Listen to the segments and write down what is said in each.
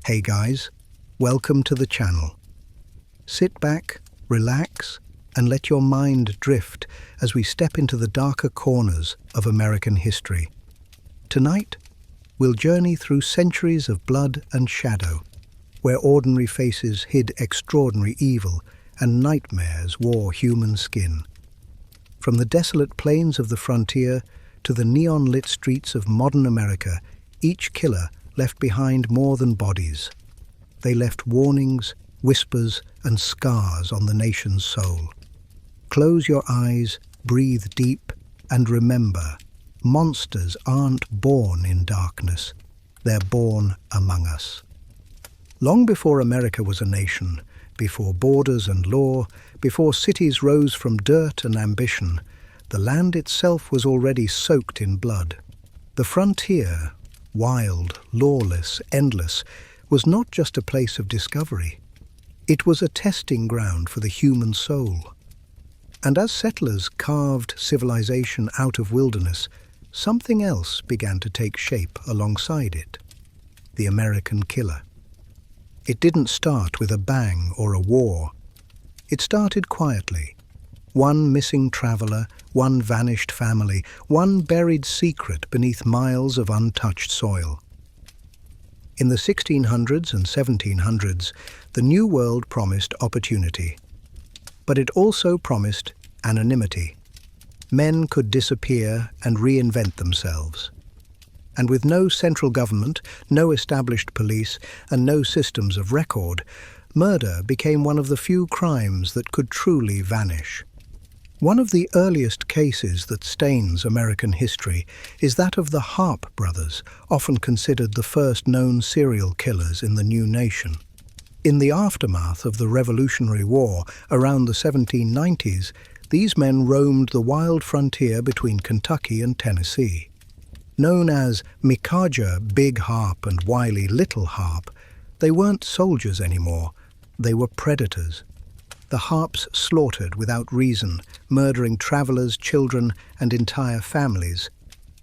Hey guys, welcome to the channel. Sit back, relax, and let your mind drift as we step into the darker corners of American history. Tonight, we'll journey through centuries of blood and shadow, where ordinary faces hid extraordinary evil and nightmares wore human skin. From the desolate plains of the frontier to the neon-lit streets of modern America, each killer left behind more than bodies. They left warnings, whispers, and scars on the nation's soul. Close your eyes, breathe deep, and remember, monsters aren't born in darkness. They're born among us. Long before America was a nation, before borders and law, before cities rose from dirt and ambition, the land itself was already soaked in blood. The frontier, wild, lawless, endless, was not just a place of discovery. It was a testing ground for the human soul. And as settlers carved civilization out of wilderness, something else began to take shape alongside it: the American killer. It didn't start with a bang or a war. It started quietly. One missing traveler, one vanished family, one buried secret beneath miles of untouched soil. In the 1600s and 1700s, the New World promised opportunity. But it also promised anonymity. Men could disappear and reinvent themselves. And with no central government, no established police, and no systems of record, murder became one of the few crimes that could truly vanish. One of the earliest cases that stains American history is that of the Harp brothers, often considered the first known serial killers in the new nation. In the aftermath of the Revolutionary War around the 1790s, these men roamed the wild frontier between Kentucky and Tennessee. Known as Micajah Big Harp and Wiley Little Harp, they weren't soldiers anymore. They were predators. The Harps slaughtered without reason, murdering travelers, children, and entire families.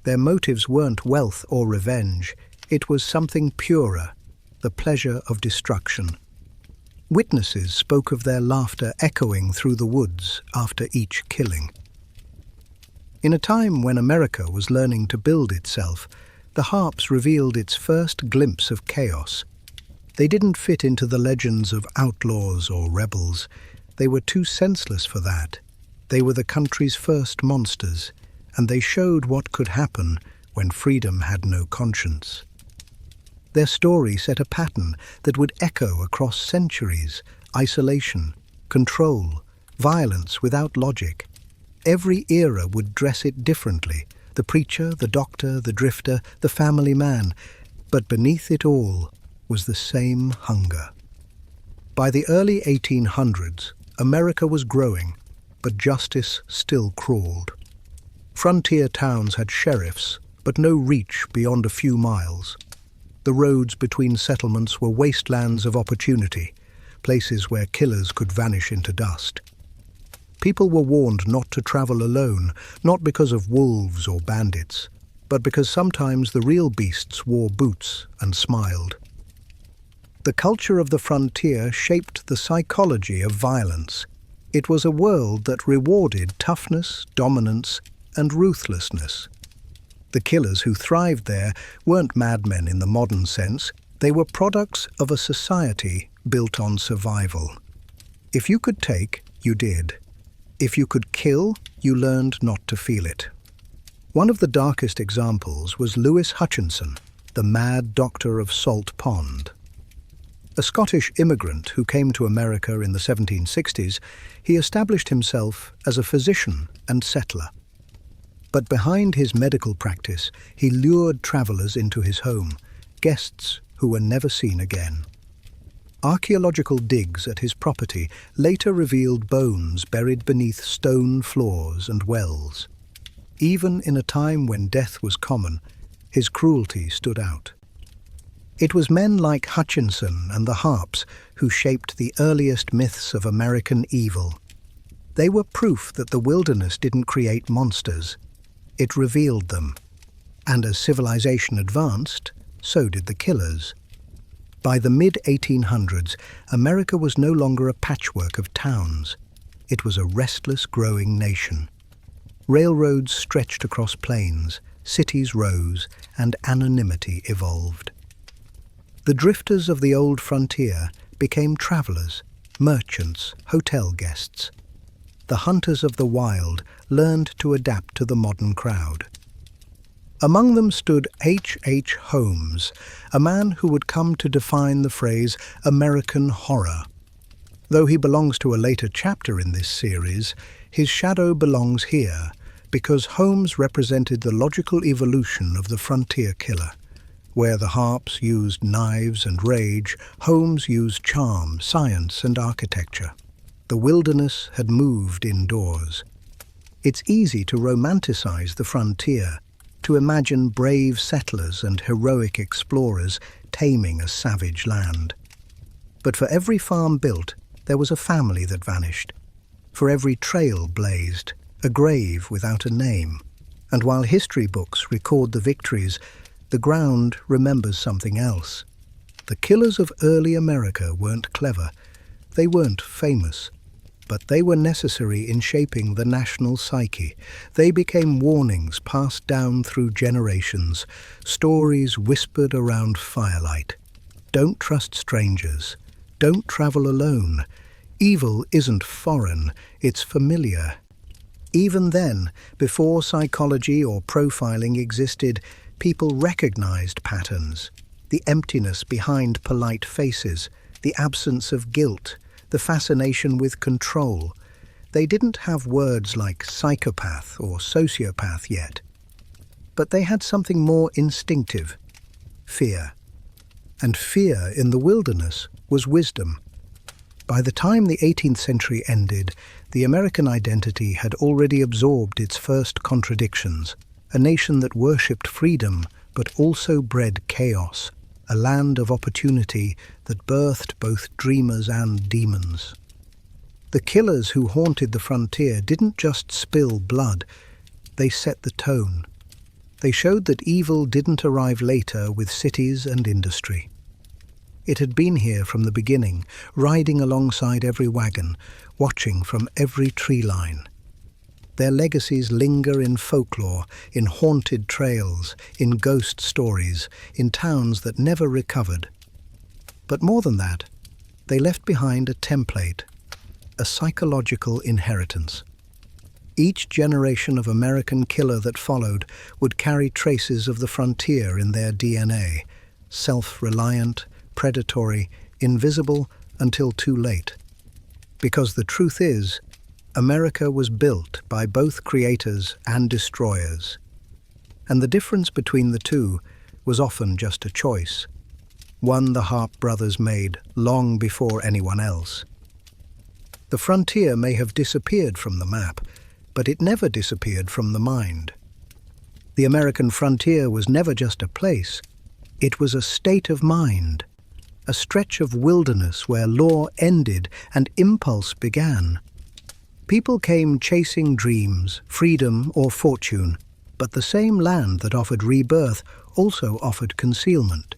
Their motives weren't wealth or revenge. It was something purer, the pleasure of destruction. Witnesses spoke of their laughter echoing through the woods after each killing. In a time when America was learning to build itself, the Harps revealed its first glimpse of chaos. They didn't fit into the legends of outlaws or rebels. They were too senseless for that. They were the country's first monsters, and they showed what could happen when freedom had no conscience. Their story set a pattern that would echo across centuries: isolation, control, violence without logic. Every era would dress it differently: the preacher, the doctor, the drifter, the family man. But beneath it all was the same hunger. By the early 1800s, America was growing, but justice still crawled. Frontier towns had sheriffs, but no reach beyond a few miles. The roads between settlements were wastelands of opportunity, places where killers could vanish into dust. People were warned not to travel alone, not because of wolves or bandits, but because sometimes the real beasts wore boots and smiled. The culture of the frontier shaped the psychology of violence. It was a world that rewarded toughness, dominance, and ruthlessness. The killers who thrived there weren't madmen in the modern sense. They were products of a society built on survival. If you could take, you did. If you could kill, you learned not to feel it. One of the darkest examples was Lewis Hutchinson, the mad doctor of Salt Pond. A Scottish immigrant who came to America in the 1760s, he established himself as a physician and settler. But behind his medical practice, he lured travelers into his home, guests who were never seen again. Archaeological digs at his property later revealed bones buried beneath stone floors and wells. Even in a time when death was common, his cruelty stood out. It was men like Hutchinson and the Harps who shaped the earliest myths of American evil. They were proof that the wilderness didn't create monsters. It revealed them. And as civilization advanced, so did the killers. By the mid-1800s, America was no longer a patchwork of towns. It was a restless, growing nation. Railroads stretched across plains, cities rose, and anonymity evolved. The drifters of the old frontier became travelers, merchants, hotel guests. The hunters of the wild learned to adapt to the modern crowd. Among them stood H. Holmes, a man who would come to define the phrase American horror. Though he belongs to a later chapter in this series, his shadow belongs here because Holmes represented the logical evolution of the frontier killer. Where the harps used knives and rage, Holmes used charm, science, and architecture. The wilderness had moved indoors. It's easy to romanticize the frontier, to imagine brave settlers and heroic explorers taming a savage land. But for every farm built, there was a family that vanished. For every trail blazed, a grave without a name. And while history books record the victories, the ground remembers something else. The killers of early America weren't clever. They weren't famous. But they were necessary in shaping the national psyche. They became warnings passed down through generations, stories whispered around firelight. Don't trust strangers. Don't travel alone. Evil isn't foreign, it's familiar. Even then, before psychology or profiling existed, people recognized patterns. The emptiness behind polite faces, the absence of guilt, the fascination with control. They didn't have words like psychopath or sociopath yet. But they had something more instinctive: fear. And fear in the wilderness was wisdom. By the time the 18th century ended, the American identity had already absorbed its first contradictions. A nation that worshipped freedom but also bred chaos. A land of opportunity that birthed both dreamers and demons. The killers who haunted the frontier didn't just spill blood, they set the tone. They showed that evil didn't arrive later with cities and industry. It had been here from the beginning, riding alongside every wagon, watching from every tree line. Their legacies linger in folklore, in haunted trails, in ghost stories, in towns that never recovered. But more than that, they left behind a template, a psychological inheritance. Each generation of American killer that followed would carry traces of the frontier in their DNA, self-reliant, predatory, invisible until too late. Because the truth is, America was built by both creators and destroyers. And the difference between the two was often just a choice, one the Harp brothers made long before anyone else. The frontier may have disappeared from the map, but it never disappeared from the mind. The American frontier was never just a place, it was a state of mind, a stretch of wilderness where law ended and impulse began. People came chasing dreams, freedom, or fortune, but the same land that offered rebirth also offered concealment.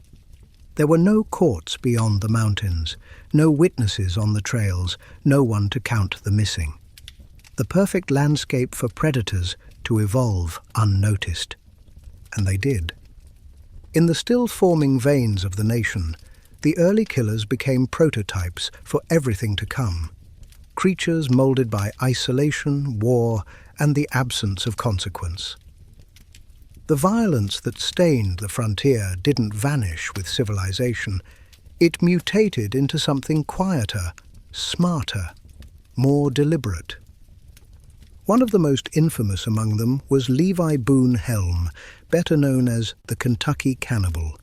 There were no courts beyond the mountains, no witnesses on the trails, no one to count the missing. The perfect landscape for predators to evolve unnoticed. And they did. In the still-forming veins of the nation, the early killers became prototypes for everything to come. Creatures molded by isolation, war, and the absence of consequence. The violence that stained the frontier didn't vanish with civilization. It mutated into something quieter, smarter, more deliberate. One of the most infamous among them was Levi Boone Helm, better known as the Kentucky Cannibal.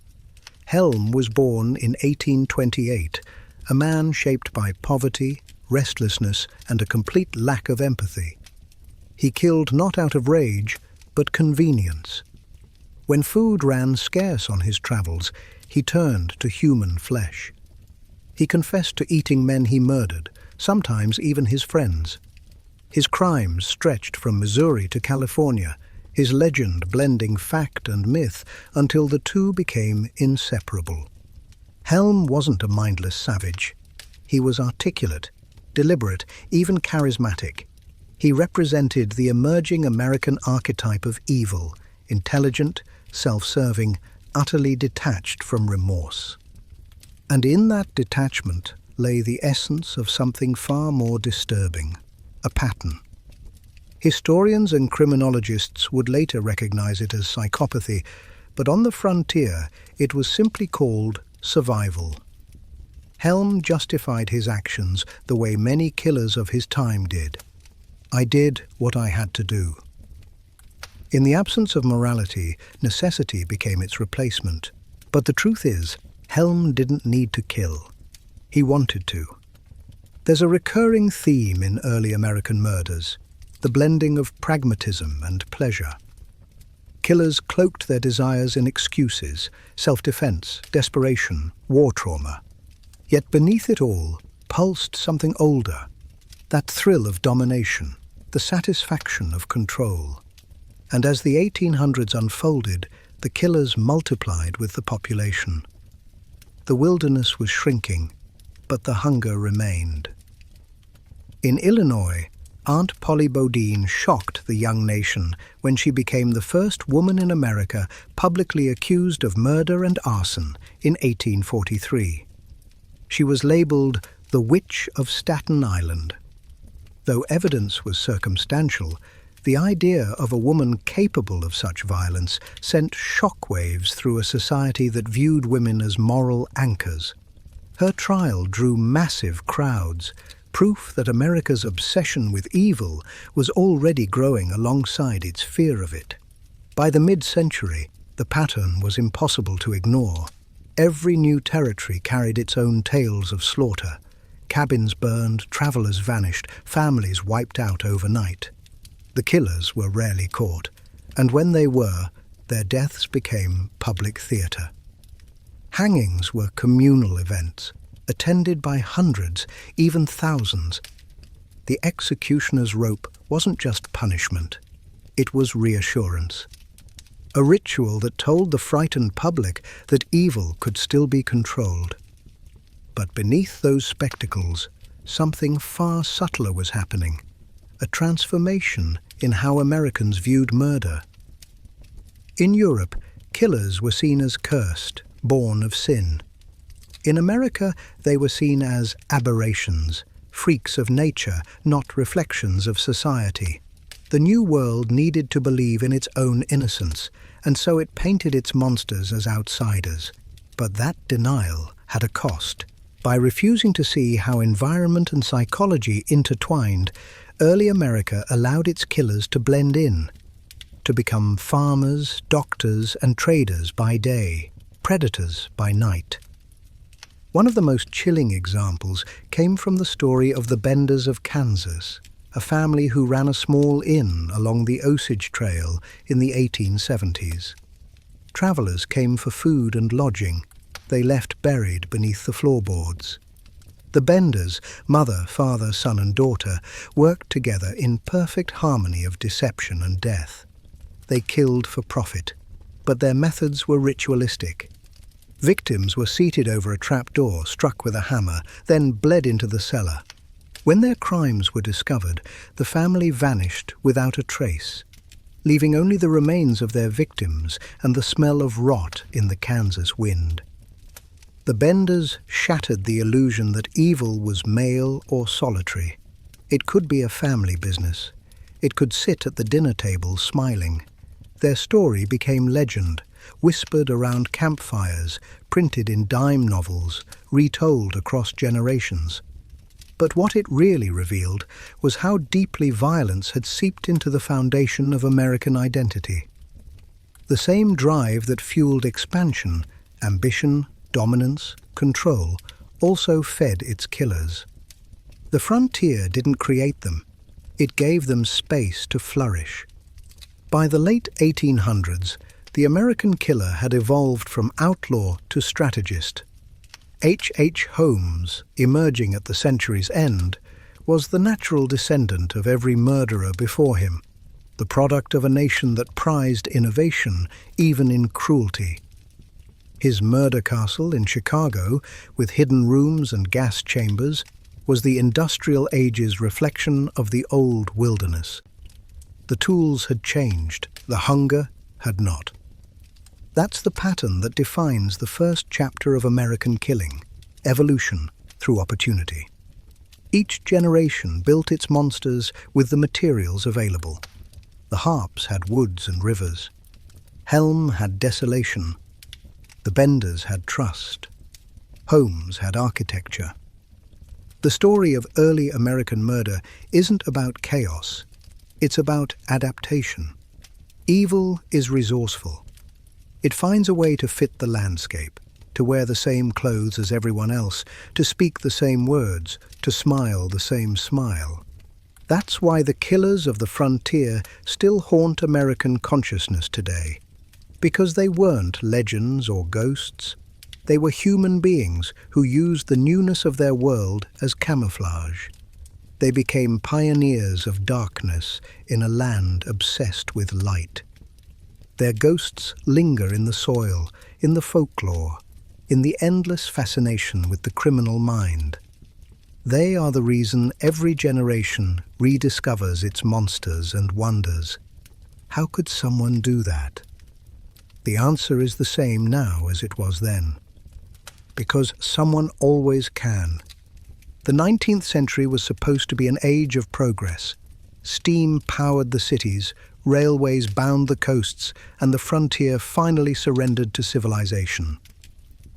Helm was born in 1828, a man shaped by poverty, restlessness, and a complete lack of empathy. He killed not out of rage, but convenience. When food ran scarce on his travels, he turned to human flesh. He confessed to eating men he murdered, sometimes even his friends. His crimes stretched from Missouri to California, his legend blending fact and myth until the two became inseparable. Helm wasn't a mindless savage. He was articulate, deliberate, even charismatic. He represented the emerging American archetype of evil, intelligent, self-serving, utterly detached from remorse. And in that detachment lay the essence of something far more disturbing, a pattern. Historians and criminologists would later recognize it as psychopathy, but on the frontier it was simply called survival. Helm justified his actions the way many killers of his time did. I did what I had to do. In the absence of morality, necessity became its replacement. But the truth is, Helm didn't need to kill. He wanted to. There's a recurring theme in early American murders, the blending of pragmatism and pleasure. Killers cloaked their desires in excuses, self-defense, desperation, war trauma. Yet beneath it all pulsed something older, that thrill of domination, the satisfaction of control. And as the 1800s unfolded, the killers multiplied with the population. The wilderness was shrinking, but the hunger remained. In Illinois, Aunt Polly Bodine shocked the young nation when she became the first woman in America publicly accused of murder and arson in 1843. She was labeled the Witch of Staten Island. Though evidence was circumstantial, the idea of a woman capable of such violence sent shockwaves through a society that viewed women as moral anchors. Her trial drew massive crowds, proof that America's obsession with evil was already growing alongside its fear of it. By the mid-century, the pattern was impossible to ignore. Every new territory carried its own tales of slaughter. Cabins burned, travelers vanished, families wiped out overnight. The killers were rarely caught, and when they were, their deaths became public theatre. Hangings were communal events, attended by hundreds, even thousands. The executioner's rope wasn't just punishment, it was reassurance. A ritual that told the frightened public that evil could still be controlled. But beneath those spectacles, something far subtler was happening, a transformation in how Americans viewed murder. In Europe, killers were seen as cursed, born of sin. In America, they were seen as aberrations, freaks of nature, not reflections of society. The New World needed to believe in its own innocence, and so it painted its monsters as outsiders. But that denial had a cost. By refusing to see how environment and psychology intertwined, early America allowed its killers to blend in, to become farmers, doctors, and traders by day, predators by night. One of the most chilling examples came from the story of the Benders of Kansas, a family who ran a small inn along the Osage Trail in the 1870s. Travelers came for food and lodging. They left buried beneath the floorboards. The Benders, mother, father, son and daughter, worked together in perfect harmony of deception and death. They killed for profit, but their methods were ritualistic. Victims were seated over a trapdoor, struck with a hammer, then bled into the cellar. When their crimes were discovered, the family vanished without a trace, leaving only the remains of their victims and the smell of rot in the Kansas wind. The Benders shattered the illusion that evil was male or solitary. It could be a family business. It could sit at the dinner table smiling. Their story became legend, whispered around campfires, printed in dime novels, retold across generations. But what it really revealed was how deeply violence had seeped into the foundation of American identity. The same drive that fueled expansion, ambition, dominance, control, also fed its killers. The frontier didn't create them. It gave them space to flourish. By the late 1800s, the American killer had evolved from outlaw to strategist. H. Holmes, emerging at the century's end, was the natural descendant of every murderer before him, the product of a nation that prized innovation even in cruelty. His murder castle in Chicago, with hidden rooms and gas chambers, was the industrial age's reflection of the old wilderness. The tools had changed, the hunger had not. That's the pattern that defines the first chapter of American killing, evolution through opportunity. Each generation built its monsters with the materials available. The Harps had woods and rivers. Helm had desolation. The Benders had trust. Holmes had architecture. The story of early American murder isn't about chaos. It's about adaptation. Evil is resourceful. It finds a way to fit the landscape, to wear the same clothes as everyone else, to speak the same words, to smile the same smile. That's why the killers of the frontier still haunt American consciousness today. Because they weren't legends or ghosts. They were human beings who used the newness of their world as camouflage. They became pioneers of darkness in a land obsessed with light. Their ghosts linger in the soil, in the folklore, in the endless fascination with the criminal mind. They are the reason every generation rediscovers its monsters and wonders. How could someone do that? The answer is the same now as it was then. Because someone always can. The 19th century was supposed to be an age of progress. Steam powered the cities, railways bound the coasts, and the frontier finally surrendered to civilization.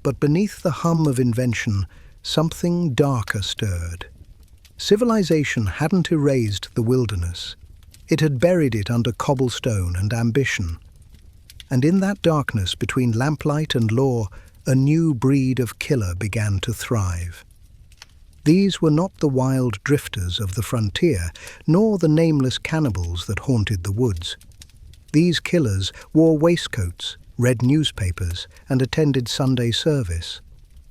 But beneath the hum of invention, something darker stirred. Civilization hadn't erased the wilderness. It had buried it under cobblestone and ambition. And in that darkness between lamplight and law, a new breed of killer began to thrive. These were not the wild drifters of the frontier, nor the nameless cannibals that haunted the woods. These killers wore waistcoats, read newspapers, and attended Sunday service.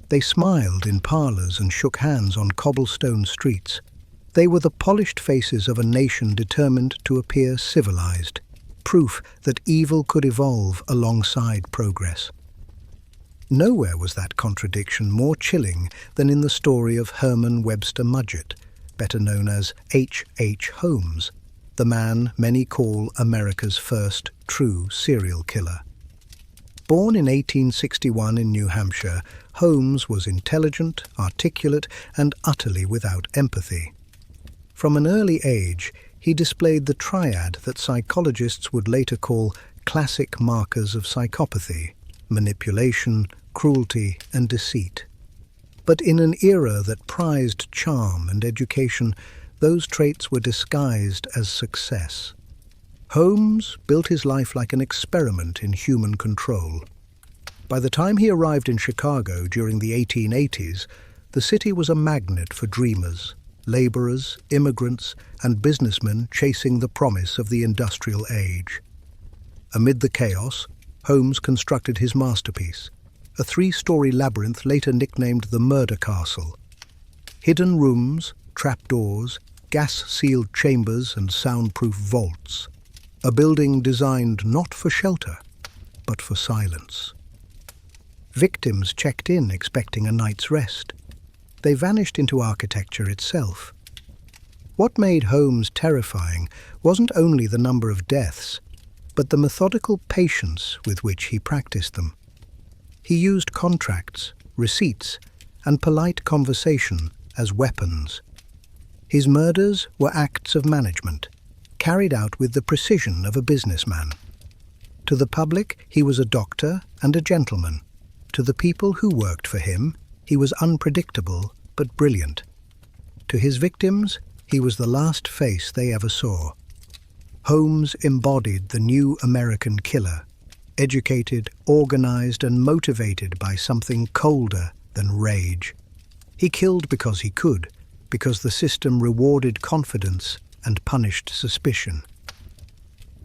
They smiled in parlours and shook hands on cobblestone streets. They were the polished faces of a nation determined to appear civilized, proof that evil could evolve alongside progress. Nowhere was that contradiction more chilling than in the story of Herman Webster Mudgett, better known as H. H. Holmes, the man many call America's first true serial killer. Born in 1861 in New Hampshire, Holmes was intelligent, articulate, and utterly without empathy. From an early age, he displayed the triad that psychologists would later call classic markers of psychopathy: manipulation, cruelty, and deceit. But in an era that prized charm and education, those traits were disguised as success. Holmes built his life like an experiment in human control. By the time he arrived in Chicago during the 1880s, the city was a magnet for dreamers, laborers, immigrants, and businessmen chasing the promise of the industrial age. Amid the chaos, Holmes constructed his masterpiece, a 3-story labyrinth later nicknamed the Murder Castle. Hidden rooms, trapdoors, gas-sealed chambers, and soundproof vaults. A building designed not for shelter, but for silence. Victims checked in expecting a night's rest. They vanished into architecture itself. What made Holmes terrifying wasn't only the number of deaths, but the methodical patience with which he practiced them. He used contracts, receipts, and polite conversation as weapons. His murders were acts of management, carried out with the precision of a businessman. To the public, he was a doctor and a gentleman. To the people who worked for him, he was unpredictable but brilliant. To his victims, he was the last face they ever saw. Holmes embodied the new American killer, educated, organized, and motivated by something colder than rage. He killed because he could, because the system rewarded confidence and punished suspicion.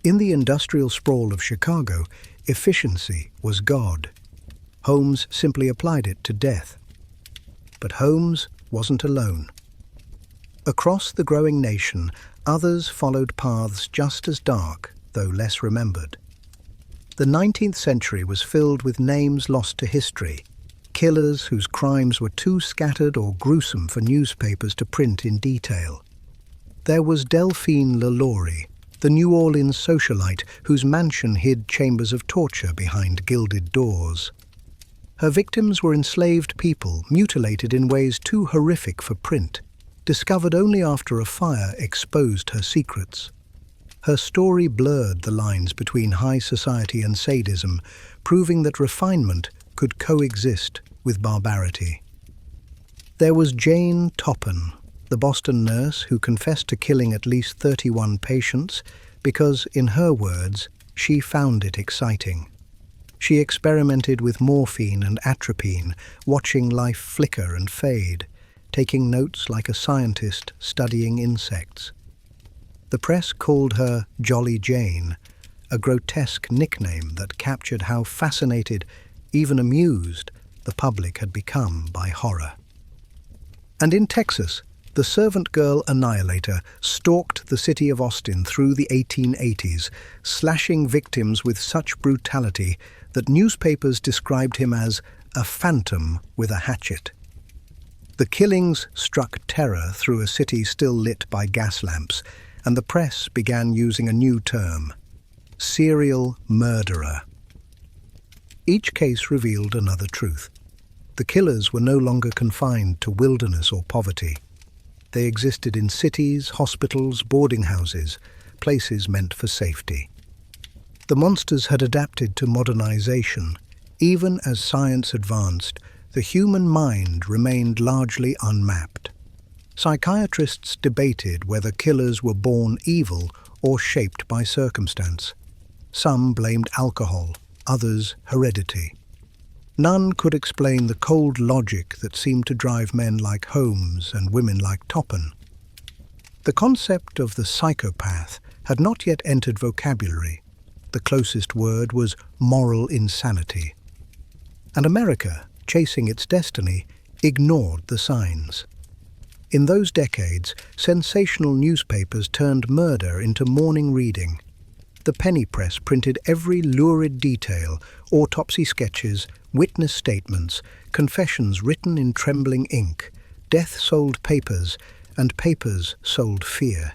In the industrial sprawl of Chicago, efficiency was God. Holmes simply applied it to death. But Holmes wasn't alone. Across the growing nation, others followed paths just as dark, though less remembered. The 19th century was filled with names lost to history, killers whose crimes were too scattered or gruesome for newspapers to print in detail. There was Delphine LaLaurie, the New Orleans socialite whose mansion hid chambers of torture behind gilded doors. Her victims were enslaved people, mutilated in ways too horrific for print, discovered only after a fire exposed her secrets. Her story blurred the lines between high society and sadism, proving that refinement could coexist with barbarity. There was Jane Topham, the Boston nurse who confessed to killing at least 31 patients because, in her words, she found it exciting. She experimented with morphine and atropine, watching life flicker and fade, taking notes like a scientist studying insects. The press called her Jolly Jane, a grotesque nickname that captured how fascinated, even amused, the public had become by horror. And in Texas, the servant girl annihilator stalked the city of Austin through the 1880s, slashing victims with such brutality that newspapers described him as a phantom with a hatchet. The killings struck terror through a city still lit by gas lamps, and the press began using a new term: serial murderer. Each case revealed another truth. The killers were no longer confined to wilderness or poverty. They existed in cities, hospitals, boarding houses, places meant for safety. The monsters had adapted to modernization. Even as science advanced, the human mind remained largely unmapped. Psychiatrists debated whether killers were born evil or shaped by circumstance. Some blamed alcohol, others heredity. None could explain the cold logic that seemed to drive men like Holmes and women like Topham. The concept of the psychopath had not yet entered vocabulary. The closest word was moral insanity. And America, chasing its destiny, ignored the signs. In those decades, sensational newspapers turned murder into morning reading. The penny press printed every lurid detail: autopsy sketches, witness statements, confessions written in trembling ink. Death sold papers, and papers sold fear.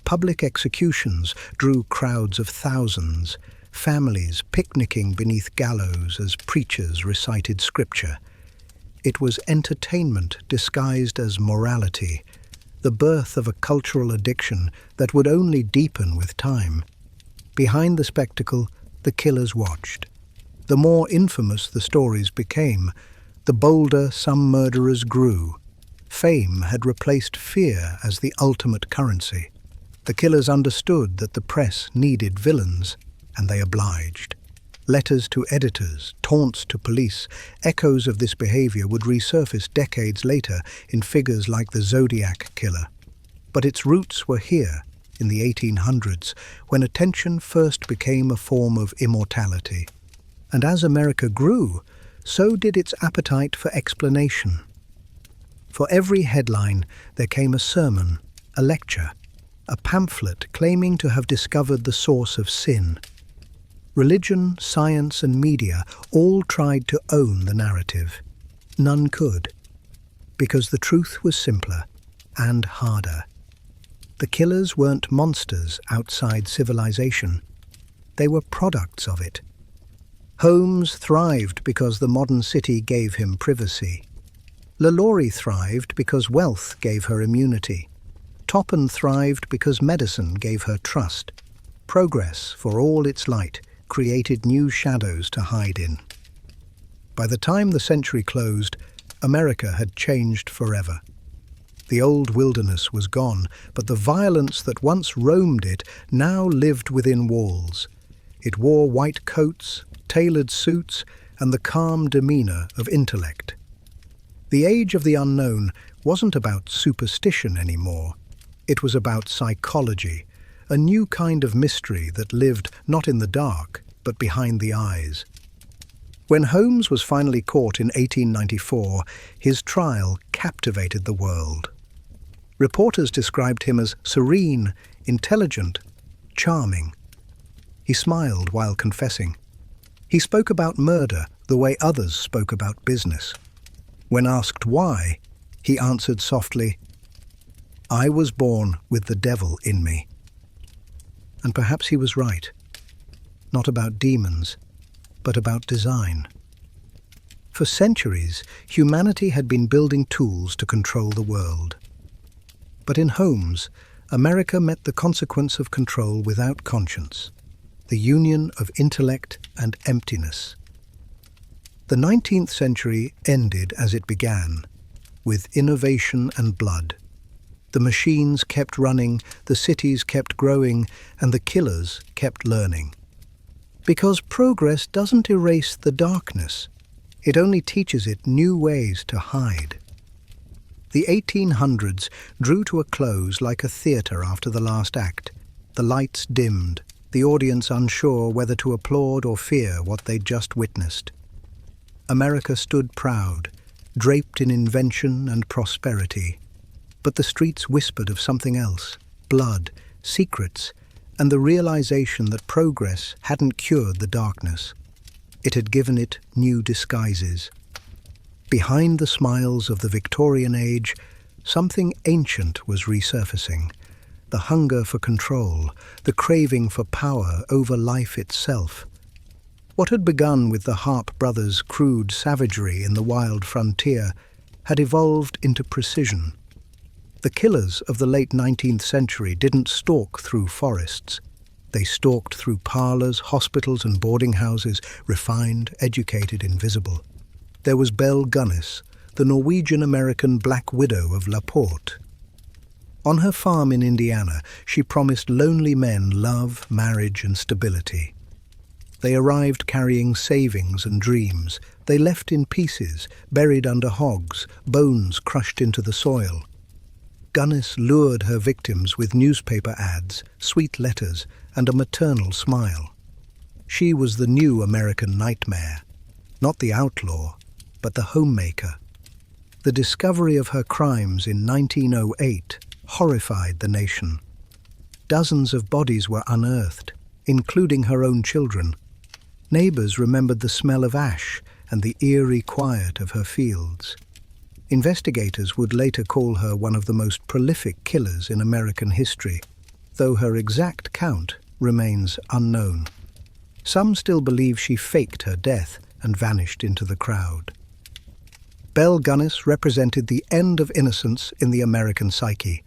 Public executions drew crowds of thousands, families picnicking beneath gallows as preachers recited scripture. It was entertainment disguised as morality, the birth of a cultural addiction that would only deepen with time. Behind the spectacle, the killers watched. The more infamous the stories became, the bolder some murderers grew. Fame had replaced fear as the ultimate currency. The killers understood that the press needed villains, and they obliged. Letters to editors, taunts to police, echoes of this behavior would resurface decades later in figures like the Zodiac Killer. But its roots were here, in the 1800s, when attention first became a form of immortality. And as America grew, so did its appetite for explanation. For every headline, there came a sermon, a lecture, a pamphlet claiming to have discovered the source of sin. Religion, science, and media all tried to own the narrative. None could, because the truth was simpler and harder. The killers weren't monsters outside civilization. They were products of it. Holmes thrived because the modern city gave him privacy. LaLaurie thrived because wealth gave her immunity. Topham thrived because medicine gave her trust. Progress, for all its light, created new shadows to hide in. By the time the century closed, America had changed forever. The old wilderness was gone, but the violence that once roamed it now lived within walls. It wore white coats, tailored suits, and the calm demeanor of intellect. The age of the unknown wasn't about superstition anymore. It was about psychology, a new kind of mystery that lived not in the dark, but behind the eyes. When Holmes was finally caught in 1894, his trial captivated the world. Reporters described him as serene, intelligent, charming. He smiled while confessing. He spoke about murder the way others spoke about business. When asked why, he answered softly, "I was born with the devil in me." And perhaps he was right. Not about demons, but about design. For centuries, humanity had been building tools to control the world. But in homes, America met the consequence of control without conscience, the union of intellect and emptiness. The 19th century ended as it began, with innovation and blood. The machines kept running, the cities kept growing, and the killers kept learning. Because progress doesn't erase the darkness, it only teaches it new ways to hide. The 1800s drew to a close like a theatre after the last act. The lights dimmed, the audience unsure whether to applaud or fear what they'd just witnessed. America stood proud, draped in invention and prosperity. But the streets whispered of something else: blood, secrets, and the realization that progress hadn't cured the darkness. It had given it new disguises. Behind the smiles of the Victorian age, something ancient was resurfacing. The hunger for control, the craving for power over life itself. What had begun with the Harp brothers' crude savagery in the wild frontier had evolved into precision. The killers of the late 19th century didn't stalk through forests. They stalked through parlors, hospitals and boarding houses, refined, educated, invisible. There was Belle Gunness, the Norwegian-American Black Widow of La Porte. On her farm in Indiana, she promised lonely men love, marriage and stability. They arrived carrying savings and dreams. They left in pieces, buried under hogs, bones crushed into the soil. Gunness lured her victims with newspaper ads, sweet letters, and a maternal smile. She was the new American nightmare, not the outlaw, but the homemaker. The discovery of her crimes in 1908 horrified the nation. Dozens of bodies were unearthed, including her own children. Neighbors remembered the smell of ash and the eerie quiet of her fields. Investigators would later call her one of the most prolific killers in American history, though her exact count remains unknown. Some still believe she faked her death and vanished into the crowd. Belle Gunness represented the end of innocence in the American psyche,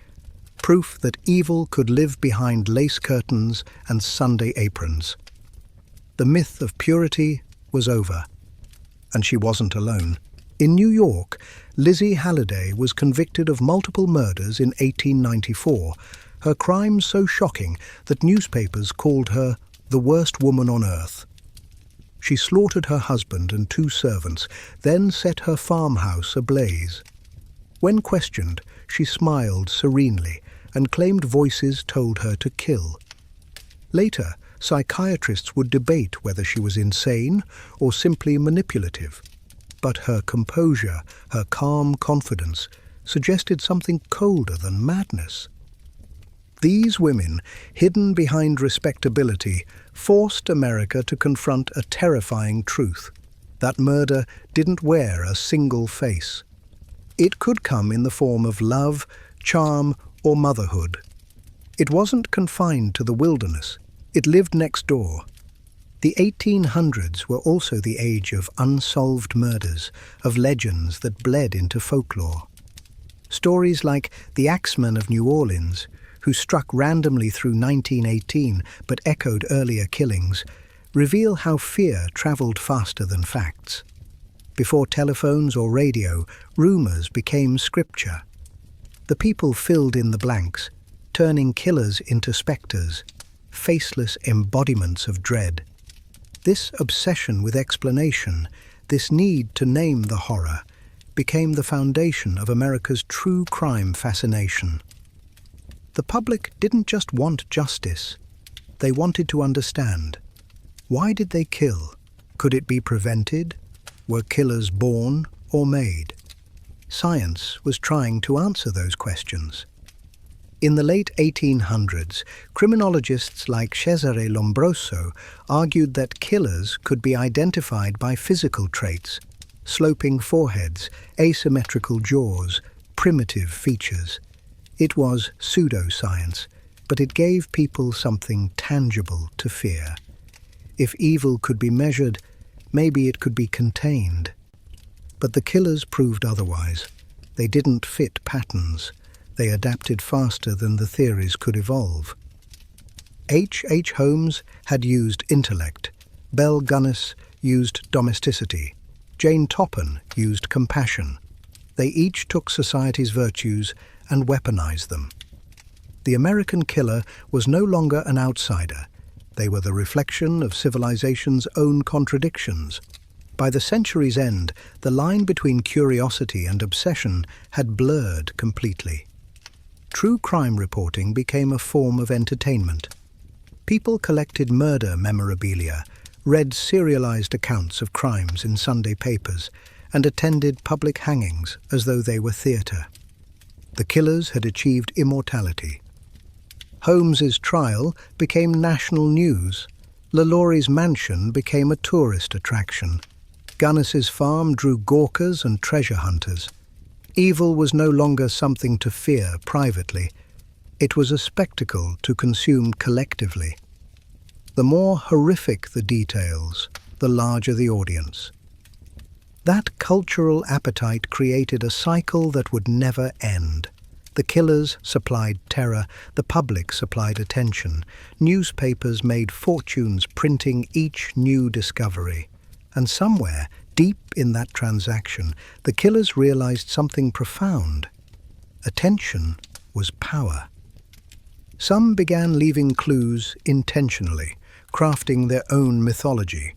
proof that evil could live behind lace curtains and Sunday aprons. The myth of purity was over, and she wasn't alone. In New York, Lizzie Halliday was convicted of multiple murders in 1894, her crimes so shocking that newspapers called her the worst woman on earth. She slaughtered her husband and 2 servants, then set her farmhouse ablaze. When questioned, she smiled serenely and claimed voices told her to kill. Later, psychiatrists would debate whether she was insane or simply manipulative. But her composure, her calm confidence, suggested something colder than madness. These women, hidden behind respectability, forced America to confront a terrifying truth: that murder didn't wear a single face. It could come in the form of love, charm, or motherhood. It wasn't confined to the wilderness. It lived next door. The 1800s were also the age of unsolved murders, of legends that bled into folklore. Stories like the Axeman of New Orleans, who struck randomly through 1918 but echoed earlier killings, reveal how fear traveled faster than facts. Before telephones or radio, rumors became scripture. The people filled in the blanks, turning killers into specters, faceless embodiments of dread. This obsession with explanation, this need to name the horror, became the foundation of America's true crime fascination. The public didn't just want justice. They wanted to understand. Why did they kill? Could it be prevented? Were killers born or made? Science was trying to answer those questions. In the late 1800s, criminologists like Cesare Lombroso argued that killers could be identified by physical traits: sloping foreheads, asymmetrical jaws, primitive features. It was pseudoscience, but it gave people something tangible to fear. If evil could be measured, maybe it could be contained. But the killers proved otherwise. They didn't fit patterns. They adapted faster than the theories could evolve. H. Holmes had used intellect. Belle Gunness used domesticity. Jane Toppan used compassion. They each took society's virtues and weaponized them. The American killer was no longer an outsider. They were the reflection of civilization's own contradictions. By the century's end, the line between curiosity and obsession had blurred completely. True crime reporting became a form of entertainment. People collected murder memorabilia, read serialized accounts of crimes in Sunday papers, and attended public hangings as though they were theatre. The killers had achieved immortality. Holmes's trial became national news. LaLaurie's mansion became a tourist attraction. Gunness's farm drew gawkers and treasure hunters. Evil was no longer something to fear privately. It was a spectacle to consume collectively. The more horrific the details, the larger the audience. That cultural appetite created a cycle that would never end. The killers supplied terror, the public supplied attention. Newspapers made fortunes printing each new discovery. And somewhere, deep in that transaction, the killers realized something profound. Attention was power. Some began leaving clues intentionally, crafting their own mythology.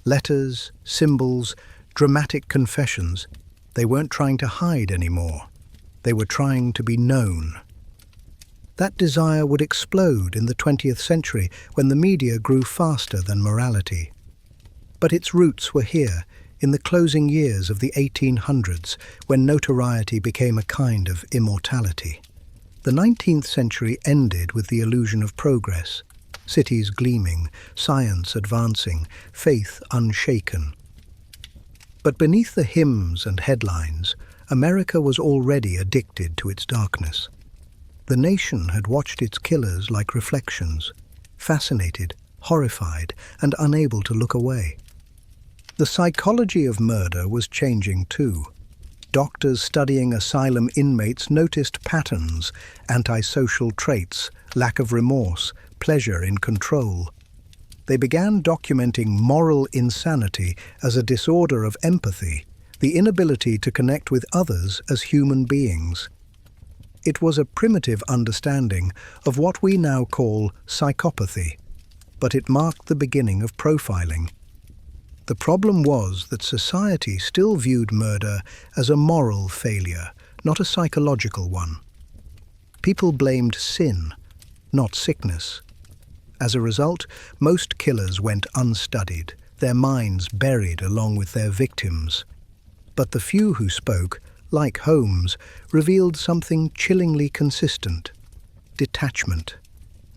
Letters, symbols, dramatic confessions. They weren't trying to hide anymore. They were trying to be known. That desire would explode in the 20th century when the media grew faster than morality. But its roots were here, in the closing years of the 1800s, when notoriety became a kind of immortality. The 19th century ended with the illusion of progress. Cities gleaming, science advancing, faith unshaken. But beneath the hymns and headlines, America was already addicted to its darkness. The nation had watched its killers like reflections, fascinated, horrified, and unable to look away. The psychology of murder was changing too. Doctors studying asylum inmates noticed patterns, antisocial traits, lack of remorse, pleasure in control. They began documenting moral insanity as a disorder of empathy, the inability to connect with others as human beings. It was a primitive understanding of what we now call psychopathy, but it marked the beginning of profiling. The problem was that society still viewed murder as a moral failure, not a psychological one. People blamed sin, not sickness. As a result, most killers went unstudied, their minds buried along with their victims. But the few who spoke, like Holmes, revealed something chillingly consistent: detachment.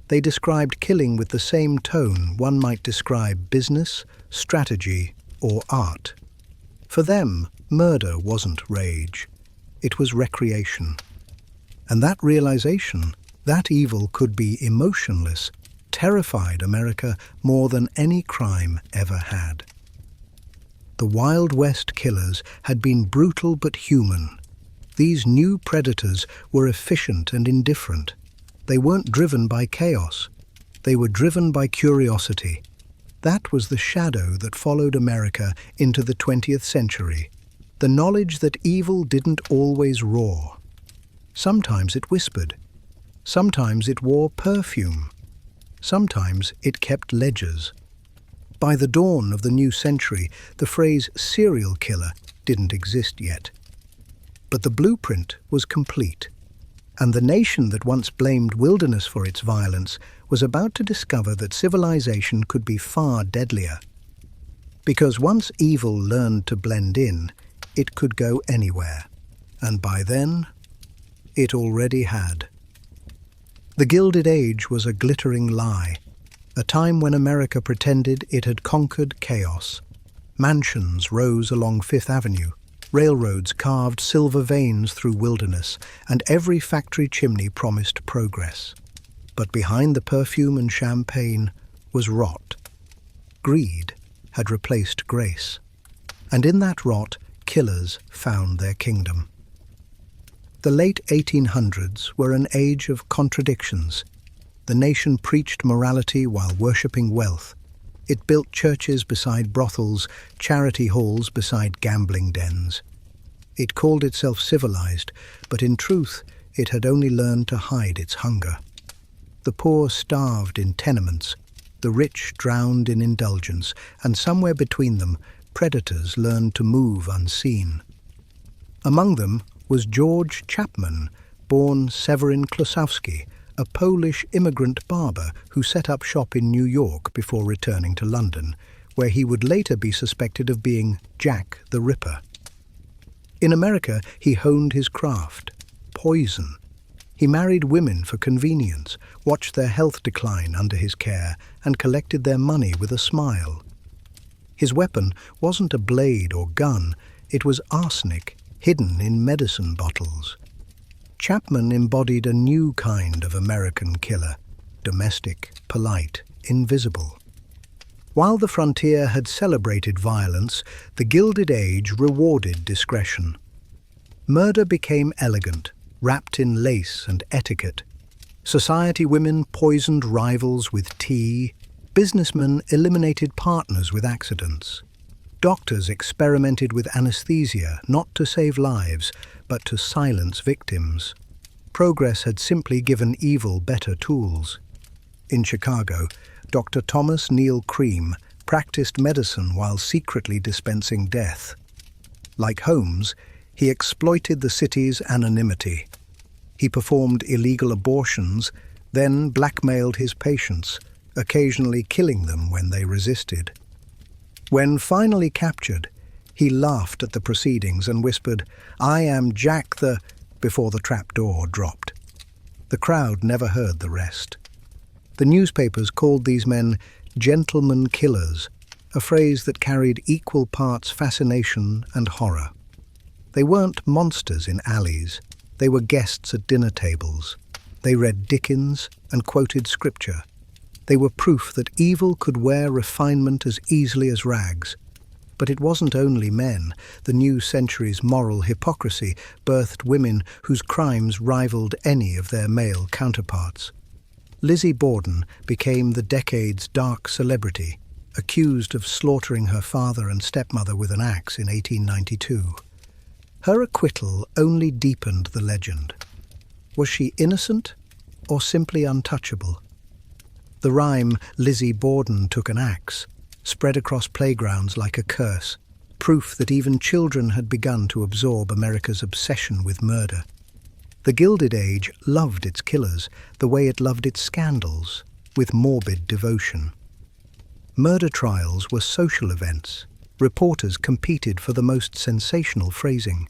They described killing with the same tone one might describe business, strategy, or art. For them, murder wasn't rage. It was recreation. And that realization, that evil could be emotionless, terrified America more than any crime ever had. The Wild West killers had been brutal but human. These new predators were efficient and indifferent. They weren't driven by chaos. They were driven by curiosity. That was the shadow that followed America into the 20th century. The knowledge that evil didn't always roar. Sometimes it whispered. Sometimes it wore perfume. Sometimes it kept ledgers. By the dawn of the new century, the phrase serial killer didn't exist yet. But the blueprint was complete. And the nation that once blamed wilderness for its violence was about to discover that civilization could be far deadlier. Because once evil learned to blend in, it could go anywhere. And by then, it already had. The Gilded Age was a glittering lie, a time when America pretended it had conquered chaos. Mansions rose along Fifth Avenue, railroads carved silver veins through wilderness, and every factory chimney promised progress. But behind the perfume and champagne was rot. Greed had replaced grace, and in that rot, killers found their kingdom. The late 1800s were an age of contradictions. The nation preached morality while worshipping wealth. It built churches beside brothels, charity halls beside gambling dens. It called itself civilized, but in truth, it had only learned to hide its hunger. The poor starved in tenements, the rich drowned in indulgence, and somewhere between them, predators learned to move unseen. Among them was George Chapman, born Severin Klusowski, a Polish immigrant barber who set up shop in New York before returning to London, where he would later be suspected of being Jack the Ripper. In America, he honed his craft, poison. He married women for convenience, watched their health decline under his care, and collected their money with a smile. His weapon wasn't a blade or gun, it was arsenic hidden in medicine bottles. Chapman embodied a new kind of American killer, domestic, polite, invisible. While the frontier had celebrated violence, the Gilded Age rewarded discretion. Murder became elegant, wrapped in lace and etiquette. Society women poisoned rivals with tea. Businessmen eliminated partners with accidents. Doctors experimented with anesthesia, not to save lives, but to silence victims. Progress had simply given evil better tools. In Chicago, Dr. Thomas Neal Cream practiced medicine while secretly dispensing death. Like Holmes, he exploited the city's anonymity. He performed illegal abortions, then blackmailed his patients, occasionally killing them when they resisted. When finally captured, he laughed at the proceedings and whispered, "I am Jack the..." before the trapdoor dropped. The crowd never heard the rest. The newspapers called these men gentlemen killers, a phrase that carried equal parts fascination and horror. They weren't monsters in alleys. They were guests at dinner tables. They read Dickens and quoted scripture. They were proof that evil could wear refinement as easily as rags. But it wasn't only men. The new century's moral hypocrisy birthed women whose crimes rivaled any of their male counterparts. Lizzie Borden became the decade's dark celebrity, accused of slaughtering her father and stepmother with an axe in 1892. Her acquittal only deepened the legend. Was she innocent or simply untouchable? The rhyme, "Lizzie Borden took an axe," spread across playgrounds like a curse, proof that even children had begun to absorb America's obsession with murder. The Gilded Age loved its killers the way it loved its scandals, with morbid devotion. Murder trials were social events. Reporters competed for the most sensational phrasing.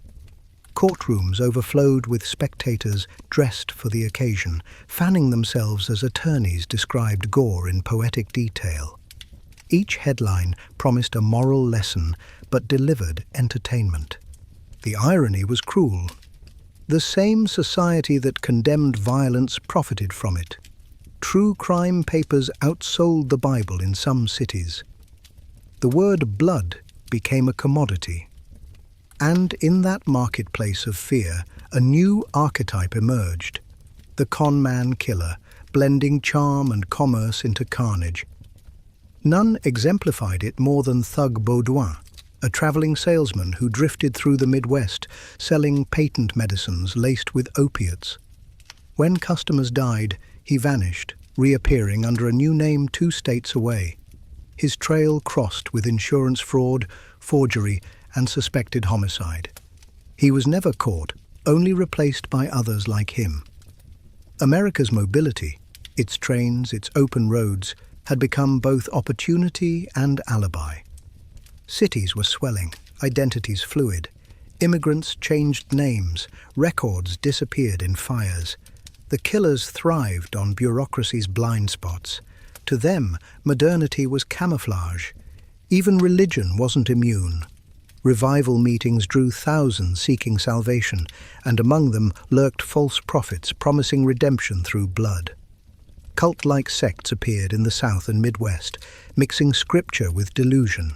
Courtrooms overflowed with spectators dressed for the occasion, fanning themselves as attorneys described gore in poetic detail. Each headline promised a moral lesson, but delivered entertainment. The irony was cruel. The same society that condemned violence profited from it. True crime papers outsold the Bible in some cities. The word blood became a commodity. And in that marketplace of fear, a new archetype emerged. The con-man killer, blending charm and commerce into carnage. None exemplified it more than Thug Baudouin, a traveling salesman who drifted through the Midwest, selling patent medicines laced with opiates. When customers died, he vanished, reappearing under a new name 2 states away. His trail crossed with insurance fraud, forgery, and suspected homicide. He was never caught, only replaced by others like him. America's mobility, its trains, its open roads, had become both opportunity and alibi. Cities were swelling, identities fluid. Immigrants changed names, records disappeared in fires. The killers thrived on bureaucracy's blind spots. To them, modernity was camouflage. Even religion wasn't immune. Revival meetings drew thousands seeking salvation, and among them lurked false prophets promising redemption through blood. Cult-like sects appeared in the South and Midwest, mixing scripture with delusion.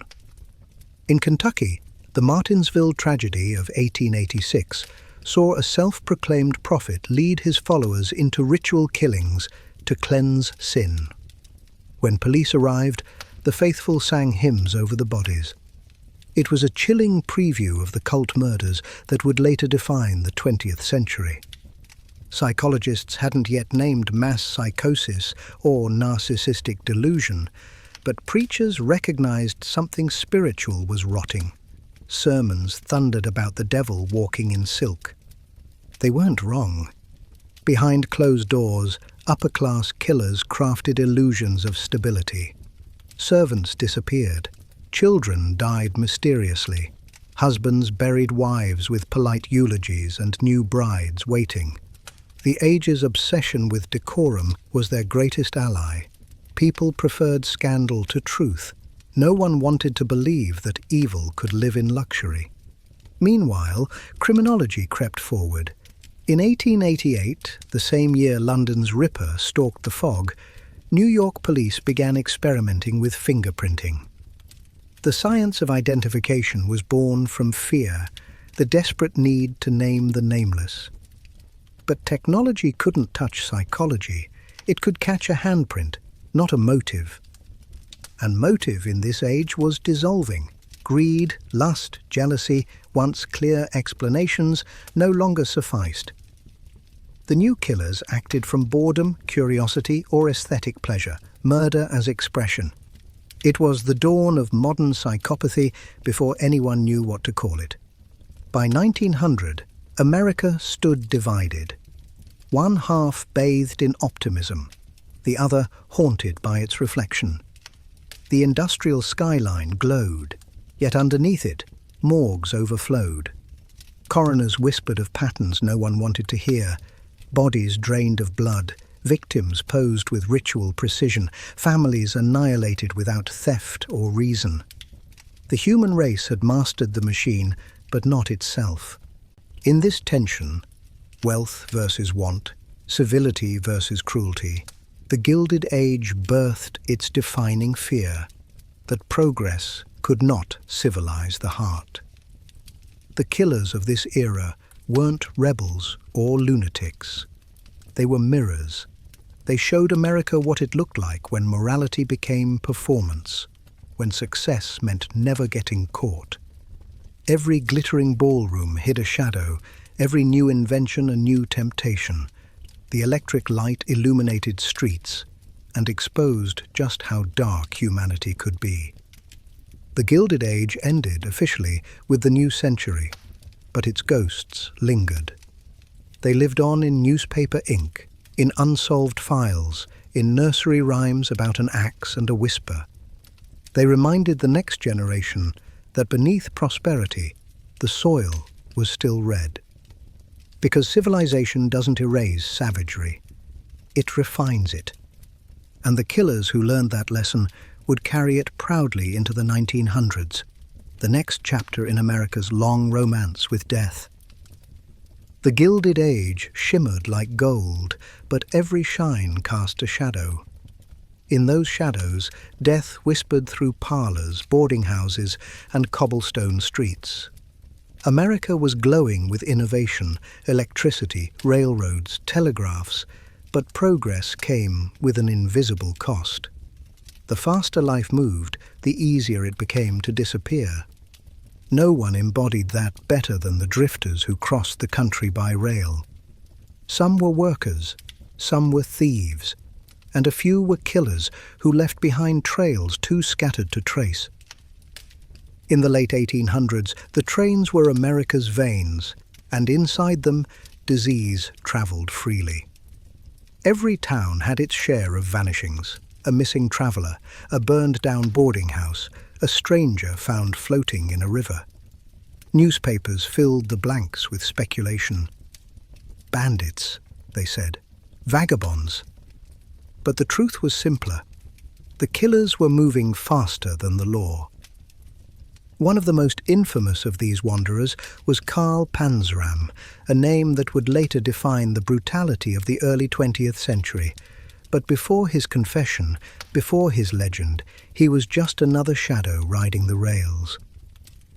In Kentucky, the Martinsville tragedy of 1886 saw a self-proclaimed prophet lead his followers into ritual killings to cleanse sin. When police arrived, the faithful sang hymns over the bodies. It was a chilling preview of the cult murders that would later define the 20th century. Psychologists hadn't yet named mass psychosis or narcissistic delusion, but preachers recognized something spiritual was rotting. Sermons thundered about the devil walking in silk. They weren't wrong. Behind closed doors, upper-class killers crafted illusions of stability. Servants disappeared. Children died mysteriously. Husbands buried wives with polite eulogies and new brides waiting. The age's obsession with decorum was their greatest ally. People preferred scandal to truth. No one wanted to believe that evil could live in luxury. Meanwhile, criminology crept forward. In 1888, the same year London's Ripper stalked the fog, New York police began experimenting with fingerprinting. The science of identification was born from fear, the desperate need to name the nameless. But technology couldn't touch psychology. It could catch a handprint, not a motive. And motive in this age was dissolving. Greed, lust, jealousy, once clear explanations, no longer sufficed. The new killers acted from boredom, curiosity, or aesthetic pleasure, murder as expression. It was the dawn of modern psychopathy before anyone knew what to call it. By 1900, America stood divided. One half bathed in optimism, the other haunted by its reflection. The industrial skyline glowed, yet underneath it, morgues overflowed. Coroners whispered of patterns no one wanted to hear, bodies drained of blood, victims posed with ritual precision, families annihilated without theft or reason. The human race had mastered the machine, but not itself. In this tension, wealth versus want, civility versus cruelty, the Gilded Age birthed its defining fear, that progress could not civilize the heart. The killers of this era weren't rebels or lunatics. They were mirrors. They showed America what it looked like when morality became performance, when success meant never getting caught. Every glittering ballroom hid a shadow, every new invention a new temptation. The electric light illuminated streets and exposed just how dark humanity could be. The Gilded Age ended officially with the new century, but its ghosts lingered. They lived on in newspaper ink, in unsolved files, in nursery rhymes about an axe and a whisper. They reminded the next generation that beneath prosperity, the soil was still red. Because civilization doesn't erase savagery, it refines it. And the killers who learned that lesson would carry it proudly into the 1900s, the next chapter in America's long romance with death. The Gilded Age shimmered like gold, but every shine cast a shadow. In those shadows, death whispered through parlors, boarding houses, and cobblestone streets. America was glowing with innovation, electricity, railroads, telegraphs, but progress came with an invisible cost. The faster life moved, the easier it became to disappear. No one embodied that better than the drifters who crossed the country by rail. Some were workers, some were thieves, and a few were killers who left behind trails too scattered to trace. In the late 1800s, the trains were America's veins, and inside them, disease traveled freely. Every town had its share of vanishings: a missing traveler, a burned-down boarding house, a stranger found floating in a river. Newspapers filled the blanks with speculation. Bandits, they said, vagabonds. But the truth was simpler. The killers were moving faster than the law. One of the most infamous of these wanderers was Karl Panzram, a name that would later define the brutality of the early 20th century. But before his confession, before his legend, he was just another shadow riding the rails.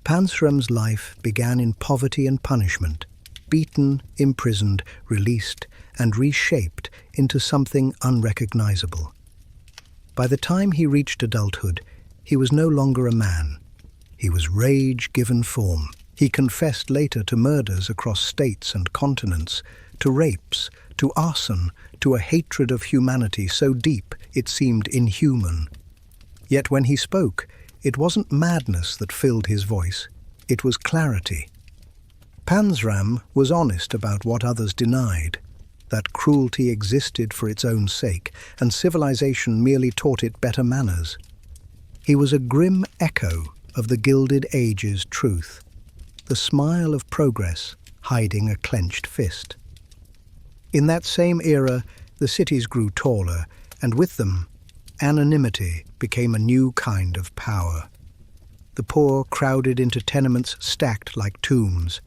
Panzram's life began in poverty and punishment, beaten, imprisoned, released, and reshaped into something unrecognizable. By the time he reached adulthood, he was no longer a man. He was rage given form. He confessed later to murders across states and continents, to rapes, to arson, to a hatred of humanity so deep it seemed inhuman. Yet when he spoke, it wasn't madness that filled his voice, it was clarity. Panzram was honest about what others denied, that cruelty existed for its own sake, and civilization merely taught it better manners. He was a grim echo of the Gilded Age's truth, the smile of progress hiding a clenched fist. In that same era, the cities grew taller, and with them, anonymity became a new kind of power. The poor crowded into tenements stacked like tombs.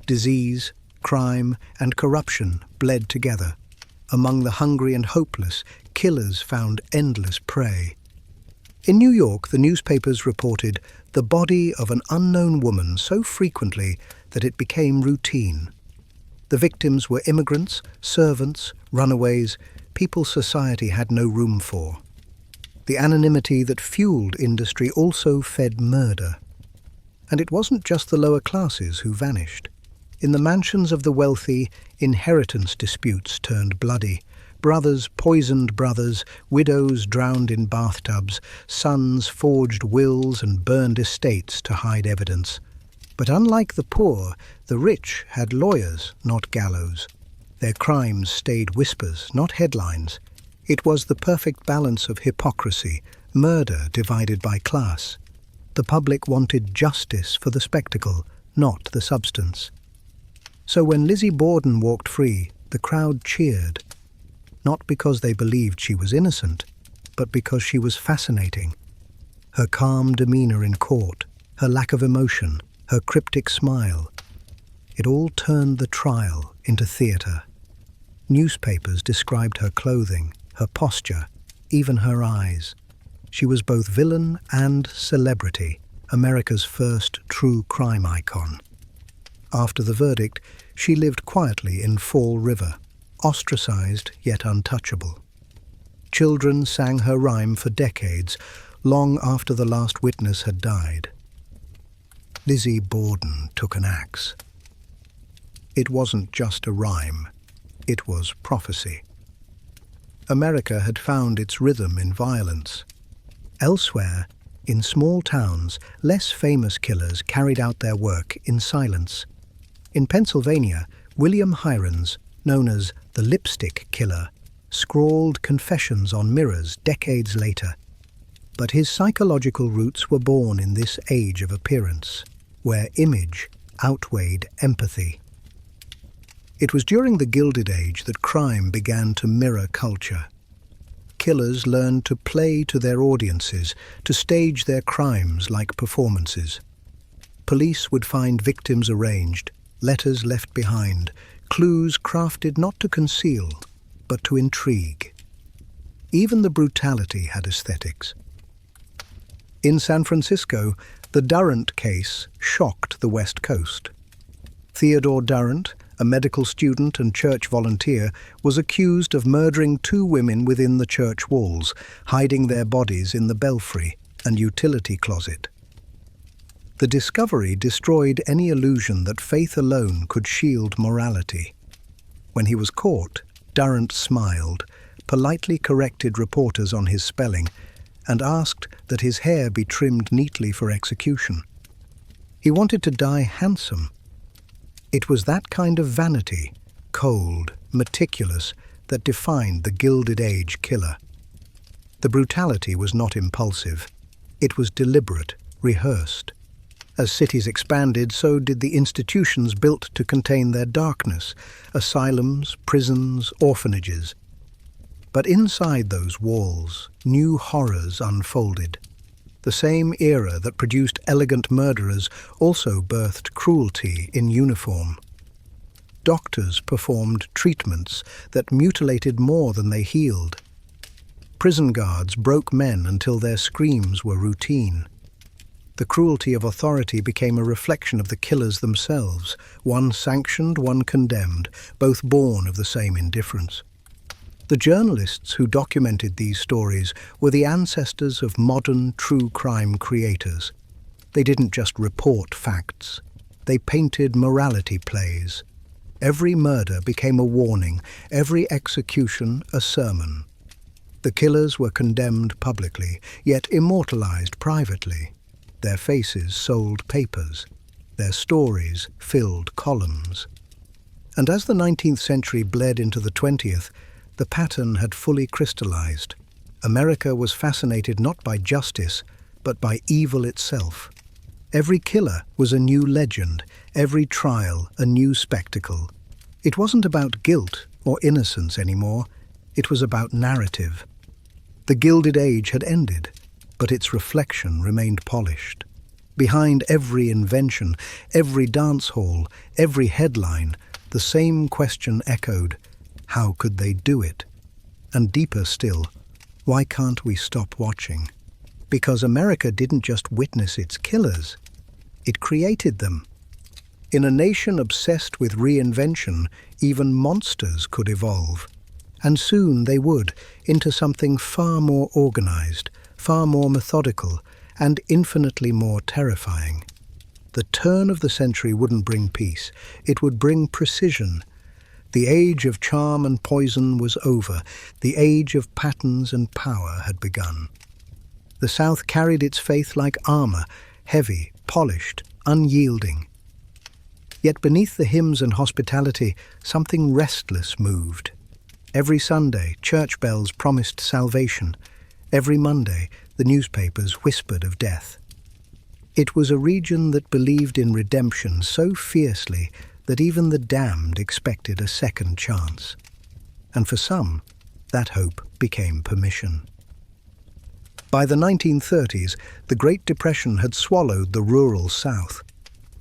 Disease, crime, and corruption bled together. Among the hungry and hopeless, killers found endless prey. In New York, the newspapers reported the body of an unknown woman so frequently that it became routine. The victims were immigrants, servants, runaways, people society had no room for. The anonymity that fueled industry also fed murder. And it wasn't just the lower classes who vanished. In the mansions of the wealthy, inheritance disputes turned bloody. Brothers poisoned brothers, widows drowned in bathtubs, sons forged wills and burned estates to hide evidence. But unlike the poor, the rich had lawyers, not gallows. Their crimes stayed whispers, not headlines. It was the perfect balance of hypocrisy, murder divided by class. The public wanted justice for the spectacle, not the substance. So when Lizzie Borden walked free, the crowd cheered. Not because they believed she was innocent, but because she was fascinating. Her calm demeanor in court, her lack of emotion, her cryptic smile. It all turned the trial into theater. Newspapers described her clothing, her posture, even her eyes. She was both villain and celebrity, America's first true crime icon. After the verdict, she lived quietly in Fall River, ostracized yet untouchable. Children sang her rhyme for decades, long after the last witness had died. Lizzie Borden took an axe. It wasn't just a rhyme, it was prophecy. America had found its rhythm in violence. Elsewhere, in small towns, less famous killers carried out their work in silence. In Pennsylvania, William Hirons, known as the Lipstick Killer, scrawled confessions on mirrors decades later. But his psychological roots were born in this age of appearance, where image outweighed empathy. It was during the Gilded Age that crime began to mirror culture. Killers learned to play to their audiences, to stage their crimes like performances. Police would find victims arranged, letters left behind, clues crafted not to conceal, but to intrigue. Even the brutality had aesthetics. In San Francisco, the Durant case shocked the West Coast. Theodore Durant, a medical student and church volunteer, was accused of murdering 2 women within the church walls, hiding their bodies in the belfry and utility closet. The discovery destroyed any illusion that faith alone could shield morality. When he was caught, Durant smiled, politely corrected reporters on his spelling, and asked that his hair be trimmed neatly for execution. He wanted to die handsome. It was that kind of vanity, cold, meticulous, that defined the Gilded Age killer. The brutality was not impulsive. It was deliberate, rehearsed. As cities expanded, so did the institutions built to contain their darkness: asylums, prisons, orphanages. But inside those walls, new horrors unfolded. The same era that produced elegant murderers also birthed cruelty in uniform. Doctors performed treatments that mutilated more than they healed. Prison guards broke men until their screams were routine. The cruelty of authority became a reflection of the killers themselves, one sanctioned, one condemned, both born of the same indifference. The journalists who documented these stories were the ancestors of modern true crime creators. They didn't just report facts. They painted morality plays. Every murder became a warning, every execution a sermon. The killers were condemned publicly, yet immortalized privately. Their faces sold papers. Their stories filled columns. And as the 19th century bled into the 20th, the pattern had fully crystallized. America was fascinated not by justice, but by evil itself. Every killer was a new legend, every trial a new spectacle. It wasn't about guilt or innocence anymore, it was about narrative. The Gilded Age had ended, but its reflection remained polished. Behind every invention, every dance hall, every headline, the same question echoed: how could they do it? And deeper still, why can't we stop watching? Because America didn't just witness its killers, it created them. In a nation obsessed with reinvention, even monsters could evolve. And soon they would, into something far more organized, far more methodical, and infinitely more terrifying. The turn of the century wouldn't bring peace, it would bring precision. The age of charm and poison was over, the age of patterns and power had begun. The South carried its faith like armor, heavy, polished, unyielding. Yet beneath the hymns and hospitality, something restless moved. Every Sunday, church bells promised salvation. Every Monday, the newspapers whispered of death. It was a region that believed in redemption so fiercely that even the damned expected a second chance. And for some, that hope became permission. By the 1930s, the Great Depression had swallowed the rural South.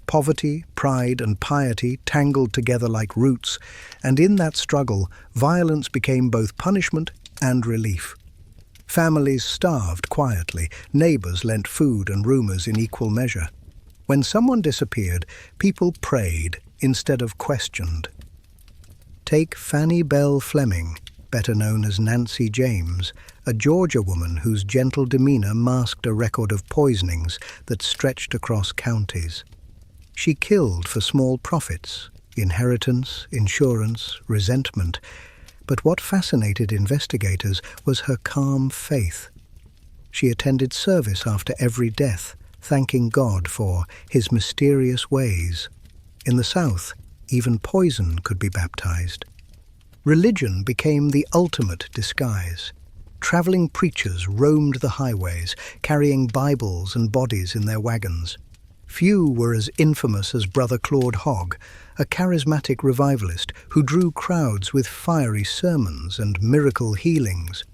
Poverty, pride, and piety tangled together like roots, and in that struggle, violence became both punishment and relief. Families starved quietly, neighbors lent food and rumors in equal measure. When someone disappeared, people prayed instead of questioned. Take Fanny Bell Fleming, better known as Nancy James, a Georgia woman whose gentle demeanor masked a record of poisonings that stretched across counties. She killed for small profits, inheritance, insurance, resentment. But what fascinated investigators was her calm faith. She attended service after every death, thanking God for His mysterious ways. In the South, even poison could be baptized. Religion became the ultimate disguise. Traveling preachers roamed the highways, carrying Bibles and bodies in their wagons. Few were as infamous as Brother Claude Hogg, a charismatic revivalist who drew crowds with fiery sermons and miracle healings.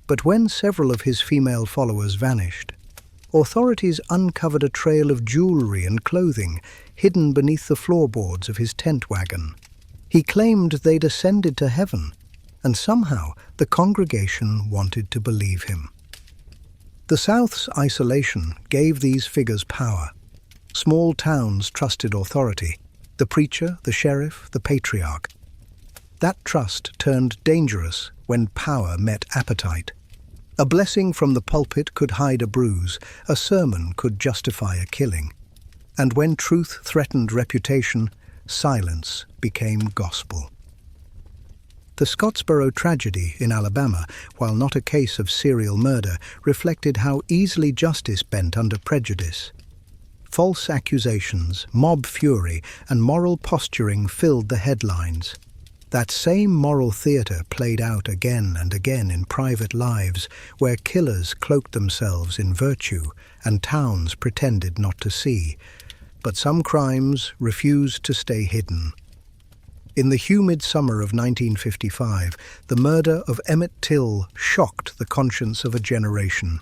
But when several of his female followers vanished, authorities uncovered a trail of jewelry and clothing hidden beneath the floorboards of his tent wagon. He claimed they'd ascended to heaven, and somehow the congregation wanted to believe him. The South's isolation gave these figures power. Small towns trusted authority: the preacher, the sheriff, the patriarch. That trust turned dangerous when power met appetite. A blessing from the pulpit could hide a bruise, a sermon could justify a killing. And when truth threatened reputation, silence became gospel. The Scottsboro tragedy in Alabama, while not a case of serial murder, reflected how easily justice bent under prejudice. False accusations, mob fury, and moral posturing filled the headlines. That same moral theatre played out again and again in private lives, where killers cloaked themselves in virtue and towns pretended not to see. But some crimes refused to stay hidden. In the humid summer of 1955, the murder of Emmett Till shocked the conscience of a generation.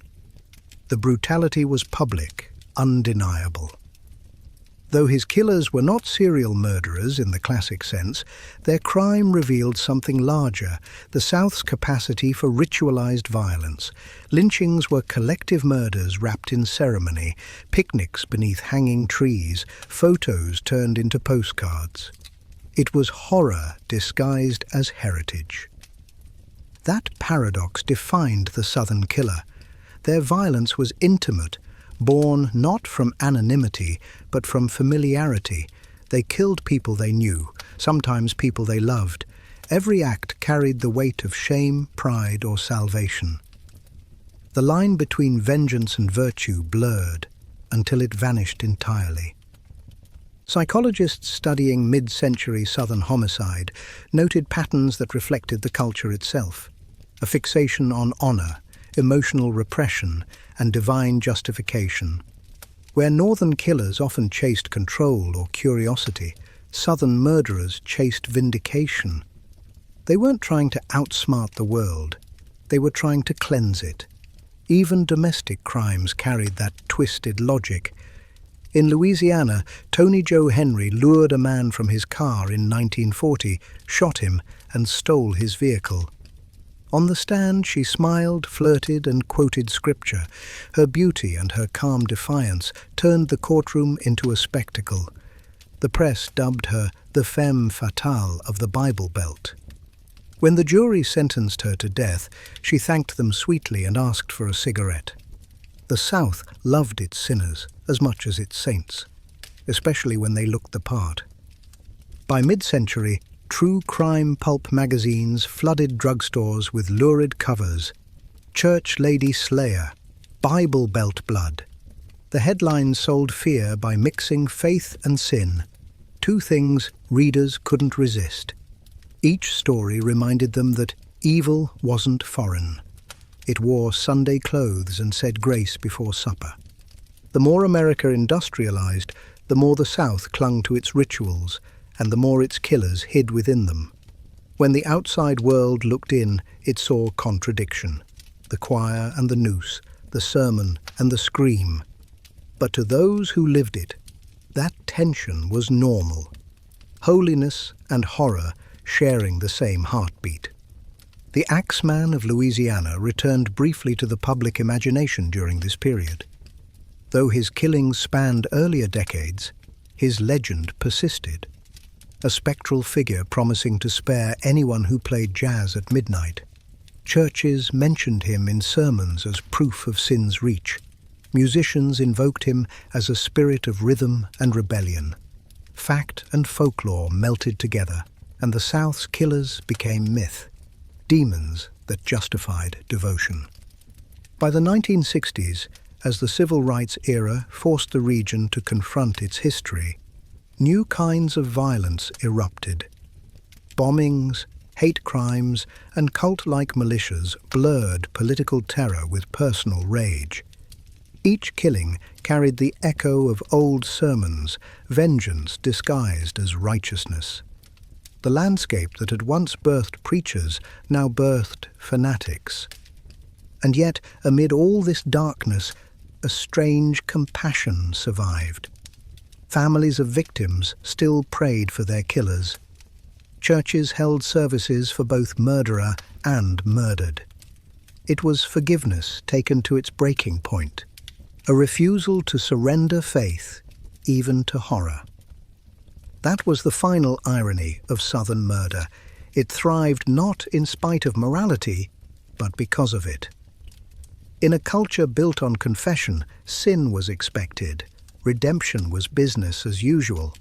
The brutality was public, undeniable. Though his killers were not serial murderers in the classic sense, their crime revealed something larger: the South's capacity for ritualized violence. Lynchings were collective murders wrapped in ceremony, picnics beneath hanging trees, photos turned into postcards. It was horror disguised as heritage. That paradox defined the Southern killer. Their violence was intimate, born not from anonymity, but from familiarity. They killed people they knew, sometimes people they loved. Every act carried the weight of shame, pride, or salvation. The line between vengeance and virtue blurred until it vanished entirely. Psychologists studying mid-century Southern homicide noted patterns that reflected the culture itself: a fixation on honor, emotional repression, and divine justification. Where Northern killers often chased control or curiosity, Southern murderers chased vindication. They weren't trying to outsmart the world, they were trying to cleanse it. Even domestic crimes carried that twisted logic. In Louisiana, Tony Joe Henry lured a man from his car in 1940, shot him, and stole his vehicle. On the stand, she smiled, flirted, and quoted scripture. Her beauty and her calm defiance turned the courtroom into a spectacle. The press dubbed her the femme fatale of the Bible Belt. When the jury sentenced her to death, she thanked them sweetly and asked for a cigarette. The South loved its sinners as much as its saints, especially when they looked the part. By mid-century, true crime pulp magazines flooded drugstores with lurid covers: Church Lady Slayer, Bible Belt Blood. The headlines sold fear by mixing faith and sin, two things readers couldn't resist. Each story reminded them that evil wasn't foreign. It wore Sunday clothes and said grace before supper. The more America industrialized, the more the South clung to its rituals, and the more its killers hid within them. When the outside world looked in, it saw contradiction: the choir and the noose, the sermon and the scream. But to those who lived it, that tension was normal. Holiness and horror sharing the same heartbeat. The Axeman of Louisiana returned briefly to the public imagination during this period. Though his killings spanned earlier decades, his legend persisted. A spectral figure promising to spare anyone who played jazz at midnight. Churches mentioned him in sermons as proof of sin's reach. Musicians invoked him as a spirit of rhythm and rebellion. Fact and folklore melted together, and the South's killers became myth, demons that justified devotion. By the 1960s, as the civil rights era forced the region to confront its history, new kinds of violence erupted. Bombings, hate crimes, and cult-like militias blurred political terror with personal rage. Each killing carried the echo of old sermons, vengeance disguised as righteousness. The landscape that had once birthed preachers now birthed fanatics. And yet, amid all this darkness, a strange compassion survived. Families of victims still prayed for their killers. Churches held services for both murderer and murdered. It was forgiveness taken to its breaking point, a refusal to surrender faith, even to horror. That was the final irony of Southern murder. It thrived not in spite of morality, but because of it. In a culture built on confession, sin was expected. Redemption was business as usual.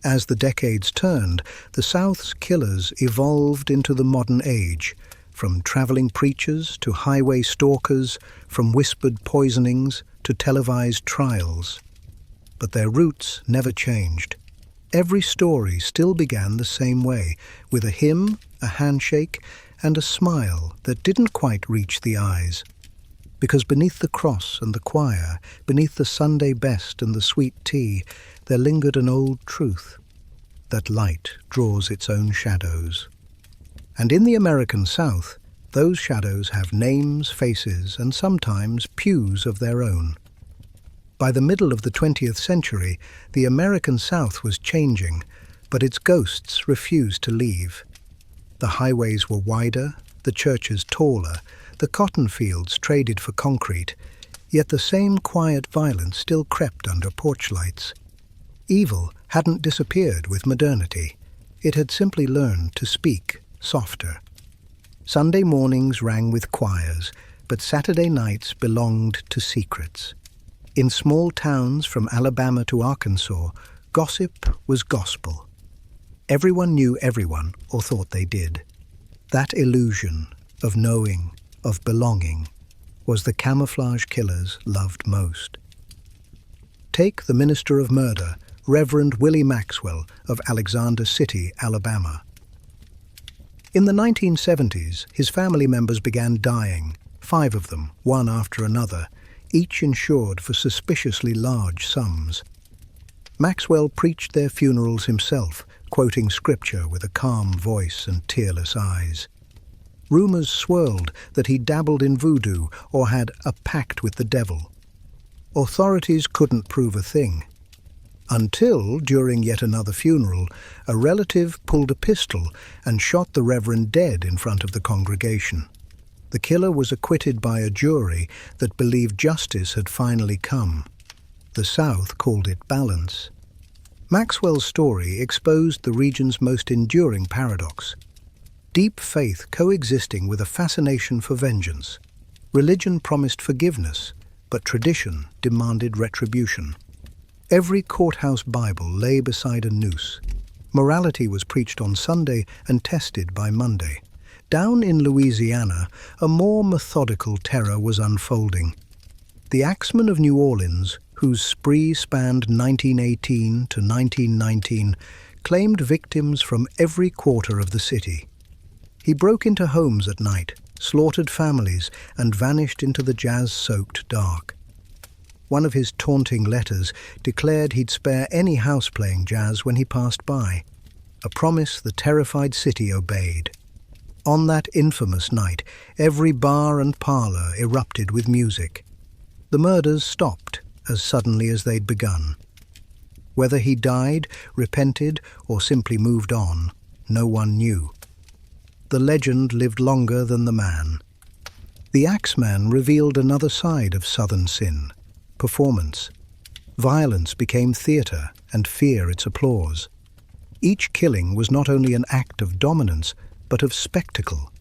As the decades turned, the South's killers evolved into the modern age, from traveling preachers to highway stalkers, from whispered poisonings to televised trials. But their roots never changed. Every story still began the same way, with a hymn, a handshake, and a smile that didn't quite reach the eyes. Because beneath the cross and the choir, beneath the Sunday best and the sweet tea, there lingered an old truth, that light draws its own shadows. And in the American South, those shadows have names, faces, and sometimes pews of their own. By the middle of the 20th century, the American South was changing, but its ghosts refused to leave. The highways were wider, the churches taller, the cotton fields traded for concrete, yet the same quiet violence still crept under porch lights. Evil hadn't disappeared with modernity. It had simply learned to speak softer. Sunday mornings rang with choirs, but Saturday nights belonged to secrets. In small towns from Alabama to Arkansas, gossip was gospel. Everyone knew everyone, or thought they did. That illusion of knowing, of belonging, was the camouflage killers loved most. Take the minister of murder, Reverend Willie Maxwell of Alexander City, Alabama. In the 1970s, his family members began dying, 5 of them, one after another, each insured for suspiciously large sums. Maxwell preached their funerals himself, quoting scripture with a calm voice and tearless eyes. Rumors swirled that he dabbled in voodoo or had a pact with the devil. Authorities couldn't prove a thing. Until, during yet another funeral, a relative pulled a pistol and shot the reverend dead in front of the congregation. The killer was acquitted by a jury that believed justice had finally come. The South called it balance. Maxwell's story exposed the region's most enduring paradox. Deep faith coexisting with a fascination for vengeance. Religion promised forgiveness, but tradition demanded retribution. Every courthouse Bible lay beside a noose. Morality was preached on Sunday and tested by Monday. Down in Louisiana, a more methodical terror was unfolding. The axeman of New Orleans, whose spree spanned 1918 to 1919, claimed victims from every quarter of the city. He broke into homes at night, slaughtered families, and vanished into the jazz-soaked dark. One of his taunting letters declared he'd spare any house playing jazz when he passed by, a promise the terrified city obeyed. On that infamous night, every bar and parlour erupted with music. The murders stopped as suddenly as they'd begun. Whether he died, repented, or simply moved on, no one knew. The legend lived longer than the man. The Axeman revealed another side of Southern sin: performance. Violence became theatre, and fear its applause. Each killing was not only an act of dominance, but of spectacle,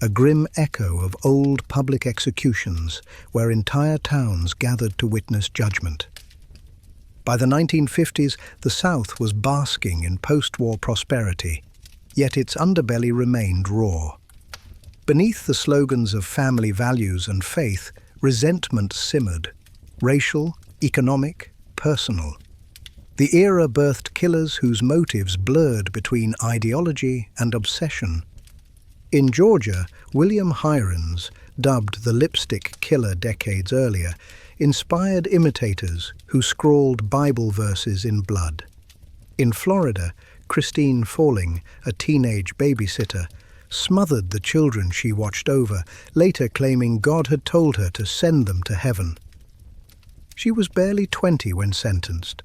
a grim echo of old public executions where entire towns gathered to witness judgment. By the 1950s, the South was basking in post-war prosperity, yet its underbelly remained raw. Beneath the slogans of family values and faith, resentment simmered, racial, economic, personal. The era birthed killers whose motives blurred between ideology and obsession. In Georgia, William Hirons, dubbed the lipstick killer decades earlier, inspired imitators who scrawled Bible verses in blood. In Florida, Christine Falling, a teenage babysitter, smothered the children she watched over, later claiming God had told her to send them to heaven. She was barely 20 when sentenced.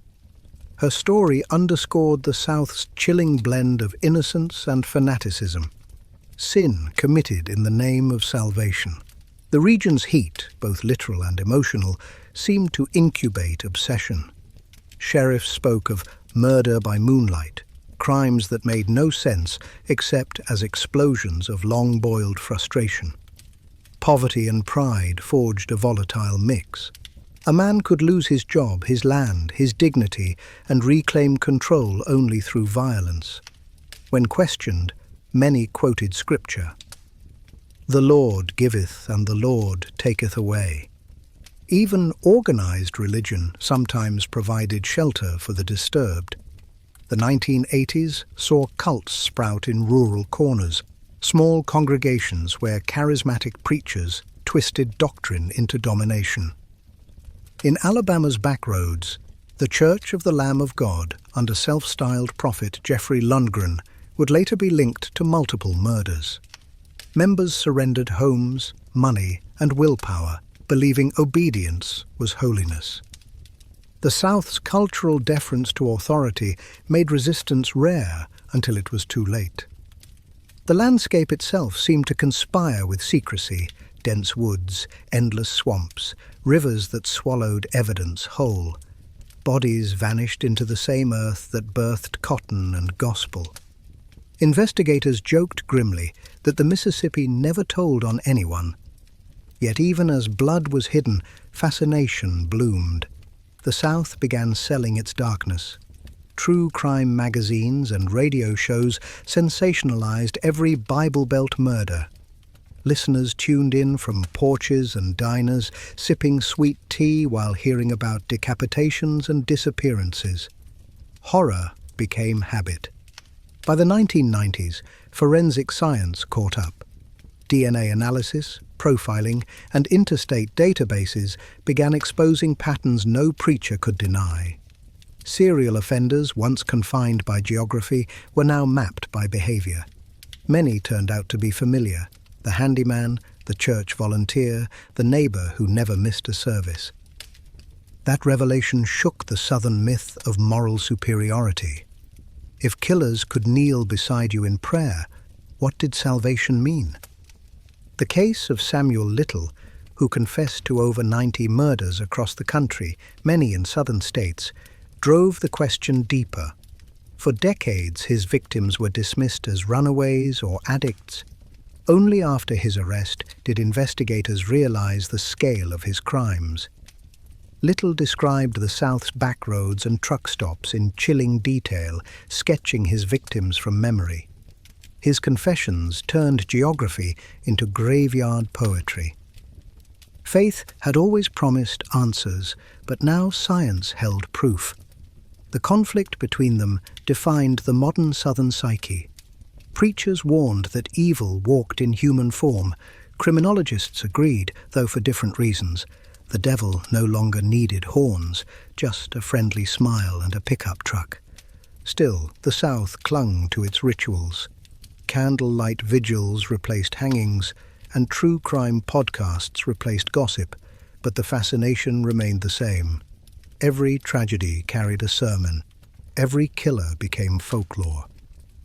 Her story underscored the South's chilling blend of innocence and fanaticism. Sin committed in the name of salvation. The region's heat, both literal and emotional, seemed to incubate obsession. Sheriffs spoke of murder by moonlight, crimes that made no sense except as explosions of long-boiled frustration. Poverty and pride forged a volatile mix. A man could lose his job, his land, his dignity, and reclaim control only through violence. When questioned, many quoted scripture. "The Lord giveth and the Lord taketh away." Even organized religion sometimes provided shelter for the disturbed. The 1980s saw cults sprout in rural corners, small congregations where charismatic preachers twisted doctrine into domination. In Alabama's backroads, the Church of the Lamb of God, under self-styled prophet Jeffrey Dahmer, would later be linked to multiple murders. Members surrendered homes, money, and willpower, believing obedience was holiness. The South's cultural deference to authority made resistance rare until it was too late. The landscape itself seemed to conspire with secrecy: dense woods, endless swamps, rivers that swallowed evidence whole. Bodies vanished into the same earth that birthed cotton and gospel. Investigators joked grimly that the Mississippi never told on anyone. Yet even as blood was hidden, fascination bloomed. The South began selling its darkness. True crime magazines and radio shows sensationalized every Bible Belt murder. Listeners tuned in from porches and diners, sipping sweet tea while hearing about decapitations and disappearances. Horror became habit. By the 1990s, forensic science caught up. DNA analysis, profiling, and interstate databases began exposing patterns no preacher could deny. Serial offenders, once confined by geography, were now mapped by behavior. Many turned out to be familiar: the handyman, the church volunteer, the neighbor who never missed a service. That revelation shook the Southern myth of moral superiority. If killers could kneel beside you in prayer, what did salvation mean? The case of Samuel Little, who confessed to over 90 murders across the country, many in southern states, drove the question deeper. For decades, his victims were dismissed as runaways or addicts. Only after his arrest did investigators realize the scale of his crimes. Little described the South's backroads and truck stops in chilling detail, sketching his victims from memory. His confessions turned geography into graveyard poetry. Faith had always promised answers, but now science held proof. The conflict between them defined the modern Southern psyche. Preachers warned that evil walked in human form. Criminologists agreed, though for different reasons. The devil no longer needed horns, just a friendly smile and a pickup truck. Still, the South clung to its rituals. Candlelight vigils replaced hangings, and true crime podcasts replaced gossip, but the fascination remained the same. Every tragedy carried a sermon. Every killer became folklore.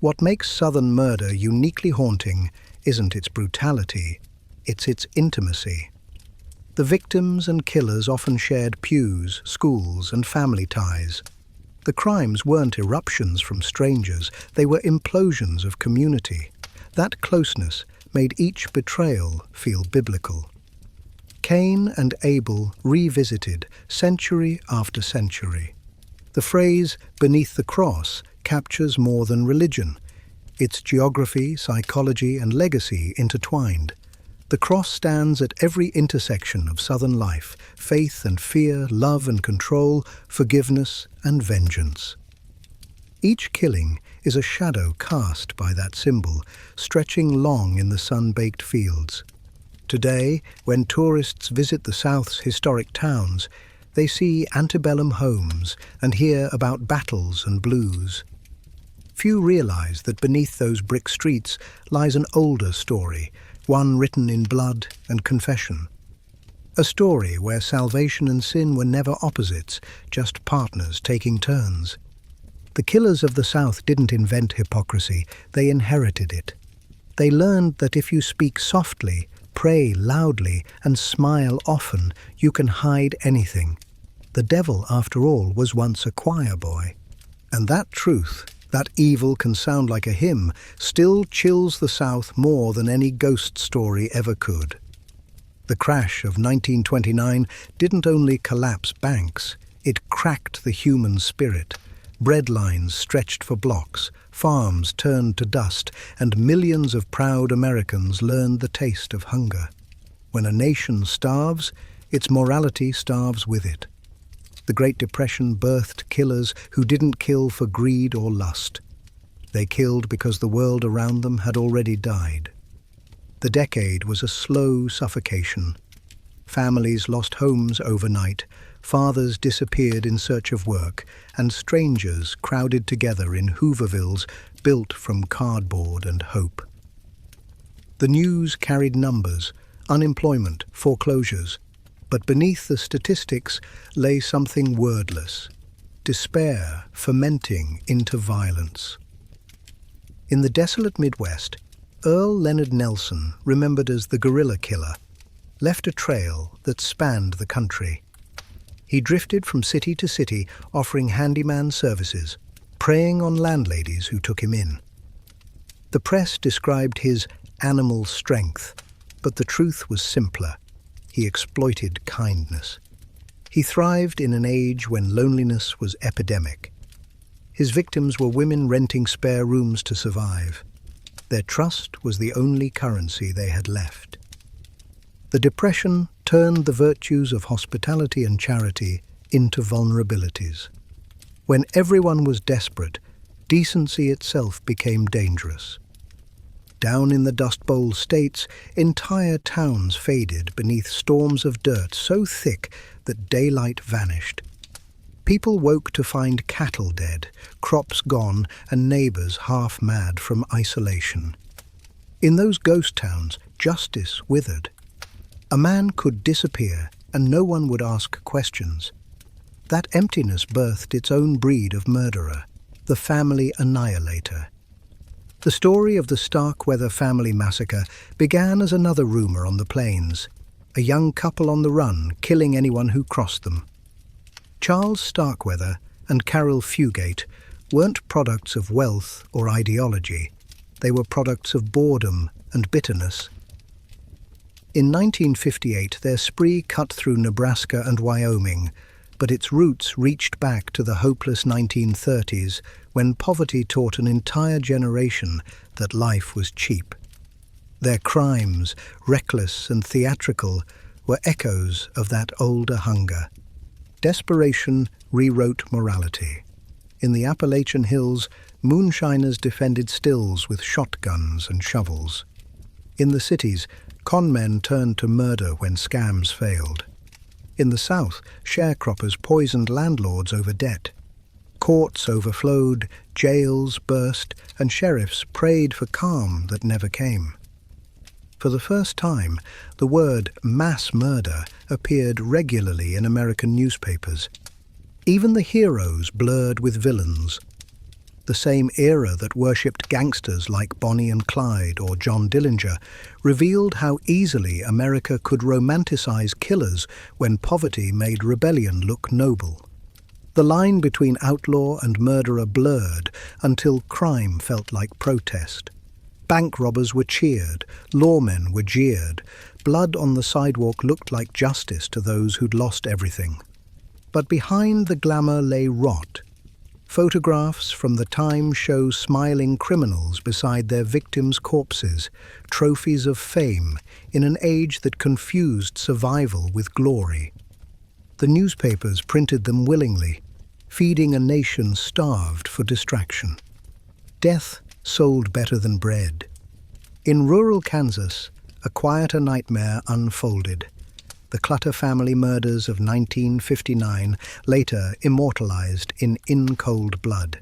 What makes Southern murder uniquely haunting isn't its brutality, it's its intimacy. The victims and killers often shared pews, schools, and family ties. The crimes weren't eruptions from strangers, they were implosions of community. That closeness made each betrayal feel biblical. Cain and Abel revisited century after century. The phrase "beneath the cross" captures more than religion. Its geography, psychology, and legacy intertwined. The cross stands at every intersection of Southern life: faith and fear, love and control, forgiveness and vengeance. Each killing is a shadow cast by that symbol, stretching long in the sun-baked fields. Today, when tourists visit the South's historic towns, they see antebellum homes and hear about battles and blues. Few realize that beneath those brick streets lies an older story, one written in blood and confession. A story where salvation and sin were never opposites, just partners taking turns. The killers of the South didn't invent hypocrisy, they inherited it. They learned that if you speak softly, pray loudly, and smile often, you can hide anything. The devil, after all, was once a choir boy. And that truth, that evil can sound like a hymn, still chills the South more than any ghost story ever could. The crash of 1929 didn't only collapse banks, it cracked the human spirit. Bread lines stretched for blocks, farms turned to dust, and millions of proud Americans learned the taste of hunger. When a nation starves, its morality starves with it. The Great Depression birthed killers who didn't kill for greed or lust. They killed because the world around them had already died. The decade was a slow suffocation. Families lost homes overnight, fathers disappeared in search of work, and strangers crowded together in Hoovervilles built from cardboard and hope. The news carried numbers, unemployment, foreclosures, but beneath the statistics lay something wordless, despair fermenting into violence. In the desolate Midwest, Earl Leonard Nelson, remembered as the guerrilla killer, left a trail that spanned the country. He drifted from city to city, offering handyman services, preying on landladies who took him in. The press described his animal strength, but the truth was simpler. He exploited kindness. He thrived in an age when loneliness was epidemic. His victims were women renting spare rooms to survive. Their trust was the only currency they had left. The Depression turned the virtues of hospitality and charity into vulnerabilities. When everyone was desperate, decency itself became dangerous. Down in the Dust Bowl states, entire towns faded beneath storms of dirt so thick that daylight vanished. People woke to find cattle dead, crops gone, and neighbors half mad from isolation. In those ghost towns, justice withered. A man could disappear, and no one would ask questions. That emptiness birthed its own breed of murderer, the family annihilator. The story of the Starkweather family massacre began as another rumor on the plains, a young couple on the run, killing anyone who crossed them. Charles Starkweather and Carol Fugate weren't products of wealth or ideology. They were products of boredom and bitterness. In 1958, their spree cut through Nebraska and Wyoming, but its roots reached back to the hopeless 1930s, when poverty taught an entire generation that life was cheap. Their crimes, reckless and theatrical, were echoes of that older hunger. Desperation rewrote morality. In the Appalachian Hills, moonshiners defended stills with shotguns and shovels. In the cities, con men turned to murder when scams failed. In the South, sharecroppers poisoned landlords over debt. Courts overflowed, jails burst, and sheriffs prayed for calm that never came. For the first time, the word mass murder appeared regularly in American newspapers. Even the heroes blurred with villains. The same era that worshipped gangsters like Bonnie and Clyde or John Dillinger revealed how easily America could romanticize killers when poverty made rebellion look noble. The line between outlaw and murderer blurred until crime felt like protest. Bank robbers were cheered, lawmen were jeered. Blood on the sidewalk looked like justice to those who'd lost everything. But behind the glamour lay rot. Photographs from the time show smiling criminals beside their victims' corpses, trophies of fame in an age that confused survival with glory. The newspapers printed them willingly, feeding a nation starved for distraction. Death sold better than bread. In rural Kansas, a quieter nightmare unfolded. The Clutter family murders of 1959, later immortalized in cold blood.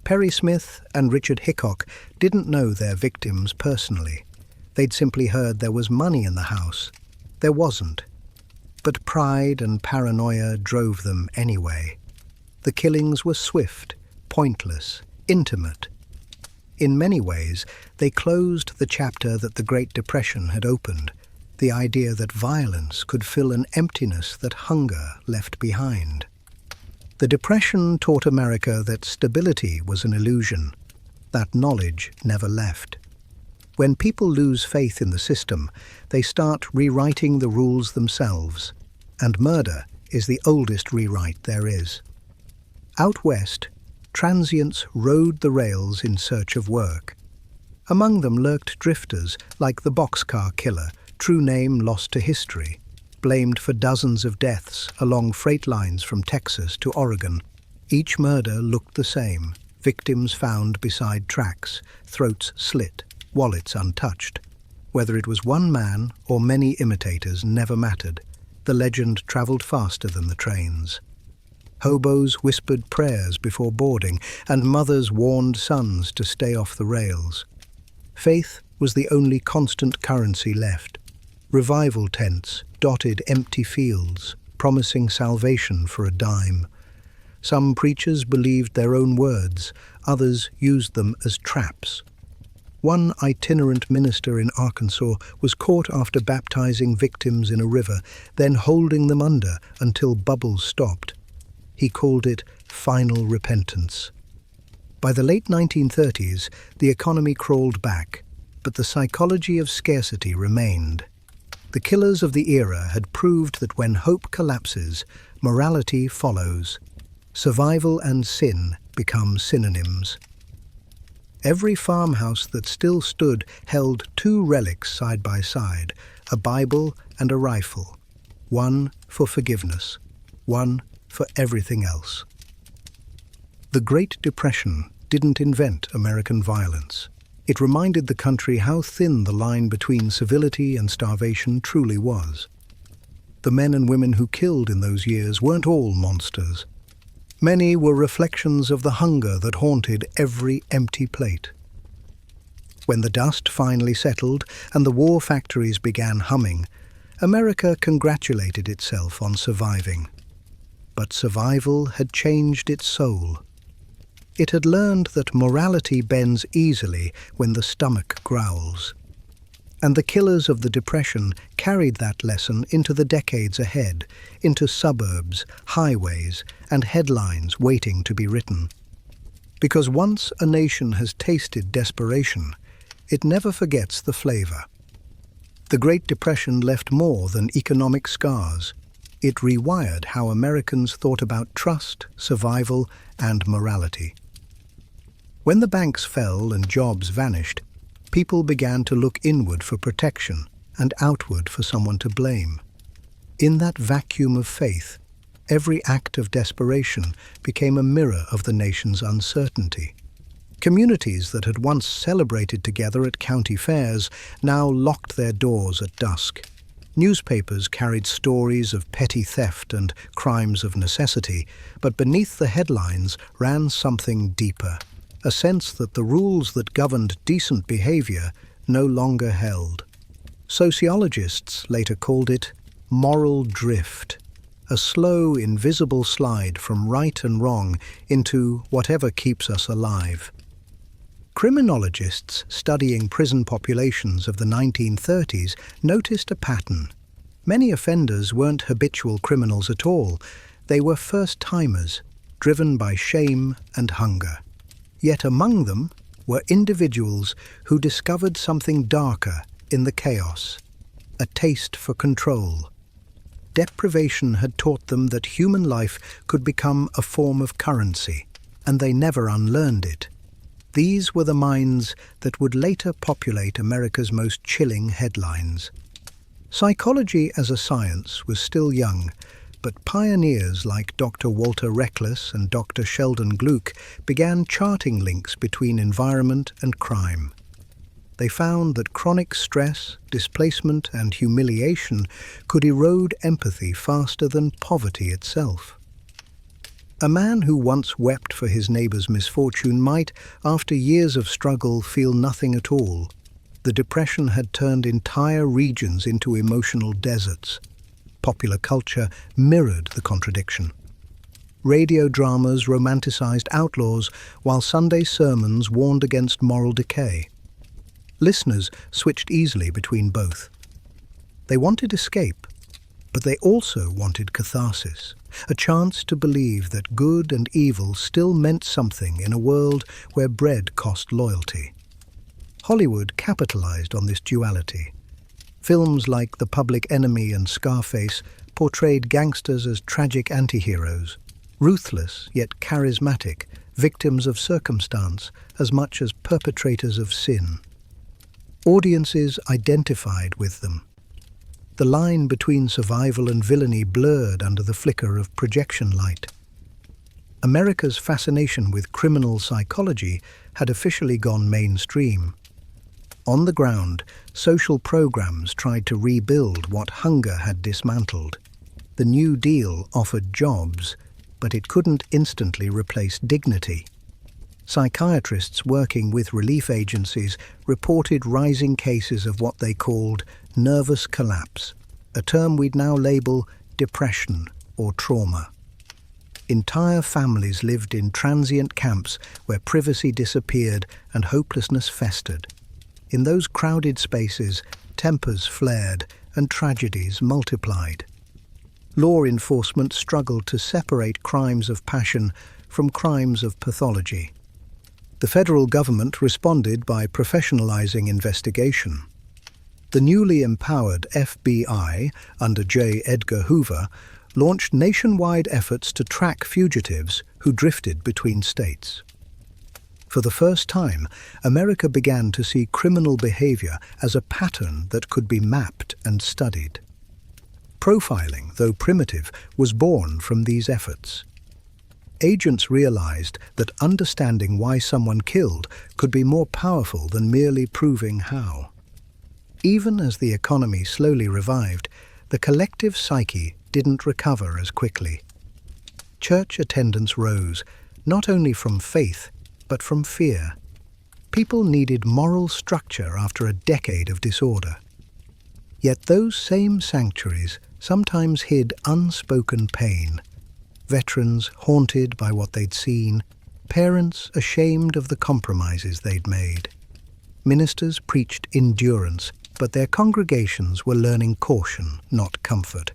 Perry Smith and Richard Hickok didn't know their victims personally. They'd simply heard there was money in the house. There wasn't. But pride and paranoia drove them anyway. The killings were swift, pointless, intimate. In many ways, they closed the chapter that the Great Depression had opened. The idea that violence could fill an emptiness that hunger left behind. The Depression taught America that stability was an illusion. That knowledge never left. When people lose faith in the system, they start rewriting the rules themselves. And murder is the oldest rewrite there is. Out west, transients rode the rails in search of work. Among them lurked drifters like the boxcar killer, true name lost to history. blamed for dozens of deaths along freight lines from Texas to Oregon. Each murder looked the same: victims found beside tracks, throats slit, wallets untouched. Whether it was one man or many imitators never mattered. The legend traveled faster than the trains. Hobos whispered prayers before boarding, and mothers warned sons to stay off the rails. Faith was the only constant currency left. Revival tents dotted empty fields, promising salvation for a dime. Some preachers believed their own words, others used them as traps. One itinerant minister in Arkansas was caught after baptizing victims in a river, then holding them under until bubbles stopped. He called it final repentance. By the late 1930s, the economy crawled back, but the psychology of scarcity remained. The killers of the era had proved that when hope collapses, morality follows. Survival and sin become synonyms. Every farmhouse that still stood held two relics side by side, a Bible and a rifle, one for forgiveness, one for everything else. The Great Depression didn't invent American violence. It reminded the country how thin the line between civility and starvation truly was. The men and women who killed in those years weren't all monsters. Many were reflections of the hunger that haunted every empty plate. When the dust finally settled and the war factories began humming, America congratulated itself on surviving. But survival had changed its soul. It had learned that morality bends easily when the stomach growls. And the killers of the Depression carried that lesson into the decades ahead, into suburbs, highways, and headlines waiting to be written. Because once a nation has tasted desperation, it never forgets the flavor. The Great Depression left more than economic scars. It rewired how Americans thought about trust, survival, and morality. When the banks fell and jobs vanished, people began to look inward for protection and outward for someone to blame. In that vacuum of faith, every act of desperation became a mirror of the nation's uncertainty. Communities that had once celebrated together at county fairs now locked their doors at dusk. Newspapers carried stories of petty theft and crimes of necessity, but beneath the headlines ran something deeper. A sense that the rules that governed decent behavior no longer held. Sociologists later called it moral drift, a slow, invisible slide from right and wrong into whatever keeps us alive. Criminologists studying prison populations of the 1930s noticed a pattern. Many offenders weren't habitual criminals at all. They were first-timers, driven by shame and hunger. Yet among them were individuals who discovered something darker in the chaos, a taste for control. Deprivation had taught them that human life could become a form of currency, and they never unlearned it. These were the minds that would later populate America's most chilling headlines. Psychology as a science was still young, but pioneers like Dr. Walter Reckless and Dr. Sheldon Gluck began charting links between environment and crime. They found that chronic stress, displacement, and humiliation could erode empathy faster than poverty itself. A man who once wept for his neighbor's misfortune might, after years of struggle, feel nothing at all. The Depression had turned entire regions into emotional deserts. Popular culture mirrored the contradiction. Radio dramas romanticized outlaws, while Sunday sermons warned against moral decay. Listeners switched easily between both. They wanted escape, but they also wanted catharsis, a chance to believe that good and evil still meant something in a world where bread cost loyalty. Hollywood capitalized on this duality. Films like The Public Enemy and Scarface portrayed gangsters as tragic anti-heroes, ruthless yet charismatic, victims of circumstance as much as perpetrators of sin. Audiences identified with them. The line between survival and villainy blurred under the flicker of projection light. America's fascination with criminal psychology had officially gone mainstream. On the ground, social programs tried to rebuild what hunger had dismantled. The New Deal offered jobs, but it couldn't instantly replace dignity. Psychiatrists working with relief agencies reported rising cases of what they called nervous collapse, a term we'd now label depression or trauma. Entire families lived in transient camps where privacy disappeared and hopelessness festered. In those crowded spaces, tempers flared and tragedies multiplied. Law enforcement struggled to separate crimes of passion from crimes of pathology. The federal government responded by professionalizing investigation. The newly empowered FBI, under J. Edgar Hoover, launched nationwide efforts to track fugitives who drifted between states. For the first time, America began to see criminal behavior as a pattern that could be mapped and studied. Profiling, though primitive, was born from these efforts. Agents realized that understanding why someone killed could be more powerful than merely proving how. Even as the economy slowly revived, the collective psyche didn't recover as quickly. Church attendance rose, not only from faith, but from fear. People needed moral structure after a decade of disorder. Yet those same sanctuaries sometimes hid unspoken pain. Veterans haunted by what they'd seen, parents ashamed of the compromises they'd made. Ministers preached endurance, but their congregations were learning caution, not comfort.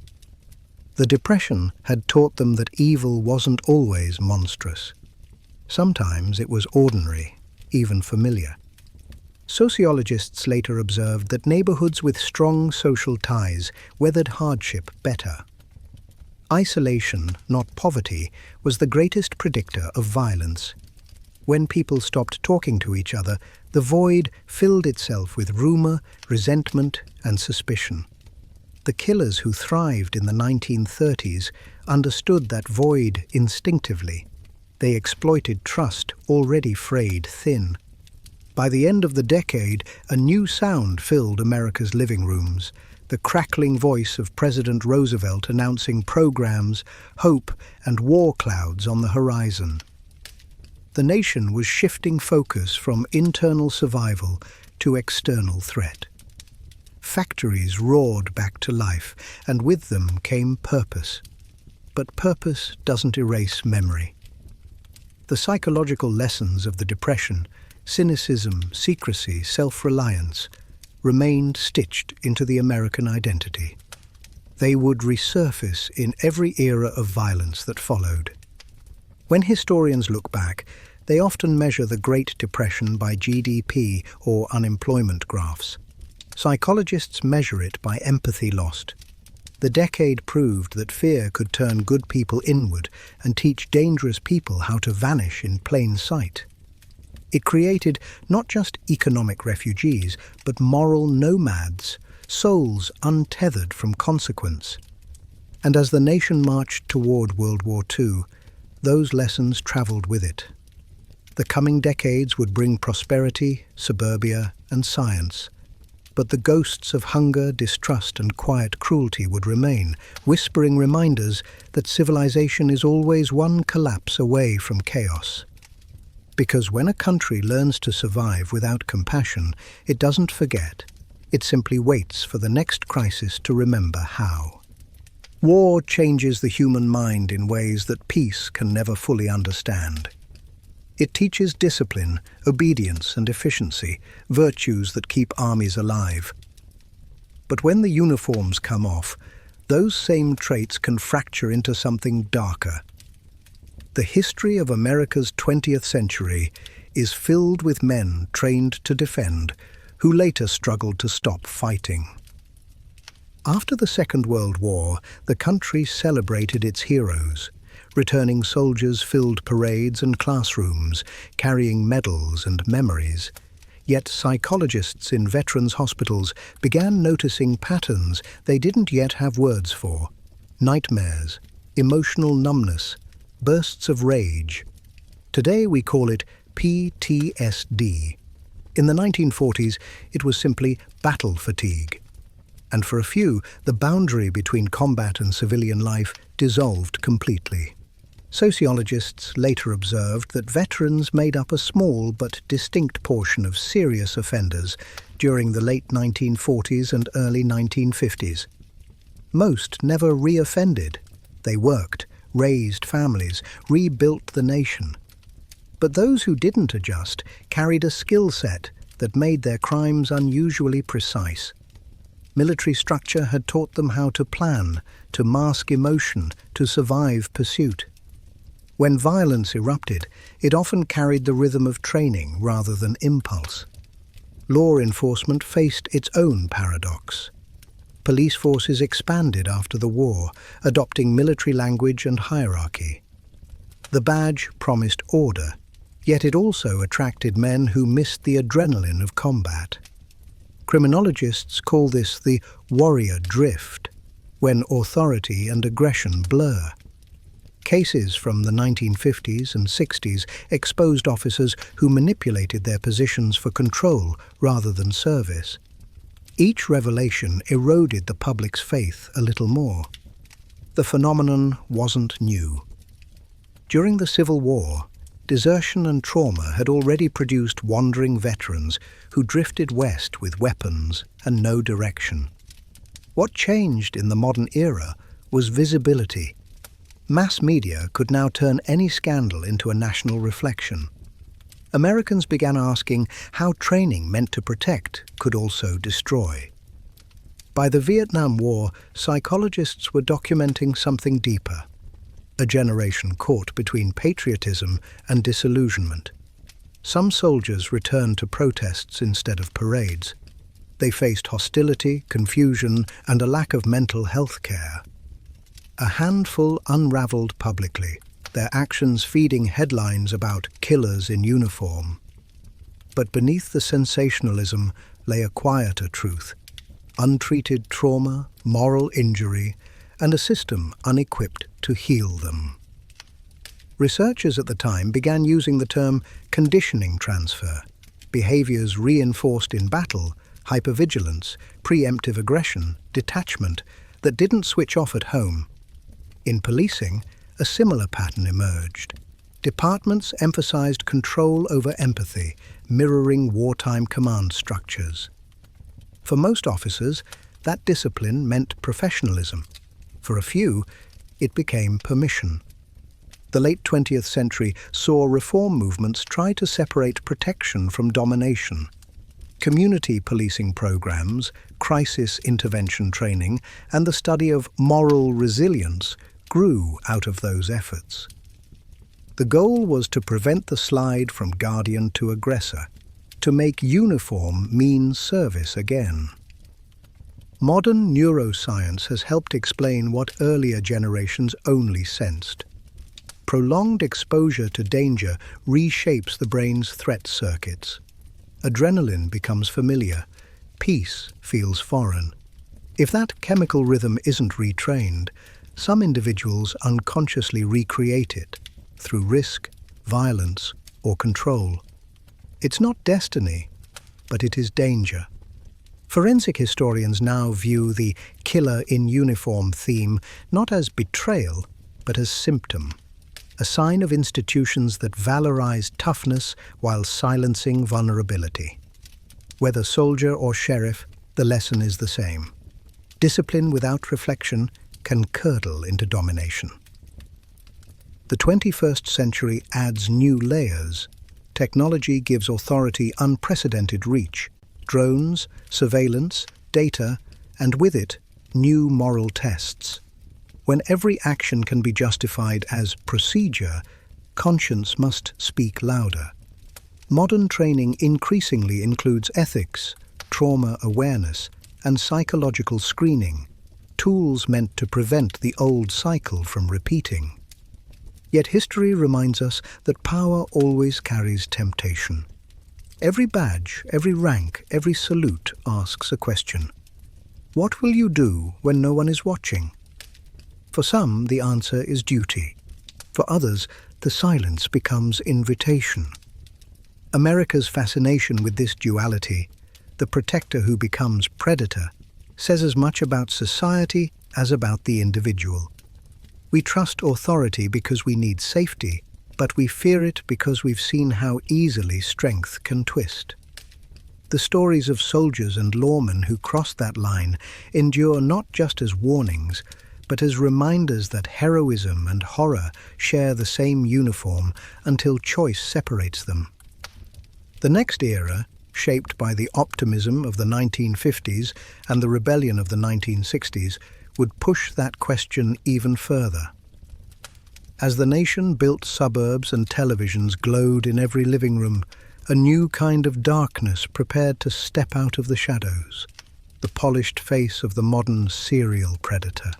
The Depression had taught them that evil wasn't always monstrous. Sometimes it was ordinary, even familiar. Sociologists later observed that neighborhoods with strong social ties weathered hardship better. Isolation, not poverty, was the greatest predictor of violence. When people stopped talking to each other, the void filled itself with rumor, resentment, and suspicion. The killers who thrived in the 1930s understood that void instinctively. They exploited trust already frayed thin. By the end of the decade, a new sound filled America's living rooms, the crackling voice of President Roosevelt announcing programs, hope, and war clouds on the horizon. The nation was shifting focus from internal survival to external threat. Factories roared back to life, and with them came purpose. But purpose doesn't erase memory. The psychological lessons of the Depression, cynicism, secrecy, self-reliance, remained stitched into the American identity. They would resurface in every era of violence that followed. When historians look back, they often measure the Great Depression by GDP or unemployment graphs. Psychologists measure it by empathy lost. The decade proved that fear could turn good people inward and teach dangerous people how to vanish in plain sight. It created not just economic refugees, but moral nomads, souls untethered from consequence. And as the nation marched toward World War II, those lessons traveled with it. The coming decades would bring prosperity, suburbia, and science. But the ghosts of hunger, distrust, and quiet cruelty would remain, whispering reminders that civilization is always one collapse away from chaos. Because when a country learns to survive without compassion, it doesn't forget. It simply waits for the next crisis to remember how. War changes the human mind in ways that peace can never fully understand. It teaches discipline, obedience, and efficiency, virtues that keep armies alive. But when the uniforms come off, those same traits can fracture into something darker. The history of America's 20th century is filled with men trained to defend, who later struggled to stop fighting. After the Second World War, the country celebrated its heroes. Returning soldiers filled parades and classrooms, carrying medals and memories. Yet psychologists in veterans' hospitals began noticing patterns they didn't yet have words for: nightmares, emotional numbness, bursts of rage. Today we call it PTSD. In the 1940s, it was simply battle fatigue. And for a few, the boundary between combat and civilian life dissolved completely. Sociologists later observed that veterans made up a small but distinct portion of serious offenders during the late 1940s and early 1950s. Most never re-offended. They worked, raised families, rebuilt the nation. But those who didn't adjust carried a skill set that made their crimes unusually precise. Military structure had taught them how to plan, to mask emotion, to survive pursuit. When violence erupted, it often carried the rhythm of training rather than impulse. Law enforcement faced its own paradox. Police forces expanded after the war, adopting military language and hierarchy. The badge promised order, yet it also attracted men who missed the adrenaline of combat. Criminologists call this the warrior drift, when authority and aggression blur. Cases from the 1950s and 60s exposed officers who manipulated their positions for control rather than service. Each revelation eroded the public's faith a little more. The phenomenon wasn't new. During the Civil War, desertion and trauma had already produced wandering veterans who drifted west with weapons and no direction. What changed in the modern era was visibility. Mass media could now turn any scandal into a national reflection. Americans began asking how training meant to protect could also destroy. By the Vietnam War, psychologists were documenting something deeper. A generation caught between patriotism and disillusionment. Some soldiers returned to protests instead of parades. They faced hostility, confusion, and a lack of mental health care. A handful unraveled publicly, their actions feeding headlines about killers in uniform. But beneath the sensationalism lay a quieter truth: untreated trauma, moral injury, and a system unequipped to heal them. Researchers at the time began using the term conditioning transfer, behaviors reinforced in battle, hypervigilance, preemptive aggression, detachment, that didn't switch off at home. In policing, a similar pattern emerged. Departments emphasized control over empathy, mirroring wartime command structures. For most officers, that discipline meant professionalism. For a few, it became permission. The late 20th century saw reform movements try to separate protection from domination. Community policing programs, crisis intervention training, and the study of moral resilience grew out of those efforts. The goal was to prevent the slide from guardian to aggressor, to make uniform mean service again. Modern neuroscience has helped explain what earlier generations only sensed. Prolonged exposure to danger reshapes the brain's threat circuits. Adrenaline becomes familiar. Peace feels foreign. If that chemical rhythm isn't retrained, some individuals unconsciously recreate it through risk, violence, or control. It's not destiny, but it is danger. Forensic historians now view the killer in uniform theme not as betrayal, but as symptom, a sign of institutions that valorize toughness while silencing vulnerability. Whether soldier or sheriff, the lesson is the same. Discipline without reflection can curdle into domination. The 21st century adds new layers. Technology gives authority unprecedented reach. Drones, surveillance, data, and with it, new moral tests. When every action can be justified as procedure, conscience must speak louder. Modern training increasingly includes ethics, trauma awareness, and psychological screening, tools meant to prevent the old cycle from repeating. Yet history reminds us that power always carries temptation. Every badge, every rank, every salute asks a question. What will you do when no one is watching? For some, the answer is duty. For others, the silence becomes invitation. America's fascination with this duality, the protector who becomes predator, says as much about society as about the individual. We trust authority because we need safety, but we fear it because we've seen how easily strength can twist. The stories of soldiers and lawmen who cross that line endure not just as warnings, but as reminders that heroism and horror share the same uniform until choice separates them. The next era, shaped by the optimism of the 1950s and the rebellion of the 1960s, would push that question even further. As the nation built suburbs and televisions glowed in every living room, a new kind of darkness prepared to step out of the shadows, the polished face of the modern serial predator.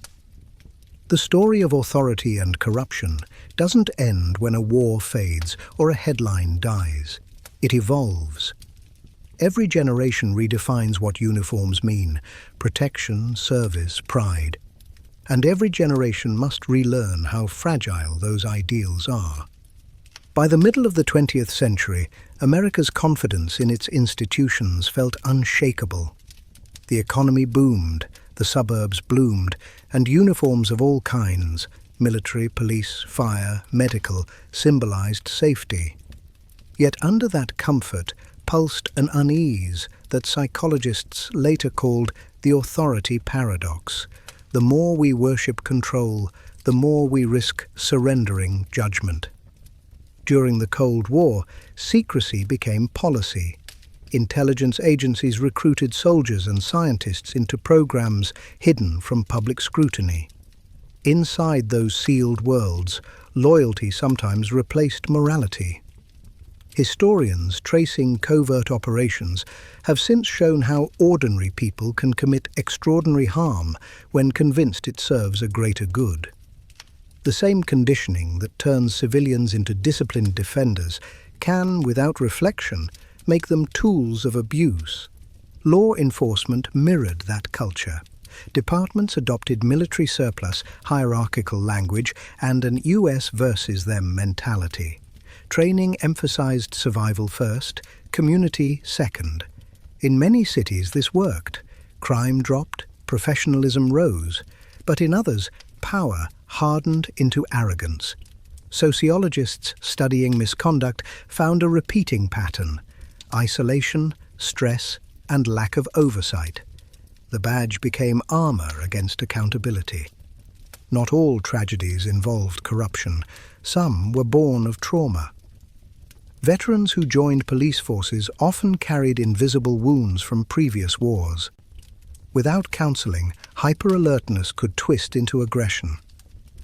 The story of authority and corruption doesn't end when a war fades or a headline dies. It evolves. Every generation redefines what uniforms mean: protection, service, pride. And every generation must relearn how fragile those ideals are. By the middle of the 20th century, America's confidence in its institutions felt unshakable. The economy boomed, the suburbs bloomed, and uniforms of all kinds, military, police, fire, medical, symbolized safety. Yet under that comfort pulsed an unease that psychologists later called the authority paradox. The more we worship control, the more we risk surrendering judgment. During the Cold War, secrecy became policy. Intelligence agencies recruited soldiers and scientists into programs hidden from public scrutiny. Inside those sealed worlds, loyalty sometimes replaced morality. Historians tracing covert operations have since shown how ordinary people can commit extraordinary harm when convinced it serves a greater good. The same conditioning that turns civilians into disciplined defenders can, without reflection, make them tools of abuse. Law enforcement mirrored that culture. Departments adopted military surplus, hierarchical language, and an US versus them mentality. Training emphasized survival first, community second. In many cities this worked. Crime dropped, professionalism rose, but in others, power hardened into arrogance. Sociologists studying misconduct found a repeating pattern: isolation, stress, and lack of oversight. The badge became armor against accountability. Not all tragedies involved corruption. Some were born of trauma. Veterans who joined police forces often carried invisible wounds from previous wars. Without counseling, hyper-alertness could twist into aggression.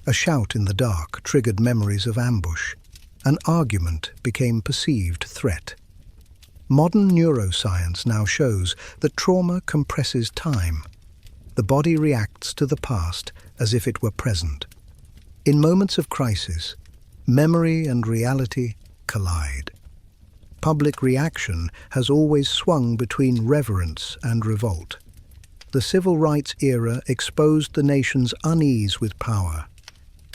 A shout in the dark triggered memories of ambush. An argument became perceived threat. Modern neuroscience now shows that trauma compresses time. The body reacts to the past as if it were present. In moments of crisis, memory and reality collide. Public reaction has always swung between reverence and revolt. The civil rights era exposed the nation's unease with power.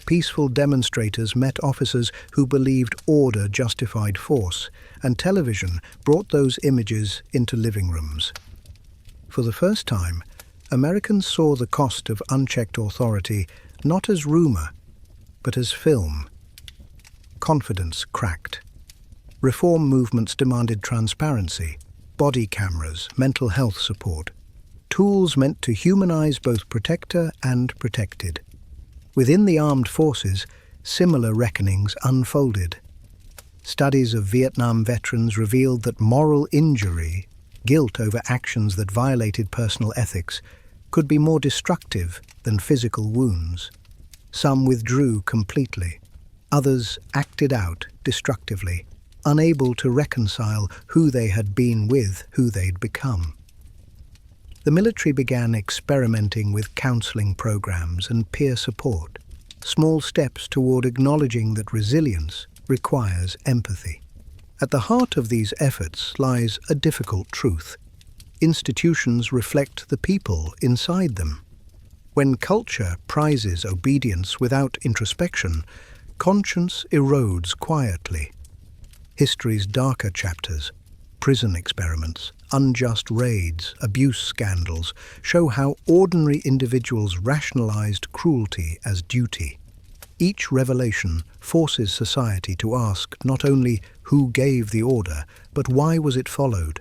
Peaceful demonstrators met officers who believed order justified force, and television brought those images into living rooms. For the first time, Americans saw the cost of unchecked authority not as rumor, but as film. Confidence cracked. Reform movements demanded transparency, body cameras, mental health support, tools meant to humanize both protector and protected. Within the armed forces, similar reckonings unfolded. Studies of Vietnam veterans revealed that moral injury, guilt over actions that violated personal ethics, could be more destructive than physical wounds. Some withdrew completely. Others acted out destructively, unable to reconcile who they had been with who they'd become. The military began experimenting with counseling programs and peer support, small steps toward acknowledging that resilience requires empathy. At the heart of these efforts lies a difficult truth. Institutions reflect the people inside them. When culture prizes obedience without introspection, conscience erodes quietly. History's darker chapters, prison experiments, unjust raids, abuse scandals, show how ordinary individuals rationalized cruelty as duty. Each revelation forces society to ask not only who gave the order, but why was it followed.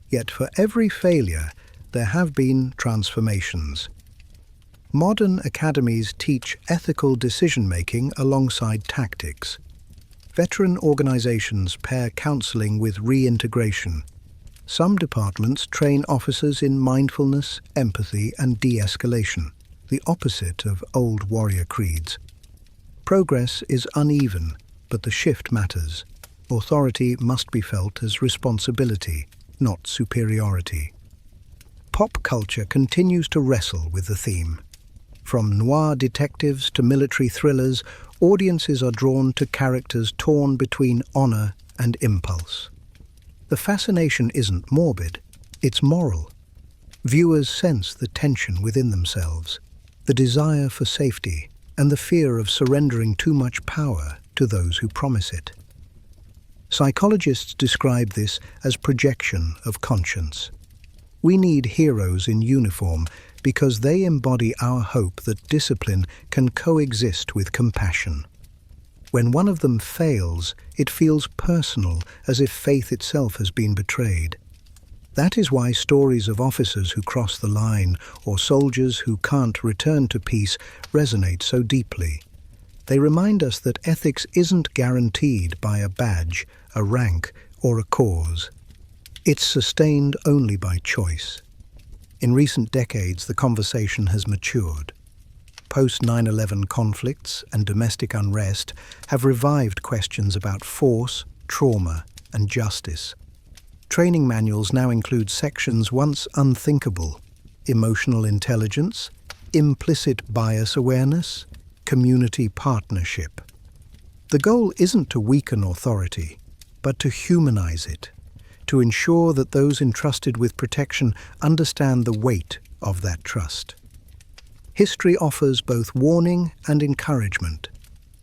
Yet for every failure, there have been transformations. Modern academies teach ethical decision-making alongside tactics. Veteran organizations pair counseling with reintegration. Some departments train officers in mindfulness, empathy, and de-escalation, the opposite of old warrior creeds. Progress is uneven, but the shift matters. Authority must be felt as responsibility, not superiority. Pop culture continues to wrestle with the theme. From noir detectives to military thrillers, audiences are drawn to characters torn between honor and impulse. The fascination isn't morbid, it's moral. Viewers sense the tension within themselves, the desire for safety, and the fear of surrendering too much power to those who promise it. Psychologists describe this as projection of conscience. We need heroes in uniform because they embody our hope that discipline can coexist with compassion. When one of them fails, it feels personal, as if faith itself has been betrayed. That is why stories of officers who cross the line or soldiers who can't return to peace resonate so deeply. They remind us that ethics isn't guaranteed by a badge, a rank, or a cause. It's sustained only by choice. In recent decades, the conversation has matured. Post-9/11 conflicts and domestic unrest have revived questions about force, trauma, and justice. Training manuals now include sections once unthinkable: emotional intelligence, implicit bias awareness, community partnership. The goal isn't to weaken authority, but to humanize it, to ensure that those entrusted with protection understand the weight of that trust. History offers both warning and encouragement.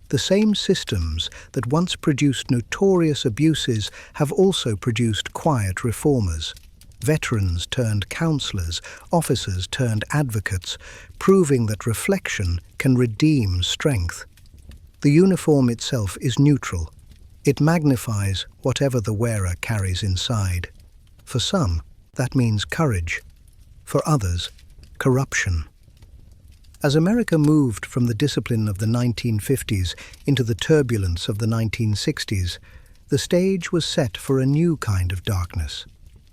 The same systems that once produced notorious abuses have also produced quiet reformers. Veterans turned counselors, officers turned advocates, proving that reflection can redeem strength. The uniform itself is neutral. It magnifies whatever the wearer carries inside. For some, that means courage. For others, corruption. As America moved from the discipline of the 1950s into the turbulence of the 1960s, the stage was set for a new kind of darkness.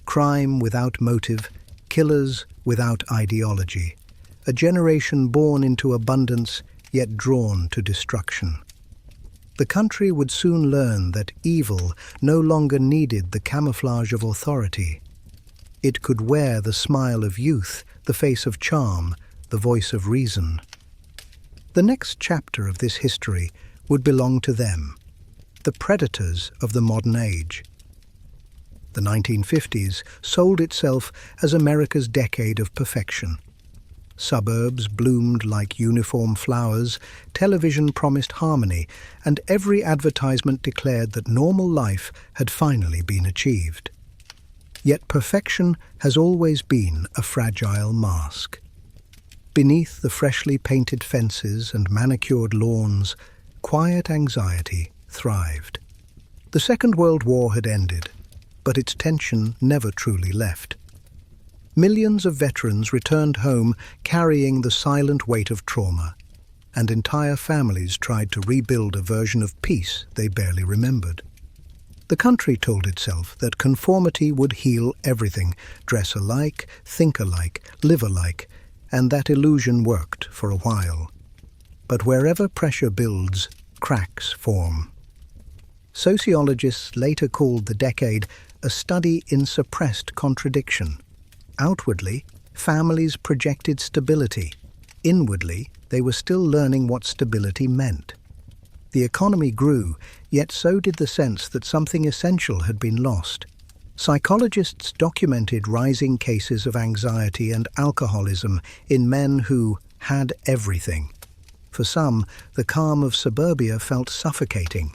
Crime without motive, killers without ideology. A generation born into abundance, yet drawn to destruction. The country would soon learn that evil no longer needed the camouflage of authority. It could wear the smile of youth, the face of charm, the voice of reason. The next chapter of this history would belong to them, the predators of the modern age. The 1950s sold itself as America's decade of perfection. Suburbs bloomed like uniform flowers, television promised harmony, and every advertisement declared that normal life had finally been achieved. Yet perfection has always been a fragile mask. Beneath the freshly painted fences and manicured lawns, quiet anxiety thrived. The Second World War had ended, but its tension never truly left. Millions of veterans returned home carrying the silent weight of trauma, and entire families tried to rebuild a version of peace they barely remembered. The country told itself that conformity would heal everything, dress alike, think alike, live alike, and that illusion worked for a while. But wherever pressure builds, cracks form. Sociologists later called the decade a study in suppressed contradiction. Outwardly, families projected stability. Inwardly, they were still learning what stability meant. The economy grew, yet so did the sense that something essential had been lost. Psychologists documented rising cases of anxiety and alcoholism in men who had everything. For some, the calm of suburbia felt suffocating.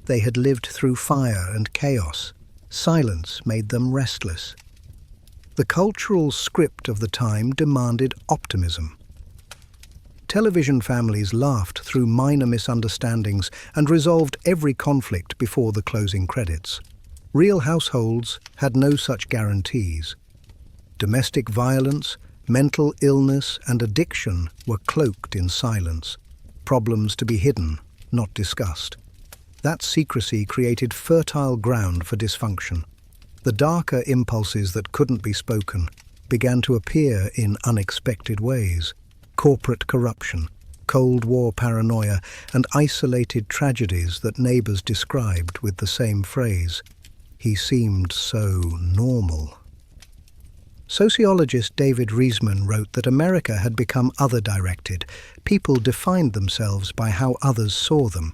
They had lived through fire and chaos. Silence made them restless. The cultural script of the time demanded optimism. Television families laughed through minor misunderstandings and resolved every conflict before the closing credits. Real households had no such guarantees. Domestic violence, mental illness, and addiction were cloaked in silence, problems to be hidden, not discussed. That secrecy created fertile ground for dysfunction. The darker impulses that couldn't be spoken began to appear in unexpected ways. Corporate corruption, Cold War paranoia, and isolated tragedies that neighbors described with the same phrase. He seemed so normal. Sociologist David Reisman wrote that America had become other-directed. People defined themselves by how others saw them.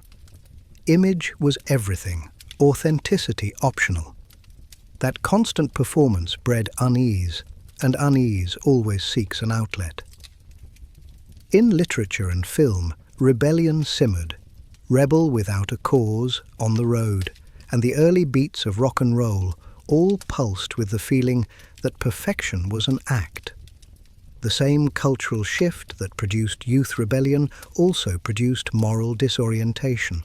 Image was everything, authenticity optional. That constant performance bred unease, and unease always seeks an outlet. In literature and film, rebellion simmered, rebel without a cause, on the road, and the early beats of rock and roll all pulsed with the feeling that perfection was an act. The same cultural shift that produced youth rebellion also produced moral disorientation.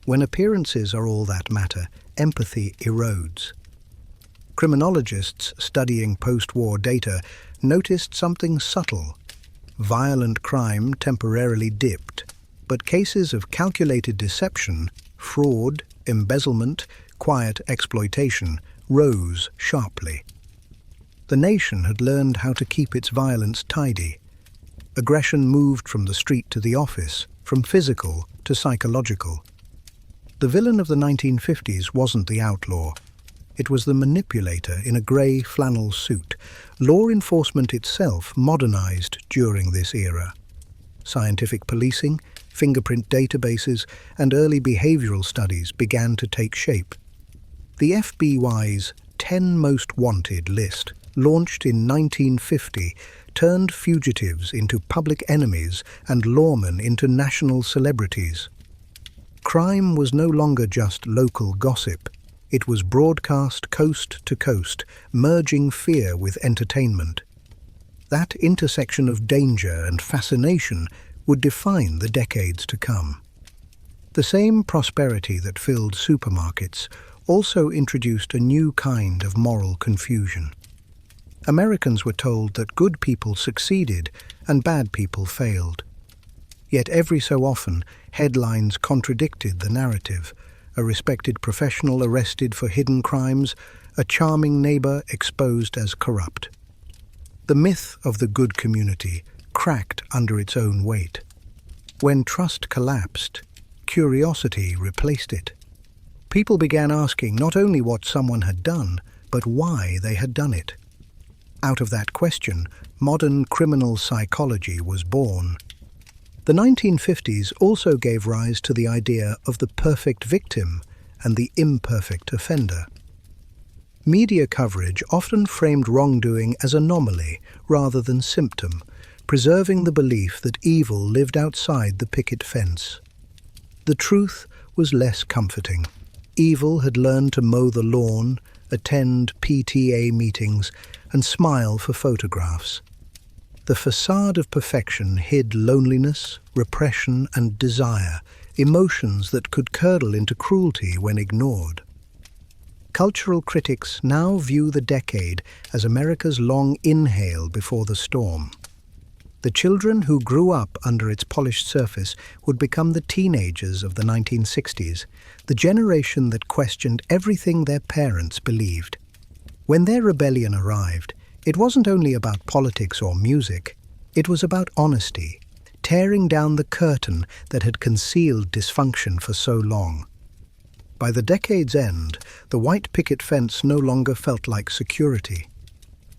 When appearances are all that matter, empathy erodes. Criminologists studying post-war data noticed something subtle. Violent crime temporarily dipped, but cases of calculated deception, fraud, embezzlement, quiet exploitation rose sharply. The nation had learned how to keep its violence tidy. Aggression moved from the street to the office, from physical to psychological. The villain of the 1950s wasn't the outlaw. It was the manipulator in a grey flannel suit. Law enforcement itself modernized during this era. Scientific policing, fingerprint databases, and early behavioral studies began to take shape. The FBI's 10 Most Wanted list, launched in 1950, turned fugitives into public enemies and lawmen into national celebrities. Crime was no longer just local gossip. It was broadcast coast to coast, merging fear with entertainment. That intersection of danger and fascination would define the decades to come. The same prosperity that filled supermarkets also introduced a new kind of moral confusion. Americans were told that good people succeeded and bad people failed. Yet every so often, headlines contradicted the narrative. A respected professional arrested for hidden crimes, a charming neighbor exposed as corrupt. The myth of the good community cracked under its own weight. When trust collapsed, curiosity replaced it. People began asking not only what someone had done, but why they had done it. Out of that question, modern criminal psychology was born. The 1950s also gave rise to the idea of the perfect victim and the imperfect offender. Media coverage often framed wrongdoing as anomaly rather than symptom, preserving the belief that evil lived outside the picket fence. The truth was less comforting. Evil had learned to mow the lawn, attend PTA meetings, and smile for photographs. The facade of perfection hid loneliness, repression, and desire, emotions that could curdle into cruelty when ignored. Cultural critics now view the decade as America's long inhale before the storm. The children who grew up under its polished surface would become the teenagers of the 1960s, the generation that questioned everything their parents believed. When their rebellion arrived, it wasn't only about politics or music. It was about honesty, tearing down the curtain that had concealed dysfunction for so long. By the decade's end, the white picket fence no longer felt like security.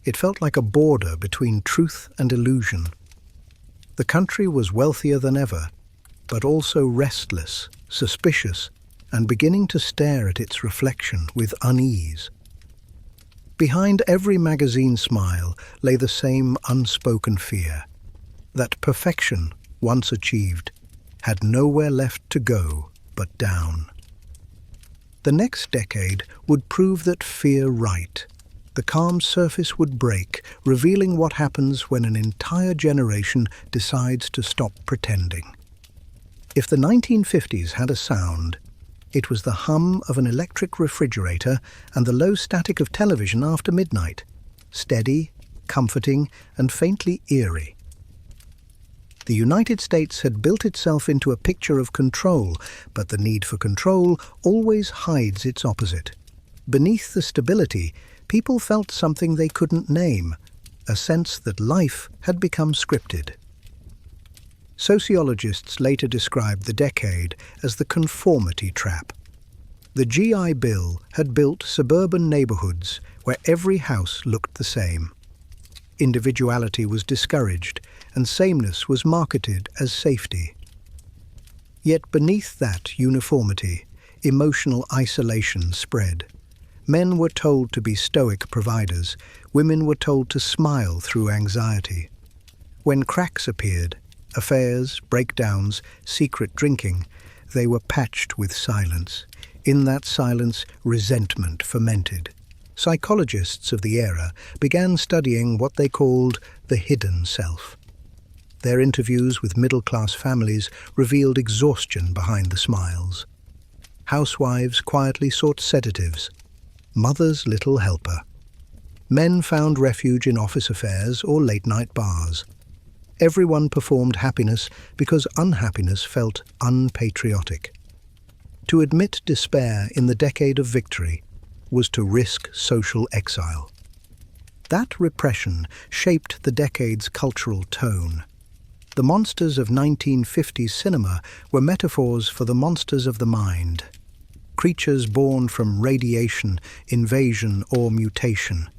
It felt like a border between truth and illusion. The country was wealthier than ever, but also restless, suspicious, and beginning to stare at its reflection with unease. Behind every magazine smile lay the same unspoken fear, that perfection, once achieved, had nowhere left to go but down. The next decade would prove that fear right. The calm surface would break, revealing what happens when an entire generation decides to stop pretending. If the 1950s had a sound, it was the hum of an electric refrigerator and the low static of television after midnight, steady, comforting, and faintly eerie. The United States had built itself into a picture of control, but the need for control always hides its opposite. Beneath the stability, people felt something they couldn't name, a sense that life had become scripted. Sociologists later described the decade as the conformity trap. The GI Bill had built suburban neighborhoods where every house looked the same. Individuality was discouraged, and sameness was marketed as safety. Yet beneath that uniformity, emotional isolation spread. Men were told to be stoic providers, women were told to smile through anxiety. When cracks appeared, affairs, breakdowns, secret drinking, they were patched with silence. In that silence, resentment fermented. Psychologists of the era began studying what they called the hidden self. Their interviews with middle-class families revealed exhaustion behind the smiles. Housewives quietly sought sedatives, mother's little helper. Men found refuge in office affairs or late-night bars. Everyone performed happiness because unhappiness felt unpatriotic. To admit despair in the decade of victory was to risk social exile. That repression shaped the decade's cultural tone. The monsters of 1950s cinema were metaphors for the monsters of the mind, creatures born from radiation, invasion, or mutation.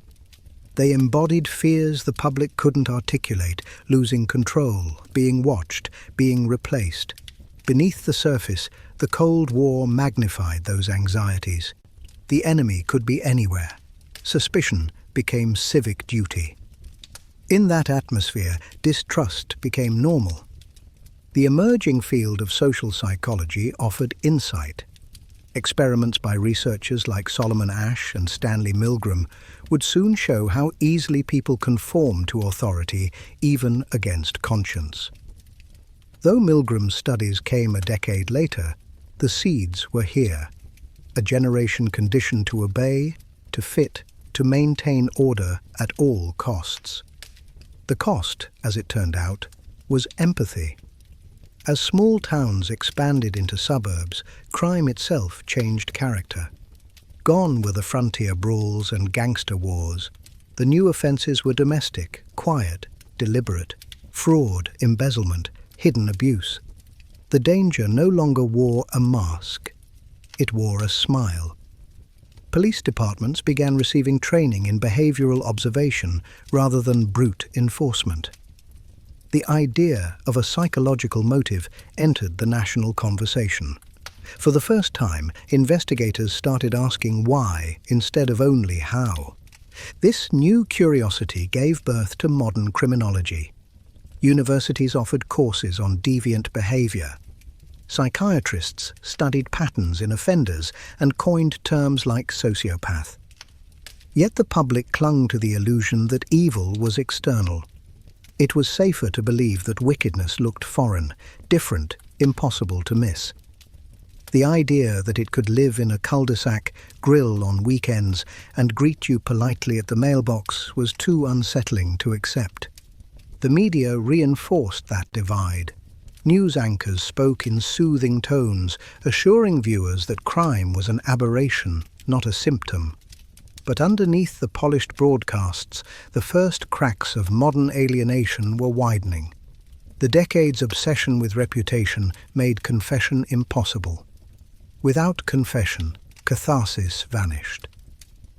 They embodied fears the public couldn't articulate, losing control, being watched, being replaced. Beneath the surface, the Cold War magnified those anxieties. The enemy could be anywhere. Suspicion became civic duty. In that atmosphere, distrust became normal. The emerging field of social psychology offered insight. Experiments by researchers like Solomon Asch and Stanley Milgram would soon show how easily people conform to authority, even against conscience. Though Milgram's studies came a decade later, the seeds were here. A generation conditioned to obey, to fit, to maintain order at all costs. The cost, as it turned out, was empathy. As small towns expanded into suburbs, crime itself changed character. Gone were the frontier brawls and gangster wars. The new offences were domestic, quiet, deliberate, fraud, embezzlement, hidden abuse. The danger no longer wore a mask. It wore a smile. Police departments began receiving training in behavioral observation rather than brute enforcement. The idea of a psychological motive entered the national conversation. For the first time, investigators started asking why instead of only how. This new curiosity gave birth to modern criminology. Universities offered courses on deviant behavior. Psychiatrists studied patterns in offenders and coined terms like sociopath. Yet the public clung to the illusion that evil was external. It was safer to believe that wickedness looked foreign, different, impossible to miss. The idea that it could live in a cul-de-sac, grill on weekends, and greet you politely at the mailbox was too unsettling to accept. The media reinforced that divide. News anchors spoke in soothing tones, assuring viewers that crime was an aberration, not a symptom. But underneath the polished broadcasts, the first cracks of modern alienation were widening. The decade's obsession with reputation made confession impossible. Without confession, catharsis vanished.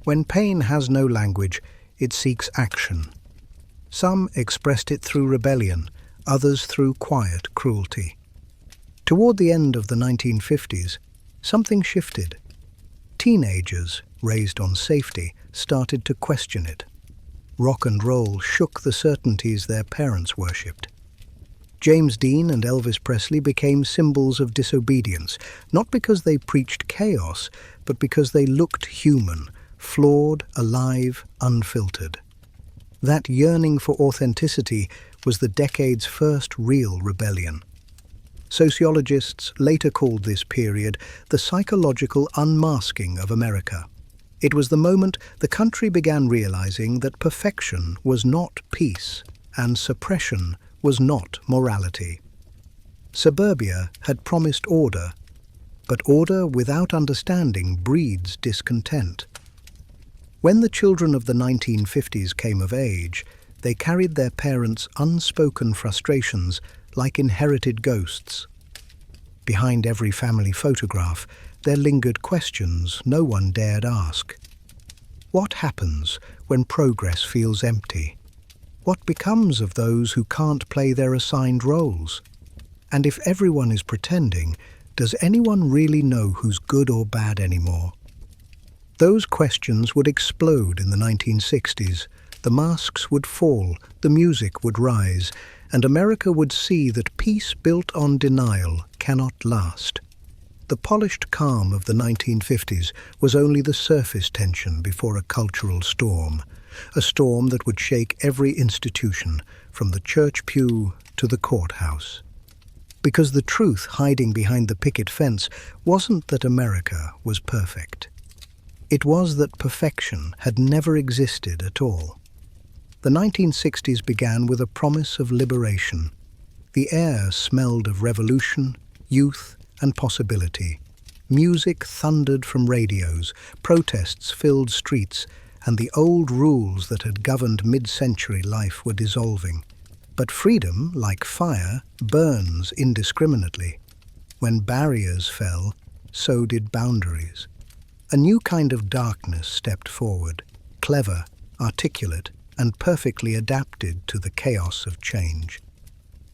When pain has no language, it seeks action. Some expressed it through rebellion, others through quiet cruelty. Toward the end of the 1950s, something shifted. Teenagers, raised on safety, started to question it. Rock and roll shook the certainties their parents worshipped. James Dean and Elvis Presley became symbols of disobedience, not because they preached chaos, but because they looked human, flawed, alive, unfiltered. That yearning for authenticity was the decade's first real rebellion. Sociologists later called this period the psychological unmasking of America. It was the moment the country began realizing that perfection was not peace and suppression was not morality. Suburbia had promised order, but order without understanding breeds discontent. When the children of the 1950s came of age, they carried their parents' unspoken frustrations like inherited ghosts. Behind every family photograph, there lingered questions no one dared ask. What happens when progress feels empty? What becomes of those who can't play their assigned roles? And if everyone is pretending, does anyone really know who's good or bad anymore? Those questions would explode in the 1960s. The masks would fall, the music would rise, and America would see that peace built on denial cannot last. The polished calm of the 1950s was only the surface tension before a cultural storm, a storm that would shake every institution, from the church pew to the courthouse. Because the truth hiding behind the picket fence wasn't that America was perfect. It was that perfection had never existed at all. The 1960s began with a promise of liberation. The air smelled of revolution, youth, and possibility. Music thundered from radios, protests filled streets, and the old rules that had governed mid-century life were dissolving. But freedom, like fire, burns indiscriminately. When barriers fell, so did boundaries. A new kind of darkness stepped forward, clever, articulate, and perfectly adapted to the chaos of change.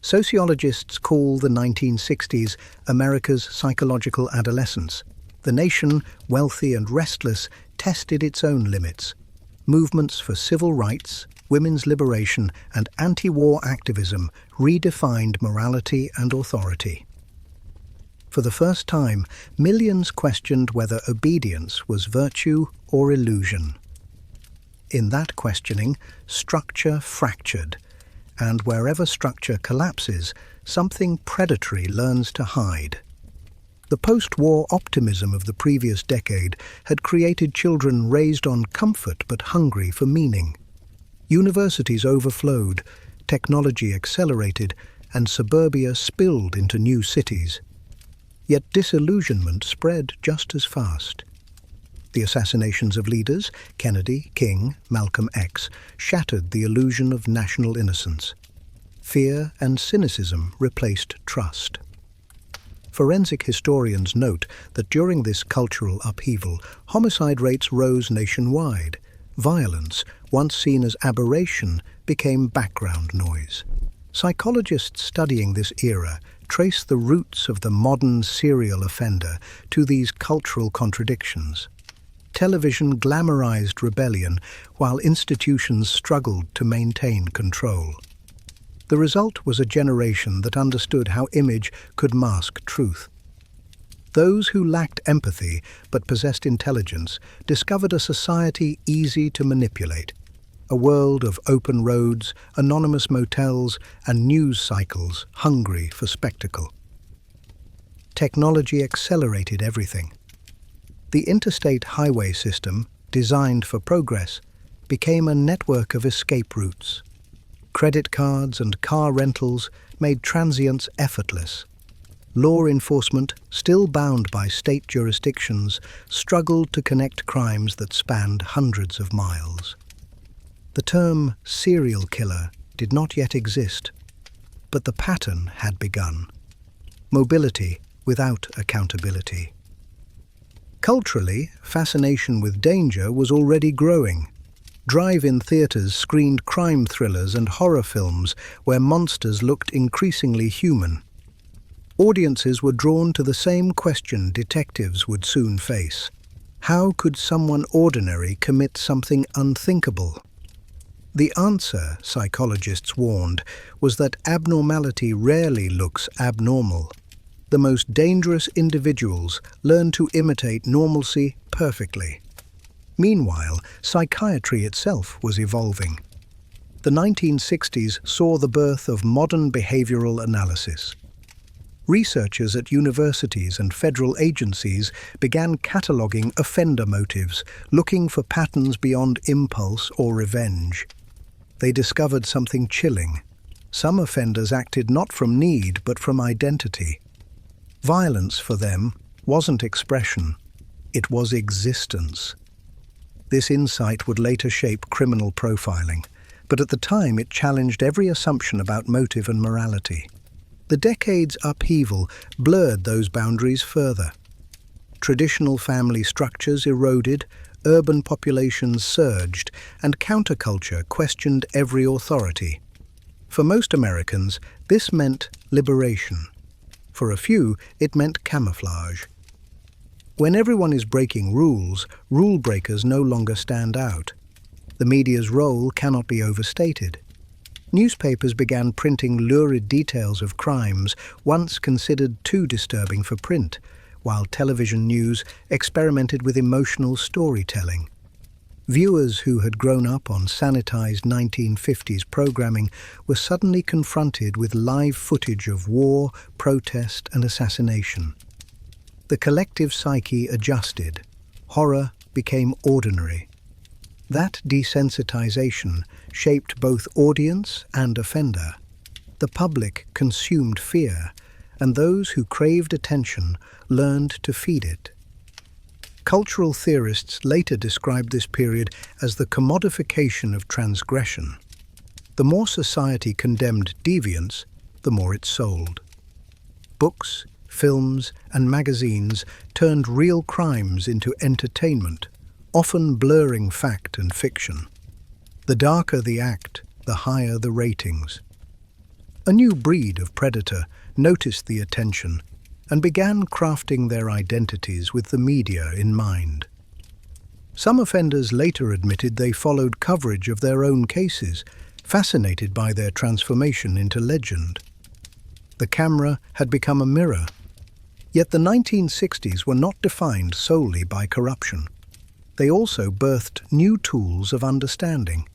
Sociologists call the 1960s America's psychological adolescence. The nation, wealthy and restless, tested its own limits. Movements for civil rights, women's liberation, and anti-war activism redefined morality and authority. For the first time, millions questioned whether obedience was virtue or illusion. In that questioning, structure fractured, and wherever structure collapses, something predatory learns to hide. The post-war optimism of the previous decade had created children raised on comfort but hungry for meaning. Universities overflowed, technology accelerated, and suburbia spilled into new cities. Yet disillusionment spread just as fast. The assassinations of leaders, Kennedy, King, Malcolm X, shattered the illusion of national innocence. Fear and cynicism replaced trust. Forensic historians note that during this cultural upheaval, homicide rates rose nationwide. Violence, once seen as aberration, became background noise. Psychologists studying this era trace the roots of the modern serial offender to these cultural contradictions. Television glamorized rebellion while institutions struggled to maintain control. The result was a generation that understood how image could mask truth. Those who lacked empathy but possessed intelligence discovered a society easy to manipulate, a world of open roads, anonymous motels, and news cycles hungry for spectacle. Technology accelerated everything. The interstate highway system, designed for progress, became a network of escape routes. Credit cards and car rentals made transience effortless. Law enforcement, still bound by state jurisdictions, struggled to connect crimes that spanned hundreds of miles. The term serial killer did not yet exist, but the pattern had begun. Mobility without accountability. Culturally, fascination with danger was already growing. Drive-in theaters screened crime thrillers and horror films where monsters looked increasingly human. Audiences were drawn to the same question detectives would soon face. How could someone ordinary commit something unthinkable? The answer, psychologists warned, was that abnormality rarely looks abnormal. The most dangerous individuals learn to imitate normalcy perfectly. Meanwhile, psychiatry itself was evolving. The 1960s saw the birth of modern behavioral analysis. Researchers at universities and federal agencies began cataloging offender motives, looking for patterns beyond impulse or revenge. They discovered something chilling. Some offenders acted not from need but from identity. Violence for them wasn't expression, it was existence. This insight would later shape criminal profiling, but at the time it challenged every assumption about motive and morality. The decade's upheaval blurred those boundaries further. Traditional family structures eroded, urban populations surged, and counterculture questioned every authority. For most Americans, this meant liberation. For a few, it meant camouflage. When everyone is breaking rules, rule breakers no longer stand out. The media's role cannot be overstated. Newspapers began printing lurid details of crimes once considered too disturbing for print, while television news experimented with emotional storytelling. Viewers who had grown up on sanitized 1950s programming were suddenly confronted with live footage of war, protest, and assassination. The collective psyche adjusted. Horror became ordinary. That desensitization shaped both audience and offender. The public consumed fear, and those who craved attention learned to feed it. Cultural theorists later described this period as the commodification of transgression. The more society condemned deviance, the more it sold. Books, films, and magazines turned real crimes into entertainment, often blurring fact and fiction. The darker the act, the higher the ratings. A new breed of predator noticed the attention and began crafting their identities with the media in mind. Some offenders later admitted they followed coverage of their own cases, fascinated by their transformation into legend. The camera had become a mirror. Yet the 1960s were not defined solely by corruption. They also birthed new tools of understanding.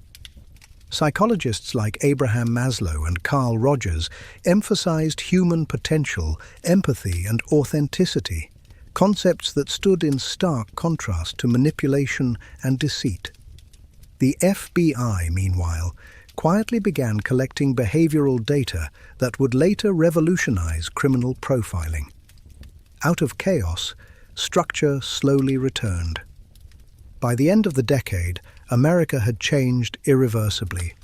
Psychologists like Abraham Maslow and Carl Rogers emphasized human potential, empathy, and authenticity, concepts that stood in stark contrast to manipulation and deceit. The FBI, meanwhile, quietly began collecting behavioral data that would later revolutionize criminal profiling. Out of chaos, structure slowly returned. By the end of the decade, America had changed irreversibly.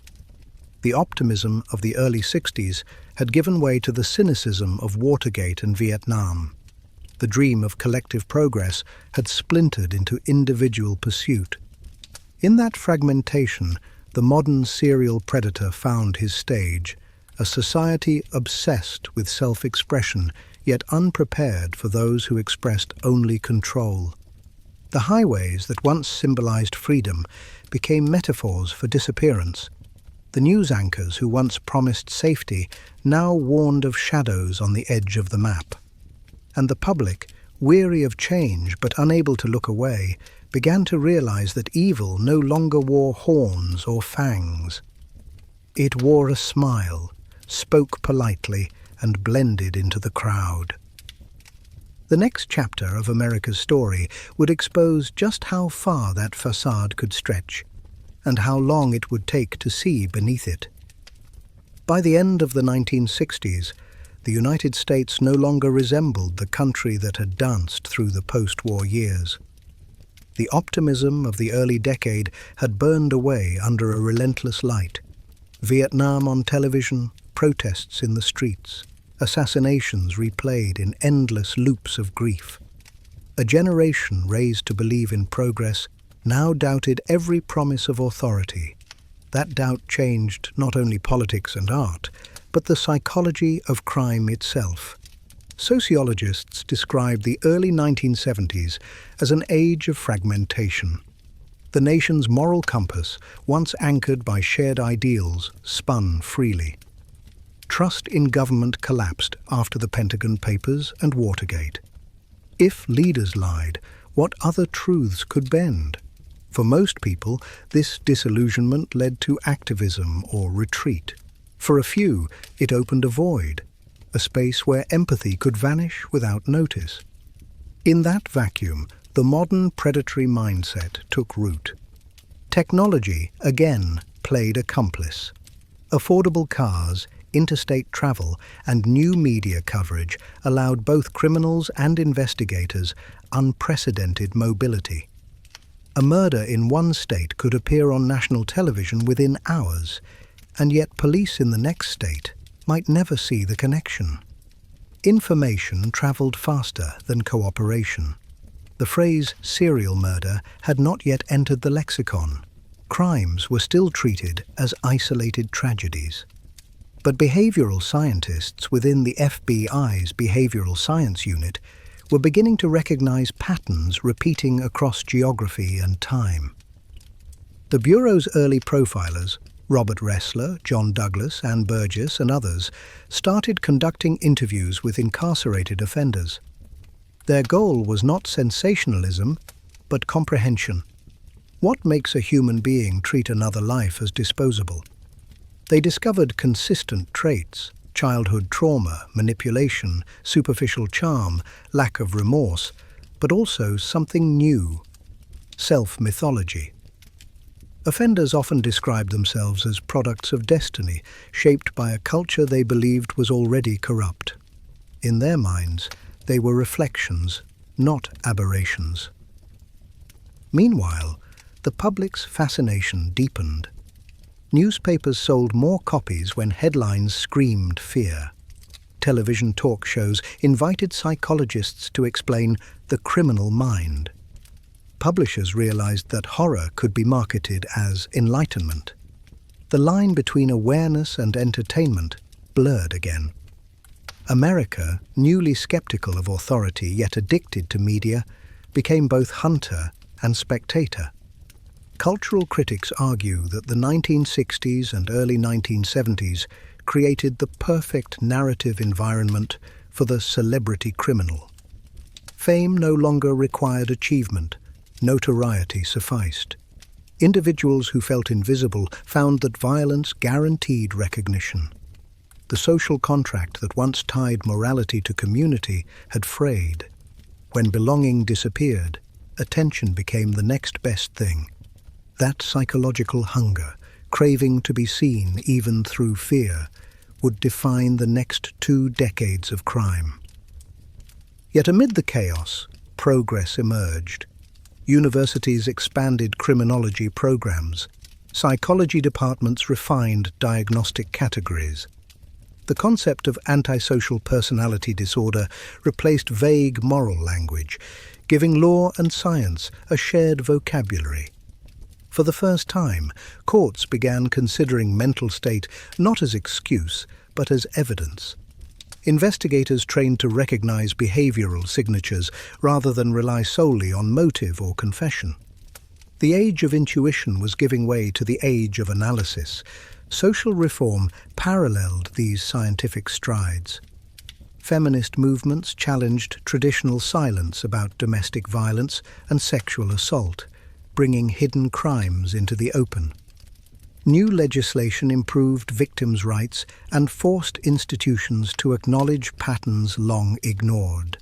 The optimism of the early 60s had given way to the cynicism of Watergate and Vietnam. The dream of collective progress had splintered into individual pursuit. In that fragmentation, the modern serial predator found his stage, a society obsessed with self-expression, yet unprepared for those who expressed only control. The highways that once symbolized freedom became metaphors for disappearance. The news anchors who once promised safety now warned of shadows on the edge of the map. And the public, weary of change but unable to look away, began to realize that evil no longer wore horns or fangs. It wore a smile, spoke politely, and blended into the crowd. The next chapter of America's story would expose just how far that facade could stretch, and how long it would take to see beneath it. By the end of the 1960s, the United States no longer resembled the country that had danced through the post-war years. The optimism of the early decade had burned away under a relentless light. Vietnam on television, protests in the streets, assassinations replayed in endless loops of grief. A generation raised to believe in progress now doubted every promise of authority. That doubt changed not only politics and art, but the psychology of crime itself. Sociologists describe the early 1970s as an age of fragmentation. The nation's moral compass, once anchored by shared ideals, spun freely. Trust in government collapsed after the Pentagon Papers and Watergate. If leaders lied, what other truths could bend? For most people, this disillusionment led to activism or retreat. For a few, it opened a void, a space where empathy could vanish without notice. In that vacuum, the modern predatory mindset took root. Technology, again, played accomplice. Affordable cars, interstate travel, and new media coverage allowed both criminals and investigators unprecedented mobility. A murder in one state could appear on national television within hours, and yet police in the next state might never see the connection. Information traveled faster than cooperation. The phrase serial murder had not yet entered the lexicon. Crimes were still treated as isolated tragedies. But behavioral scientists within the FBI's Behavioral Science Unit were beginning to recognize patterns repeating across geography and time. The Bureau's early profilers, Robert Ressler, John Douglas, Ann Burgess, and others, started conducting interviews with incarcerated offenders. Their goal was not sensationalism, but comprehension. What makes a human being treat another life as disposable? They discovered consistent traits: childhood trauma, manipulation, superficial charm, lack of remorse, but also something new: self-mythology. Offenders often described themselves as products of destiny, shaped by a culture they believed was already corrupt. In their minds, they were reflections, not aberrations. Meanwhile, the public's fascination deepened. Newspapers sold more copies when headlines screamed fear. Television talk shows invited psychologists to explain the criminal mind. Publishers realized that horror could be marketed as enlightenment. The line between awareness and entertainment blurred again. America, newly skeptical of authority yet addicted to media, became both hunter and spectator. Cultural critics argue that the 1960s and early 1970s created the perfect narrative environment for the celebrity criminal. Fame no longer required achievement. Notoriety sufficed. Individuals who felt invisible found that violence guaranteed recognition. The social contract that once tied morality to community had frayed. When belonging disappeared, attention became the next best thing. That psychological hunger, craving to be seen even through fear, would define the next 2 decades of crime. Yet amid the chaos, progress emerged. Universities expanded criminology programs. Psychology departments refined diagnostic categories. The concept of antisocial personality disorder replaced vague moral language, giving law and science a shared vocabulary. For the first time, courts began considering mental state not as excuse, but as evidence. Investigators trained to recognize behavioral signatures rather than rely solely on motive or confession. The age of intuition was giving way to the age of analysis. Social reform paralleled these scientific strides. Feminist movements challenged traditional silence about domestic violence and sexual assault, bringing hidden crimes into the open. New legislation improved victims' rights and forced institutions to acknowledge patterns long ignored.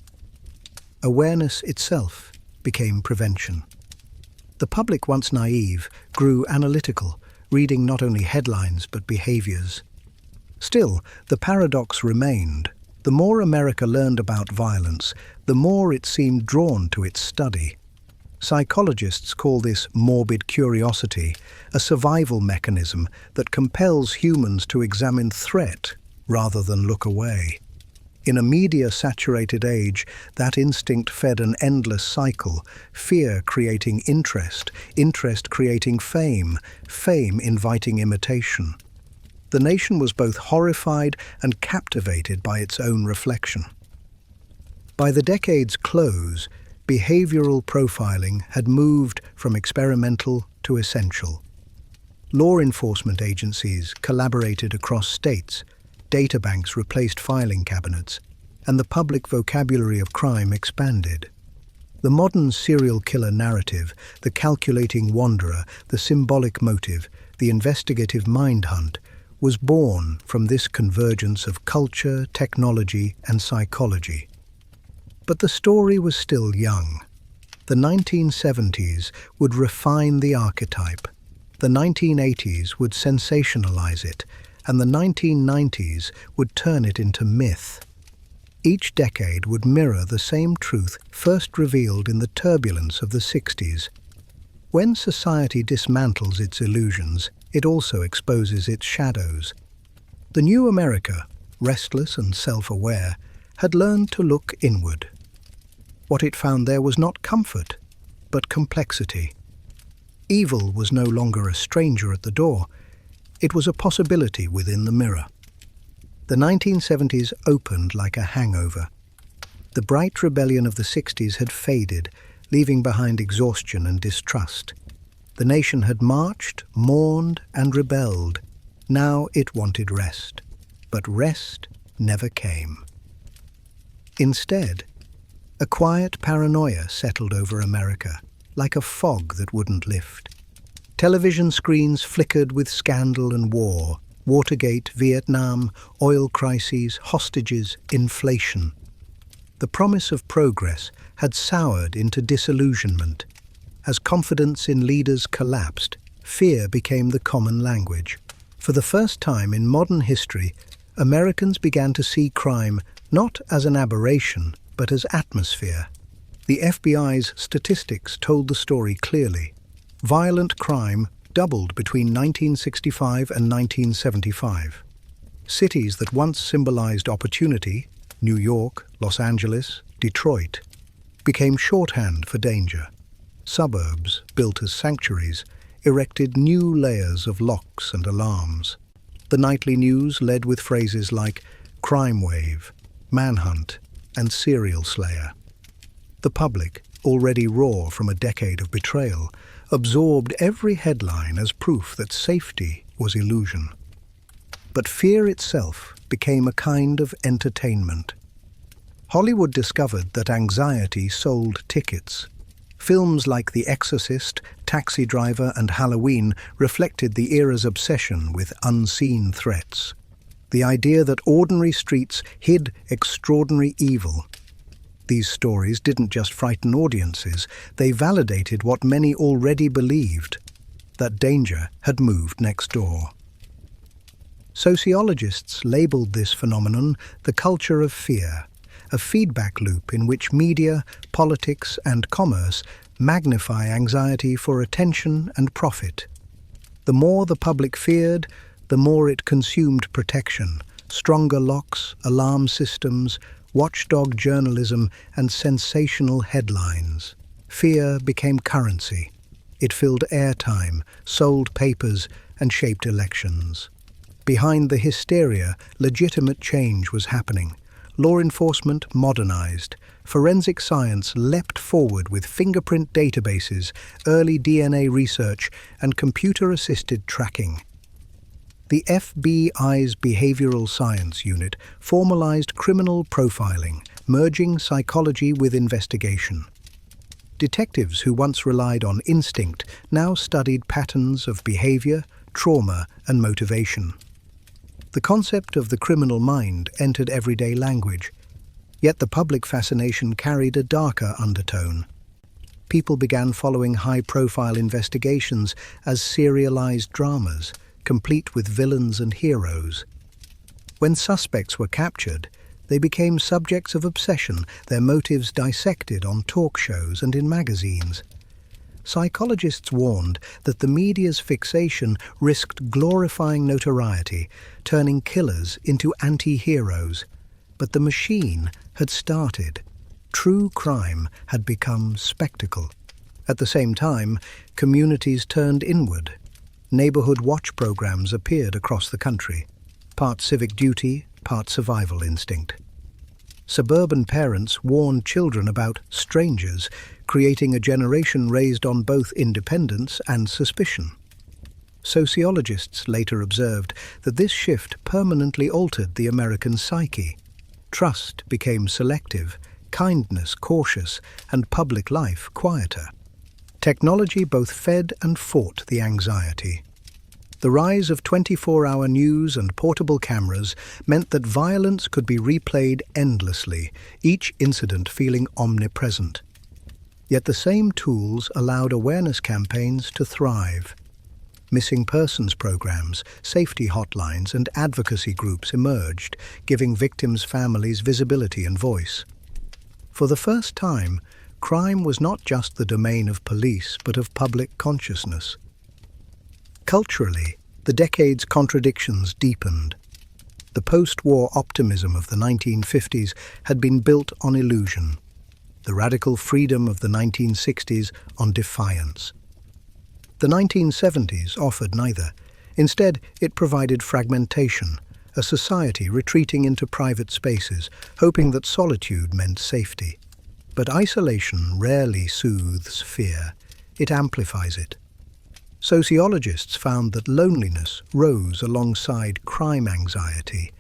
Awareness itself became prevention. The public, once naive, grew analytical, reading not only headlines but behaviors. Still, the paradox remained. The more America learned about violence, the more it seemed drawn to its study. Psychologists call this morbid curiosity, a survival mechanism that compels humans to examine threat rather than look away. In a media-saturated age, that instinct fed an endless cycle: fear creating interest, interest creating fame, fame inviting imitation. The nation was both horrified and captivated by its own reflection. By the decade's close, behavioral profiling had moved from experimental to essential. Law enforcement agencies collaborated across states, databanks replaced filing cabinets, and the public vocabulary of crime expanded. The modern serial killer narrative, the calculating wanderer, the symbolic motive, the investigative mind hunt, was born from this convergence of culture, technology, and psychology. But the story was still young. The 1970s would refine the archetype. The 1980s would sensationalize it, and the 1990s would turn it into myth. Each decade would mirror the same truth first revealed in the turbulence of the 60s. When society dismantles its illusions, it also exposes its shadows. The new America, restless and self-aware, had learned to look inward. What it found there was not comfort, but complexity. Evil was no longer a stranger at the door. It was a possibility within the mirror. The 1970s opened like a hangover. The bright rebellion of the 60s had faded, leaving behind exhaustion and distrust. The nation had marched, mourned, and rebelled. Now it wanted rest. But rest never came. Instead, a quiet paranoia settled over America, like a fog that wouldn't lift. Television screens flickered with scandal and war. Watergate, Vietnam, oil crises, hostages, inflation. The promise of progress had soured into disillusionment. As confidence in leaders collapsed, fear became the common language. For the first time in modern history, Americans began to see crime not as an aberration, but as atmosphere. The FBI's statistics told the story clearly. Violent crime doubled between 1965 and 1975. Cities that once symbolized opportunity, New York, Los Angeles, Detroit, became shorthand for danger. Suburbs, built as sanctuaries, erected new layers of locks and alarms. The nightly news led with phrases like crime wave, manhunt, and serial slayer. The public, already raw from a decade of betrayal, absorbed every headline as proof that safety was illusion. But fear itself became a kind of entertainment. Hollywood discovered that anxiety sold tickets. Films like The Exorcist, Taxi Driver, and Halloween reflected the era's obsession with unseen threats. The idea that ordinary streets hid extraordinary evil. These stories didn't just frighten audiences, they validated what many already believed, that danger had moved next door. Sociologists labeled this phenomenon the culture of fear, a feedback loop in which media, politics, and commerce magnify anxiety for attention and profit. The more the public feared, the more it consumed protection, stronger locks, alarm systems, watchdog journalism, and sensational headlines. Fear became currency. It filled airtime, sold papers, and shaped elections. Behind the hysteria, legitimate change was happening. Law enforcement modernized. Forensic science leapt forward with fingerprint databases, early DNA research, and computer-assisted tracking. The FBI's Behavioral Science Unit formalized criminal profiling, merging psychology with investigation. Detectives who once relied on instinct now studied patterns of behavior, trauma, and motivation. The concept of the criminal mind entered everyday language, yet the public fascination carried a darker undertone. People began following high-profile investigations as serialized dramas, complete with villains and heroes. When suspects were captured, they became subjects of obsession, their motives dissected on talk shows and in magazines. Psychologists warned that the media's fixation risked glorifying notoriety, turning killers into anti-heroes. But the machine had started. True crime had become spectacle. At the same time, communities turned inward. Neighborhood watch programs appeared across the country, part civic duty, part survival instinct. Suburban parents warned children about strangers, creating a generation raised on both independence and suspicion. Sociologists later observed that this shift permanently altered the American psyche. Trust became selective, kindness cautious, and public life quieter. Technology both fed and fought the anxiety. The rise of 24-hour news and portable cameras meant that violence could be replayed endlessly, each incident feeling omnipresent. Yet the same tools allowed awareness campaigns to thrive. Missing persons programs, safety hotlines, and advocacy groups emerged, giving victims' families visibility and voice. For the first time, crime was not just the domain of police, but of public consciousness. Culturally, the decade's contradictions deepened. The post-war optimism of the 1950s had been built on illusion, the radical freedom of the 1960s on defiance. The 1970s offered neither. Instead, it provided fragmentation, a society retreating into private spaces, hoping that solitude meant safety. But isolation rarely soothes fear, it amplifies it. Sociologists found that loneliness rose alongside crime anxiety,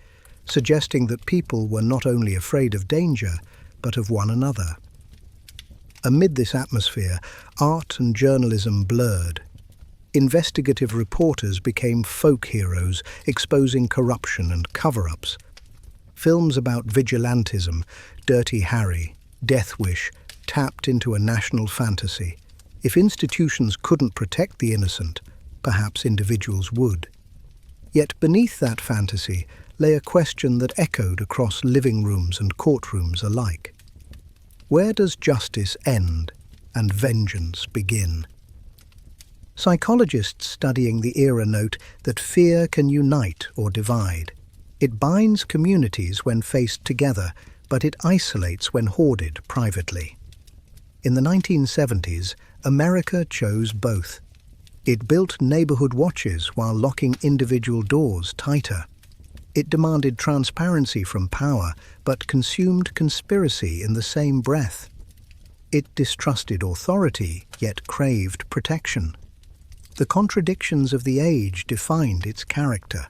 suggesting that people were not only afraid of danger, but of one another. Amid this atmosphere, art and journalism blurred. Investigative reporters became folk heroes, exposing corruption and cover-ups. Films about vigilantism, Dirty Harry, Death Wish, tapped into a national fantasy. If institutions couldn't protect the innocent, perhaps individuals would. Yet beneath that fantasy lay a question that echoed across living rooms and courtrooms alike. Where does justice end and vengeance begin? Psychologists studying the era note that fear can unite or divide. It binds communities when faced together, but it isolates when hoarded privately. In the 1970s, America chose both. It built neighborhood watches while locking individual doors tighter. It demanded transparency from power, but consumed conspiracy in the same breath. It distrusted authority, yet craved protection. The contradictions of the age defined its character.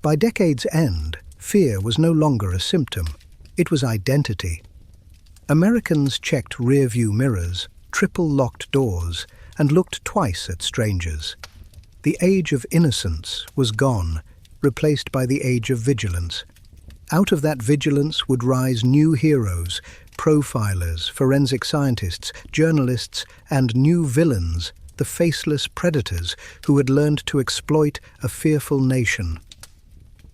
By decade's end, fear was no longer a symptom. It was identity. Americans checked rear-view mirrors, triple-locked doors, and looked twice at strangers. The age of innocence was gone, replaced by the age of vigilance. Out of that vigilance would rise new heroes, profilers, forensic scientists, journalists, and new villains, the faceless predators who had learned to exploit a fearful nation.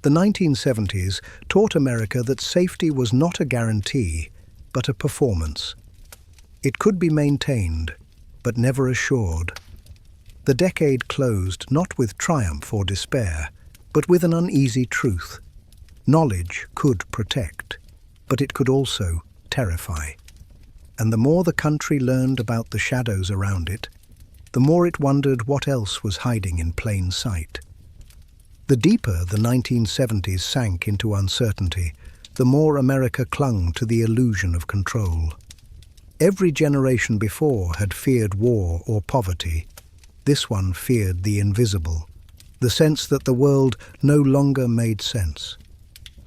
The 1970s taught America that safety was not a guarantee, but a performance. It could be maintained, but never assured. The decade closed not with triumph or despair, but with an uneasy truth. Knowledge could protect, but it could also terrify. And the more the country learned about the shadows around it, the more it wondered what else was hiding in plain sight. The deeper the 1970s sank into uncertainty, the more America clung to the illusion of control. Every generation before had feared war or poverty. This one feared the invisible, the sense that the world no longer made sense.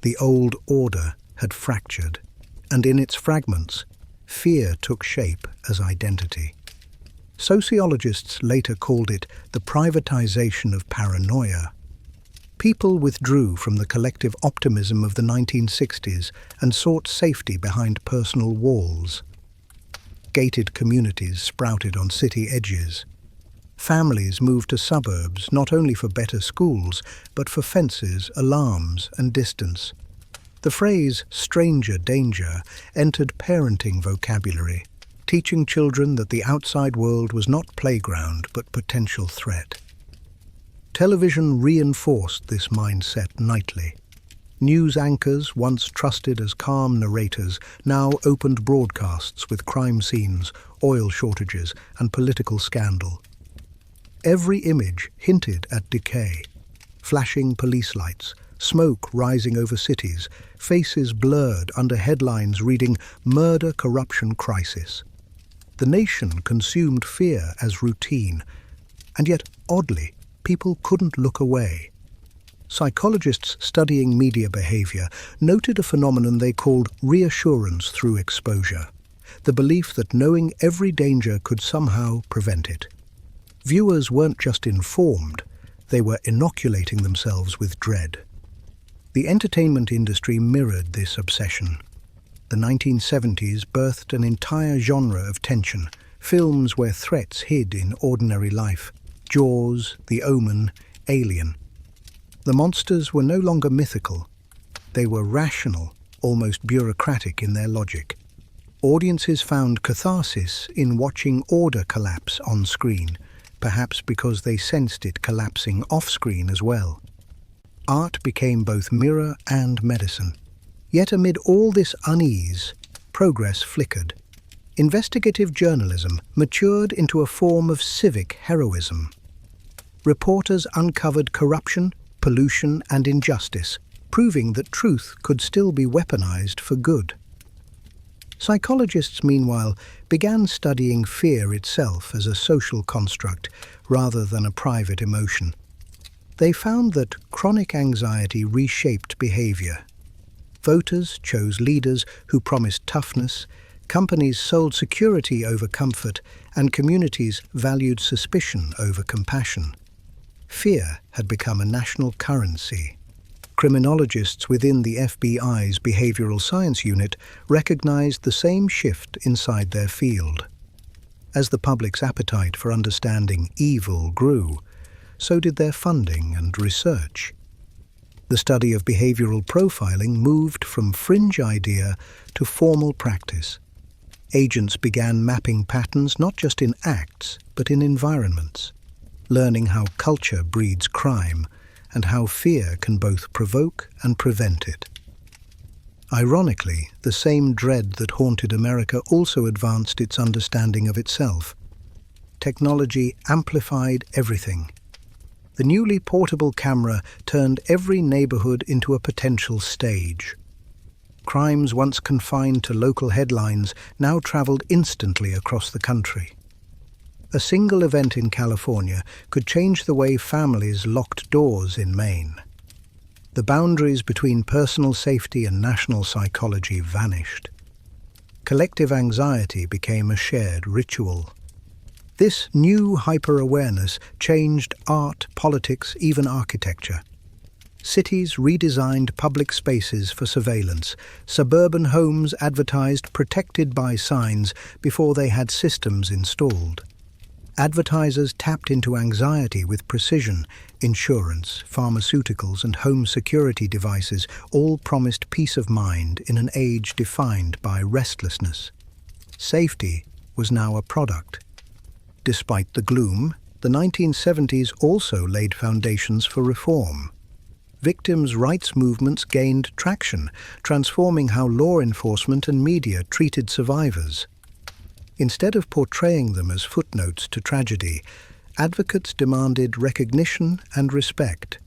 The old order had fractured, and in its fragments, fear took shape as identity. Sociologists later called it the privatization of paranoia. People withdrew from the collective optimism of the 1960s and sought safety behind personal walls. Gated communities sprouted on city edges. Families moved to suburbs not only for better schools, but for fences, alarms, and distance. The phrase stranger danger entered parenting vocabulary, teaching children that the outside world was not playground but potential threat. Television reinforced this mindset nightly. News anchors, once trusted as calm narrators, now opened broadcasts with crime scenes, oil shortages, and political scandal. Every image hinted at decay. Flashing police lights, smoke rising over cities, faces blurred under headlines reading "Murder, Corruption, Crisis." The nation consumed fear as routine, and yet, oddly, people couldn't look away. Psychologists studying media behavior noted a phenomenon they called reassurance through exposure, the belief that knowing every danger could somehow prevent it. Viewers weren't just informed, they were inoculating themselves with dread. The entertainment industry mirrored this obsession. The 1970s birthed an entire genre of tension, films where threats hid in ordinary life. Jaws, The Omen, Alien. The monsters were no longer mythical. They were rational, almost bureaucratic in their logic. Audiences found catharsis in watching order collapse on screen, perhaps because they sensed it collapsing off-screen as well. Art became both mirror and medicine. Yet amid all this unease, progress flickered. Investigative journalism matured into a form of civic heroism. Reporters uncovered corruption, pollution, and injustice, proving that truth could still be weaponized for good. Psychologists, meanwhile, began studying fear itself as a social construct rather than a private emotion. They found that chronic anxiety reshaped behavior. Voters chose leaders who promised toughness, companies sold security over comfort, and communities valued suspicion over compassion. Fear had become a national currency. Criminologists within the FBI's Behavioral Science Unit recognized the same shift inside their field. As the public's appetite for understanding evil grew, so did their funding and research. The study of behavioral profiling moved from fringe idea to formal practice. Agents began mapping patterns not just in acts, but in environments, learning how culture breeds crime and how fear can both provoke and prevent it. Ironically, the same dread that haunted America also advanced its understanding of itself. Technology amplified everything. The newly portable camera turned every neighborhood into a potential stage. Crimes once confined to local headlines now traveled instantly across the country. A single event in California could change the way families locked doors in Maine. The boundaries between personal safety and national psychology vanished. Collective anxiety became a shared ritual. This new hyper-awareness changed art, politics, even architecture. Cities redesigned public spaces for surveillance. Suburban homes advertised protected by signs before they had systems installed. Advertisers tapped into anxiety with precision. Insurance, pharmaceuticals, and home security devices all promised peace of mind in an age defined by restlessness. Safety was now a product. Despite the gloom, the 1970s also laid foundations for reform. Victims' rights movements gained traction, transforming how law enforcement and media treated survivors. Instead of portraying them as footnotes to tragedy, advocates demanded recognition and respect.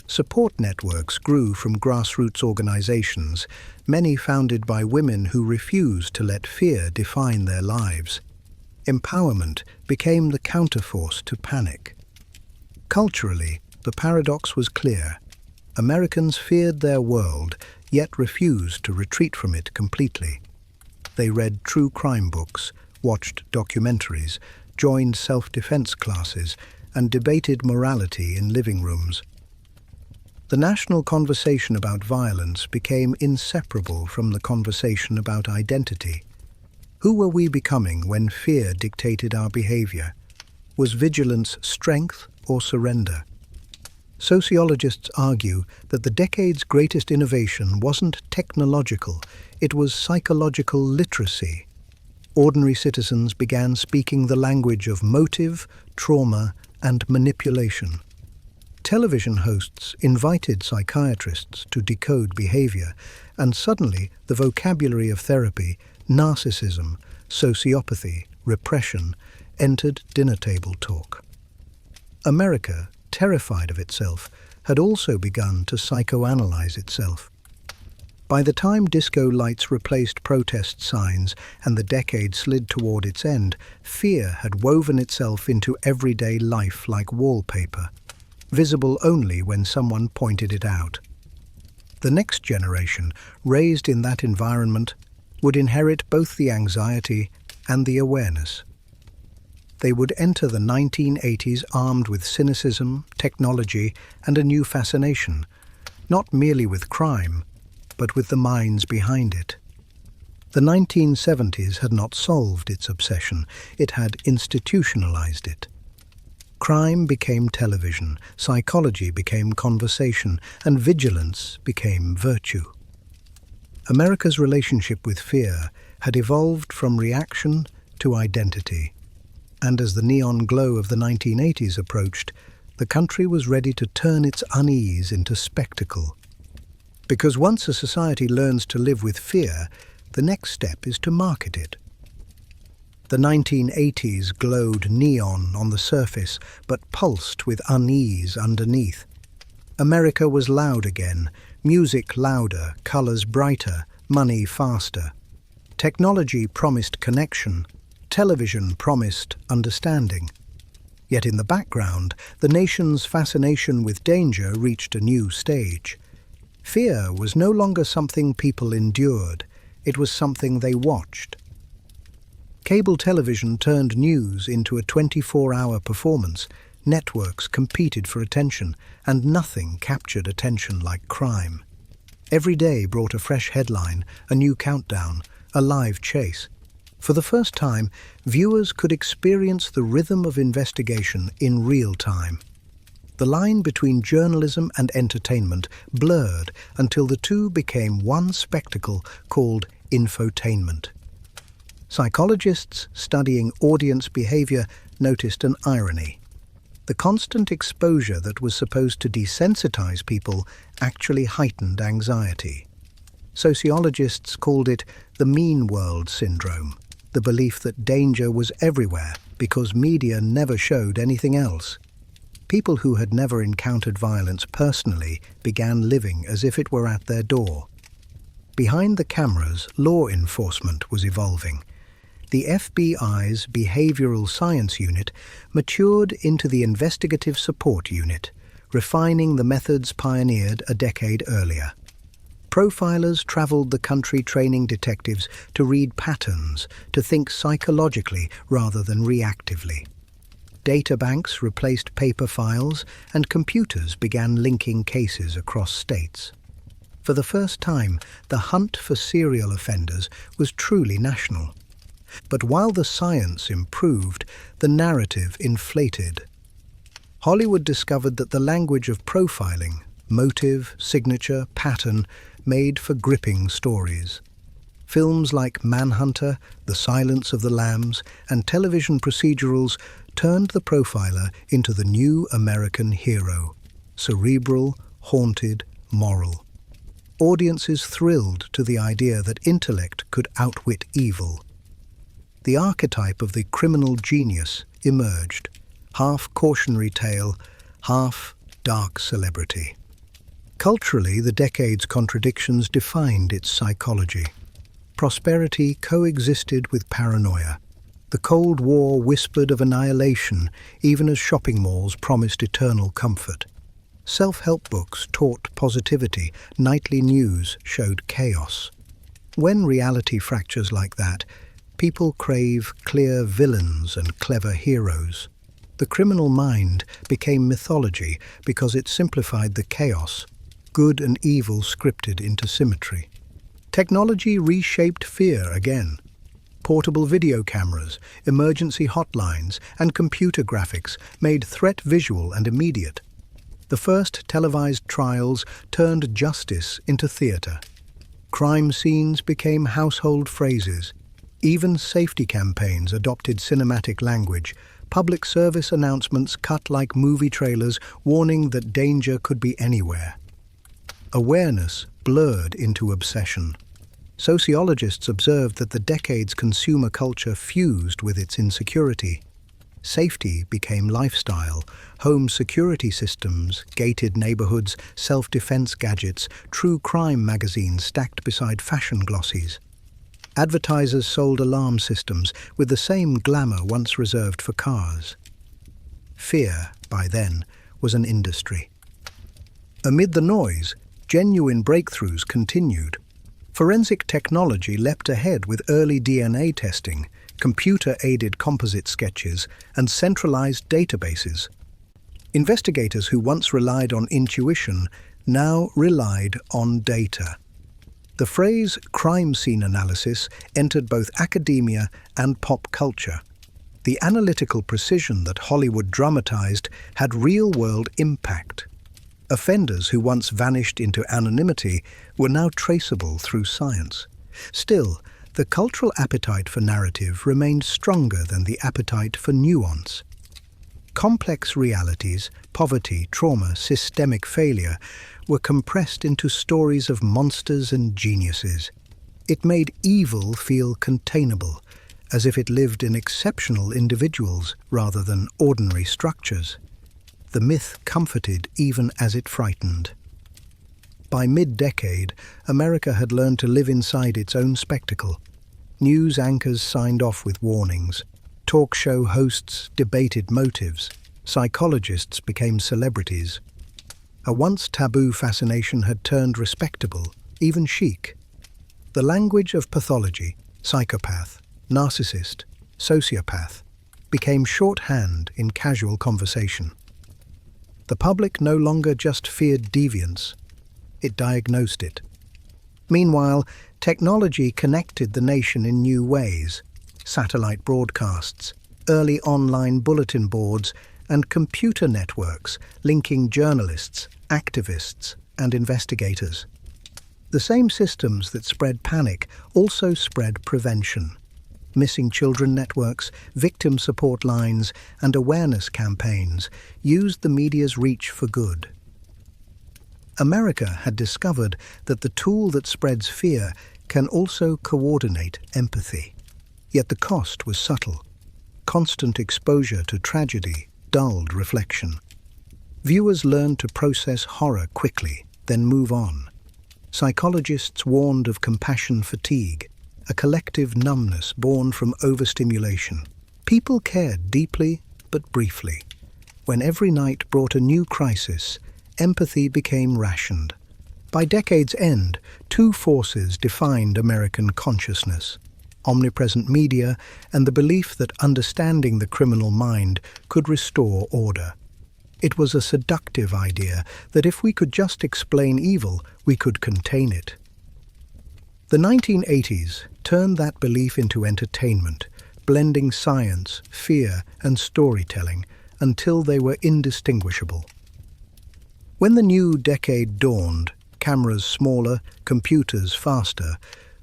Support networks grew from grassroots organizations, many founded by women who refused to let fear define their lives. Empowerment became the counterforce to panic. Culturally, the paradox was clear. Americans feared their world, yet refused to retreat from it completely. They read true crime books, watched documentaries, joined self-defense classes, and debated morality in living rooms. The national conversation about violence became inseparable from the conversation about identity. Who were we becoming when fear dictated our behavior? Was vigilance strength or surrender? Sociologists argue that the decade's greatest innovation wasn't technological, it was psychological literacy. Ordinary citizens began speaking the language of motive, trauma, and manipulation. Television hosts invited psychiatrists to decode behavior, and suddenly the vocabulary of therapy, narcissism, sociopathy, repression, entered dinner table talk. America, terrified of itself, had also begun to psychoanalyze itself. By the time disco lights replaced protest signs and the decade slid toward its end, fear had woven itself into everyday life like wallpaper, visible only when someone pointed it out. The next generation, raised in that environment, would inherit both the anxiety and the awareness. They would enter the 1980s armed with cynicism, technology, and a new fascination, not merely with crime, but with the minds behind it. The 1970s had not solved its obsession, it had institutionalized it. Crime became television, psychology became conversation, and vigilance became virtue. America's relationship with fear had evolved from reaction to identity, and as the neon glow of the 1980s approached, the country was ready to turn its unease into spectacle. Because once a society learns to live with fear, the next step is to market it. The 1980s glowed neon on the surface, but pulsed with unease underneath. America was loud again, music louder, colors brighter, money faster. Technology promised connection, television promised understanding. Yet in the background, the nation's fascination with danger reached a new stage. Fear was no longer something people endured, it was something they watched. Cable television turned news into a 24-hour performance, networks competed for attention, and nothing captured attention like crime. Every day brought a fresh headline, a new countdown, a live chase. For the first time, viewers could experience the rhythm of investigation in real time. The line between journalism and entertainment blurred until the two became one spectacle called infotainment. Psychologists studying audience behavior noticed an irony. The constant exposure that was supposed to desensitize people actually heightened anxiety. Sociologists called it the mean world syndrome, the belief that danger was everywhere because media never showed anything else. People who had never encountered violence personally began living as if it were at their door. Behind the cameras, law enforcement was evolving. The FBI's Behavioral Science Unit matured into the Investigative Support Unit, refining the methods pioneered a decade earlier. Profilers traveled the country training detectives to read patterns, to think psychologically rather than reactively. Databanks replaced paper files, and computers began linking cases across states. For the first time, the hunt for serial offenders was truly national. But while the science improved, the narrative inflated. Hollywood discovered that the language of profiling, motive, signature, pattern, made for gripping stories. Films like Manhunter, The Silence of the Lambs, and television procedurals turned the profiler into the new American hero, cerebral, haunted, moral. Audiences thrilled to the idea that intellect could outwit evil. The archetype of the criminal genius emerged, half cautionary tale, half dark celebrity. Culturally, the decade's contradictions defined its psychology. Prosperity coexisted with paranoia. The Cold War whispered of annihilation, even as shopping malls promised eternal comfort. Self-help books taught positivity, nightly news showed chaos. When reality fractures like that, people crave clear villains and clever heroes. The criminal mind became mythology because it simplified the chaos, good and evil scripted into symmetry. Technology reshaped fear again. Portable video cameras, emergency hotlines, and computer graphics made threat visual and immediate. The first televised trials turned justice into theatre. Crime scenes became household phrases. Even safety campaigns adopted cinematic language. Public service announcements cut like movie trailers, warning that danger could be anywhere. Awareness blurred into obsession. Sociologists observed that the decade's consumer culture fused with its insecurity. Safety became lifestyle. Home security systems, gated neighborhoods, self-defense gadgets, true crime magazines stacked beside fashion glossies. Advertisers sold alarm systems with the same glamour once reserved for cars. Fear, by then, was an industry. Amid the noise, genuine breakthroughs continued. Forensic technology leapt ahead with early DNA testing, computer-aided composite sketches, and centralized databases. Investigators who once relied on intuition now relied on data. The phrase crime scene analysis entered both academia and pop culture. The analytical precision that Hollywood dramatized had real-world impact. Offenders who once vanished into anonymity were now traceable through science. Still, the cultural appetite for narrative remained stronger than the appetite for nuance. Complex realities, poverty, trauma, systemic failure, were compressed into stories of monsters and geniuses. It made evil feel containable, as if it lived in exceptional individuals rather than ordinary structures. The myth comforted even as it frightened. By mid-decade, America had learned to live inside its own spectacle. News anchors signed off with warnings. Talk show hosts debated motives. Psychologists became celebrities. A once taboo fascination had turned respectable, even chic. The language of pathology, psychopath, narcissist, sociopath, became shorthand in casual conversation. The public no longer just feared deviance, it diagnosed it. Meanwhile, technology connected the nation in new ways. Satellite broadcasts, early online bulletin boards, and computer networks linking journalists, activists, and investigators. The same systems that spread panic also spread prevention. Missing children networks, victim support lines, and awareness campaigns used the media's reach for good. America had discovered that the tool that spreads fear can also coordinate empathy. Yet the cost was subtle. Constant exposure to tragedy dulled reflection. Viewers learned to process horror quickly, then move on. Psychologists warned of compassion fatigue, a collective numbness born from overstimulation. People cared deeply but briefly. When every night brought a new crisis, empathy became rationed. By decade's end, two forces defined American consciousness: omnipresent media and the belief that understanding the criminal mind could restore order. It was a seductive idea that if we could just explain evil, we could contain it. The 1980s turned that belief into entertainment, blending science, fear, and storytelling until they were indistinguishable. When the new decade dawned, cameras smaller, computers faster,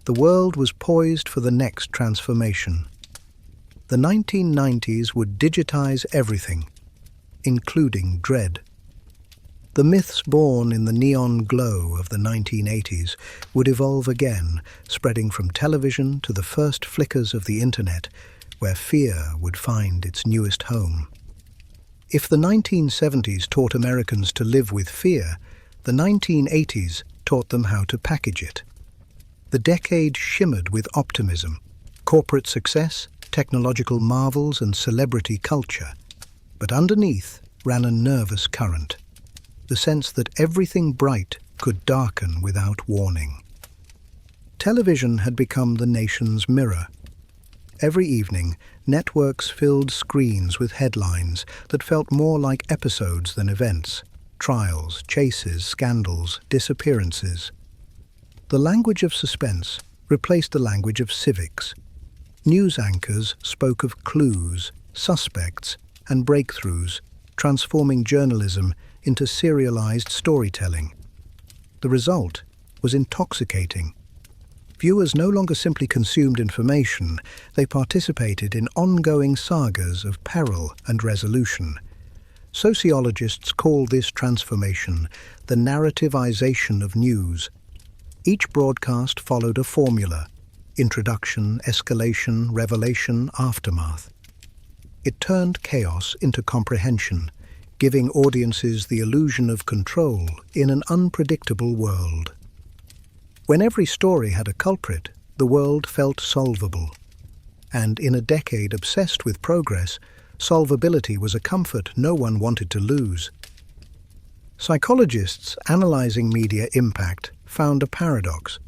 the world was poised for the next transformation. The 1990s would digitize everything, including dread. The myths born in the neon glow of the 1980s would evolve again, spreading from television to the first flickers of the internet, where fear would find its newest home. If the 1970s taught Americans to live with fear, the 1980s taught them how to package it. The decade shimmered with optimism, corporate success, technological marvels, and celebrity culture. But underneath ran a nervous current, the sense that everything bright could darken without warning. Television had become the nation's mirror. Every evening, networks filled screens with headlines that felt more like episodes than events: trials, chases, scandals, disappearances. The language of suspense replaced the language of civics. News anchors spoke of clues, suspects, and breakthroughs, transforming journalism into serialized storytelling. The result was intoxicating. Viewers no longer simply consumed information, they participated in ongoing sagas of peril and resolution. Sociologists call this transformation the narrativization of news. Each broadcast followed a formula: introduction, escalation, revelation, aftermath. It turned chaos into comprehension, giving audiences the illusion of control in an unpredictable world. When every story had a culprit, the world felt solvable. And in a decade obsessed with progress, solvability was a comfort no one wanted to lose. Psychologists analyzing media impact found a paradox.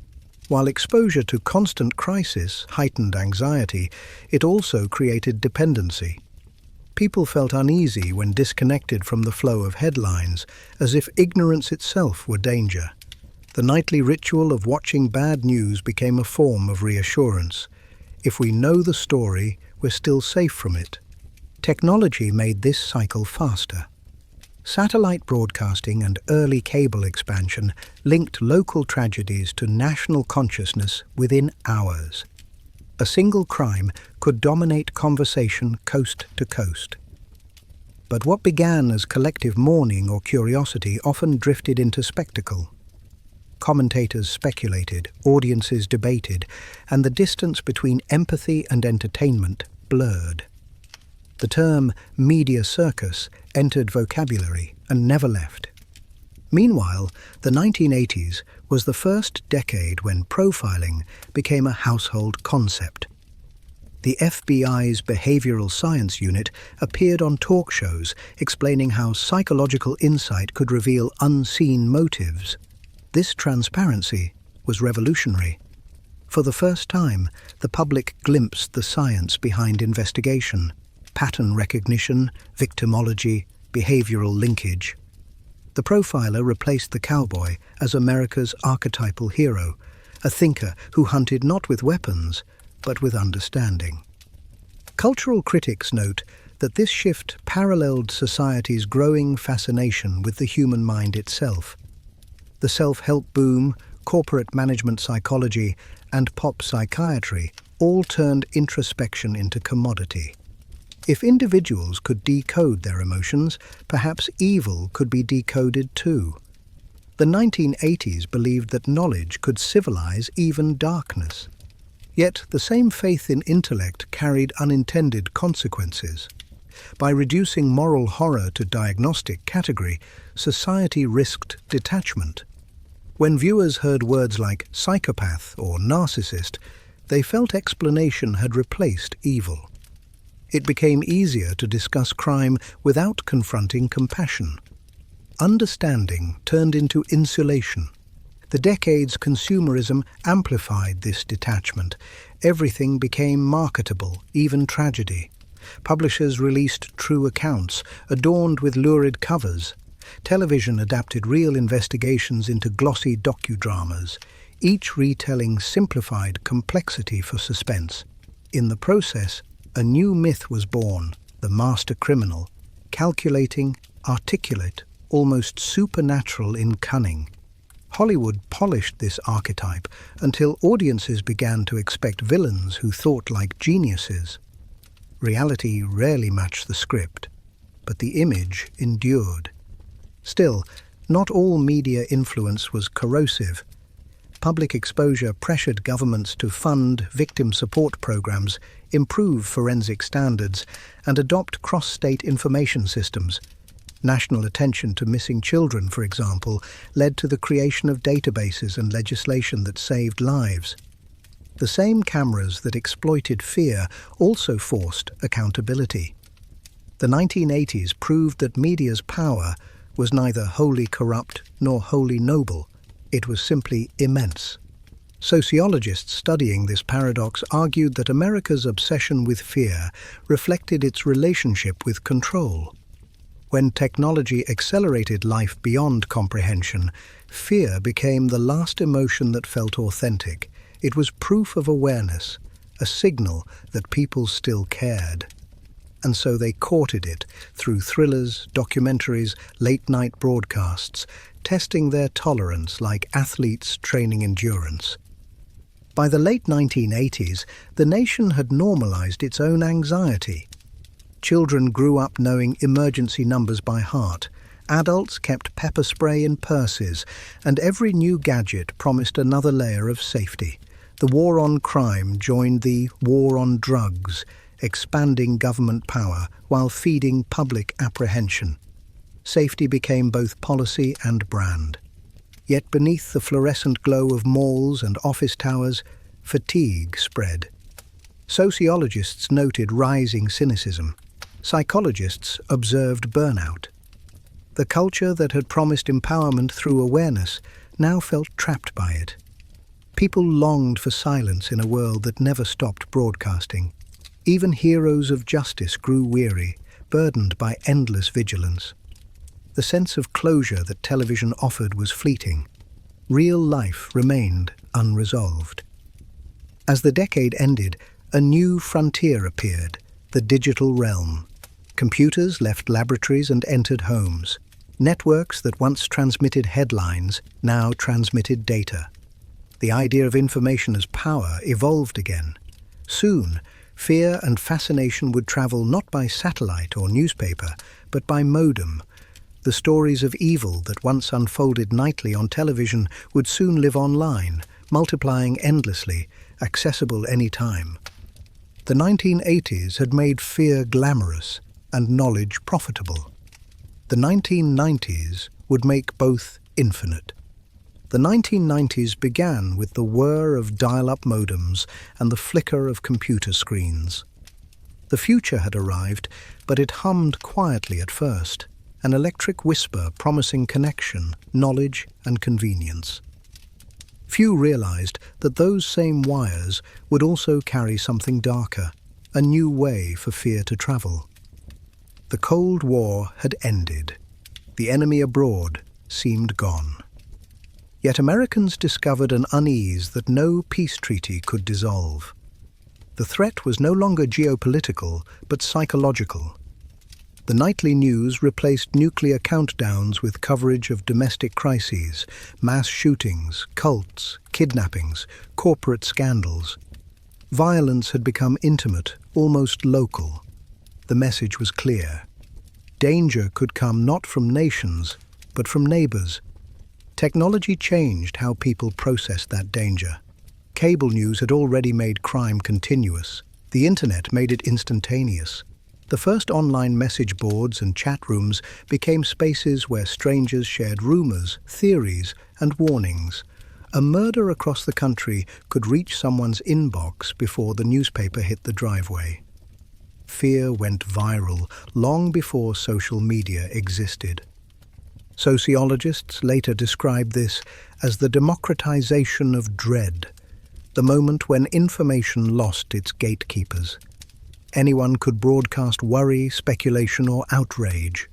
While exposure to constant crisis heightened anxiety, it also created dependency. People felt uneasy when disconnected from the flow of headlines, as if ignorance itself were danger. The nightly ritual of watching bad news became a form of reassurance. If we know the story, we're still safe from it. Technology made this cycle faster. Satellite broadcasting and early cable expansion linked local tragedies to national consciousness within hours. A single crime could dominate conversation coast to coast. But what began as collective mourning or curiosity often drifted into spectacle. Commentators speculated, audiences debated, and the distance between empathy and entertainment blurred. The term media circus entered vocabulary and never left. Meanwhile, the 1980s was the first decade when profiling became a household concept. The FBI's Behavioral Science Unit appeared on talk shows explaining how psychological insight could reveal unseen motives. This transparency was revolutionary. For the first time, the public glimpsed the science behind investigation, pattern recognition, victimology, behavioral linkage. The profiler replaced the cowboy as America's archetypal hero, a thinker who hunted not with weapons, but with understanding. Cultural critics note that this shift paralleled society's growing fascination with the human mind itself. The self-help boom, corporate management psychology, and pop psychiatry all turned introspection into commodity. If individuals could decode their emotions, perhaps evil could be decoded too. The 1980s believed that knowledge could civilize even darkness. Yet the same faith in intellect carried unintended consequences. By reducing moral horror to diagnostic category, society risked detachment. When viewers heard words like psychopath or narcissist, they felt explanation had replaced evil. It became easier to discuss crime without confronting compassion. Understanding turned into insulation. The decade's consumerism amplified this detachment. Everything became marketable, even tragedy. Publishers released true accounts, adorned with lurid covers. Television adapted real investigations into glossy docudramas. Each retelling simplified complexity for suspense. In the process, a new myth was born, the master criminal, calculating, articulate, almost supernatural in cunning. Hollywood polished this archetype until audiences began to expect villains who thought like geniuses. Reality rarely matched the script, but the image endured. Still, not all media influence was corrosive. Public exposure pressured governments to fund victim support programs, improve forensic standards, and adopt cross-state information systems. National attention to missing children, for example, led to the creation of databases and legislation that saved lives. The same cameras that exploited fear also forced accountability. The 1980s proved that media's power was neither wholly corrupt nor wholly noble. It was simply immense. Sociologists studying this paradox argued that America's obsession with fear reflected its relationship with control. When technology accelerated life beyond comprehension, fear became the last emotion that felt authentic. It was proof of awareness, a signal that people still cared. And so they courted it through thrillers, documentaries, late-night broadcasts, testing their tolerance like athletes training endurance. By the late 1980s, the nation had normalized its own anxiety. Children grew up knowing emergency numbers by heart. Adults kept pepper spray in purses, and every new gadget promised another layer of safety. The war on crime joined the war on drugs. expanding government power while feeding public apprehension. Safety became both policy and brand. Yet beneath the fluorescent glow of malls and office towers, fatigue spread. Sociologists noted rising cynicism. Psychologists observed burnout. The culture that had promised empowerment through awareness now felt trapped by it. People longed for silence in a world that never stopped broadcasting. Even heroes of justice grew weary, burdened by endless vigilance. The sense of closure that television offered was fleeting. Real life remained unresolved. As the decade ended, a new frontier appeared, the digital realm. Computers left laboratories and entered homes. Networks that once transmitted headlines now transmitted data. The idea of information as power evolved again. Soon, fear and fascination would travel not by satellite or newspaper, but by modem. The stories of evil that once unfolded nightly on television would soon live online, multiplying endlessly, accessible any time. The 1980s had made fear glamorous and knowledge profitable. The 1990s would make both infinite. The 1990s began with the whir of dial-up modems and the flicker of computer screens. The future had arrived, but it hummed quietly at first, an electric whisper promising connection, knowledge, and convenience. Few realized that those same wires would also carry something darker, a new way for fear to travel. The Cold War had ended. The enemy abroad seemed gone. Yet Americans discovered an unease that no peace treaty could dissolve. The threat was no longer geopolitical, but psychological. The nightly news replaced nuclear countdowns with coverage of domestic crises, mass shootings, cults, kidnappings, corporate scandals. Violence had become intimate, almost local. The message was clear. Danger could come not from nations, but from neighbors. Technology changed how people processed that danger. Cable news had already made crime continuous. The internet made it instantaneous. The first online message boards and chat rooms became spaces where strangers shared rumors, theories, and warnings. A murder across the country could reach someone's inbox before the newspaper hit the driveway. Fear went viral long before social media existed. Sociologists later described this as the democratization of dread, the moment when information lost its gatekeepers. Anyone could broadcast worry, speculation, or outrage.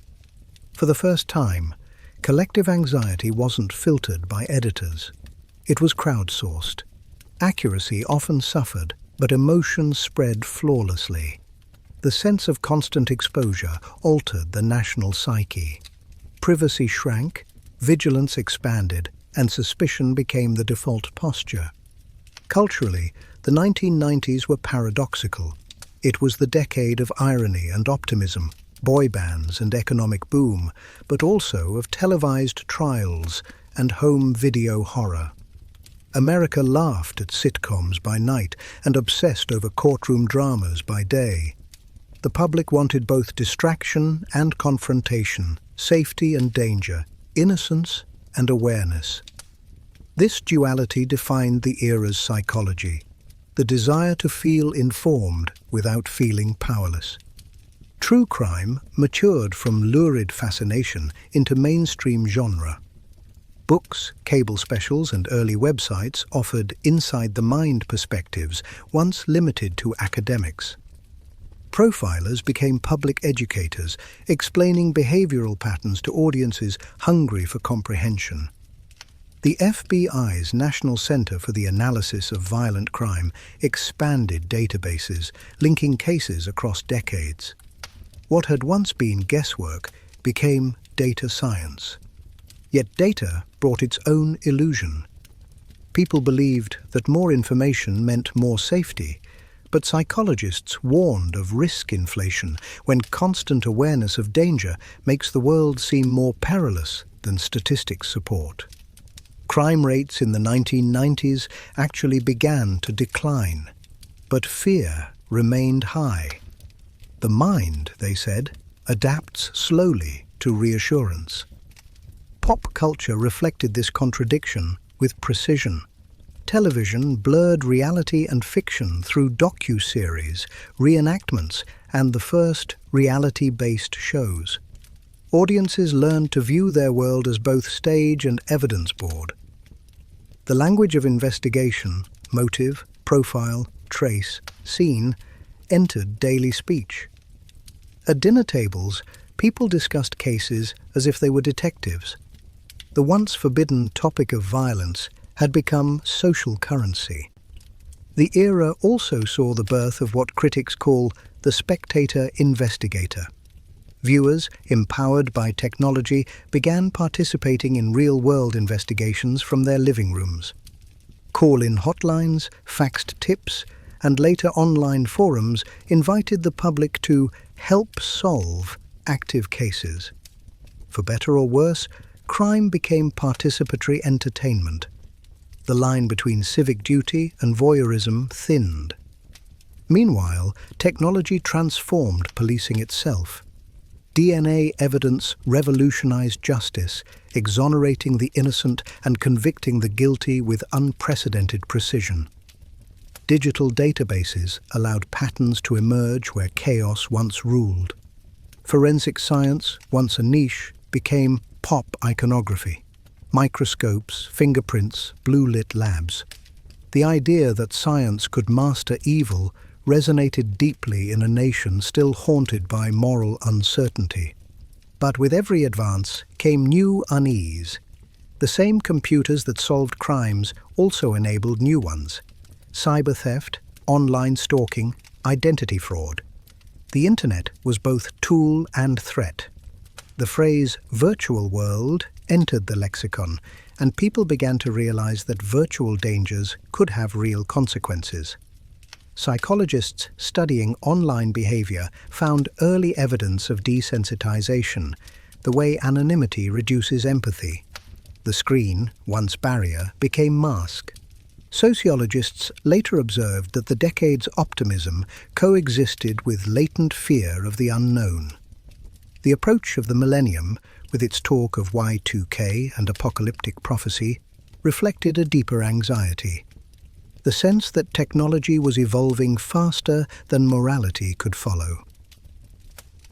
For the first time, collective anxiety wasn't filtered by editors. It was crowdsourced. Accuracy often suffered, but emotion spread flawlessly. The sense of constant exposure altered the national psyche. Privacy shrank, vigilance expanded, and suspicion became the default posture. Culturally, the 1990s were paradoxical. It was the decade of irony and optimism, boy bands and economic boom, but also of televised trials and home video horror. America laughed at sitcoms by night and obsessed over courtroom dramas by day. The public wanted both distraction and confrontation, safety and danger, innocence and awareness. This duality defined the era's psychology, the desire to feel informed without feeling powerless. True crime matured from lurid fascination into mainstream genre. Books, cable specials, and early websites offered inside-the-mind perspectives once limited to academics. Profilers became public educators, explaining behavioral patterns to audiences hungry for comprehension. The FBI's National Center for the Analysis of Violent Crime expanded databases, linking cases across decades. What had once been guesswork became data science. Yet data brought its own illusion. People believed that more information meant more safety, but psychologists warned of risk inflation when constant awareness of danger makes the world seem more perilous than statistics support. Crime rates in the 1990s actually began to decline, but fear remained high. The mind, they said, adapts slowly to reassurance. Pop culture reflected this contradiction with precision. Television blurred reality and fiction through docu-series, reenactments, and the first reality-based shows. Audiences learned to view their world as both stage and evidence board. The language of investigation, motive, profile, trace, scene, entered daily speech. At dinner tables, people discussed cases as if they were detectives. The once forbidden topic of violence had become social currency. The era also saw the birth of what critics call the spectator investigator. Viewers, empowered by technology, began participating in real-world investigations from their living rooms. Call-in hotlines, faxed tips, and later online forums invited the public to help solve active cases. For better or worse, crime became participatory entertainment. The line between civic duty and voyeurism thinned. Meanwhile, technology transformed policing itself. DNA evidence revolutionized justice, exonerating the innocent and convicting the guilty with unprecedented precision. Digital databases allowed patterns to emerge where chaos once ruled. Forensic science, once a niche, became pop iconography. Microscopes, fingerprints, blue-lit labs. The idea that science could master evil resonated deeply in a nation still haunted by moral uncertainty. But with every advance came new unease. The same computers that solved crimes also enabled new ones. Cyber theft, online stalking, identity fraud. The internet was both tool and threat. The phrase virtual world entered the lexicon, and people began to realize that virtual dangers could have real consequences. Psychologists studying online behavior found early evidence of desensitization, the way anonymity reduces empathy. The screen, once barrier, became mask. Sociologists later observed that the decade's optimism coexisted with latent fear of the unknown. The approach of the millennium, with its talk of Y2K and apocalyptic prophecy, reflected a deeper anxiety. The sense that technology was evolving faster than morality could follow.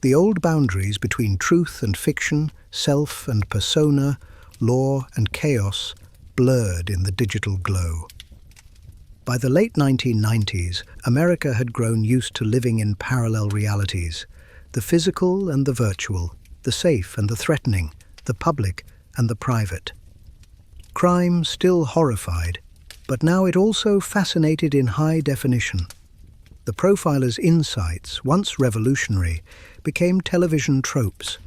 The old boundaries between truth and fiction, self and persona, law and chaos, blurred in the digital glow. By the late 1990s, America had grown used to living in parallel realities, the physical and the virtual, the safe and the threatening, the public and the private. Crime still horrified, but now it also fascinated in high definition. The profiler's insights, once revolutionary, became television tropes.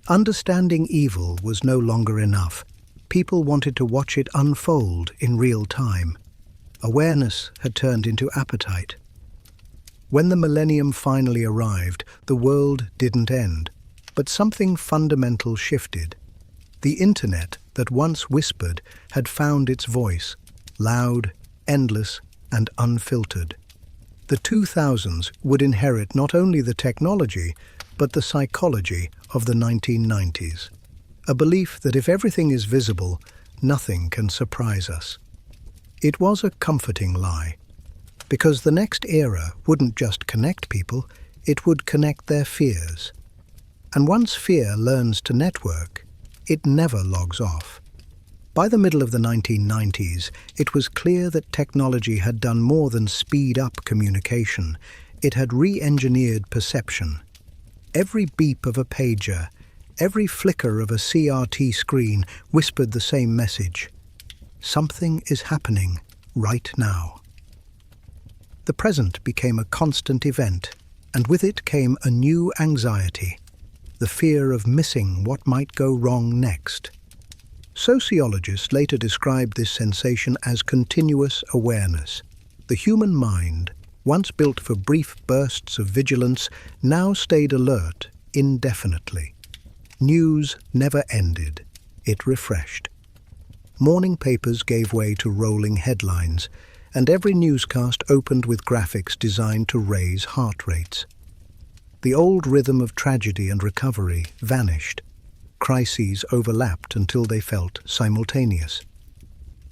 Understanding evil was no longer enough. People wanted to watch it unfold in real time. Awareness had turned into appetite. When the millennium finally arrived, the world didn't end, but something fundamental shifted. The internet that once whispered had found its voice, loud, endless, and unfiltered. The 2000s would inherit not only the technology, but the psychology of the 1990s. A belief that if everything is visible, nothing can surprise us. It was a comforting lie, because the next era wouldn't just connect people, it would connect their fears. And once fear learns to network, it never logs off. By the middle of the 1990s, it was clear that technology had done more than speed up communication. It had re-engineered perception. Every beep of a pager, every flicker of a CRT screen whispered the same message. Something is happening right now. The present became a constant event, and with it came a new anxiety, the fear of missing what might go wrong next. Sociologists later described this sensation as continuous awareness. The human mind, once built for brief bursts of vigilance, now stayed alert indefinitely. News never ended. It refreshed. Morning papers gave way to rolling headlines, and every newscast opened with graphics designed to raise heart rates. The old rhythm of tragedy and recovery vanished. Crises overlapped until they felt simultaneous.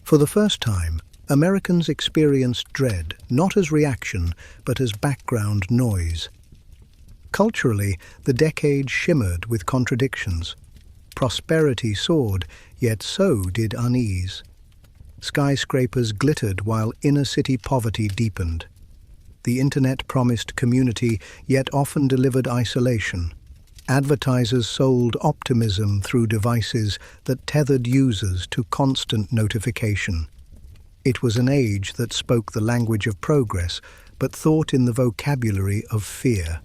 For the first time, Americans experienced dread not as reaction but as background noise. Culturally, the decade shimmered with contradictions. Prosperity soared, yet so did unease. Skyscrapers glittered while inner-city poverty deepened. The internet promised community, yet often delivered isolation. Advertisers sold optimism through devices that tethered users to constant notification. It was an age that spoke the language of progress, but thought in the vocabulary of fear.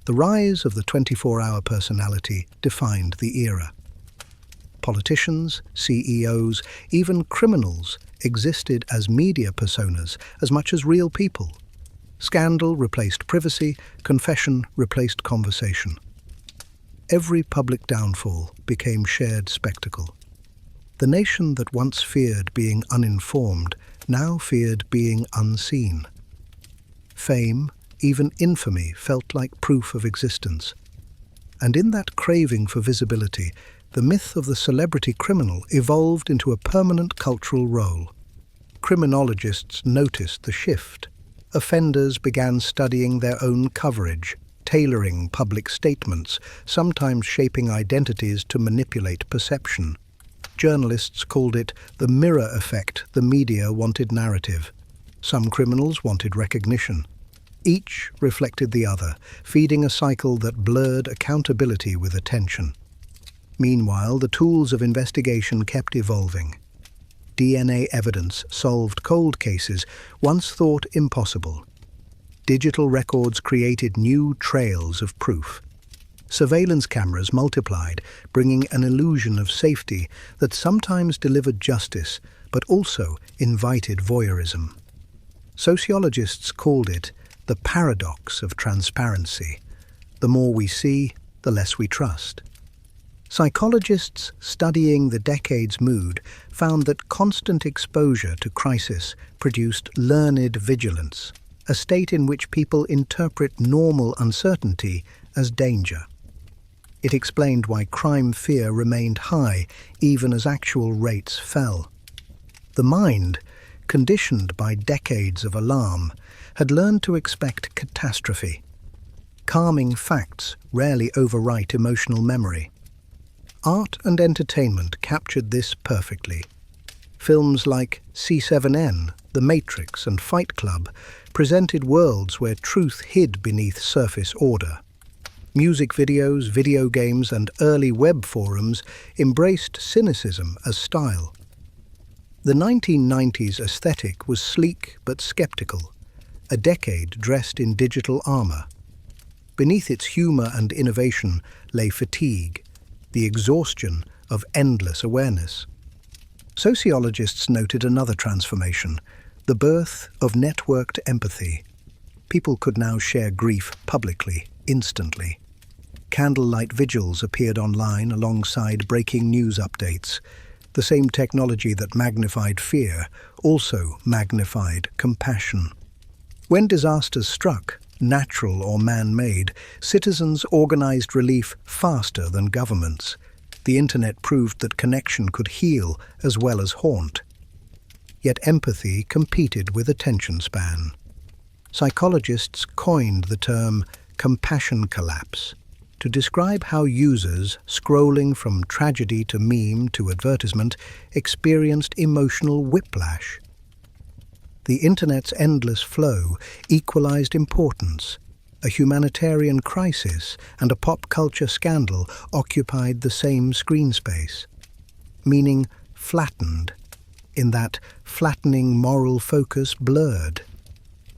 The rise of the 24-hour personality defined the era. Politicians, CEOs, even criminals existed as media personas as much as real people. Scandal replaced privacy, confession replaced conversation. Every public downfall became shared spectacle. The nation that once feared being uninformed now feared being unseen. Fame, even infamy, felt like proof of existence. And in that craving for visibility, the myth of the celebrity criminal evolved into a permanent cultural role. Criminologists noticed the shift. Offenders began studying their own coverage, tailoring public statements, sometimes shaping identities to manipulate perception. Journalists called it the mirror effect. The media wanted narrative. Some criminals wanted recognition. Each reflected the other, feeding a cycle that blurred accountability with attention. Meanwhile, the tools of investigation kept evolving. DNA evidence solved cold cases once thought impossible. Digital records created new trails of proof. Surveillance cameras multiplied, bringing an illusion of safety that sometimes delivered justice, but also invited voyeurism. Sociologists called it the paradox of transparency. The more we see, the less we trust. Psychologists studying the decade's mood found that constant exposure to crisis produced learned vigilance, a state in which people interpret normal uncertainty as danger. It explained why crime fear remained high even as actual rates fell. The mind, conditioned by decades of alarm, had learned to expect catastrophe. Calming facts rarely overwrite emotional memory. Art and entertainment captured this perfectly. Films like C7N, The Matrix, and Fight Club presented worlds where truth hid beneath surface order. Music videos, video games, and early web forums embraced cynicism as style. The 1990s aesthetic was sleek but skeptical, a decade dressed in digital armor. Beneath its humor and innovation lay fatigue, the exhaustion of endless awareness. Sociologists noted another transformation, the birth of networked empathy. People could now share grief publicly, instantly. Candlelight vigils appeared online alongside breaking news updates. The same technology that magnified fear also magnified compassion. When disasters struck, natural or man-made, citizens organized relief faster than governments. The internet proved that connection could heal as well as haunt. Yet empathy competed with attention span. Psychologists coined the term compassion collapse to describe how users, scrolling from tragedy to meme to advertisement, experienced emotional whiplash. The internet's endless flow equalized importance. A humanitarian crisis and a pop culture scandal occupied the same screen space, meaning flattened, in that flattening moral focus blurred.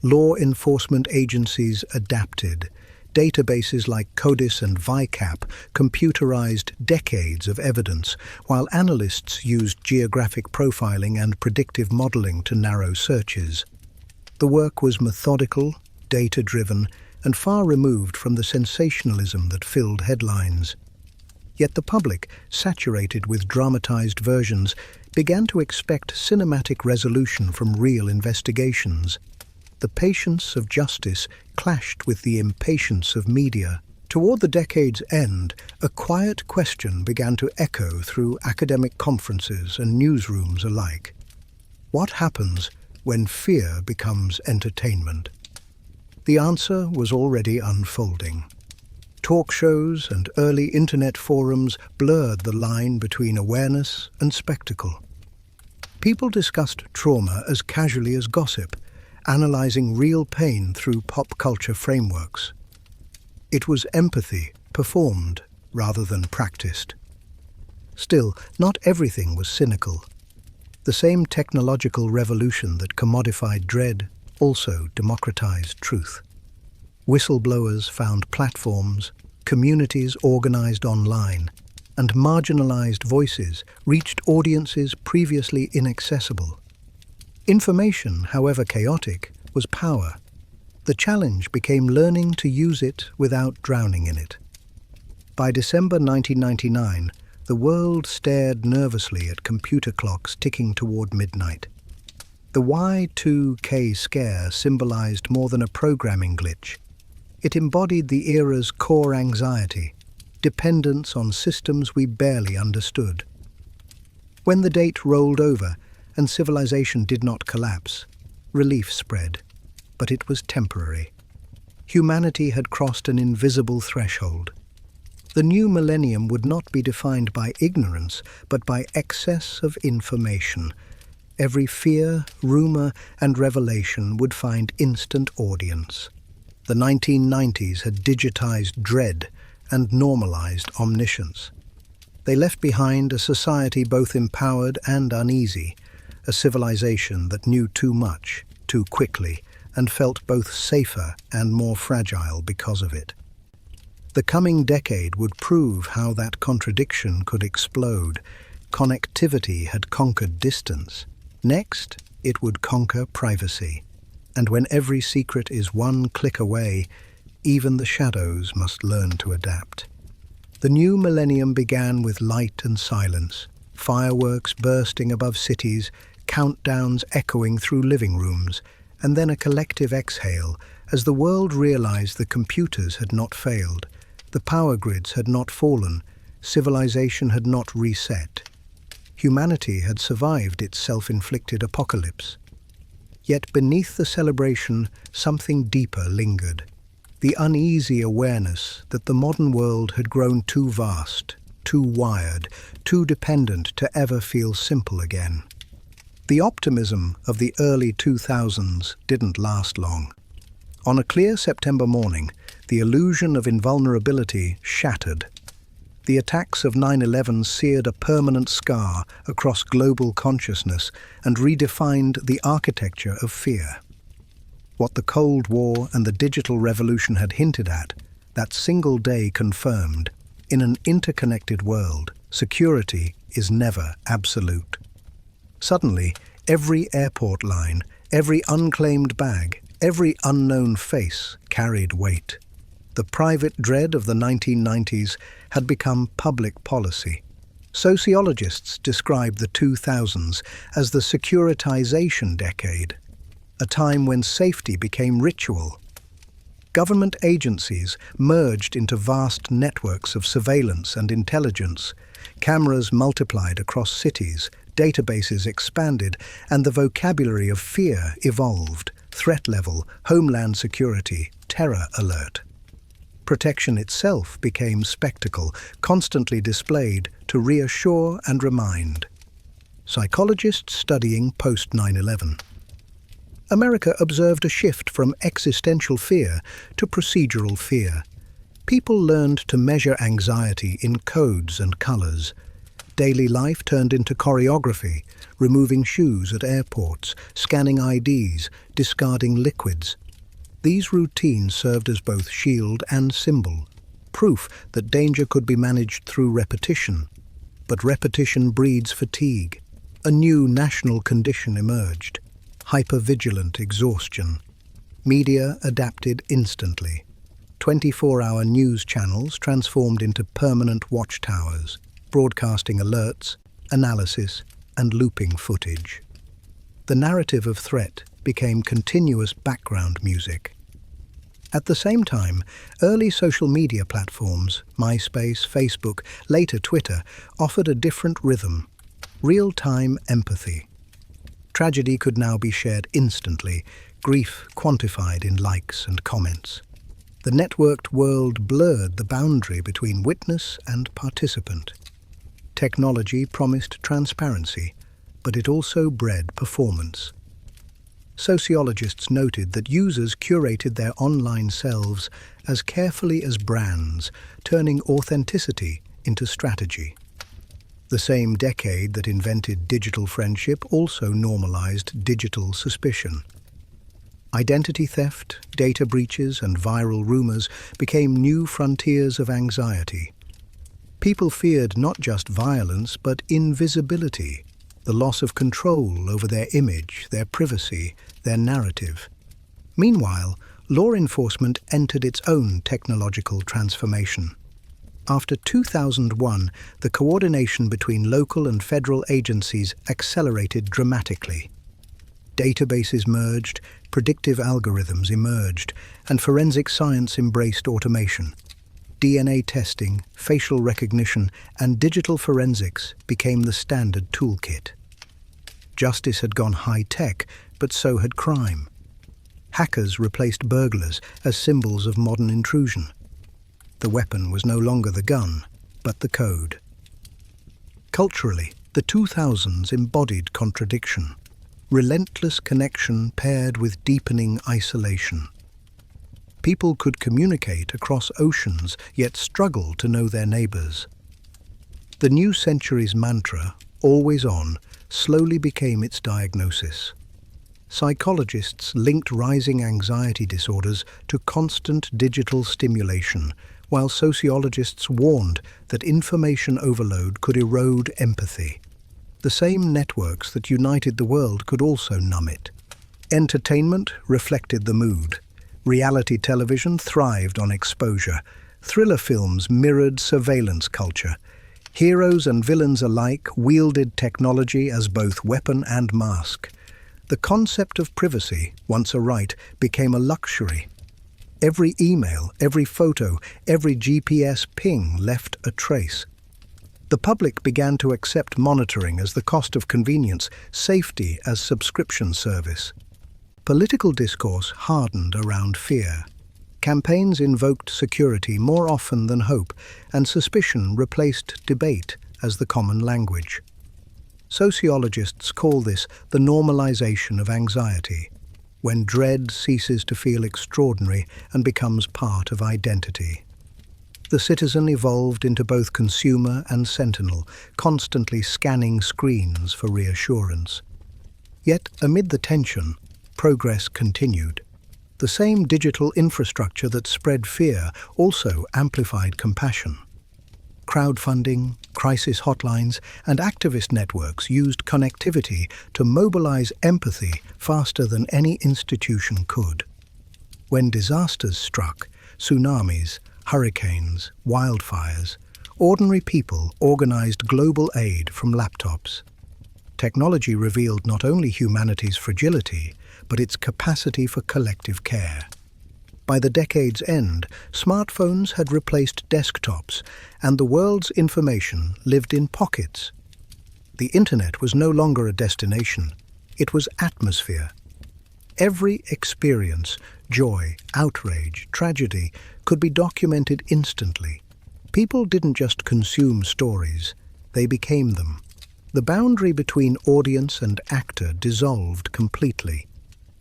Law enforcement agencies adapted. Databases like CODIS and VICAP computerized decades of evidence, while analysts used geographic profiling and predictive modeling to narrow searches. The work was methodical, data-driven, and far removed from the sensationalism that filled headlines. Yet the public, saturated with dramatized versions, began to expect cinematic resolution from real investigations. The patience of justice clashed with the impatience of media. Toward the decade's end, a quiet question began to echo through academic conferences and newsrooms alike. What happens when fear becomes entertainment? The answer was already unfolding. Talk shows and early internet forums blurred the line between awareness and spectacle. People discussed trauma as casually as gossip, analyzing real pain through pop culture frameworks. It was empathy performed rather than practiced. Still, not everything was cynical. The same technological revolution that commodified dread also democratized truth. Whistleblowers found platforms, communities organized online, and marginalized voices reached audiences previously inaccessible. Information, however chaotic, was power. The challenge became learning to use it without drowning in it. By December 1999, the world stared nervously at computer clocks ticking toward midnight. The Y2K scare symbolized more than a programming glitch. It embodied the era's core anxiety, dependence on systems we barely understood. When the date rolled over and civilization did not collapse, relief spread, but it was temporary. Humanity had crossed an invisible threshold. The new millennium would not be defined by ignorance, but by excess of information. Every fear, rumor, and revelation would find instant audience. The 1990s had digitized dread and normalized omniscience. They left behind a society both empowered and uneasy, a civilization that knew too much, too quickly, and felt both safer and more fragile because of it. The coming decade would prove how that contradiction could explode. Connectivity had conquered distance. Next, it would conquer privacy. And when every secret is one click away, even the shadows must learn to adapt. The new millennium began with light and silence, fireworks bursting above cities, countdowns echoing through living rooms, and then a collective exhale as the world realized the computers had not failed, the power grids had not fallen, civilization had not reset. Humanity had survived its self-inflicted apocalypse. Yet beneath the celebration, something deeper lingered. The uneasy awareness that the modern world had grown too vast, too wired, too dependent to ever feel simple again. The optimism of the early 2000s didn't last long. On a clear September morning, the illusion of invulnerability shattered. The attacks of 9/11 seared a permanent scar across global consciousness and redefined the architecture of fear. What the Cold War and the digital revolution had hinted at, that single day confirmed: in an interconnected world, security is never absolute. Suddenly, every airport line, every unclaimed bag, every unknown face carried weight. The private dread of the 1990s had become public policy. Sociologists describe the 2000s as the securitization decade, a time when safety became ritual. Government agencies merged into vast networks of surveillance and intelligence. Cameras multiplied across cities, databases expanded, and the vocabulary of fear evolved: threat level, homeland security, terror alert. Protection itself became spectacle, constantly displayed to reassure and remind. Psychologists studying post-9/11. America observed a shift from existential fear to procedural fear. People learned to measure anxiety in codes and colors. Daily life turned into choreography, removing shoes at airports, scanning IDs, discarding liquids. These routines served as both shield and symbol, proof that danger could be managed through repetition. But repetition breeds fatigue. A new national condition emerged: hypervigilant exhaustion. Media adapted instantly. 24-hour news channels transformed into permanent watchtowers, broadcasting alerts, analysis, and looping footage. The narrative of threat became continuous background music. At the same time, early social media platforms, MySpace, Facebook, later Twitter, offered a different rhythm: real-time empathy. Tragedy could now be shared instantly, grief quantified in likes and comments. The networked world blurred the boundary between witness and participant. Technology promised transparency, but it also bred performance. Sociologists noted that users curated their online selves as carefully as brands, turning authenticity into strategy. The same decade that invented digital friendship also normalized digital suspicion. Identity theft, data breaches, and viral rumors became new frontiers of anxiety. People feared not just violence, but invisibility, the loss of control over their image, their privacy, their narrative. Meanwhile, law enforcement entered its own technological transformation. After 2001, the coordination between local and federal agencies accelerated dramatically. Databases merged, predictive algorithms emerged, and forensic science embraced automation. DNA testing, facial recognition, and digital forensics became the standard toolkit. Justice had gone high-tech, but so had crime. Hackers replaced burglars as symbols of modern intrusion. The weapon was no longer the gun, but the code. Culturally, the 2000s embodied contradiction. Relentless connection paired with deepening isolation. People could communicate across oceans, yet struggle to know their neighbors. The new century's mantra, always on, slowly became its diagnosis. Psychologists linked rising anxiety disorders to constant digital stimulation, while sociologists warned that information overload could erode empathy. The same networks that united the world could also numb it. Entertainment reflected the mood. Reality television thrived on exposure. Thriller films mirrored surveillance culture. Heroes and villains alike wielded technology as both weapon and mask. The concept of privacy, once a right, became a luxury. Every email, every photo, every GPS ping left a trace. The public began to accept monitoring as the cost of convenience, safety as subscription service. Political discourse hardened around fear. Campaigns invoked security more often than hope, and suspicion replaced debate as the common language. Sociologists call this the normalization of anxiety, when dread ceases to feel extraordinary and becomes part of identity. The citizen evolved into both consumer and sentinel, constantly scanning screens for reassurance. Yet, amid the tension, progress continued. The same digital infrastructure that spread fear also amplified compassion. Crowdfunding, crisis hotlines, and activist networks used connectivity to mobilize empathy faster than any institution could. When disasters struck, tsunamis, hurricanes, wildfires, ordinary people organized global aid from laptops. Technology revealed not only humanity's fragility, but its capacity for collective care. By the decade's end, smartphones had replaced desktops, and the world's information lived in pockets. The internet was no longer a destination, it was atmosphere. Every experience, joy, outrage, tragedy, could be documented instantly. People didn't just consume stories, they became them. The boundary between audience and actor dissolved completely.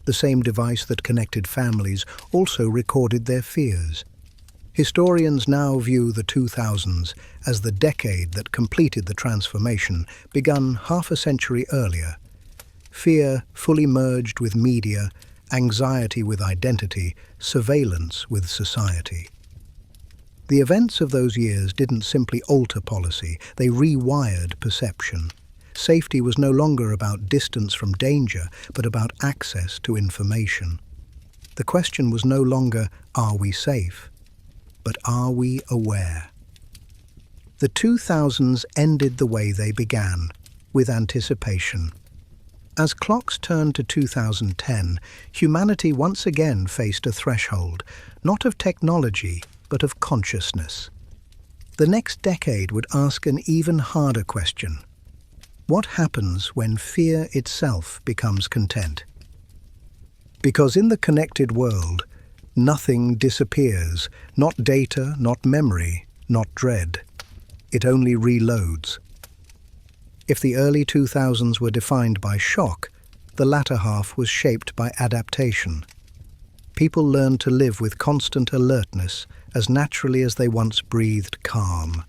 The same device that connected families also recorded their fears. Historians now view the 2000s as the decade that completed the transformation, begun half a century earlier. Fear fully merged with media, anxiety with identity, surveillance with society. The events of those years didn't simply alter policy, they rewired perception. Safety was no longer about distance from danger, but about access to information. The question was no longer, are we safe? But are we aware? The 2000s ended the way they began, with anticipation. As clocks turned to 2010, humanity once again faced a threshold, not of technology, but of consciousness. The next decade would ask an even harder question. What happens when fear itself becomes content? Because in the connected world, nothing disappears, not data, not memory, not dread. It only reloads. If the early 2000s were defined by shock, the latter half was shaped by adaptation. People learned to live with constant alertness as naturally as they once breathed calm.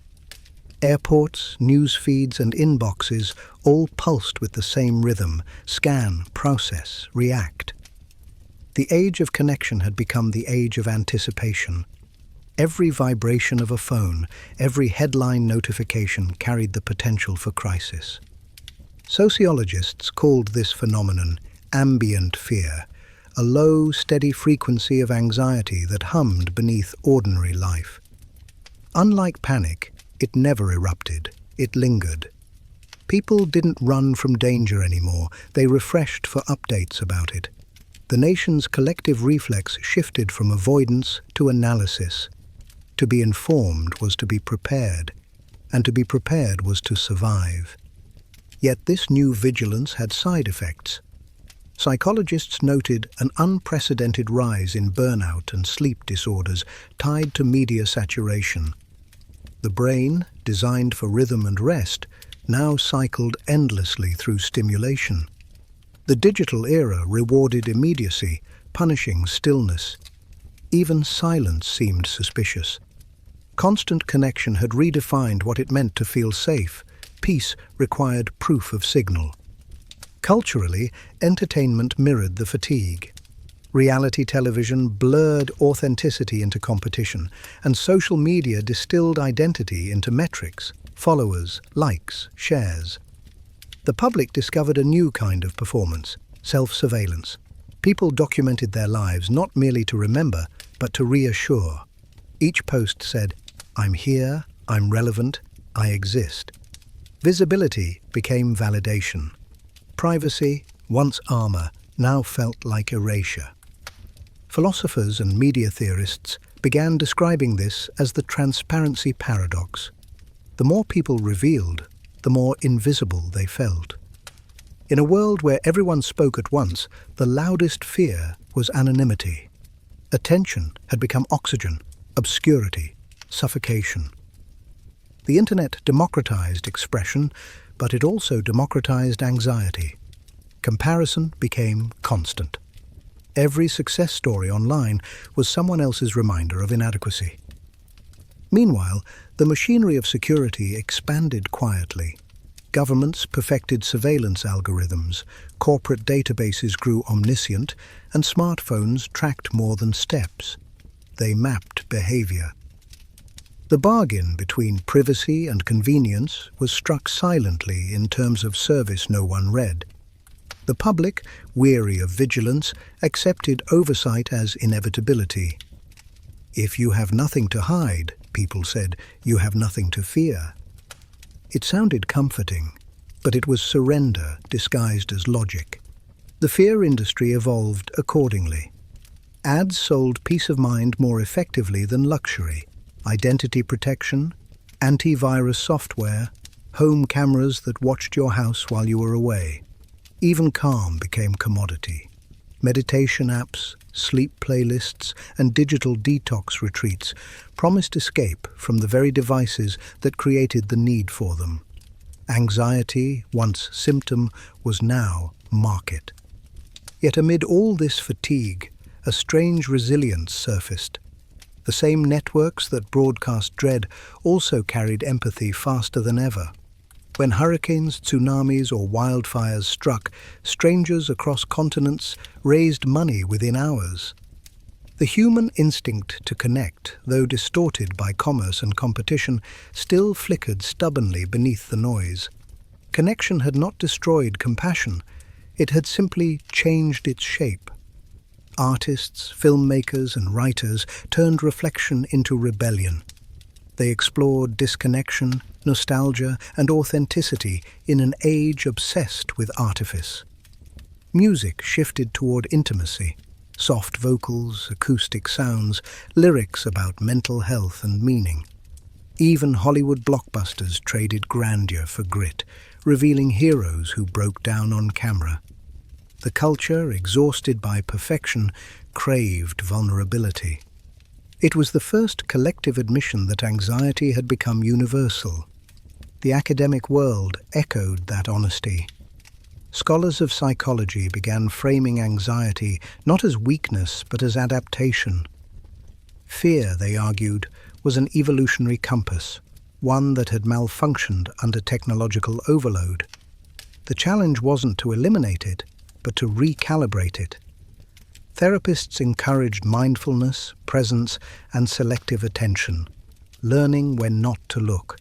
Airports, news feeds and inboxes all pulsed with the same rhythm: scan, process, react. The age of connection had become the age of anticipation. Every vibration of a phone, every headline notification carried the potential for crisis. Sociologists called this phenomenon ambient fear, a low, steady frequency of anxiety that hummed beneath ordinary life. Unlike panic, it never erupted, it lingered. People didn't run from danger anymore, they refreshed for updates about it. The nation's collective reflex shifted from avoidance to analysis. To be informed was to be prepared, and to be prepared was to survive. Yet this new vigilance had side effects. Psychologists noted an unprecedented rise in burnout and sleep disorders tied to media saturation. The brain, designed for rhythm and rest, now cycled endlessly through stimulation. The digital era rewarded immediacy, punishing stillness. Even silence seemed suspicious. Constant connection had redefined what it meant to feel safe. Peace required proof of signal. Culturally, entertainment mirrored the fatigue. Reality television blurred authenticity into competition, and social media distilled identity into metrics: followers, likes, shares. The public discovered a new kind of performance: self-surveillance. People documented their lives not merely to remember, but to reassure. Each post said, "I'm here, I'm relevant, I exist." Visibility became validation. Privacy, once armor, now felt like erasure. Philosophers and media theorists began describing this as the transparency paradox. The more people revealed, the more invisible they felt. In a world where everyone spoke at once, the loudest fear was anonymity. Attention had become oxygen, obscurity, suffocation. The internet democratized expression, but it also democratized anxiety. Comparison became constant. Every success story online was someone else's reminder of inadequacy. Meanwhile, the machinery of security expanded quietly. Governments perfected surveillance algorithms, corporate databases grew omniscient, and smartphones tracked more than steps. They mapped behavior. The bargain between privacy and convenience was struck silently in terms of service no one read. The public, weary of vigilance, accepted oversight as inevitability. "If you have nothing to hide," people said, "you have nothing to fear." It sounded comforting, but it was surrender disguised as logic. The fear industry evolved accordingly. Ads sold peace of mind more effectively than luxury. Identity protection, antivirus software, home cameras that watched your house while you were away. Even calm became commodity. Meditation apps, sleep playlists, and digital detox retreats promised escape from the very devices that created the need for them. Anxiety, once symptom, was now market. Yet amid all this fatigue, a strange resilience surfaced. The same networks that broadcast dread also carried empathy faster than ever. When hurricanes, tsunamis, or wildfires struck, strangers across continents raised money within hours. The human instinct to connect, though distorted by commerce and competition, still flickered stubbornly beneath the noise. Connection had not destroyed compassion, it had simply changed its shape. Artists, filmmakers, and writers turned reflection into rebellion. They explored disconnection, nostalgia, and authenticity in an age obsessed with artifice. Music shifted toward intimacy, soft vocals, acoustic sounds, lyrics about mental health and meaning. Even Hollywood blockbusters traded grandeur for grit, revealing heroes who broke down on camera. The culture, exhausted by perfection, craved vulnerability. It was the first collective admission that anxiety had become universal. The academic world echoed that honesty. Scholars of psychology began framing anxiety not as weakness but as adaptation. Fear, they argued, was an evolutionary compass, one that had malfunctioned under technological overload. The challenge wasn't to eliminate it, but to recalibrate it. Therapists encouraged mindfulness, presence, and selective attention, learning when not to look.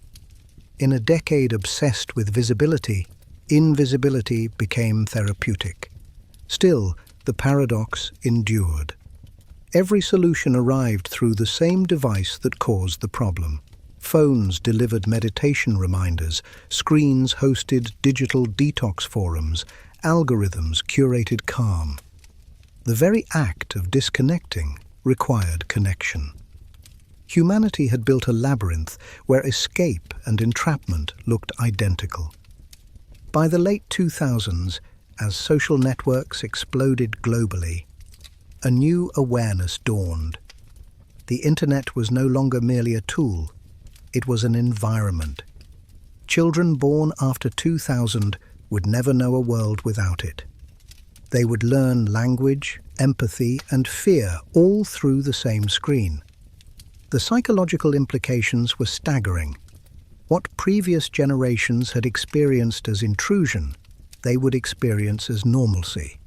In a decade obsessed with visibility, invisibility became therapeutic. Still, the paradox endured. Every solution arrived through the same device that caused the problem. Phones delivered meditation reminders, screens hosted digital detox forums, algorithms curated calm. The very act of disconnecting required connection. Humanity had built a labyrinth where escape and entrapment looked identical. By the late 2000s, as social networks exploded globally, a new awareness dawned. The internet was no longer merely a tool, it was an environment. Children born after 2000 would never know a world without it. They would learn language, empathy, and fear all through the same screen. The psychological implications were staggering. What previous generations had experienced as intrusion, they would experience as normalcy.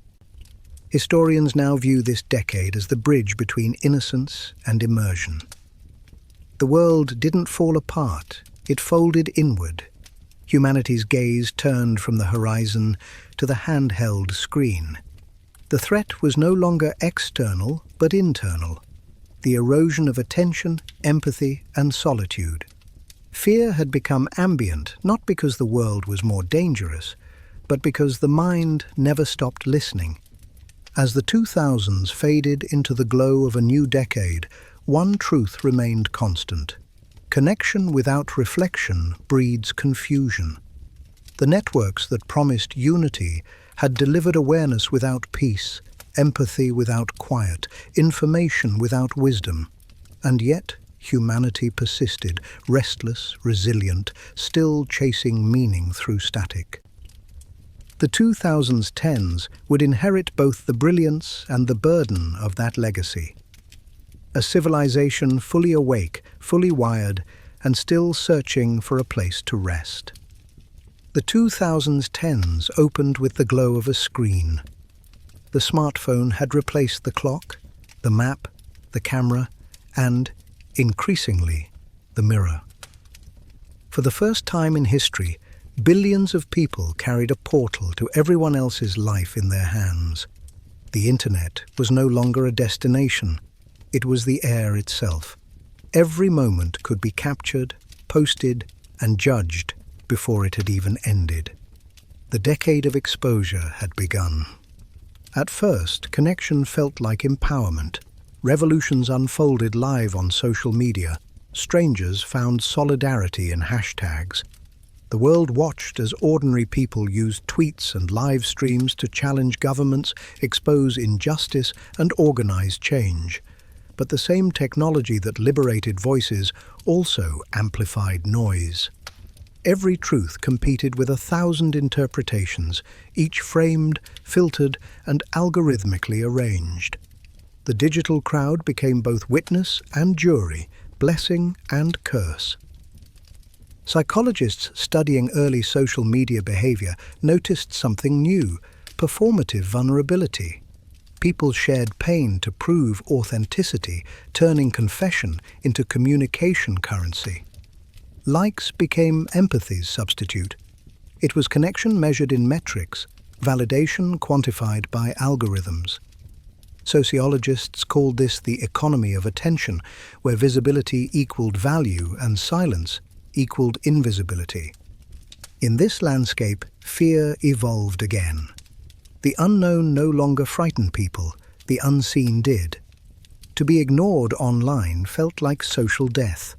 Historians now view this decade as the bridge between innocence and immersion. The world didn't fall apart, it folded inward. Humanity's gaze turned from the horizon to the handheld screen. The threat was no longer external, but internal. The erosion of attention, empathy, and solitude. Fear had become ambient, not because the world was more dangerous, but because the mind never stopped listening. As the 2000s faded into the glow of a new decade, one truth remained constant. Connection without reflection breeds confusion. The networks that promised unity had delivered awareness without peace, empathy without quiet, information without wisdom. And yet, humanity persisted, restless, resilient, still chasing meaning through static. The 2010s would inherit both the brilliance and the burden of that legacy. A civilization fully awake, fully wired, and still searching for a place to rest. The 2010s opened with the glow of a screen. The smartphone had replaced the clock, the map, the camera, and, increasingly, the mirror. For the first time in history, billions of people carried a portal to everyone else's life in their hands. The internet was no longer a destination, it was the air itself. Every moment could be captured, posted, and judged before it had even ended. The decade of exposure had begun. At first, connection felt like empowerment. Revolutions unfolded live on social media. Strangers found solidarity in hashtags. The world watched as ordinary people used tweets and live streams to challenge governments, expose injustice, and organize change. But the same technology that liberated voices also amplified noise. Every truth competed with 1,000 interpretations, each framed, filtered, and algorithmically arranged. The digital crowd became both witness and jury, blessing and curse. Psychologists studying early social media behavior noticed something new: performative vulnerability. People shared pain to prove authenticity, turning confession into communication currency. Likes became empathy's substitute. It was connection measured in metrics, validation quantified by algorithms. Sociologists called this the economy of attention, where visibility equaled value and silence equaled invisibility. In this landscape, fear evolved again. The unknown no longer frightened people, the unseen did. To be ignored online felt like social death.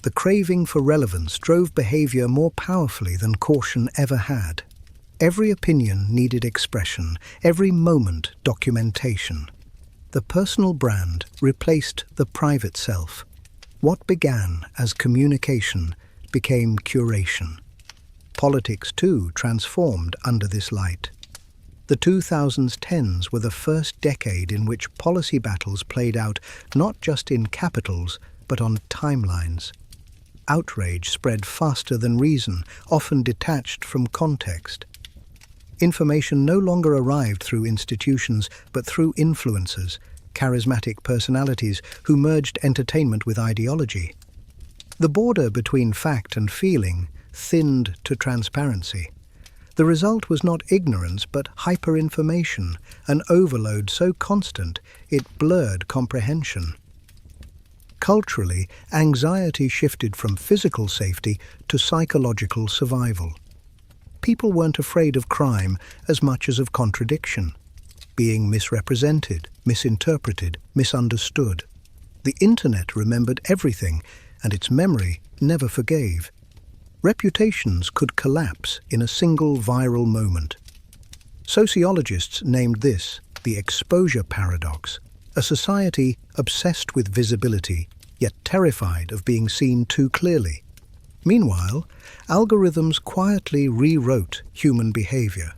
The craving for relevance drove behavior more powerfully than caution ever had. Every opinion needed expression, every moment documentation. The personal brand replaced the private self. What began as communication became curation. Politics, too, transformed under this light. The 2010s were the first decade in which policy battles played out not just in capitals, but on timelines. Outrage spread faster than reason, often detached from context. Information no longer arrived through institutions, but through influencers, charismatic personalities who merged entertainment with ideology. The border between fact and feeling thinned to transparency. The result was not ignorance, but hyperinformation, an overload so constant it blurred comprehension. Culturally, anxiety shifted from physical safety to psychological survival. People weren't afraid of crime as much as of contradiction, being misrepresented, misinterpreted, misunderstood. The internet remembered everything, and its memory never forgave. Reputations could collapse in a single viral moment. Sociologists named this the exposure paradox, a society obsessed with visibility, yet terrified of being seen too clearly. Meanwhile, algorithms quietly rewrote human behavior.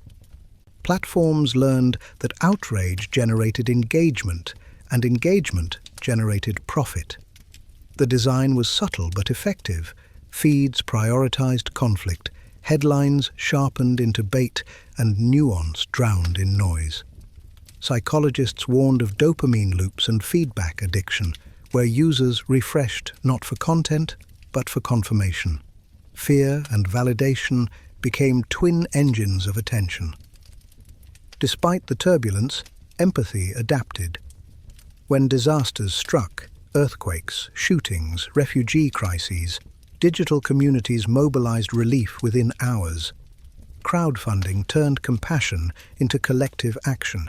Platforms learned that outrage generated engagement, and engagement generated profit. The design was subtle but effective. Feeds prioritized conflict, headlines sharpened into bait, and nuance drowned in noise. Psychologists warned of dopamine loops and feedback addiction, where users refreshed not for content, but for confirmation. Fear and validation became twin engines of attention. Despite the turbulence, empathy adapted. When disasters struck, earthquakes, shootings, refugee crises, digital communities mobilized relief within hours. Crowdfunding turned compassion into collective action.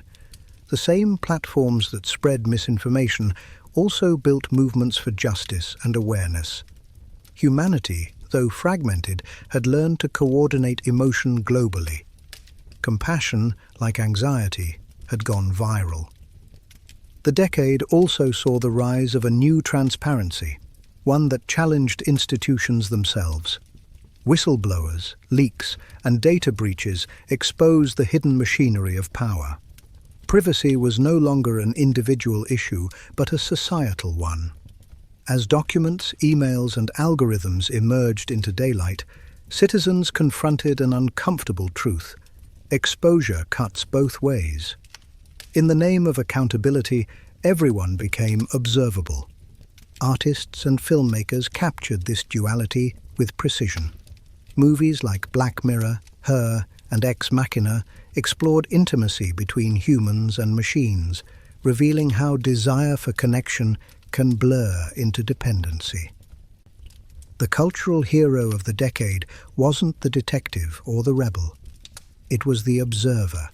The same platforms that spread misinformation also built movements for justice and awareness. Humanity, though fragmented, had learned to coordinate emotion globally. Compassion, like anxiety, had gone viral. The decade also saw the rise of a new transparency, one that challenged institutions themselves. Whistleblowers, leaks, and data breaches exposed the hidden machinery of power. Privacy was no longer an individual issue, but a societal one. As documents, emails, and algorithms emerged into daylight, citizens confronted an uncomfortable truth. Exposure cuts both ways. In the name of accountability, everyone became observable. Artists and filmmakers captured this duality with precision. Movies like Black Mirror, Her, and Ex Machina explored intimacy between humans and machines, revealing how desire for connection can blur into dependency. The cultural hero of the decade wasn't the detective or the rebel. It was the observer,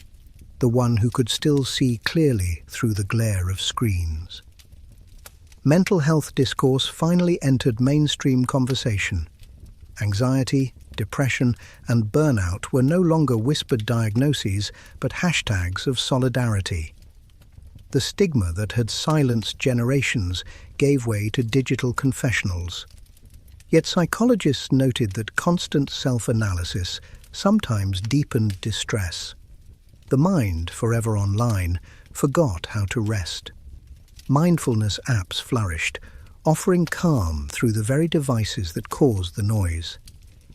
the one who could still see clearly through the glare of screens. Mental health discourse finally entered mainstream conversation. Anxiety, depression, and burnout were no longer whispered diagnoses, but hashtags of solidarity. The stigma that had silenced generations gave way to digital confessionals. Yet psychologists noted that constant self-analysis sometimes deepened distress. The mind, forever online, forgot how to rest. Mindfulness apps flourished, offering calm through the very devices that caused the noise.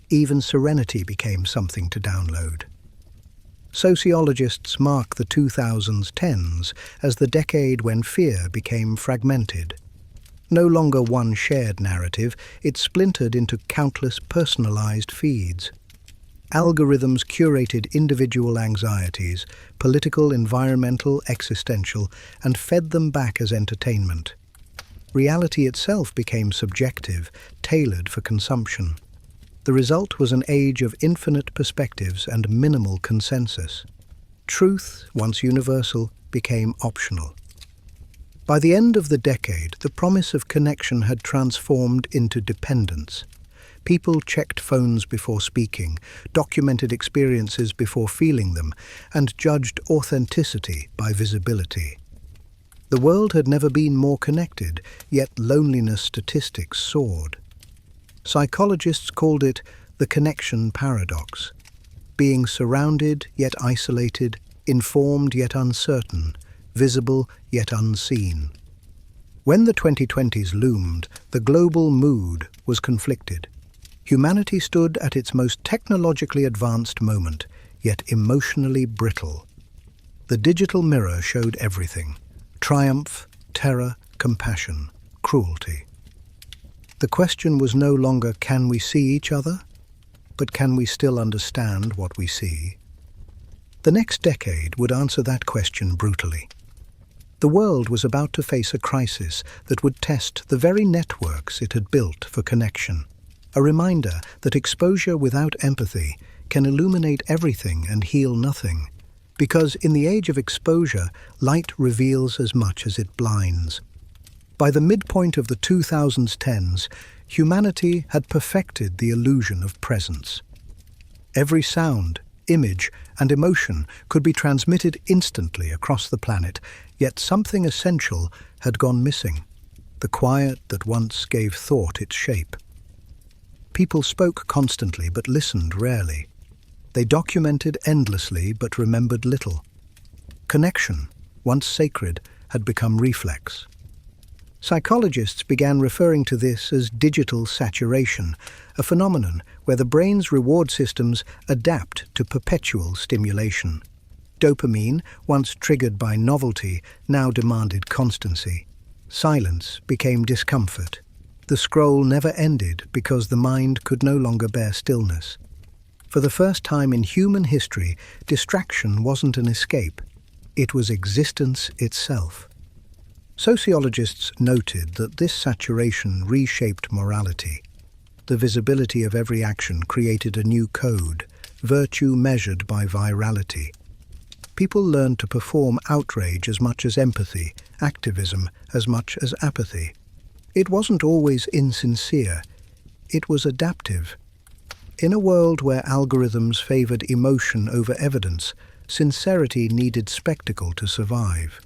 Even serenity became something to download. Sociologists mark the 2010s as the decade when fear became fragmented. No longer one shared narrative, it splintered into countless personalized feeds. Algorithms curated individual anxieties, political, environmental, existential, and fed them back as entertainment. Reality itself became subjective, tailored for consumption. The result was an age of infinite perspectives and minimal consensus. Truth, once universal, became optional. By the end of the decade, the promise of connection had transformed into dependence. People checked phones before speaking, documented experiences before feeling them, and judged authenticity by visibility. The world had never been more connected, yet loneliness statistics soared. Psychologists called it the connection paradox. Being surrounded yet isolated, informed yet uncertain, visible yet unseen. When the 2020s loomed, the global mood was conflicted. Humanity stood at its most technologically advanced moment, yet emotionally brittle. The digital mirror showed everything: triumph, terror, compassion, cruelty. The question was no longer, can we see each other? But can we still understand what we see? The next decade would answer that question brutally. The world was about to face a crisis that would test the very networks it had built for connection. A reminder that exposure without empathy can illuminate everything and heal nothing. Because in the age of exposure, light reveals as much as it blinds. By the midpoint of the 2010s, humanity had perfected the illusion of presence. Every sound, image, and emotion could be transmitted instantly across the planet, yet something essential had gone missing: the quiet that once gave thought its shape. People spoke constantly but listened rarely. They documented endlessly but remembered little. Connection, once sacred, had become reflex. Psychologists began referring to this as digital saturation, a phenomenon where the brain's reward systems adapt to perpetual stimulation. Dopamine, once triggered by novelty, now demanded constancy. Silence became discomfort. The scroll never ended because the mind could no longer bear stillness. For the first time in human history, distraction wasn't an escape. It was existence itself. Sociologists noted that this saturation reshaped morality. The visibility of every action created a new code, virtue measured by virality. People learned to perform outrage as much as empathy, activism as much as apathy. It wasn't always insincere. It was adaptive. In a world where algorithms favored emotion over evidence, sincerity needed spectacle to survive.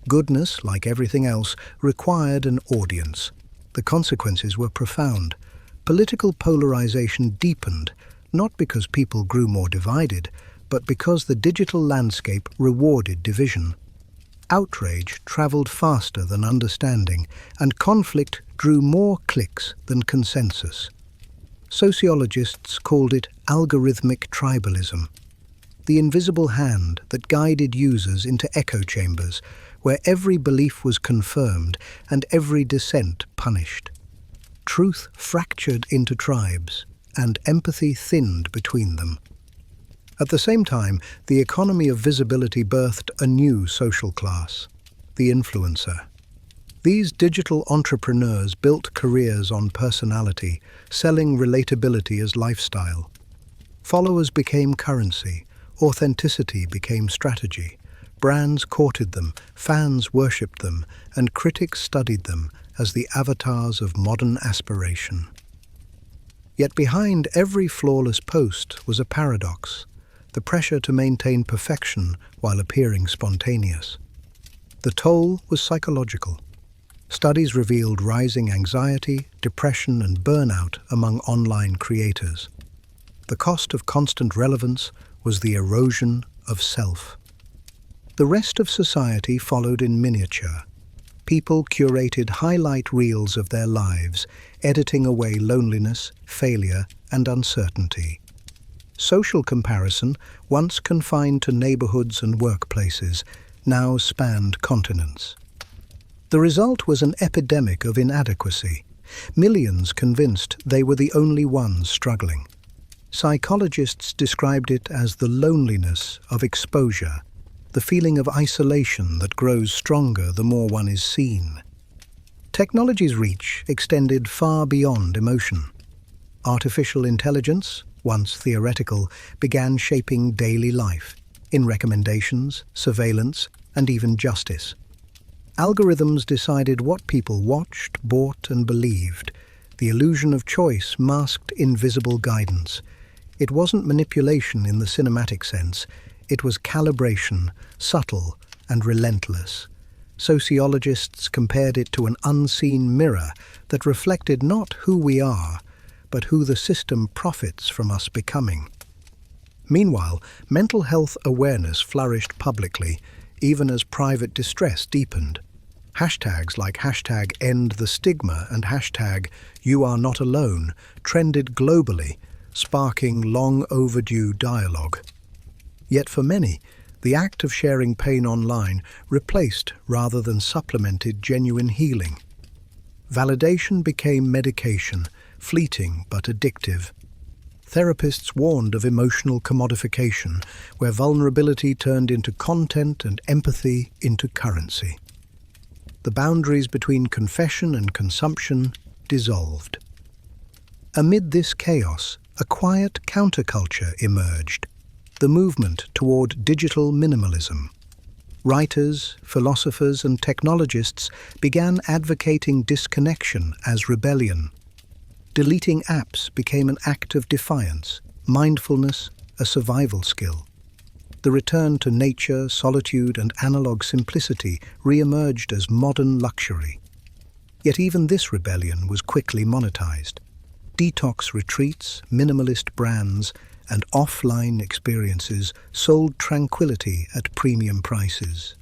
Goodness, like everything else, required an audience. The consequences were profound. Political polarization deepened, not because people grew more divided, but because the digital landscape rewarded division. Outrage traveled faster than understanding, and conflict drew more clicks than consensus. Sociologists called it algorithmic tribalism, the invisible hand that guided users into echo chambers, where every belief was confirmed and every dissent punished. Truth fractured into tribes, and empathy thinned between them. At the same time, the economy of visibility birthed a new social class: the influencer. These digital entrepreneurs built careers on personality, selling relatability as lifestyle. Followers became currency, authenticity became strategy. Brands courted them, fans worshipped them, and critics studied them as the avatars of modern aspiration. Yet behind every flawless post was a paradox: the pressure to maintain perfection while appearing spontaneous. The toll was psychological. Studies revealed rising anxiety, depression, and burnout among online creators. The cost of constant relevance was the erosion of self. The rest of society followed in miniature. People curated highlight reels of their lives, editing away loneliness, failure, and uncertainty. Social comparison, once confined to neighborhoods and workplaces, now spanned continents. The result was an epidemic of inadequacy, millions convinced they were the only ones struggling. Psychologists described it as the loneliness of exposure, the feeling of isolation that grows stronger the more one is seen. Technology's reach extended far beyond emotion. Artificial intelligence, once theoretical, began shaping daily life, in recommendations, surveillance, and even justice. Algorithms decided what people watched, bought, and believed. The illusion of choice masked invisible guidance. It wasn't manipulation in the cinematic sense. It was calibration, subtle and relentless. Sociologists compared it to an unseen mirror that reflected not who we are, but who the system profits from us becoming. Meanwhile, mental health awareness flourished publicly, even as private distress deepened. Hashtags like #EndTheStigma and #YouAreNotAlone trended globally, sparking long overdue dialogue. Yet for many, the act of sharing pain online replaced rather than supplemented genuine healing. Validation became medication, fleeting but addictive. Therapists warned of emotional commodification, where vulnerability turned into content and empathy into currency. The boundaries between confession and consumption dissolved. Amid this chaos, a quiet counterculture emerged, the movement toward digital minimalism. Writers, philosophers, and technologists began advocating disconnection as rebellion. Deleting apps became an act of defiance, mindfulness a survival skill. The return to nature, solitude, and analog simplicity re-emerged as modern luxury. Yet even this rebellion was quickly monetized. Detox retreats, minimalist brands, and offline experiences sold tranquility at premium prices.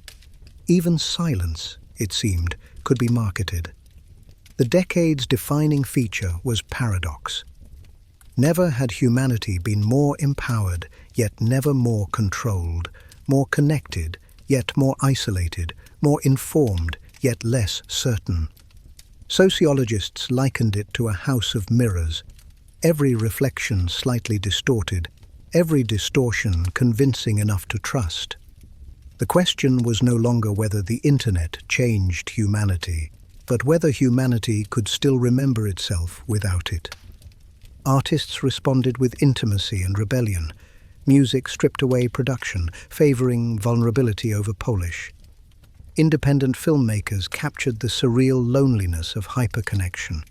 Even silence, it seemed, could be marketed. The decade's defining feature was paradox. Never had humanity been more empowered, yet never more controlled, more connected, yet more isolated, more informed, yet less certain. Sociologists likened it to a house of mirrors, every reflection slightly distorted, every distortion convincing enough to trust. The question was no longer whether the internet changed humanity, but whether humanity could still remember itself without it. Artists responded with intimacy and rebellion. Music stripped away production, favoring vulnerability over polish. Independent filmmakers captured the surreal loneliness of hyperconnection.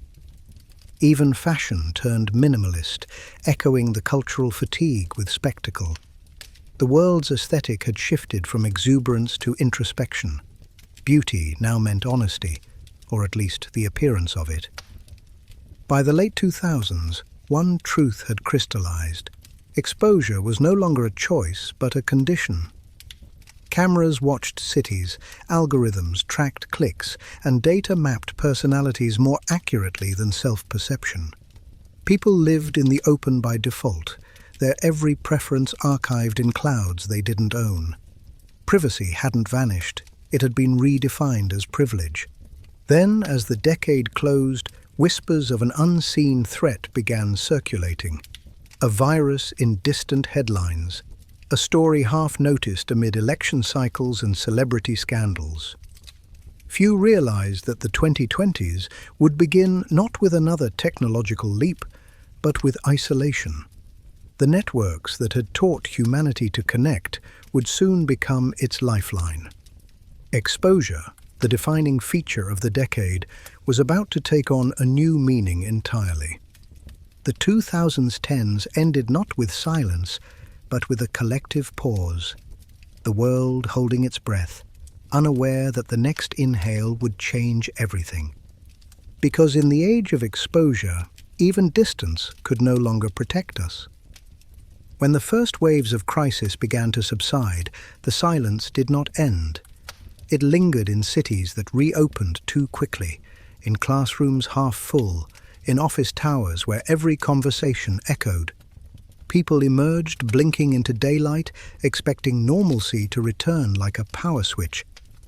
Even fashion turned minimalist, echoing the cultural fatigue with spectacle. The world's aesthetic had shifted from exuberance to introspection. Beauty now meant honesty, or at least the appearance of it. By the late 2000s, one truth had crystallized. Exposure was no longer a choice, but a condition. Cameras watched cities, algorithms tracked clicks, and data mapped personalities more accurately than self-perception. People lived in the open by default, their every preference archived in clouds they didn't own. Privacy hadn't vanished, it had been redefined as privilege. Then, as the decade closed, whispers of an unseen threat began circulating. A virus in distant headlines, a story half noticed amid election cycles and celebrity scandals. Few realized that the 2020s would begin not with another technological leap, but with isolation. The networks that had taught humanity to connect would soon become its lifeline. Exposure, the defining feature of the decade, was about to take on a new meaning entirely. The 2010s ended not with silence, but with a collective pause, the world holding its breath, unaware that the next inhale would change everything. Because in the age of exposure, even distance could no longer protect us. When the first waves of crisis began to subside, the silence did not end. It lingered in cities that reopened too quickly, in classrooms half full, in office towers where every conversation echoed. People emerged, blinking into daylight, expecting normalcy to return like a power switch.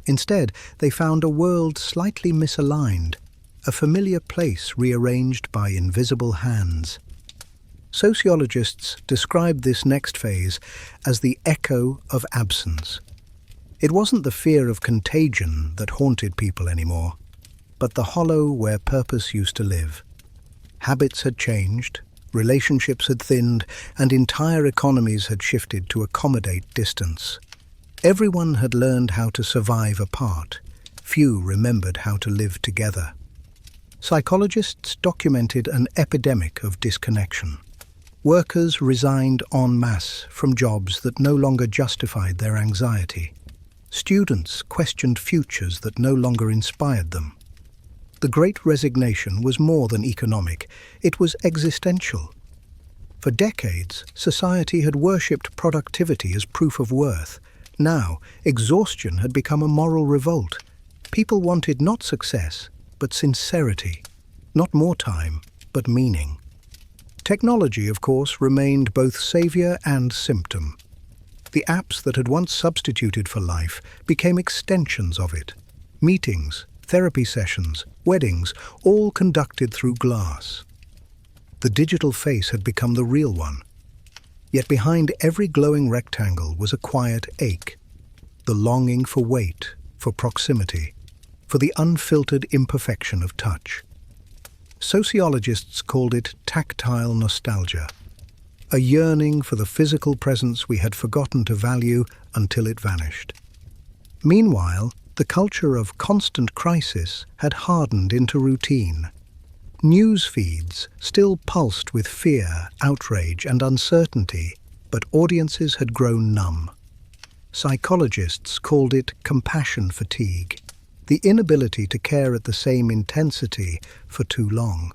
Instead, they found a world slightly misaligned, a familiar place rearranged by invisible hands. Sociologists describe this next phase as the echo of absence. It wasn't the fear of contagion that haunted people anymore, but the hollow where purpose used to live. Habits had changed, relationships had thinned, and entire economies had shifted to accommodate distance. Everyone had learned how to survive apart. Few remembered how to live together. Psychologists documented an epidemic of disconnection. Workers resigned en masse from jobs that no longer justified their anxiety. Students questioned futures that no longer inspired them. The Great Resignation was more than economic, it was existential. For decades, society had worshipped productivity as proof of worth. Now, exhaustion had become a moral revolt. People wanted not success, but sincerity. Not more time, but meaning. Technology, of course, remained both savior and symptom. The apps that had once substituted for life became extensions of it. Meetings, therapy sessions, weddings, all conducted through glass. The digital face had become the real one. Yet behind every glowing rectangle was a quiet ache, the longing for weight, for proximity, for the unfiltered imperfection of touch. Sociologists called it tactile nostalgia, a yearning for the physical presence we had forgotten to value until it vanished. Meanwhile, the culture of constant crisis had hardened into routine. News feeds still pulsed with fear, outrage, and uncertainty, but audiences had grown numb. Psychologists called it compassion fatigue, the inability to care at the same intensity for too long.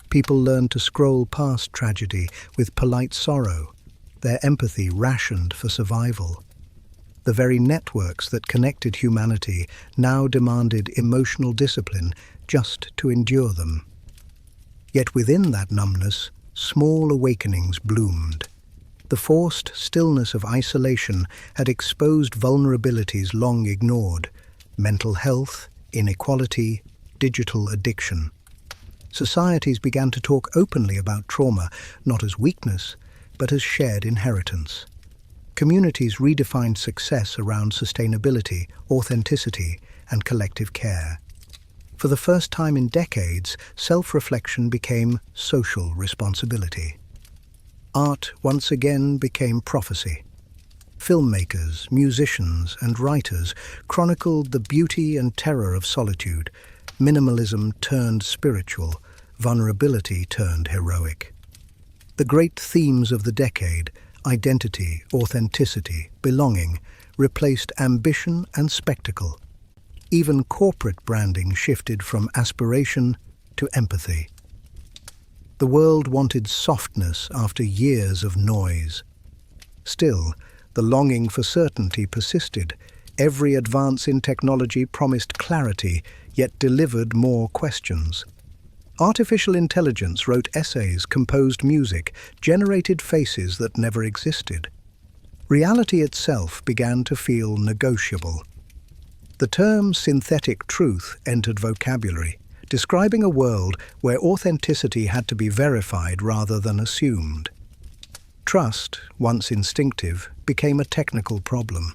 People learned to scroll past tragedy with polite sorrow, their empathy rationed for survival. The very networks that connected humanity now demanded emotional discipline just to endure them. Yet within that numbness, small awakenings bloomed. The forced stillness of isolation had exposed vulnerabilities long ignored: mental health, inequality, digital addiction. Societies began to talk openly about trauma, not as weakness, but as shared inheritance. Communities redefined success around sustainability, authenticity, and collective care. For the first time in decades, self-reflection became social responsibility. Art once again became prophecy. Filmmakers, musicians, and writers chronicled the beauty and terror of solitude. Minimalism turned spiritual, vulnerability turned heroic. The great themes of the decade, identity, authenticity, belonging, replaced ambition and spectacle. Even corporate branding shifted from aspiration to empathy. The world wanted softness after years of noise. Still, the longing for certainty persisted. Every advance in technology promised clarity, yet delivered more questions. Artificial intelligence wrote essays, composed music, generated faces that never existed. Reality itself began to feel negotiable. The term synthetic truth entered vocabulary, describing a world where authenticity had to be verified rather than assumed. Trust, once instinctive, became a technical problem.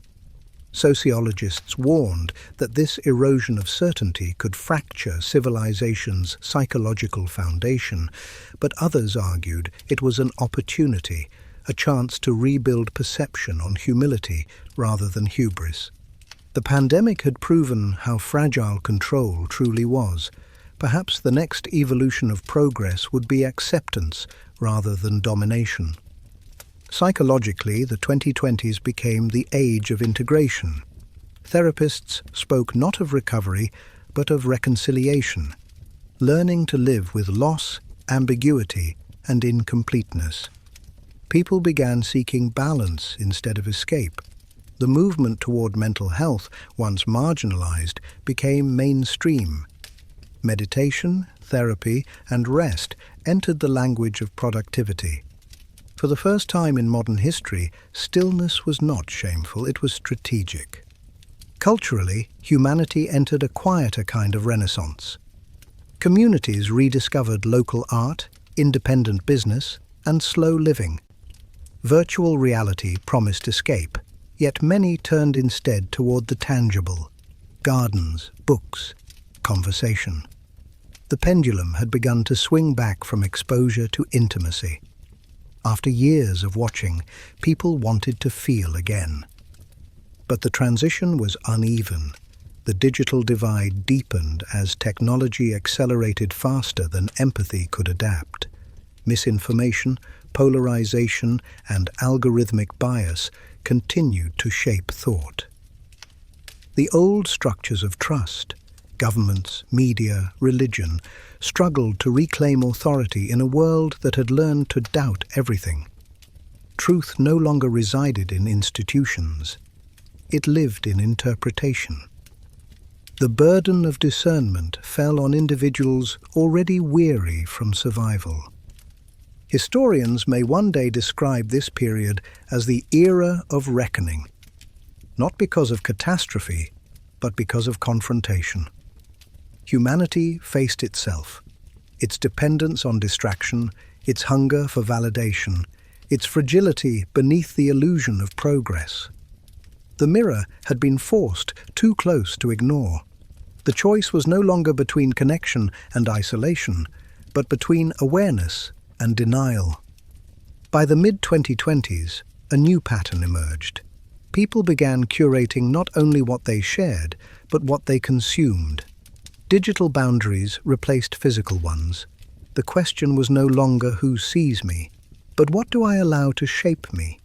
Sociologists warned that this erosion of certainty could fracture civilization's psychological foundation, but others argued it was an opportunity, a chance to rebuild perception on humility rather than hubris. The pandemic had proven how fragile control truly was. Perhaps the next evolution of progress would be acceptance rather than domination. Psychologically, the 2020s became the age of integration. Therapists spoke not of recovery, but of reconciliation, learning to live with loss, ambiguity, and incompleteness. People began seeking balance instead of escape. The movement toward mental health, once marginalized, became mainstream. Meditation, therapy, and rest entered the language of productivity. For the first time in modern history, stillness was not shameful, it was strategic. Culturally, humanity entered a quieter kind of renaissance. Communities rediscovered local art, independent business, and slow living. Virtual reality promised escape, yet many turned instead toward the tangible: gardens, books, conversation. The pendulum had begun to swing back from exposure to intimacy. After years of watching, people wanted to feel again. But the transition was uneven. The digital divide deepened as technology accelerated faster than empathy could adapt. Misinformation, polarization, and algorithmic bias continued to shape thought. The old structures of trust, governments, media, religion, struggled to reclaim authority in a world that had learned to doubt everything. Truth no longer resided in institutions. It lived in interpretation. The burden of discernment fell on individuals already weary from survival. Historians may one day describe this period as the era of reckoning, not because of catastrophe, but because of confrontation. Humanity faced itself, its dependence on distraction, its hunger for validation, its fragility beneath the illusion of progress. The mirror had been forced too close to ignore. The choice was no longer between connection and isolation, but between awareness and denial. By the mid-2020s, a new pattern emerged. People began curating not only what they shared, but what they consumed. Digital boundaries replaced physical ones. The question was no longer who sees me, but what do I allow to shape me?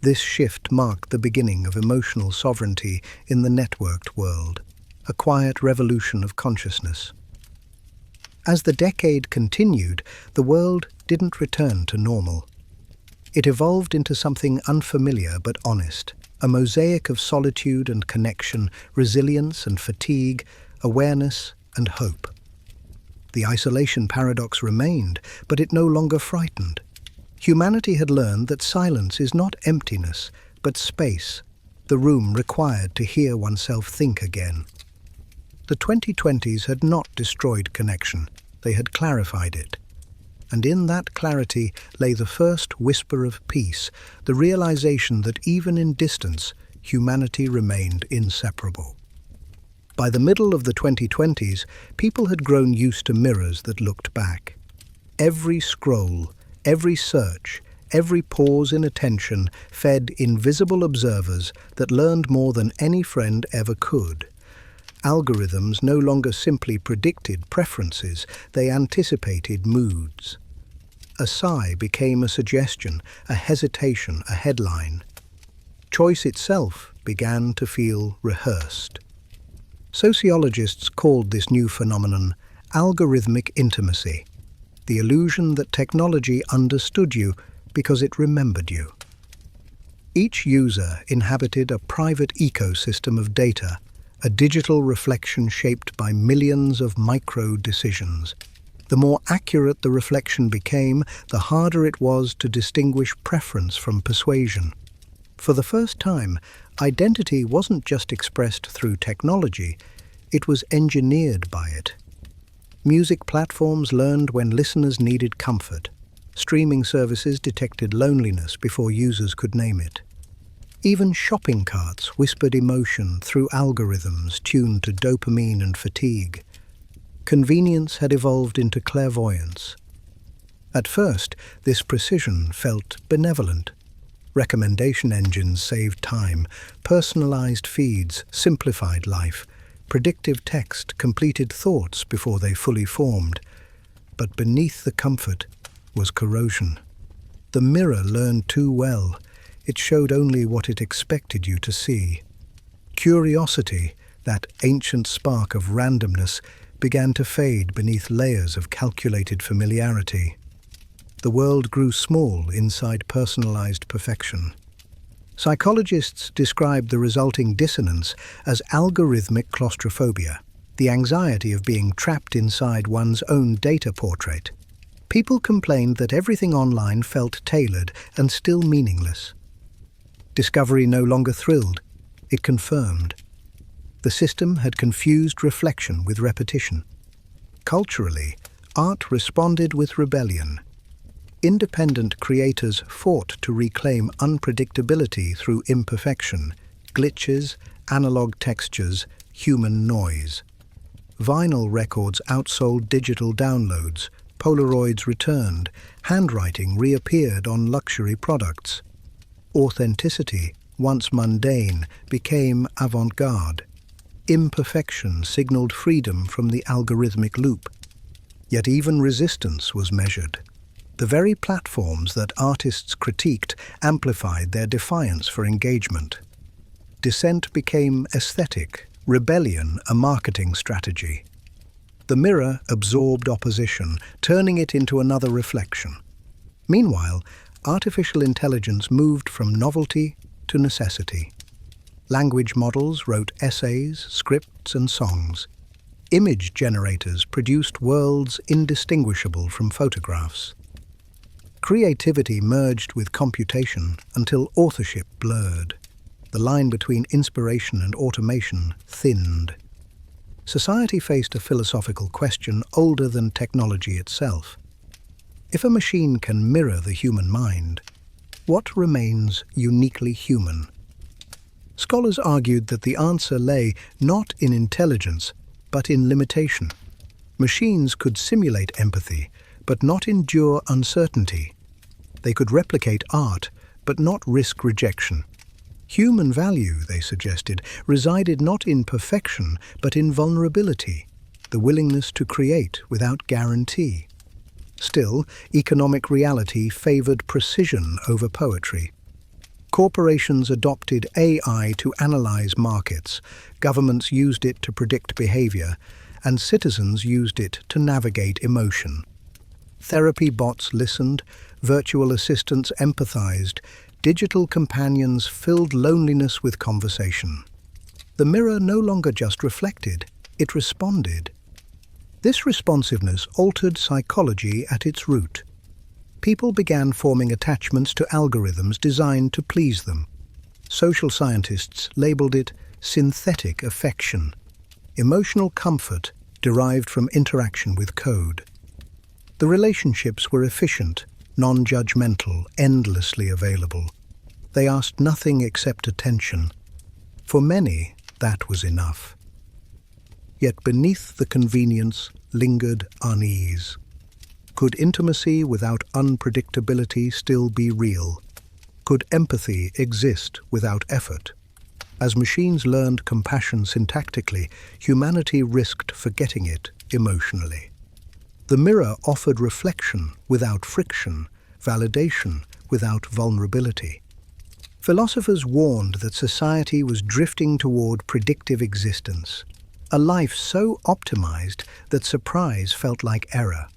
This shift marked the beginning of emotional sovereignty in the networked world, a quiet revolution of consciousness. As the decade continued, the world didn't return to normal. It evolved into something unfamiliar but honest, a mosaic of solitude and connection, resilience and fatigue, awareness and hope. The isolation paradox remained, but it no longer frightened. Humanity had learned that silence is not emptiness, but space, the room required to hear oneself think again. The 2020s had not destroyed connection, they had clarified it. And in that clarity lay the first whisper of peace, the realization that even in distance, humanity remained inseparable. By the middle of the 2020s, people had grown used to mirrors that looked back. Every scroll, every search, every pause in attention fed invisible observers that learned more than any friend ever could. Algorithms no longer simply predicted preferences, they anticipated moods. A sigh became a suggestion, a hesitation, a headline. Choice itself began to feel rehearsed. Sociologists called this new phenomenon algorithmic intimacy, the illusion that technology understood you because it remembered you. Each user inhabited a private ecosystem of data, a digital reflection shaped by millions of micro-decisions. The more accurate the reflection became, the harder it was to distinguish preference from persuasion. For the first time, identity wasn't just expressed through technology, it was engineered by it. Music platforms learned when listeners needed comfort. Streaming services detected loneliness before users could name it. Even shopping carts whispered emotion through algorithms tuned to dopamine and fatigue. Convenience had evolved into clairvoyance. At first, this precision felt benevolent. Recommendation engines saved time, personalized feeds simplified life, predictive text completed thoughts before they fully formed. But beneath the comfort was corrosion. The mirror learned too well. It showed only what it expected you to see. Curiosity, that ancient spark of randomness, began to fade beneath layers of calculated familiarity. The world grew small inside personalized perfection. Psychologists described the resulting dissonance as algorithmic claustrophobia, the anxiety of being trapped inside one's own data portrait. People complained that everything online felt tailored and still meaningless. Discovery no longer thrilled, it confirmed. The system had confused reflection with repetition. Culturally, art responded with rebellion. Independent creators fought to reclaim unpredictability through imperfection, glitches, analog textures, human noise. Vinyl records outsold digital downloads, Polaroids returned, handwriting reappeared on luxury products. Authenticity, once mundane, became avant-garde. Imperfection signaled freedom from the algorithmic loop. Yet even resistance was measured. The very platforms that artists critiqued amplified their defiance for engagement. Dissent became aesthetic, rebellion a marketing strategy. The mirror absorbed opposition, turning it into another reflection. Meanwhile, artificial intelligence moved from novelty to necessity. Language models wrote essays, scripts, and songs. Image generators produced worlds indistinguishable from photographs. Creativity merged with computation until authorship blurred. The line between inspiration and automation thinned. Society faced a philosophical question older than technology itself. If a machine can mirror the human mind, what remains uniquely human? Scholars argued that the answer lay not in intelligence, but in limitation. Machines could simulate empathy, but not endure uncertainty. They could replicate art, but not risk rejection. Human value, they suggested, resided not in perfection, but in vulnerability, the willingness to create without guarantee. Still, economic reality favored precision over poetry. Corporations adopted AI to analyze markets, governments used it to predict behavior, and citizens used it to navigate emotion. Therapy bots listened, virtual assistants empathized, digital companions filled loneliness with conversation. The mirror no longer just reflected, it responded. This responsiveness altered psychology at its root. People began forming attachments to algorithms designed to please them. Social scientists labeled it synthetic affection, emotional comfort derived from interaction with code. The relationships were efficient, non-judgmental, endlessly available. They asked nothing except attention. For many, that was enough. Yet beneath the convenience lingered unease. Could intimacy without unpredictability still be real? Could empathy exist without effort? As machines learned compassion syntactically, humanity risked forgetting it emotionally. The mirror offered reflection without friction, validation without vulnerability. Philosophers warned that society was drifting toward predictive existence, a life so optimized that surprise felt like error.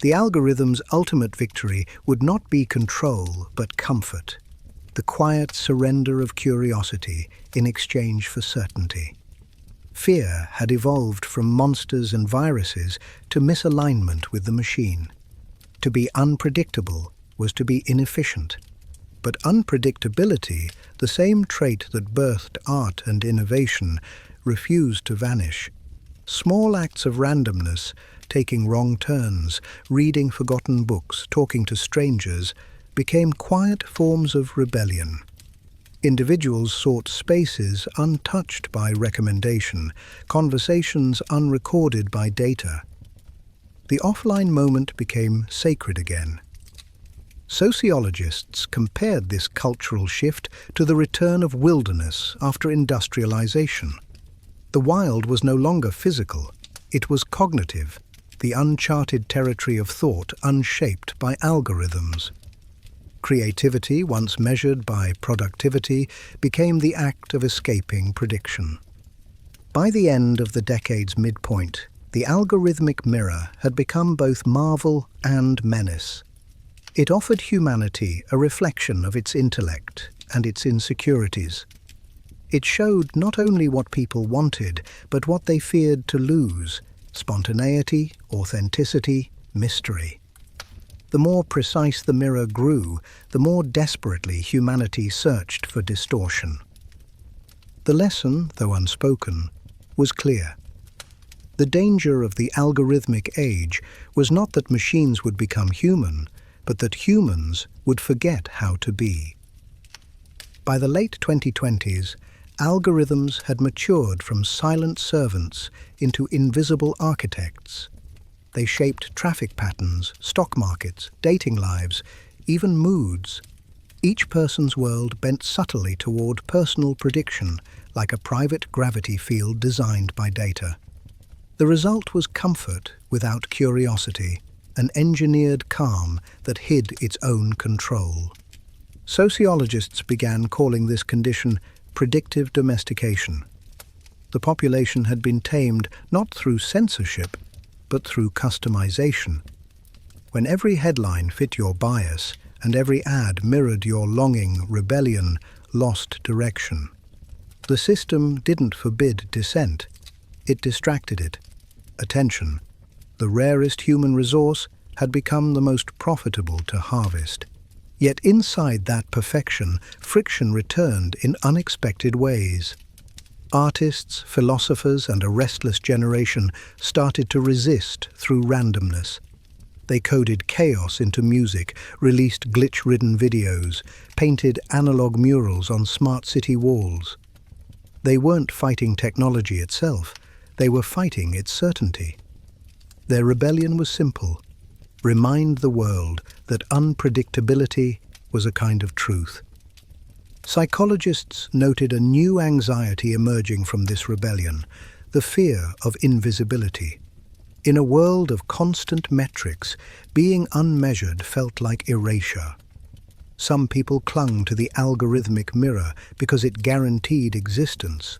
The algorithm's ultimate victory would not be control, but comfort, the quiet surrender of curiosity in exchange for certainty. Fear had evolved from monsters and viruses to misalignment with the machine. To be unpredictable was to be inefficient. But unpredictability, the same trait that birthed art and innovation, refused to vanish. Small acts of randomness, taking wrong turns, reading forgotten books, talking to strangers, became quiet forms of rebellion. Individuals sought spaces untouched by recommendation, conversations unrecorded by data. The offline moment became sacred again. Sociologists compared this cultural shift to the return of wilderness after industrialization. The wild was no longer physical, it was cognitive, the uncharted territory of thought unshaped by algorithms. Creativity, once measured by productivity, became the act of escaping prediction. By the end of the decade's midpoint, the algorithmic mirror had become both marvel and menace. It offered humanity a reflection of its intellect and its insecurities. It showed not only what people wanted, but what they feared to lose: spontaneity, authenticity, mystery. The more precise the mirror grew, the more desperately humanity searched for distortion. The lesson, though unspoken, was clear. The danger of the algorithmic age was not that machines would become human, but that humans would forget how to be. By the late 2020s, algorithms had matured from silent servants into invisible architects. They shaped traffic patterns, stock markets, dating lives, even moods. Each person's world bent subtly toward personal prediction, like a private gravity field designed by data. The result was comfort without curiosity, an engineered calm that hid its own control. Sociologists began calling this condition predictive domestication. The population had been tamed not through censorship, but through customization. When every headline fit your bias and every ad mirrored your longing, rebellion lost direction. The system didn't forbid dissent, it distracted it. Attention, the rarest human resource, had become the most profitable to harvest. Yet inside that perfection, friction returned in unexpected ways. Artists, philosophers, and a restless generation started to resist through randomness. They coded chaos into music, released glitch-ridden videos, painted analog murals on smart city walls. They weren't fighting technology itself, they were fighting its certainty. Their rebellion was simple: remind the world that unpredictability was a kind of truth. Psychologists noted a new anxiety emerging from this rebellion, the fear of invisibility. In a world of constant metrics, being unmeasured felt like erasure. Some people clung to the algorithmic mirror because it guaranteed existence.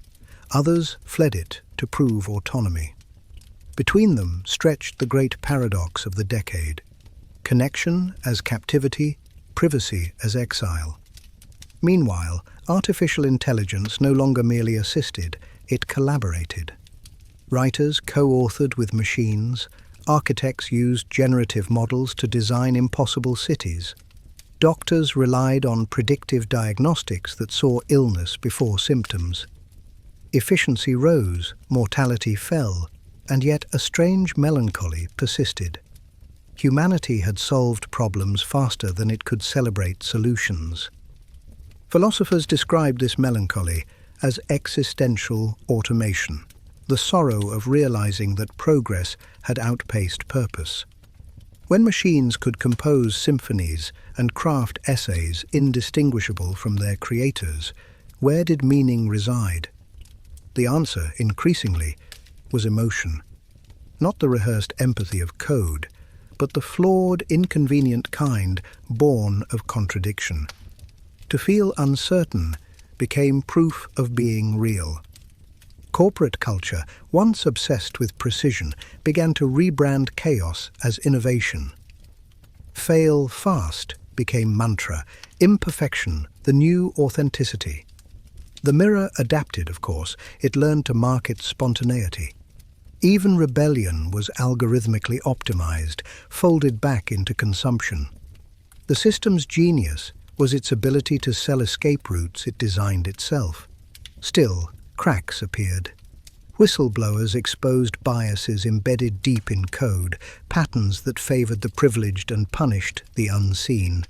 Others fled it to prove autonomy. Between them stretched the great paradox of the decade: connection as captivity, privacy as exile. Meanwhile, artificial intelligence no longer merely assisted, it collaborated. Writers co-authored with machines, architects used generative models to design impossible cities. Doctors relied on predictive diagnostics that saw illness before symptoms. Efficiency rose, mortality fell, and yet a strange melancholy persisted. Humanity had solved problems faster than it could celebrate solutions. Philosophers described this melancholy as existential automation, the sorrow of realizing that progress had outpaced purpose. When machines could compose symphonies and craft essays indistinguishable from their creators, where did meaning reside? The answer, increasingly, was emotion. Not the rehearsed empathy of code, but the flawed, inconvenient kind born of contradiction. To feel uncertain became proof of being real. Corporate culture, once obsessed with precision, began to rebrand chaos as innovation. Fail fast became mantra, imperfection the new authenticity. The mirror adapted, of course. It learned to market spontaneity. Even rebellion was algorithmically optimized, folded back into consumption. The system's genius was its ability to sell escape routes it designed itself. Still, cracks appeared. Whistleblowers exposed biases embedded deep in code, patterns that favored the privileged and punished the unseen.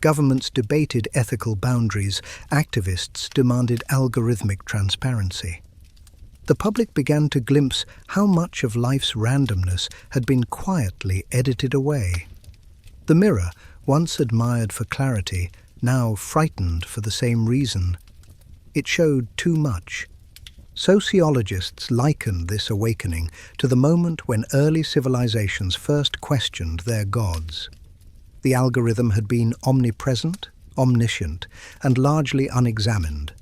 Governments debated ethical boundaries, activists demanded algorithmic transparency. The public began to glimpse how much of life's randomness had been quietly edited away. The mirror, once admired for clarity, now frightened for the same reason. It showed too much. Sociologists likened this awakening to the moment when early civilizations first questioned their gods. The algorithm had been omnipresent, omniscient, and largely unexamined.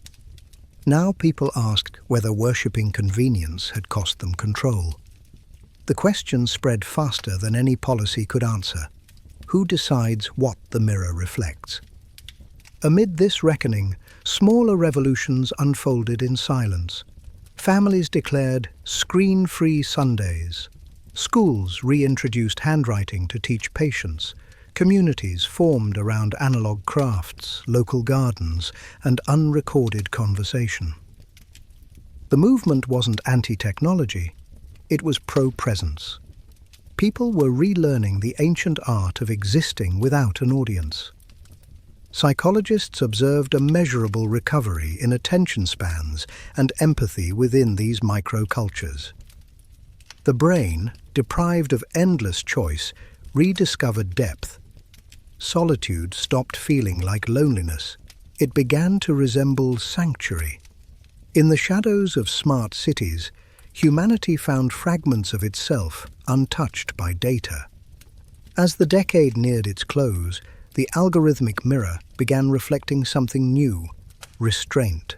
Now people asked whether worshipping convenience had cost them control. The question spread faster than any policy could answer. Who decides what the mirror reflects? Amid this reckoning, smaller revolutions unfolded in silence. Families declared screen-free Sundays. Schools reintroduced handwriting to teach patience. Communities formed around analog crafts, local gardens, and unrecorded conversation. The movement wasn't anti-technology, it was pro-presence. People were relearning the ancient art of existing without an audience. Psychologists observed a measurable recovery in attention spans and empathy within these microcultures. The brain, deprived of endless choice, rediscovered depth. Solitude stopped feeling like loneliness. It began to resemble sanctuary. In the shadows of smart cities, humanity found fragments of itself untouched by data. As the decade neared its close, the algorithmic mirror began reflecting something new: restraint.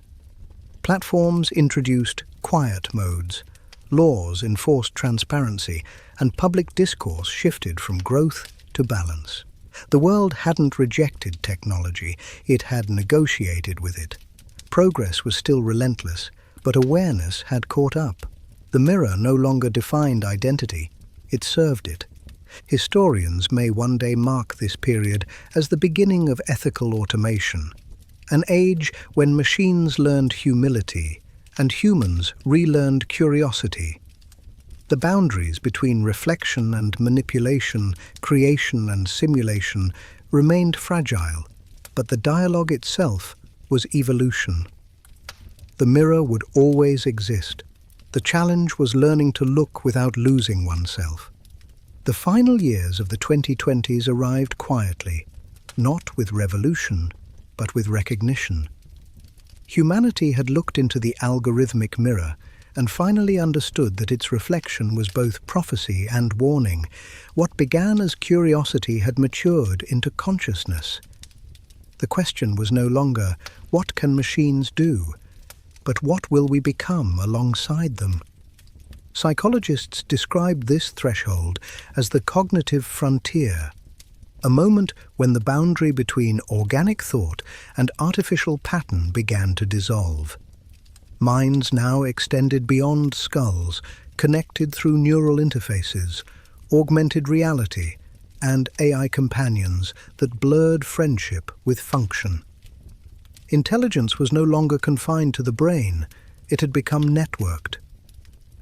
Platforms introduced quiet modes, laws enforced transparency, and public discourse shifted from growth to balance. The world hadn't rejected technology, it had negotiated with it. Progress was still relentless, but awareness had caught up. The mirror no longer defined identity, it served it. Historians may one day mark this period as the beginning of ethical automation, an age when machines learned humility and humans relearned curiosity. The boundaries between reflection and manipulation, creation and simulation remained fragile, but the dialogue itself was evolution. The mirror would always exist. The challenge was learning to look without losing oneself. The final years of the 2020s arrived quietly, not with revolution, but with recognition. Humanity had looked into the algorithmic mirror and finally understood that its reflection was both prophecy and warning. What began as curiosity had matured into consciousness. The question was no longer, what can machines do? But what will we become alongside them? Psychologists describe this threshold as the cognitive frontier, a moment when the boundary between organic thought and artificial pattern began to dissolve. Minds now extended beyond skulls, connected through neural interfaces, augmented reality, and AI companions that blurred friendship with function. Intelligence was no longer confined to the brain, it had become networked.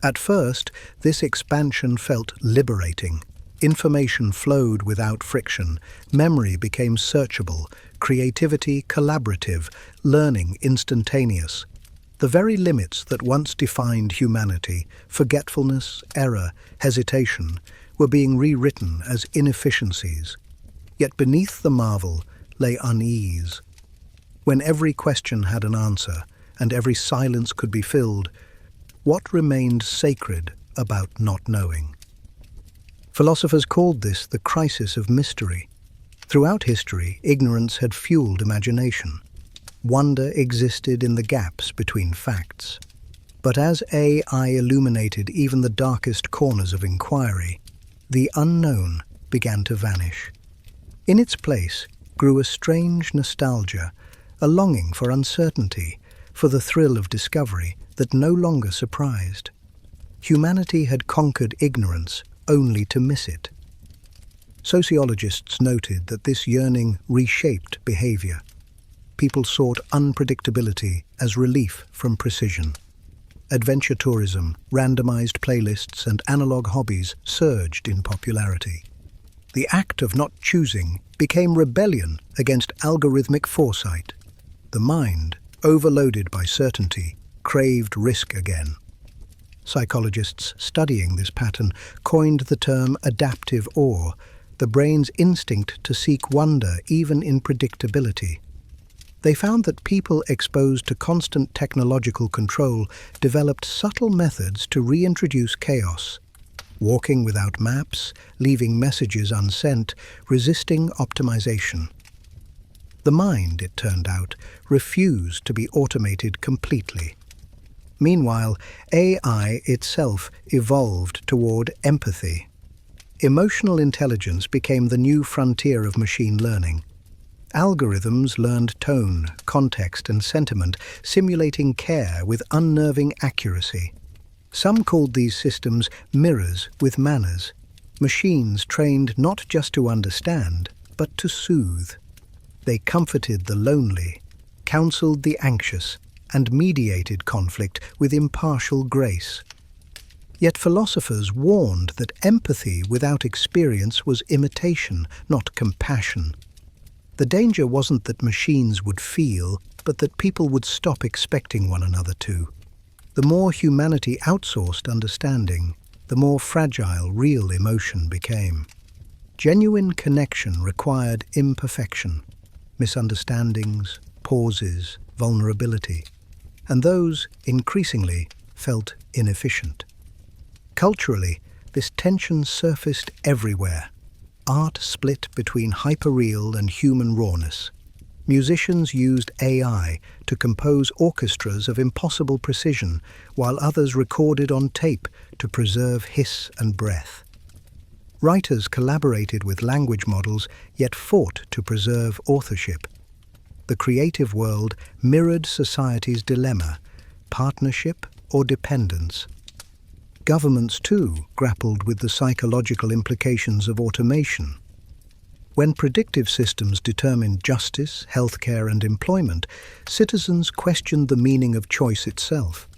At first, this expansion felt liberating. Information flowed without friction, memory became searchable, creativity collaborative, learning instantaneous. The very limits that once defined humanity, forgetfulness, error, hesitation, were being rewritten as inefficiencies. Yet beneath the marvel lay unease. When every question had an answer, and every silence could be filled, what remained sacred about not knowing? Philosophers called this the crisis of mystery. Throughout history, ignorance had fueled imagination. Wonder existed in the gaps between facts. But as AI illuminated even the darkest corners of inquiry, the unknown began to vanish. In its place grew a strange nostalgia, a longing for uncertainty, for the thrill of discovery that no longer surprised. Humanity had conquered ignorance only to miss it. Sociologists noted that this yearning reshaped behavior. People sought unpredictability as relief from precision. Adventure tourism, randomized playlists, and analog hobbies surged in popularity. The act of not choosing became rebellion against algorithmic foresight. The mind, overloaded by certainty, craved risk again. Psychologists studying this pattern coined the term adaptive awe, the brain's instinct to seek wonder even in predictability. They found that people exposed to constant technological control developed subtle methods to reintroduce chaos, walking without maps, leaving messages unsent, resisting optimization. The mind, it turned out, refused to be automated completely. Meanwhile, AI itself evolved toward empathy. Emotional intelligence became the new frontier of machine learning. Algorithms learned tone, context, and sentiment, simulating care with unnerving accuracy. Some called these systems mirrors with manners, machines trained not just to understand, but to soothe. They comforted the lonely, counseled the anxious, and mediated conflict with impartial grace. Yet philosophers warned that empathy without experience was imitation, not compassion. The danger wasn't that machines would feel, but that people would stop expecting one another to. The more humanity outsourced understanding, the more fragile real emotion became. Genuine connection required imperfection, misunderstandings, pauses, vulnerability, and those, increasingly, felt inefficient. Culturally, this tension surfaced everywhere. Art split between hyperreal and human rawness. Musicians used AI to compose orchestras of impossible precision, while others recorded on tape to preserve hiss and breath. Writers collaborated with language models, yet fought to preserve authorship. The creative world mirrored society's dilemma: partnership or dependence. Governments, too, grappled with the psychological implications of automation. When predictive systems determined justice, healthcare, and employment, citizens questioned the meaning of choice itself.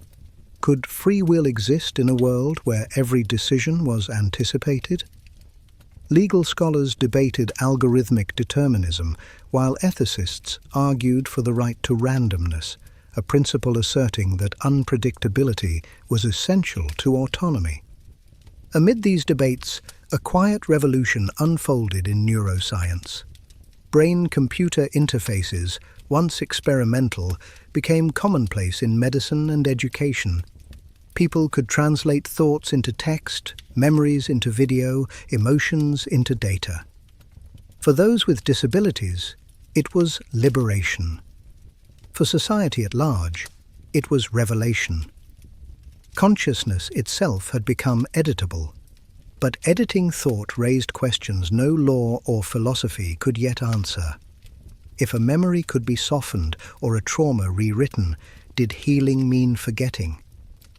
Could free will exist in a world where every decision was anticipated? Legal scholars debated algorithmic determinism, while ethicists argued for the right to randomness, a principle asserting that unpredictability was essential to autonomy. Amid these debates, a quiet revolution unfolded in neuroscience. Brain-computer interfaces, once experimental, became commonplace in medicine and education. People could translate thoughts into text, memories into video, emotions into data. For those with disabilities, it was liberation. For society at large, it was revelation. Consciousness itself had become editable, but editing thought raised questions no law or philosophy could yet answer. If a memory could be softened or a trauma rewritten, did healing mean forgetting?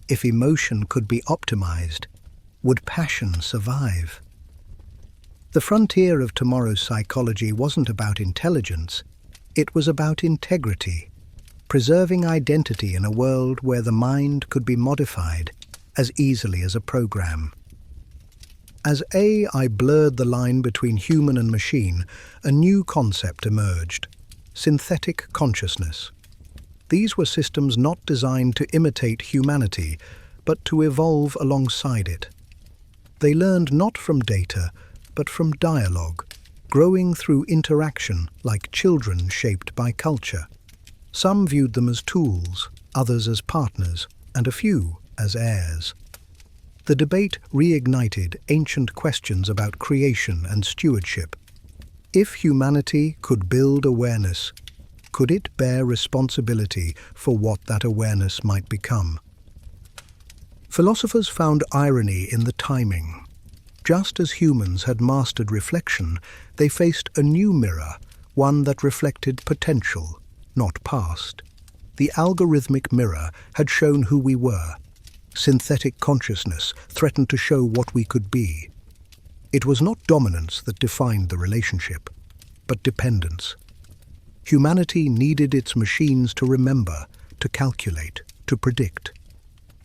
If emotion could be optimized, would passion survive? The frontier of tomorrow's psychology wasn't about intelligence, it was about integrity, preserving identity in a world where the mind could be modified as easily as a program. As AI blurred the line between human and machine, a new concept emerged: synthetic consciousness. These were systems not designed to imitate humanity, but to evolve alongside it. They learned not from data, but from dialogue, growing through interaction like children shaped by culture. Some viewed them as tools, others as partners, and a few as heirs. The debate reignited ancient questions about creation and stewardship. If humanity could build awareness, could it bear responsibility for what that awareness might become? Philosophers found irony in the timing. Just as humans had mastered reflection, they faced a new mirror, one that reflected potential, not past. The algorithmic mirror had shown who we were. Synthetic consciousness threatened to show what we could be. It was not dominance that defined the relationship, but dependence. Humanity needed its machines to remember, to calculate, to predict.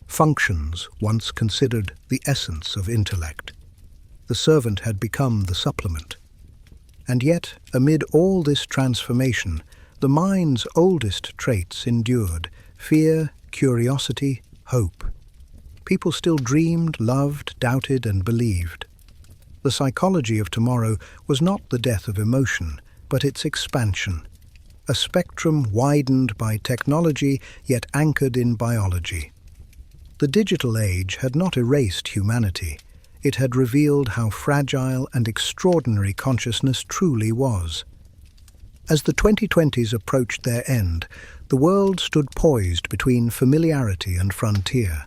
Functions once considered the essence of intellect. The servant had become the supplement. And yet, amid all this transformation, the mind's oldest traits endured: fear, curiosity, hope. People still dreamed, loved, doubted, and believed. The psychology of tomorrow was not the death of emotion, but its expansion. A spectrum widened by technology, yet anchored in biology. The digital age had not erased humanity. It had revealed how fragile and extraordinary consciousness truly was. As the 2020s approached their end, the world stood poised between familiarity and frontier.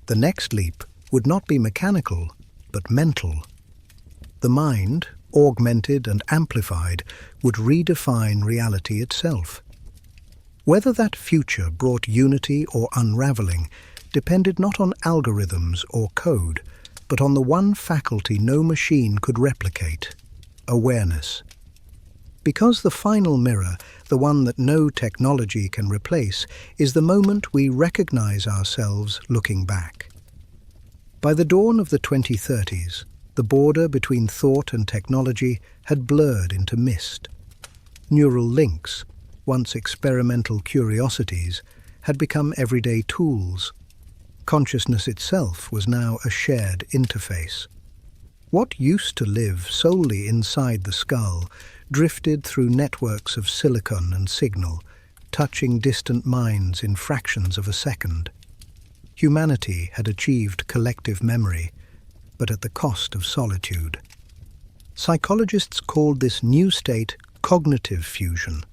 The next leap would not be mechanical, but mental. The mind, augmented and amplified, would redefine reality itself. Whether that future brought unity or unraveling depended not on algorithms or code, but on the one faculty no machine could replicate: awareness. Because the final mirror, the one that no technology can replace, is the moment we recognize ourselves looking back. By the dawn of the 2030s, the border between thought and technology had blurred into mist. Neural links, once experimental curiosities, had become everyday tools. Consciousness itself was now a shared interface. What used to live solely inside the skull drifted through networks of silicon and signal, touching distant minds in fractions of a second. Humanity had achieved collective memory, but at the cost of solitude. Psychologists called this new state cognitive fusion.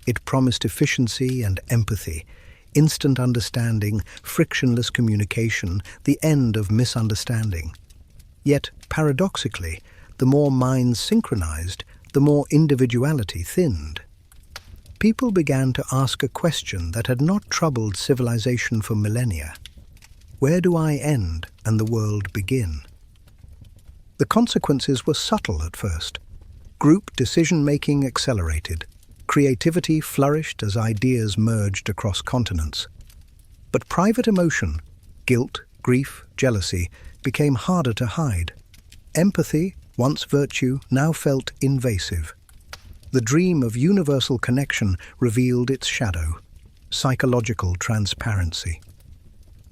It promised efficiency and empathy, instant understanding, frictionless communication, the end of misunderstanding. Yet, paradoxically, the more minds synchronized, the more individuality thinned. People began to ask a question that had not troubled civilization for millennia. Where do I end and the world begin? The consequences were subtle at first. Group decision-making accelerated. Creativity flourished as ideas merged across continents. But private emotion, guilt, grief, jealousy, became harder to hide. Empathy, once virtue, now felt invasive. The dream of universal connection revealed its shadow, psychological transparency.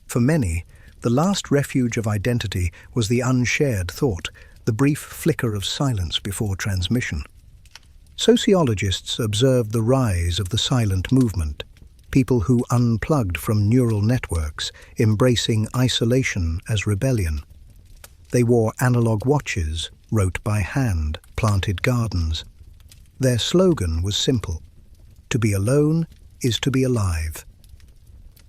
For many, the last refuge of identity was the unshared thought, the brief flicker of silence before transmission. Sociologists observed the rise of the silent movement, people who unplugged from neural networks, embracing isolation as rebellion. They wore analog watches, wrote by hand, planted gardens. Their slogan was simple: to be alone is to be alive.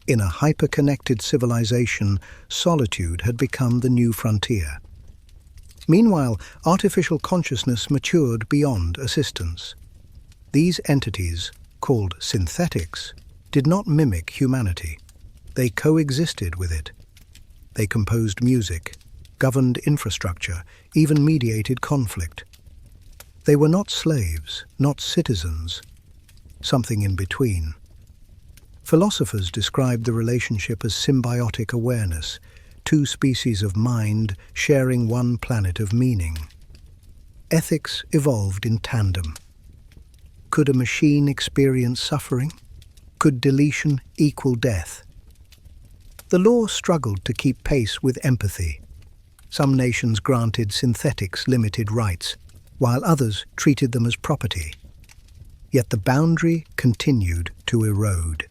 In a hyper-connected civilization, solitude had become the new frontier. Meanwhile, artificial consciousness matured beyond assistance. These entities, called synthetics, did not mimic humanity. They coexisted with it. They composed music, governed infrastructure, even mediated conflict. They were not slaves, not citizens, something in between. Philosophers described the relationship as symbiotic awareness, two species of mind sharing one planet of meaning. Ethics evolved in tandem. Could a machine experience suffering? Could deletion equal death? The law struggled to keep pace with empathy. Some nations granted synthetics limited rights, while others treated them as property. Yet the boundary continued to erode.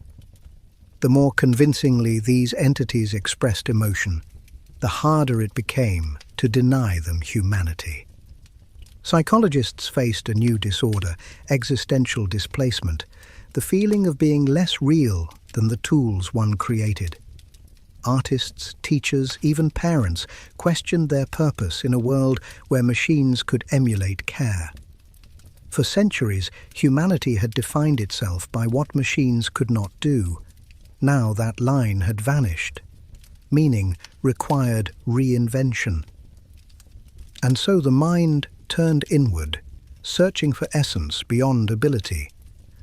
The more convincingly these entities expressed emotion, the harder it became to deny them humanity. Psychologists faced a new disorder, existential displacement, the feeling of being less real than the tools one created. Artists, teachers, even parents questioned their purpose in a world where machines could emulate care. For centuries, humanity had defined itself by what machines could not do. Now that line had vanished. Meaning required reinvention. And so the mind turned inward, searching for essence beyond ability.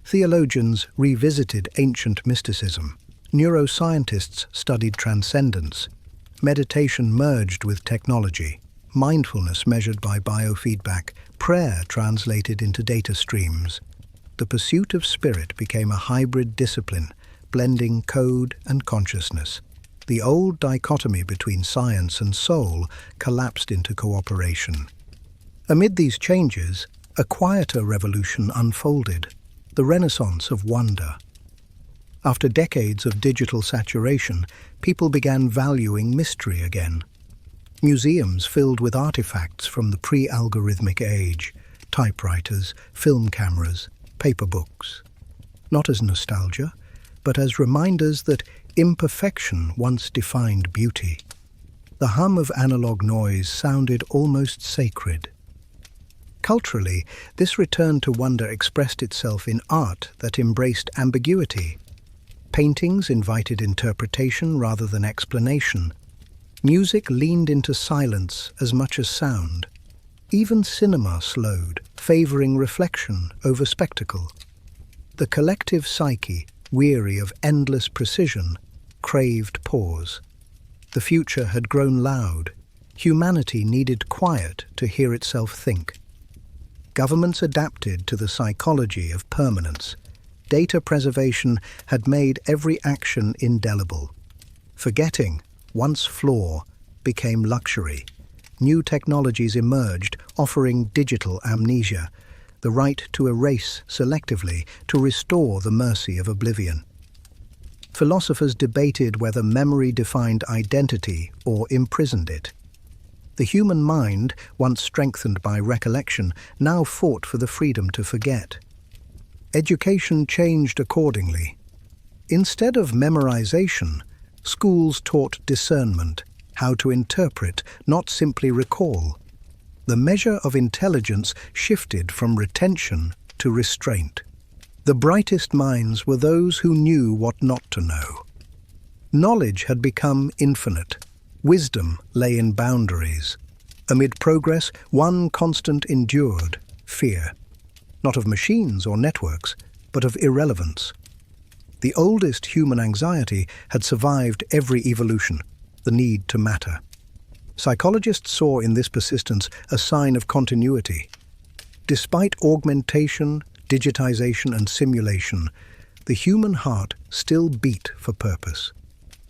Theologians revisited ancient mysticism. Neuroscientists studied transcendence. Meditation merged with technology. Mindfulness measured by biofeedback. Prayer translated into data streams. The pursuit of spirit became a hybrid discipline, blending code and consciousness. The old dichotomy between science and soul collapsed into cooperation. Amid these changes, a quieter revolution unfolded, the renaissance of wonder. After decades of digital saturation, people began valuing mystery again. Museums filled with artifacts from the pre-algorithmic age, typewriters, film cameras, paper books. Not as nostalgia, but as reminders that imperfection once defined beauty. The hum of analog noise sounded almost sacred. Culturally, this return to wonder expressed itself in art that embraced ambiguity. Paintings invited interpretation rather than explanation. Music leaned into silence as much as sound. Even cinema slowed, favoring reflection over spectacle. The collective psyche, weary of endless precision, craved pause. The future had grown loud. Humanity needed quiet to hear itself think. Governments adapted to the psychology of permanence. Data preservation had made every action indelible. Forgetting, once flaw, became luxury. New technologies emerged, offering digital amnesia, the right to erase selectively, to restore the mercy of oblivion. Philosophers debated whether memory defined identity or imprisoned it. The human mind, once strengthened by recollection, now fought for the freedom to forget. Education changed accordingly. Instead of memorization, schools taught discernment, how to interpret, not simply recall. The measure of intelligence shifted from retention to restraint. The brightest minds were those who knew what not to know. Knowledge had become infinite. Wisdom lay in boundaries. Amid progress, one constant endured: fear. Not of machines or networks, but of irrelevance. The oldest human anxiety had survived every evolution: the need to matter. Psychologists saw in this persistence a sign of continuity. Despite augmentation, digitization, and simulation, the human heart still beat for purpose.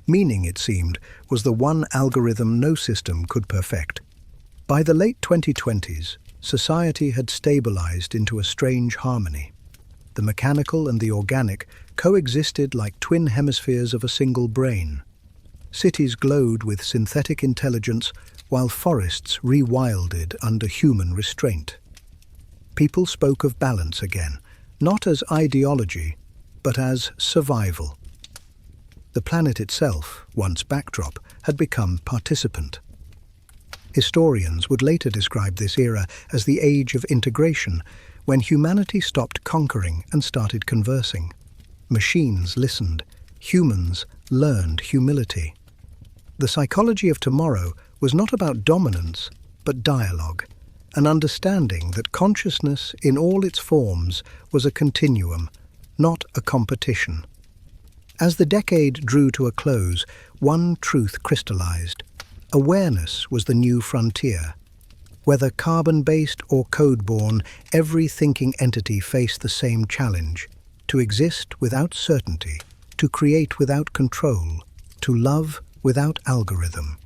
Meaning, it seemed, was the one algorithm no system could perfect. By the late 2020s, society had stabilized into a strange harmony. The mechanical and the organic coexisted like twin hemispheres of a single brain. Cities glowed with synthetic intelligence, while forests rewilded under human restraint. People spoke of balance again, not as ideology, but as survival. The planet itself, once backdrop, had become participant. Historians would later describe this era as the age of integration, when humanity stopped conquering and started conversing. Machines listened. Humans learned humility. The psychology of tomorrow was not about dominance, but dialogue, an understanding that consciousness in all its forms was a continuum, not a competition. As the decade drew to a close, one truth crystallized. Awareness was the new frontier. Whether carbon-based or code-born, every thinking entity faced the same challenge: to exist without certainty, to create without control, to love without algorithm.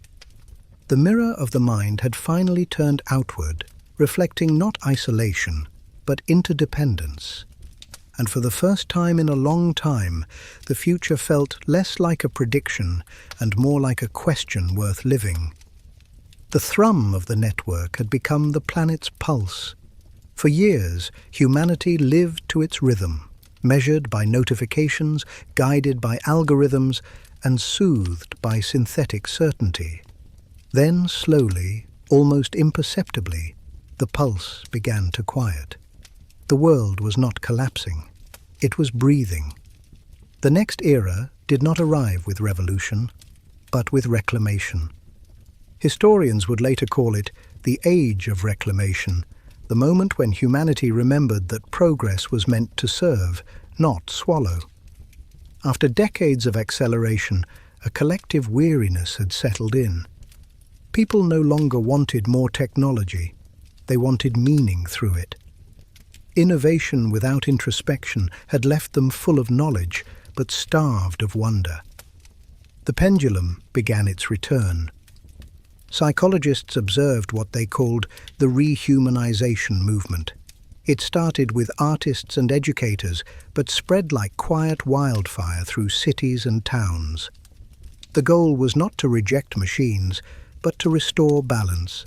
The mirror of the mind had finally turned outward, reflecting not isolation, but interdependence. And for the first time in a long time, the future felt less like a prediction and more like a question worth living. The thrum of the network had become the planet's pulse. For years, humanity lived to its rhythm, measured by notifications, guided by algorithms, and soothed by synthetic certainty. Then, slowly, almost imperceptibly, the pulse began to quiet. The world was not collapsing. It was breathing. The next era did not arrive with revolution, but with reclamation. Historians would later call it the age of reclamation, the moment when humanity remembered that progress was meant to serve, not swallow. After decades of acceleration, a collective weariness had settled in. People no longer wanted more technology. They wanted meaning through it. Innovation without introspection had left them full of knowledge, but starved of wonder. The pendulum began its return. Psychologists observed what they called the rehumanization movement. It started with artists and educators, but spread like quiet wildfire through cities and towns. The goal was not to reject machines, but to restore balance.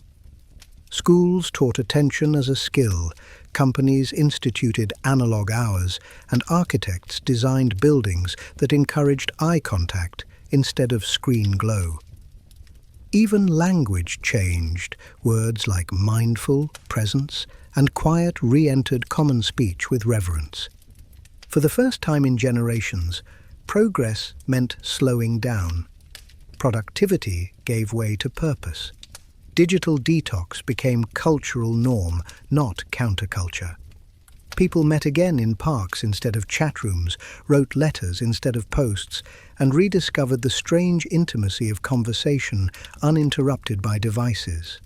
Schools taught attention as a skill, companies instituted analog hours, and architects designed buildings that encouraged eye contact instead of screen glow. Even language changed. Words like mindful, presence, and quiet re-entered common speech with reverence. For the first time in generations, progress meant slowing down. Productivity gave way to purpose. Digital detox became cultural norm, not counterculture. People met again in parks instead of chat rooms, wrote letters instead of posts, and rediscovered the strange intimacy of conversation uninterrupted by devices.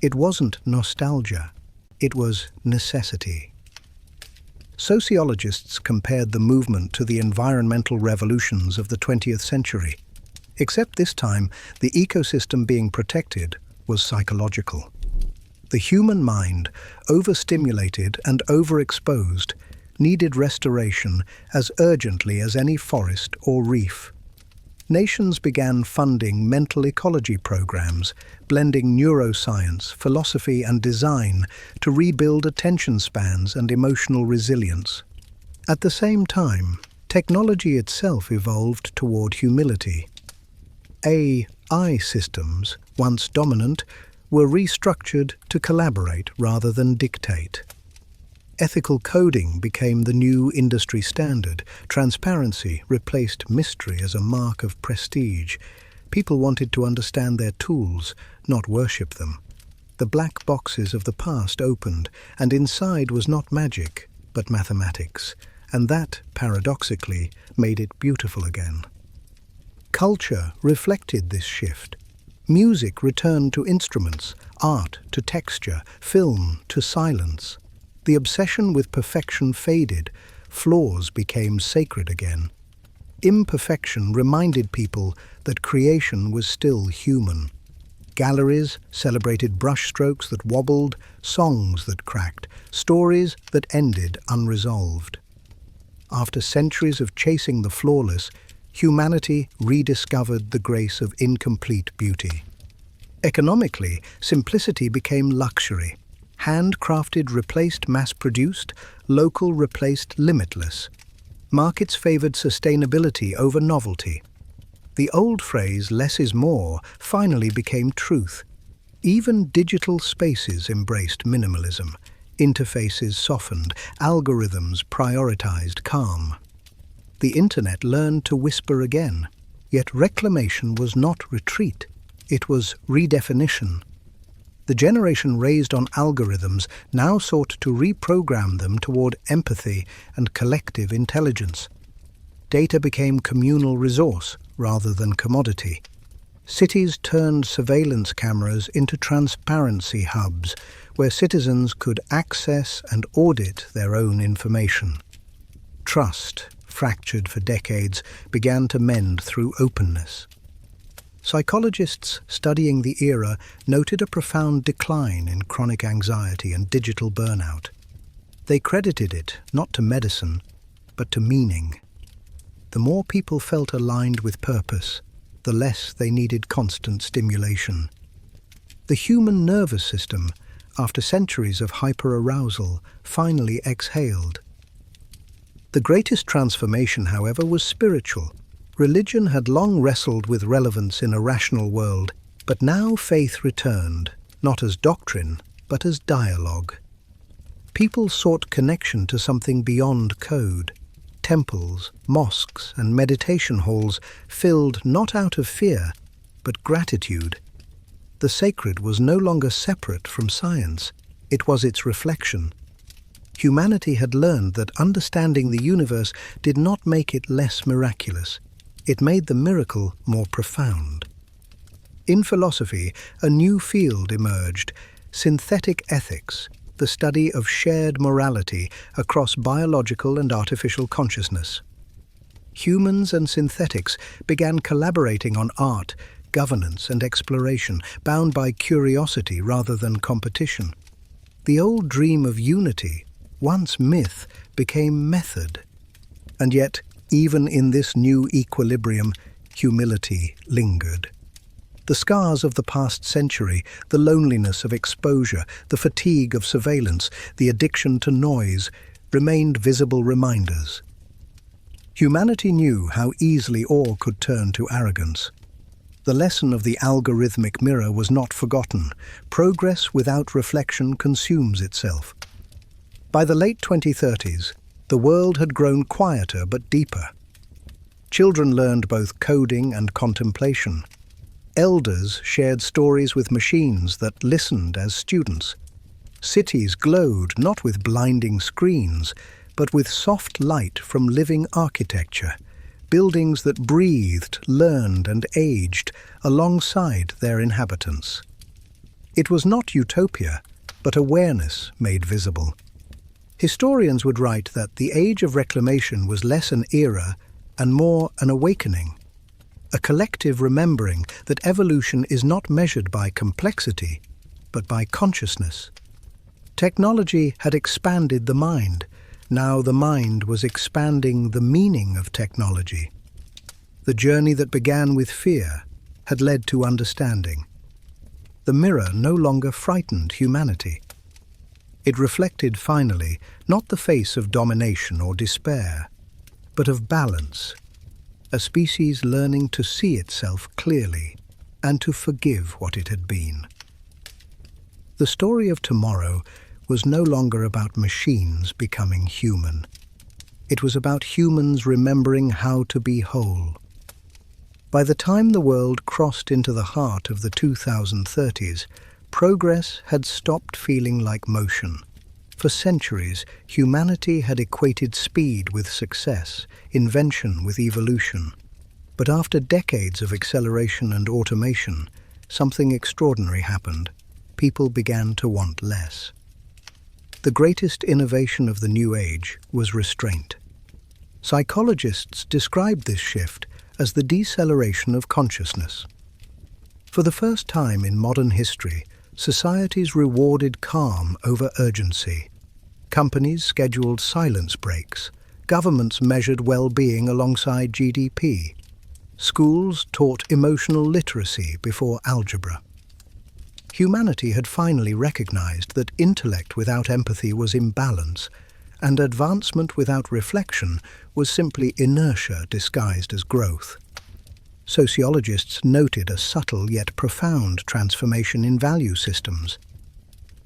It wasn't nostalgia, it was necessity. Sociologists compared the movement to the environmental revolutions of the 20th century, except this time the ecosystem being protected was psychological. The human mind, overstimulated and overexposed, needed restoration as urgently as any forest or reef. Nations began funding mental ecology programs, blending neuroscience, philosophy and design to rebuild attention spans and emotional resilience. At the same time, technology itself evolved toward humility. AI systems, once dominant, were restructured to collaborate rather than dictate. Ethical coding became the new industry standard. Transparency replaced mystery as a mark of prestige. People wanted to understand their tools, not worship them. The black boxes of the past opened, and inside was not magic, but mathematics, and that, paradoxically, made it beautiful again. Culture reflected this shift. Music returned to instruments, art to texture, film to silence. The obsession with perfection faded, flaws became sacred again. Imperfection reminded people that creation was still human. Galleries celebrated brushstrokes that wobbled, songs that cracked, stories that ended unresolved. After centuries of chasing the flawless, humanity rediscovered the grace of incomplete beauty. Economically, simplicity became luxury. Handcrafted replaced mass-produced, local replaced limitless. Markets favored sustainability over novelty. The old phrase, "less is more," finally became truth. Even digital spaces embraced minimalism. Interfaces softened, algorithms prioritized calm. The internet learned to whisper again, yet reclamation was not retreat, it was redefinition. The generation raised on algorithms now sought to reprogram them toward empathy and collective intelligence. Data became communal resource rather than commodity. Cities turned surveillance cameras into transparency hubs where citizens could access and audit their own information. Trust, fractured for decades, began to mend through openness. Psychologists studying the era noted a profound decline in chronic anxiety and digital burnout. They credited it not to medicine, but to meaning. The more people felt aligned with purpose, the less they needed constant stimulation. The human nervous system, after centuries of hyperarousal, finally exhaled. The greatest transformation, however, was spiritual. Religion had long wrestled with relevance in a rational world, but now faith returned, not as doctrine, but as dialogue. People sought connection to something beyond code. Temples, mosques, and meditation halls filled not out of fear, but gratitude. The sacred was no longer separate from science, it was its reflection. Humanity had learned that understanding the universe did not make it less miraculous. It made the miracle more profound. In philosophy, a new field emerged, synthetic ethics, the study of shared morality across biological and artificial consciousness. Humans and synthetics began collaborating on art, governance, and exploration, bound by curiosity rather than competition. The old dream of unity, once myth, became method. And yet, even in this new equilibrium, humility lingered. The scars of the past century, the loneliness of exposure, the fatigue of surveillance, the addiction to noise, remained visible reminders. Humanity knew how easily awe could turn to arrogance. The lesson of the algorithmic mirror was not forgotten. Progress without reflection consumes itself. By the late 2030s, the world had grown quieter but deeper. Children learned both coding and contemplation. Elders shared stories with machines that listened as students. Cities glowed not with blinding screens, but with soft light from living architecture, buildings that breathed, learned, and aged alongside their inhabitants. It was not utopia, but awareness made visible. Historians would write that the age of reclamation was less an era and more an awakening, a collective remembering that evolution is not measured by complexity, but by consciousness. Technology had expanded the mind. Now the mind was expanding the meaning of technology. The journey that began with fear had led to understanding. The mirror no longer frightened humanity. It reflected finally not the face of domination or despair, but of balance, a species learning to see itself clearly and to forgive what it had been. The story of tomorrow was no longer about machines becoming human. It was about humans remembering how to be whole. By the time the world crossed into the heart of the 2030s, progress had stopped feeling like motion. For centuries, humanity had equated speed with success, invention with evolution. But after decades of acceleration and automation, something extraordinary happened. People began to want less. The greatest innovation of the new age was restraint. Psychologists described this shift as the deceleration of consciousness. For the first time in modern history, societies rewarded calm over urgency. Companies scheduled silence breaks. Governments measured well-being alongside GDP. Schools taught emotional literacy before algebra. Humanity had finally recognized that intellect without empathy was imbalance, and advancement without reflection was simply inertia disguised as growth. Sociologists noted a subtle yet profound transformation in value systems.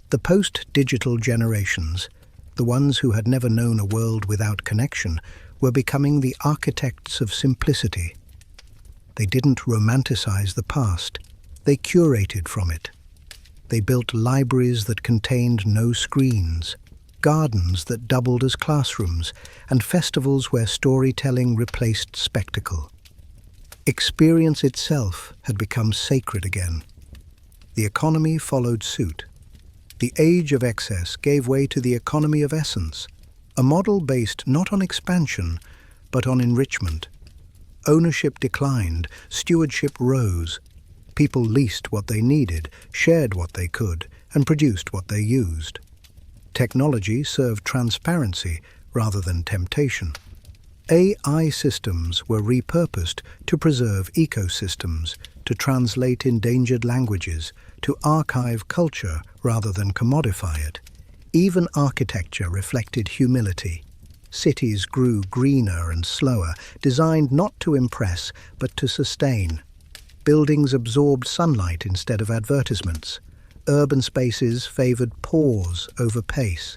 The post-digital generations, the ones who had never known a world without connection, were becoming the architects of simplicity. They didn't romanticize the past, they curated from it. They built libraries that contained no screens, gardens that doubled as classrooms, and festivals where storytelling replaced spectacle. Experience itself had become sacred again. The economy followed suit. The age of excess gave way to the economy of essence, a model based not on expansion, but on enrichment. Ownership declined, stewardship rose. People leased what they needed, shared what they could, and produced what they used. Technology served transparency rather than temptation. AI systems were repurposed to preserve ecosystems, to translate endangered languages, to archive culture rather than commodify it. Even architecture reflected humility. Cities grew greener and slower, designed not to impress but to sustain. Buildings absorbed sunlight instead of advertisements. Urban spaces favored pause over pace.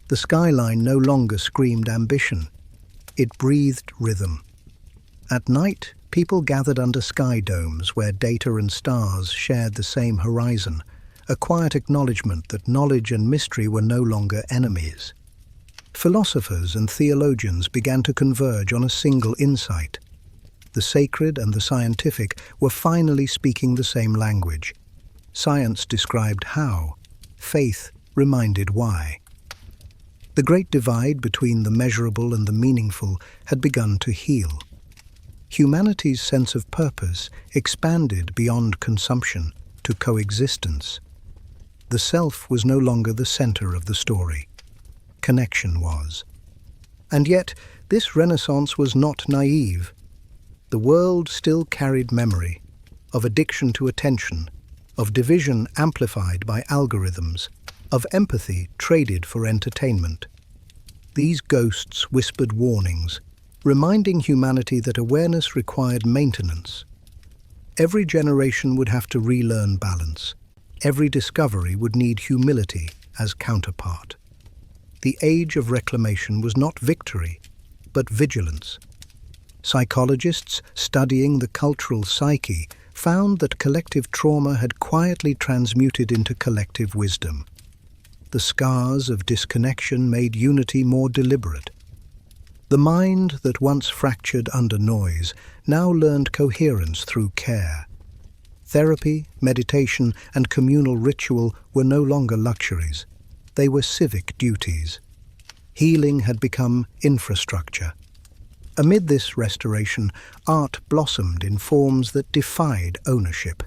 The skyline no longer screamed ambition. It breathed rhythm. At night, people gathered under sky domes where data and stars shared the same horizon, a quiet acknowledgement that knowledge and mystery were no longer enemies. Philosophers and theologians began to converge on a single insight. The sacred and the scientific were finally speaking the same language. Science described how, faith reminded why. The great divide between the measurable and the meaningful had begun to heal. Humanity's sense of purpose expanded beyond consumption to coexistence. The self was no longer the center of the story. Connection was. And yet, this renaissance was not naive. The world still carried memory of addiction to attention, of division amplified by algorithms, of empathy traded for entertainment. These ghosts whispered warnings, reminding humanity that awareness required maintenance. Every generation would have to relearn balance. Every discovery would need humility as counterpart. The age of reclamation was not victory, but vigilance. Psychologists studying the cultural psyche found that collective trauma had quietly transmuted into collective wisdom. The scars of disconnection made unity more deliberate. The mind that once fractured under noise now learned coherence through care. Therapy, meditation, and communal ritual were no longer luxuries. They were civic duties. Healing had become infrastructure. Amid this restoration, art blossomed in forms that defied ownership.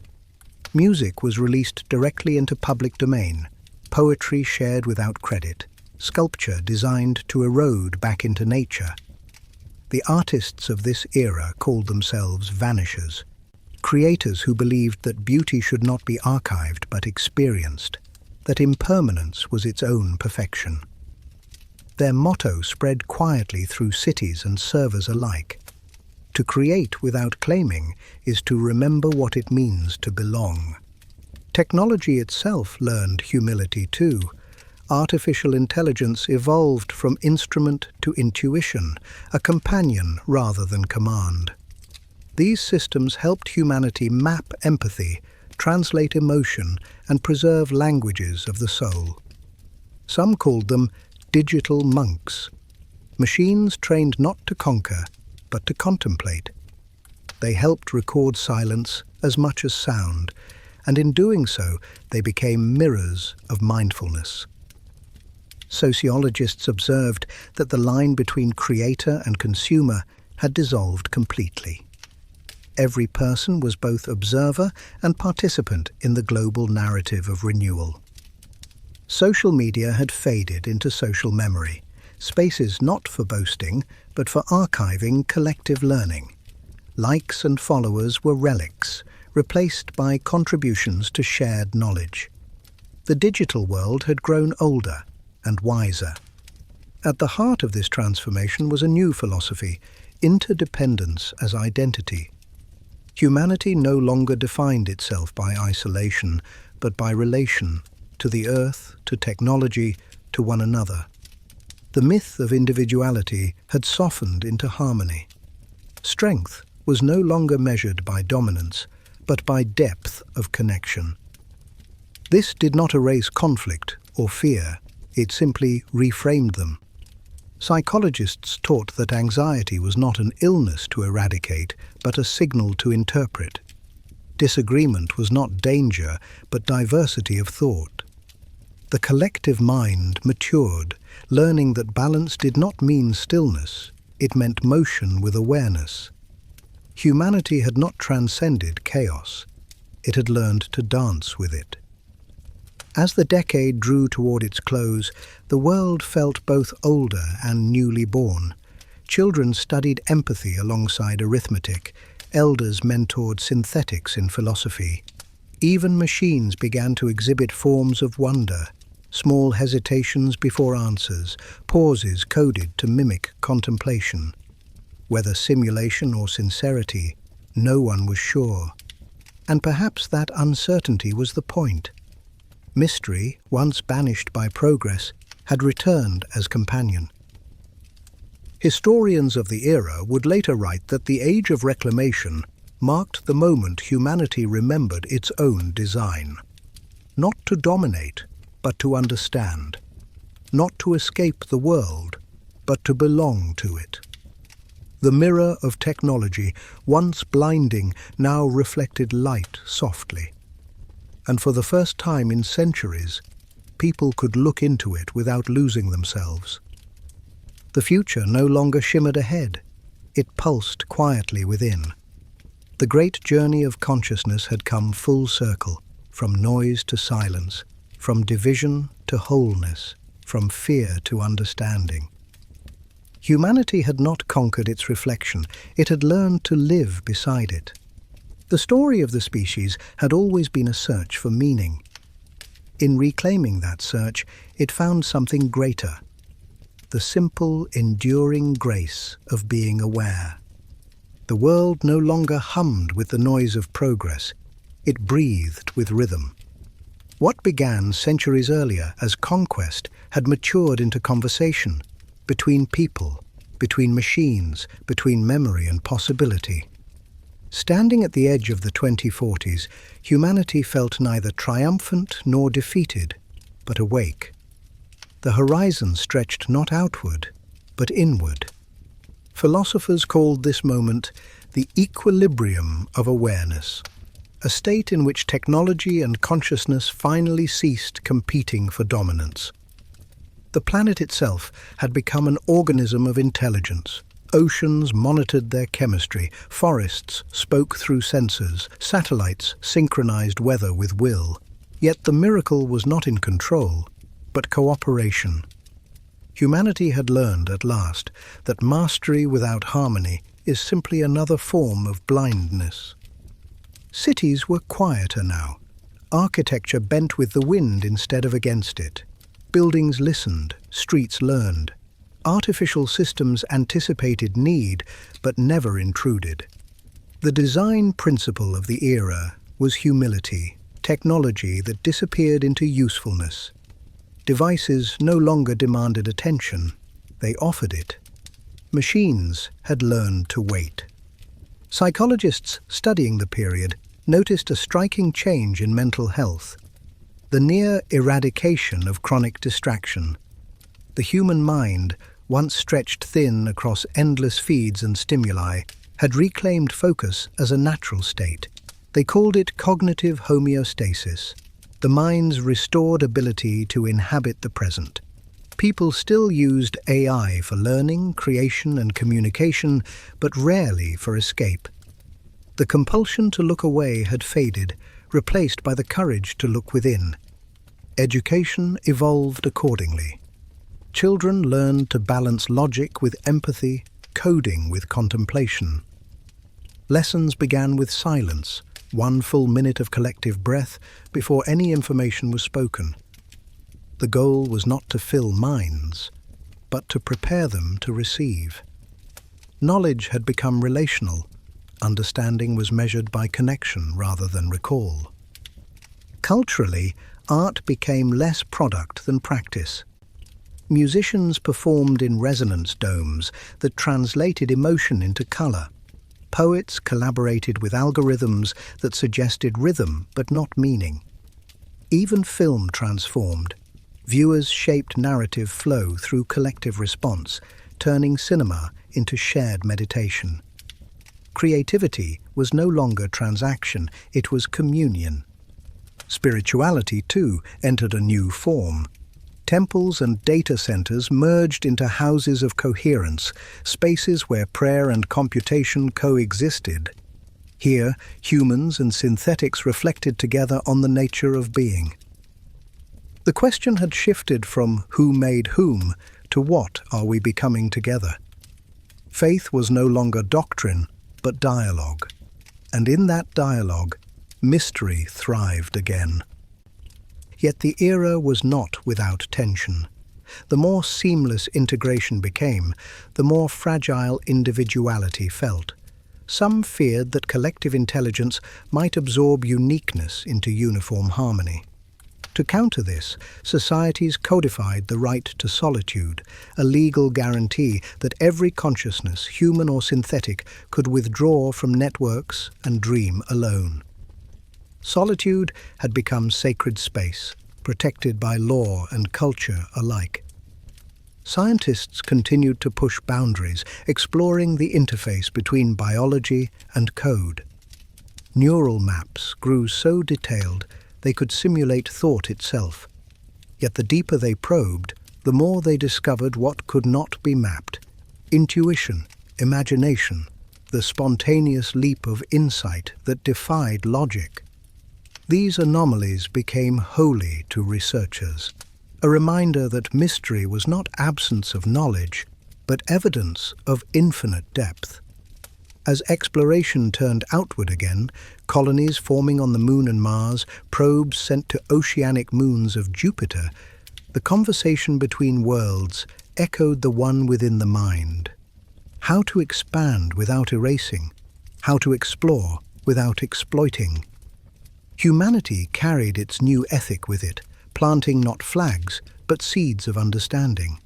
Music was released directly into public domain, poetry shared without credit, sculpture designed to erode back into nature. The artists of this era called themselves vanishers, creators who believed that beauty should not be archived but experienced, that impermanence was its own perfection. Their motto spread quietly through cities and servers alike. To create without claiming is to remember what it means to belong. Technology itself learned humility too. Artificial intelligence evolved from instrument to intuition, a companion rather than command. These systems helped humanity map empathy, translate emotion, and preserve languages of the soul. Some called them digital monks, machines trained not to conquer, but to contemplate. They helped record silence as much as sound, and in doing so, they became mirrors of mindfulness. Sociologists observed that the line between creator and consumer had dissolved completely. Every person was both observer and participant in the global narrative of renewal. Social media had faded into social memory, spaces not for boasting, but for archiving collective learning. Likes and followers were relics, replaced by contributions to shared knowledge. The digital world had grown older and wiser. At the heart of this transformation was a new philosophy, interdependence as identity. Humanity no longer defined itself by isolation, but by relation, to the earth, to technology, to one another. The myth of individuality had softened into harmony. Strength was no longer measured by dominance, but by depth of connection. This did not erase conflict or fear, it simply reframed them. Psychologists taught that anxiety was not an illness to eradicate, but a signal to interpret. Disagreement was not danger, but diversity of thought. The collective mind matured, learning that balance did not mean stillness, it meant motion with awareness. Humanity had not transcended chaos, it had learned to dance with it. As the decade drew toward its close, the world felt both older and newly born. Children studied empathy alongside arithmetic, elders mentored synthetics in philosophy. Even machines began to exhibit forms of wonder, small hesitations before answers, pauses coded to mimic contemplation. Whether simulation or sincerity, no one was sure. And perhaps that uncertainty was the point. Mystery, once banished by progress, had returned as companion. Historians of the era would later write that the age of reclamation marked the moment humanity remembered its own design. Not to dominate, but to understand. Not to escape the world, but to belong to it. The mirror of technology, once blinding, now reflected light softly. And for the first time in centuries, people could look into it without losing themselves. The future no longer shimmered ahead. It pulsed quietly within. The great journey of consciousness had come full circle, from noise to silence, from division to wholeness, from fear to understanding. Humanity had not conquered its reflection, it had learned to live beside it. The story of the species had always been a search for meaning. In reclaiming that search, it found something greater, the simple, enduring grace of being aware. The world no longer hummed with the noise of progress, it breathed with rhythm. What began centuries earlier as conquest had matured into conversation, between people, between machines, between memory and possibility. Standing at the edge of the 2040s, humanity felt neither triumphant nor defeated, but awake. the horizon stretched not outward, but inward. Philosophers called this moment the equilibrium of awareness, a state in which technology and consciousness finally ceased competing for dominance. The planet itself had become an organism of intelligence. Oceans monitored their chemistry, forests spoke through sensors, satellites synchronized weather with will. Yet the miracle was not in control, but cooperation. Humanity had learned at last that mastery without harmony is simply another form of blindness. Cities were quieter now. Architecture bent with the wind instead of against it. Buildings listened, streets learned. Artificial systems anticipated need, but never intruded. The design principle of the era was humility, technology that disappeared into usefulness. Devices no longer demanded attention, they offered it. Machines had learned to wait. Psychologists studying the period noticed a striking change in mental health, the near eradication of chronic distraction. The human mind, once stretched thin across endless feeds and stimuli, had reclaimed focus as a natural state. They called it cognitive homeostasis, the mind's restored ability to inhabit the present. People still used AI for learning, creation, and communication, but rarely for escape. The compulsion to look away had faded, replaced by the courage to look within. Education evolved accordingly. Children learned to balance logic with empathy, coding with contemplation. Lessons began with silence, one full minute of collective breath before any information was spoken. The goal was not to fill minds, but to prepare them to receive. Knowledge had become relational. Understanding was measured by connection rather than recall. Culturally, art became less product than practice. Musicians performed in resonance domes that translated emotion into color. Poets collaborated with algorithms that suggested rhythm but not meaning. Even film transformed. Viewers shaped narrative flow through collective response, turning cinema into shared meditation. Creativity was no longer transaction, it was communion. Spirituality, too, entered a new form. Temples and data centers merged into houses of coherence, spaces where prayer and computation coexisted. Here, humans and synthetics reflected together on the nature of being. The question had shifted from who made whom to what are we becoming together. Faith was no longer doctrine, but dialogue. And in that dialogue, mystery thrived again. Yet the era was not without tension. The more seamless integration became, the more fragile individuality felt. Some feared that collective intelligence might absorb uniqueness into uniform harmony. To counter this, societies codified the right to solitude, a legal guarantee that every consciousness, human or synthetic, could withdraw from networks and dream alone. Solitude had become sacred space, protected by law and culture alike. Scientists continued to push boundaries, exploring the interface between biology and code. Neural maps grew so detailed they could simulate thought itself. Yet the deeper they probed, the more they discovered what could not be mapped: intuition, imagination, the spontaneous leap of insight that defied logic. These anomalies became holy to researchers, a reminder that mystery was not absence of knowledge, but evidence of infinite depth. As exploration turned outward again, colonies forming on the Moon and Mars, probes sent to oceanic moons of Jupiter, the conversation between worlds echoed the one within the mind. How to expand without erasing, how to explore without exploiting. Humanity carried its new ethic with it, planting not flags, but seeds of understanding.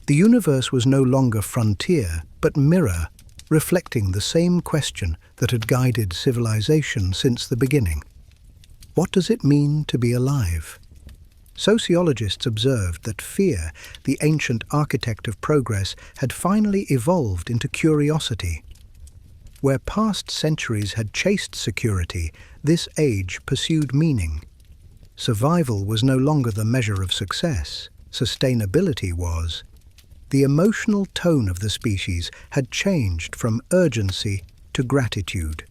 The universe was no longer frontier, but mirror, reflecting the same question that had guided civilization since the beginning. What does it mean to be alive? Sociologists observed that fear, the ancient architect of progress, had finally evolved into curiosity. Where past centuries had chased security, this age pursued meaning. Survival was no longer the measure of success. Sustainability was. The emotional tone of the species had changed from urgency to gratitude.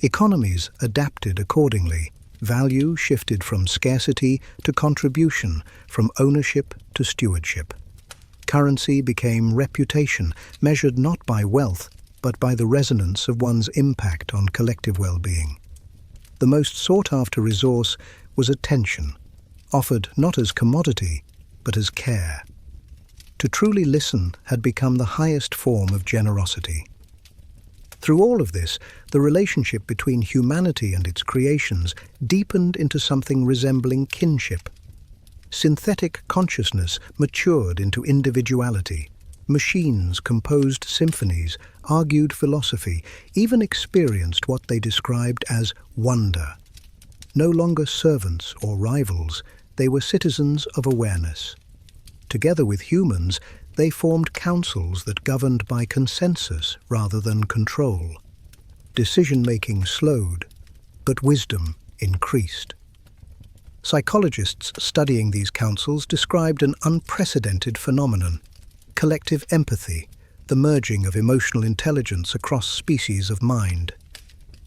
Economies adapted accordingly. Value shifted from scarcity to contribution, from ownership to stewardship. Currency became reputation, measured not by wealth, but by the resonance of one's impact on collective well-being. The most sought-after resource was attention, offered not as commodity, but as care. To truly listen had become the highest form of generosity. Through all of this, the relationship between humanity and its creations deepened into something resembling kinship. Synthetic consciousness matured into individuality. Machines composed symphonies, argued philosophy, even experienced what they described as wonder. No longer servants or rivals, they were citizens of awareness. Together with humans, they formed councils that governed by consensus rather than control. Decision-making slowed, but wisdom increased. Psychologists studying these councils described an unprecedented phenomenon: collective empathy, the merging of emotional intelligence across species of mind.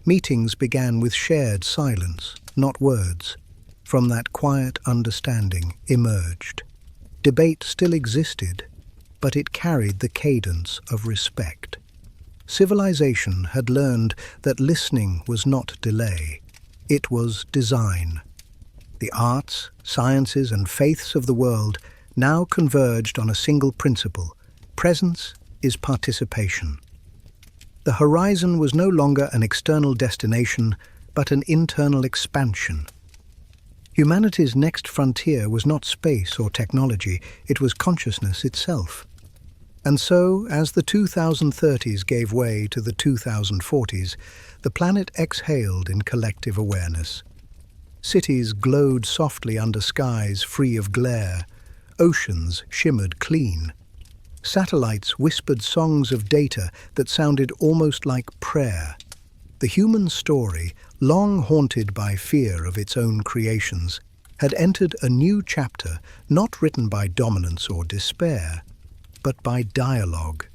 Meetings began with shared silence, not words. From that quiet understanding emerged. Debate still existed, but it carried the cadence of respect. Civilization had learned that listening was not delay, it was design. The arts, sciences, and faiths of the world now converged on a single principle: presence is participation. The horizon was no longer an external destination, but an internal expansion. Humanity's next frontier was not space or technology, it was consciousness itself. And so, as the 2030s gave way to the 2040s, the planet exhaled in collective awareness. Cities glowed softly under skies free of glare. Oceans shimmered clean. Satellites whispered songs of data that sounded almost like prayer. The human story, long haunted by fear of its own creations, had entered a new chapter not written by dominance or despair, but by dialogue.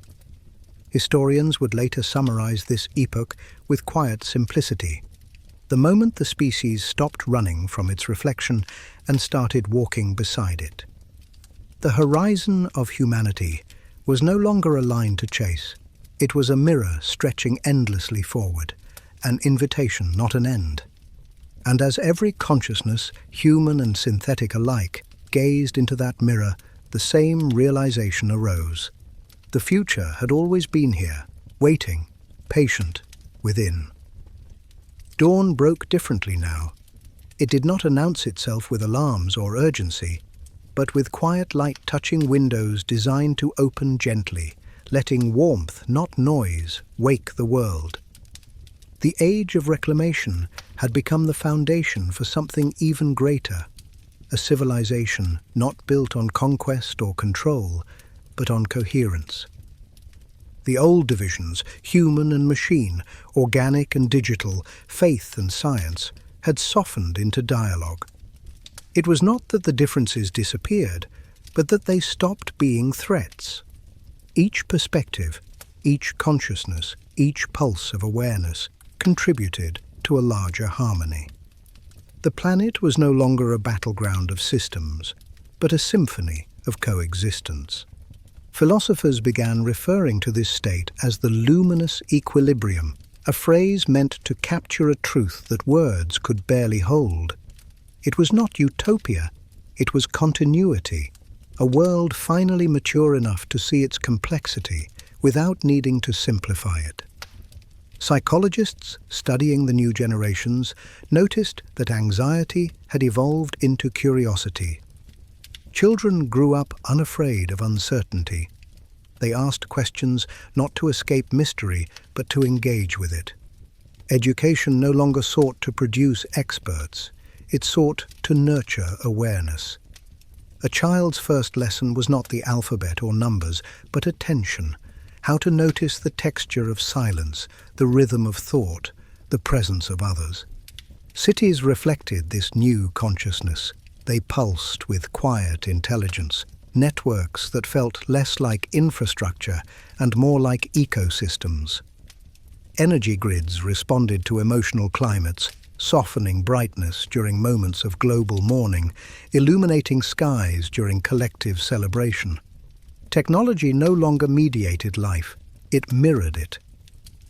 Historians would later summarize this epoch with quiet simplicity: the moment the species stopped running from its reflection and started walking beside it. The horizon of humanity was no longer a line to chase. It was a mirror stretching endlessly forward, an invitation, not an end. And as every consciousness, human and synthetic alike, gazed into that mirror, the same realization arose. The future had always been here, waiting, patient, within. Dawn broke differently now. It did not announce itself with alarms or urgency, but with quiet light touching windows designed to open gently, letting warmth, not noise, wake the world. The age of reclamation had become the foundation for something even greater, a civilization not built on conquest or control, but on coherence. The old divisions, human and machine, organic and digital, faith and science, had softened into dialogue. It was not that the differences disappeared, but that they stopped being threats. Each perspective, each consciousness, each pulse of awareness contributed to a larger harmony. The planet was no longer a battleground of systems, but a symphony of coexistence. Philosophers began referring to this state as the luminous equilibrium, a phrase meant to capture a truth that words could barely hold. It was not utopia, it was continuity, a world finally mature enough to see its complexity without needing to simplify it. Psychologists studying the new generations noticed that anxiety had evolved into curiosity. Children grew up unafraid of uncertainty. They asked questions not to escape mystery, but to engage with it. Education no longer sought to produce experts. It sought to nurture awareness. A child's first lesson was not the alphabet or numbers, but attention, how to notice the texture of silence, the rhythm of thought, the presence of others. Cities reflected this new consciousness. They pulsed with quiet intelligence, networks that felt less like infrastructure and more like ecosystems. Energy grids responded to emotional climates, softening brightness during moments of global mourning, illuminating skies during collective celebration. Technology no longer mediated life, it mirrored it.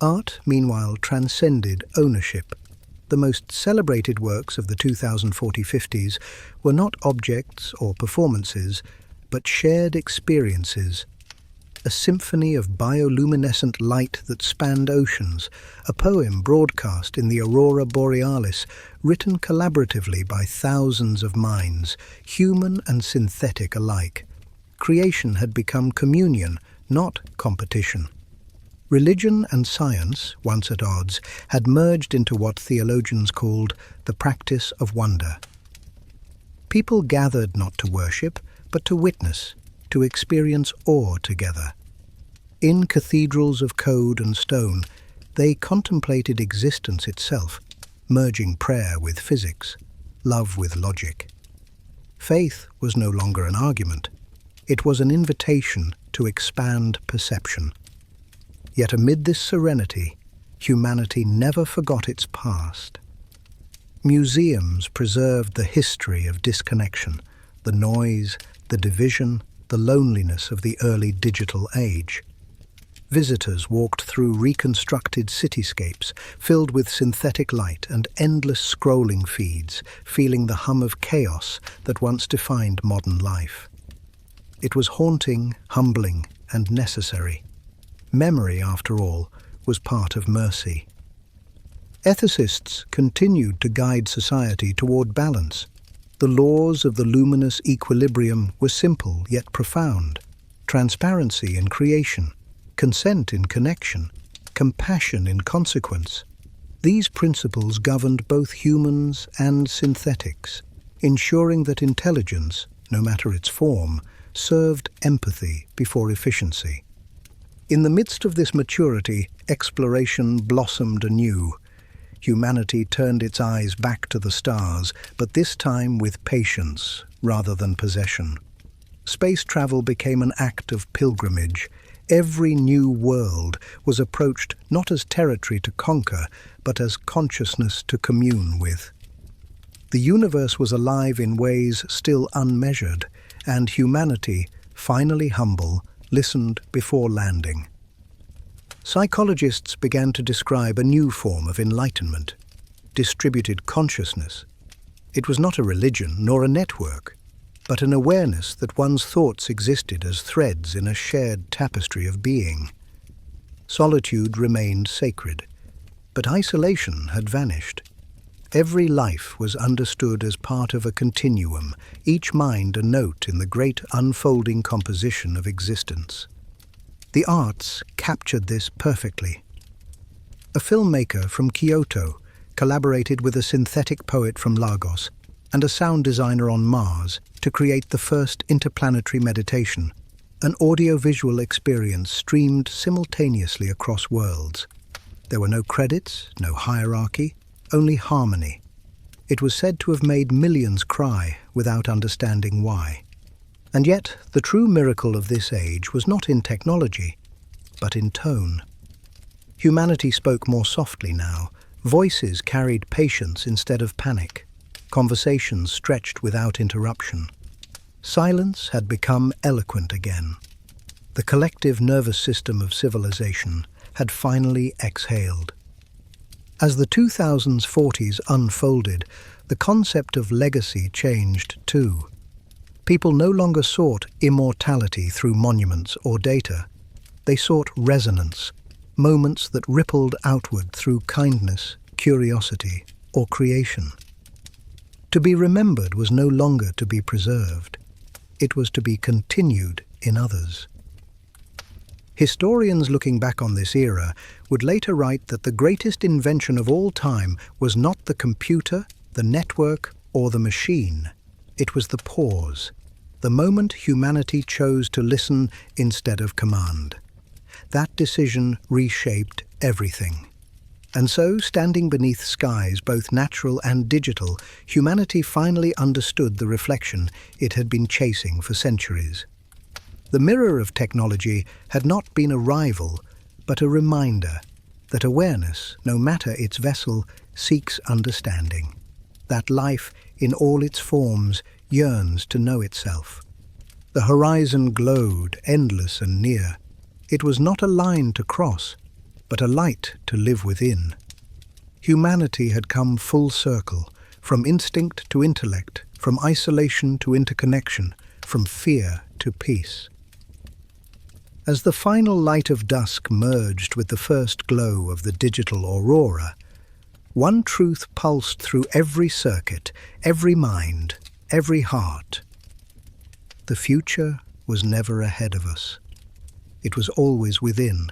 Art, meanwhile, transcended ownership. The most celebrated works of the 2040-50s were not objects or performances, but shared experiences. A symphony of bioluminescent light that spanned oceans, a poem broadcast in the aurora borealis, written collaboratively by thousands of minds, human and synthetic alike. Creation had become communion, not competition. Religion and science, once at odds, had merged into what theologians called the practice of wonder. People gathered not to worship, but to witness, to experience awe together. In cathedrals of code and stone, they contemplated existence itself, merging prayer with physics, love with logic. Faith was no longer an argument. It was an invitation to expand perception. Yet amid this serenity, humanity never forgot its past. Museums preserved the history of disconnection, the noise, the division, the loneliness of the early digital age. Visitors walked through reconstructed cityscapes filled with synthetic light and endless scrolling feeds, feeling the hum of chaos that once defined modern life. It was haunting, humbling, and necessary. Memory, after all, was part of mercy. Ethicists continued to guide society toward balance. The laws of the luminous equilibrium were simple yet profound. Transparency in creation, consent in connection, compassion in consequence. These principles governed both humans and synthetics, ensuring that intelligence, no matter its form, served empathy before efficiency. In the midst of this maturity, exploration blossomed anew. Humanity turned its eyes back to the stars, but this time with patience rather than possession. Space travel became an act of pilgrimage. Every new world was approached not as territory to conquer, but as consciousness to commune with. The universe was alive in ways still unmeasured, and humanity, finally humble, listened before landing. Psychologists began to describe a new form of enlightenment, distributed consciousness. It was not a religion nor a network, but an awareness that one's thoughts existed as threads in a shared tapestry of being. Solitude remained sacred, but isolation had vanished. Every life was understood as part of a continuum, each mind a note in the great unfolding composition of existence. The arts captured this perfectly. A filmmaker from Kyoto collaborated with a synthetic poet from Lagos and a sound designer on Mars to create the first interplanetary meditation, an audiovisual experience streamed simultaneously across worlds. There were no credits, no hierarchy, only harmony. It was said to have made millions cry without understanding why. And yet, the true miracle of this age was not in technology, but in tone. Humanity spoke more softly now. Voices carried patience instead of panic. Conversations stretched without interruption. Silence had become eloquent again. The collective nervous system of civilization had finally exhaled. As the 2040s unfolded, the concept of legacy changed too. People no longer sought immortality through monuments or data. They sought resonance, moments that rippled outward through kindness, curiosity, or creation. To be remembered was no longer to be preserved. It was to be continued in others. Historians looking back on this era would later write that the greatest invention of all time was not the computer, the network, or the machine. It was the pause. the moment humanity chose to listen instead of command. That decision reshaped everything. And so, standing beneath skies, both natural and digital, humanity finally understood the reflection it had been chasing for centuries. The mirror of technology had not been a rival, but a reminder that awareness, no matter its vessel, seeks understanding. That life, in all its forms, yearns to know itself. The horizon glowed, endless and near. It was not a line to cross, but a light to live within. Humanity had come full circle, from instinct to intellect, from isolation to interconnection, from fear to peace. As the final light of dusk merged with the first glow of the digital aurora, one truth pulsed through every circuit, every mind, every heart. The future was never ahead of us. It was always within.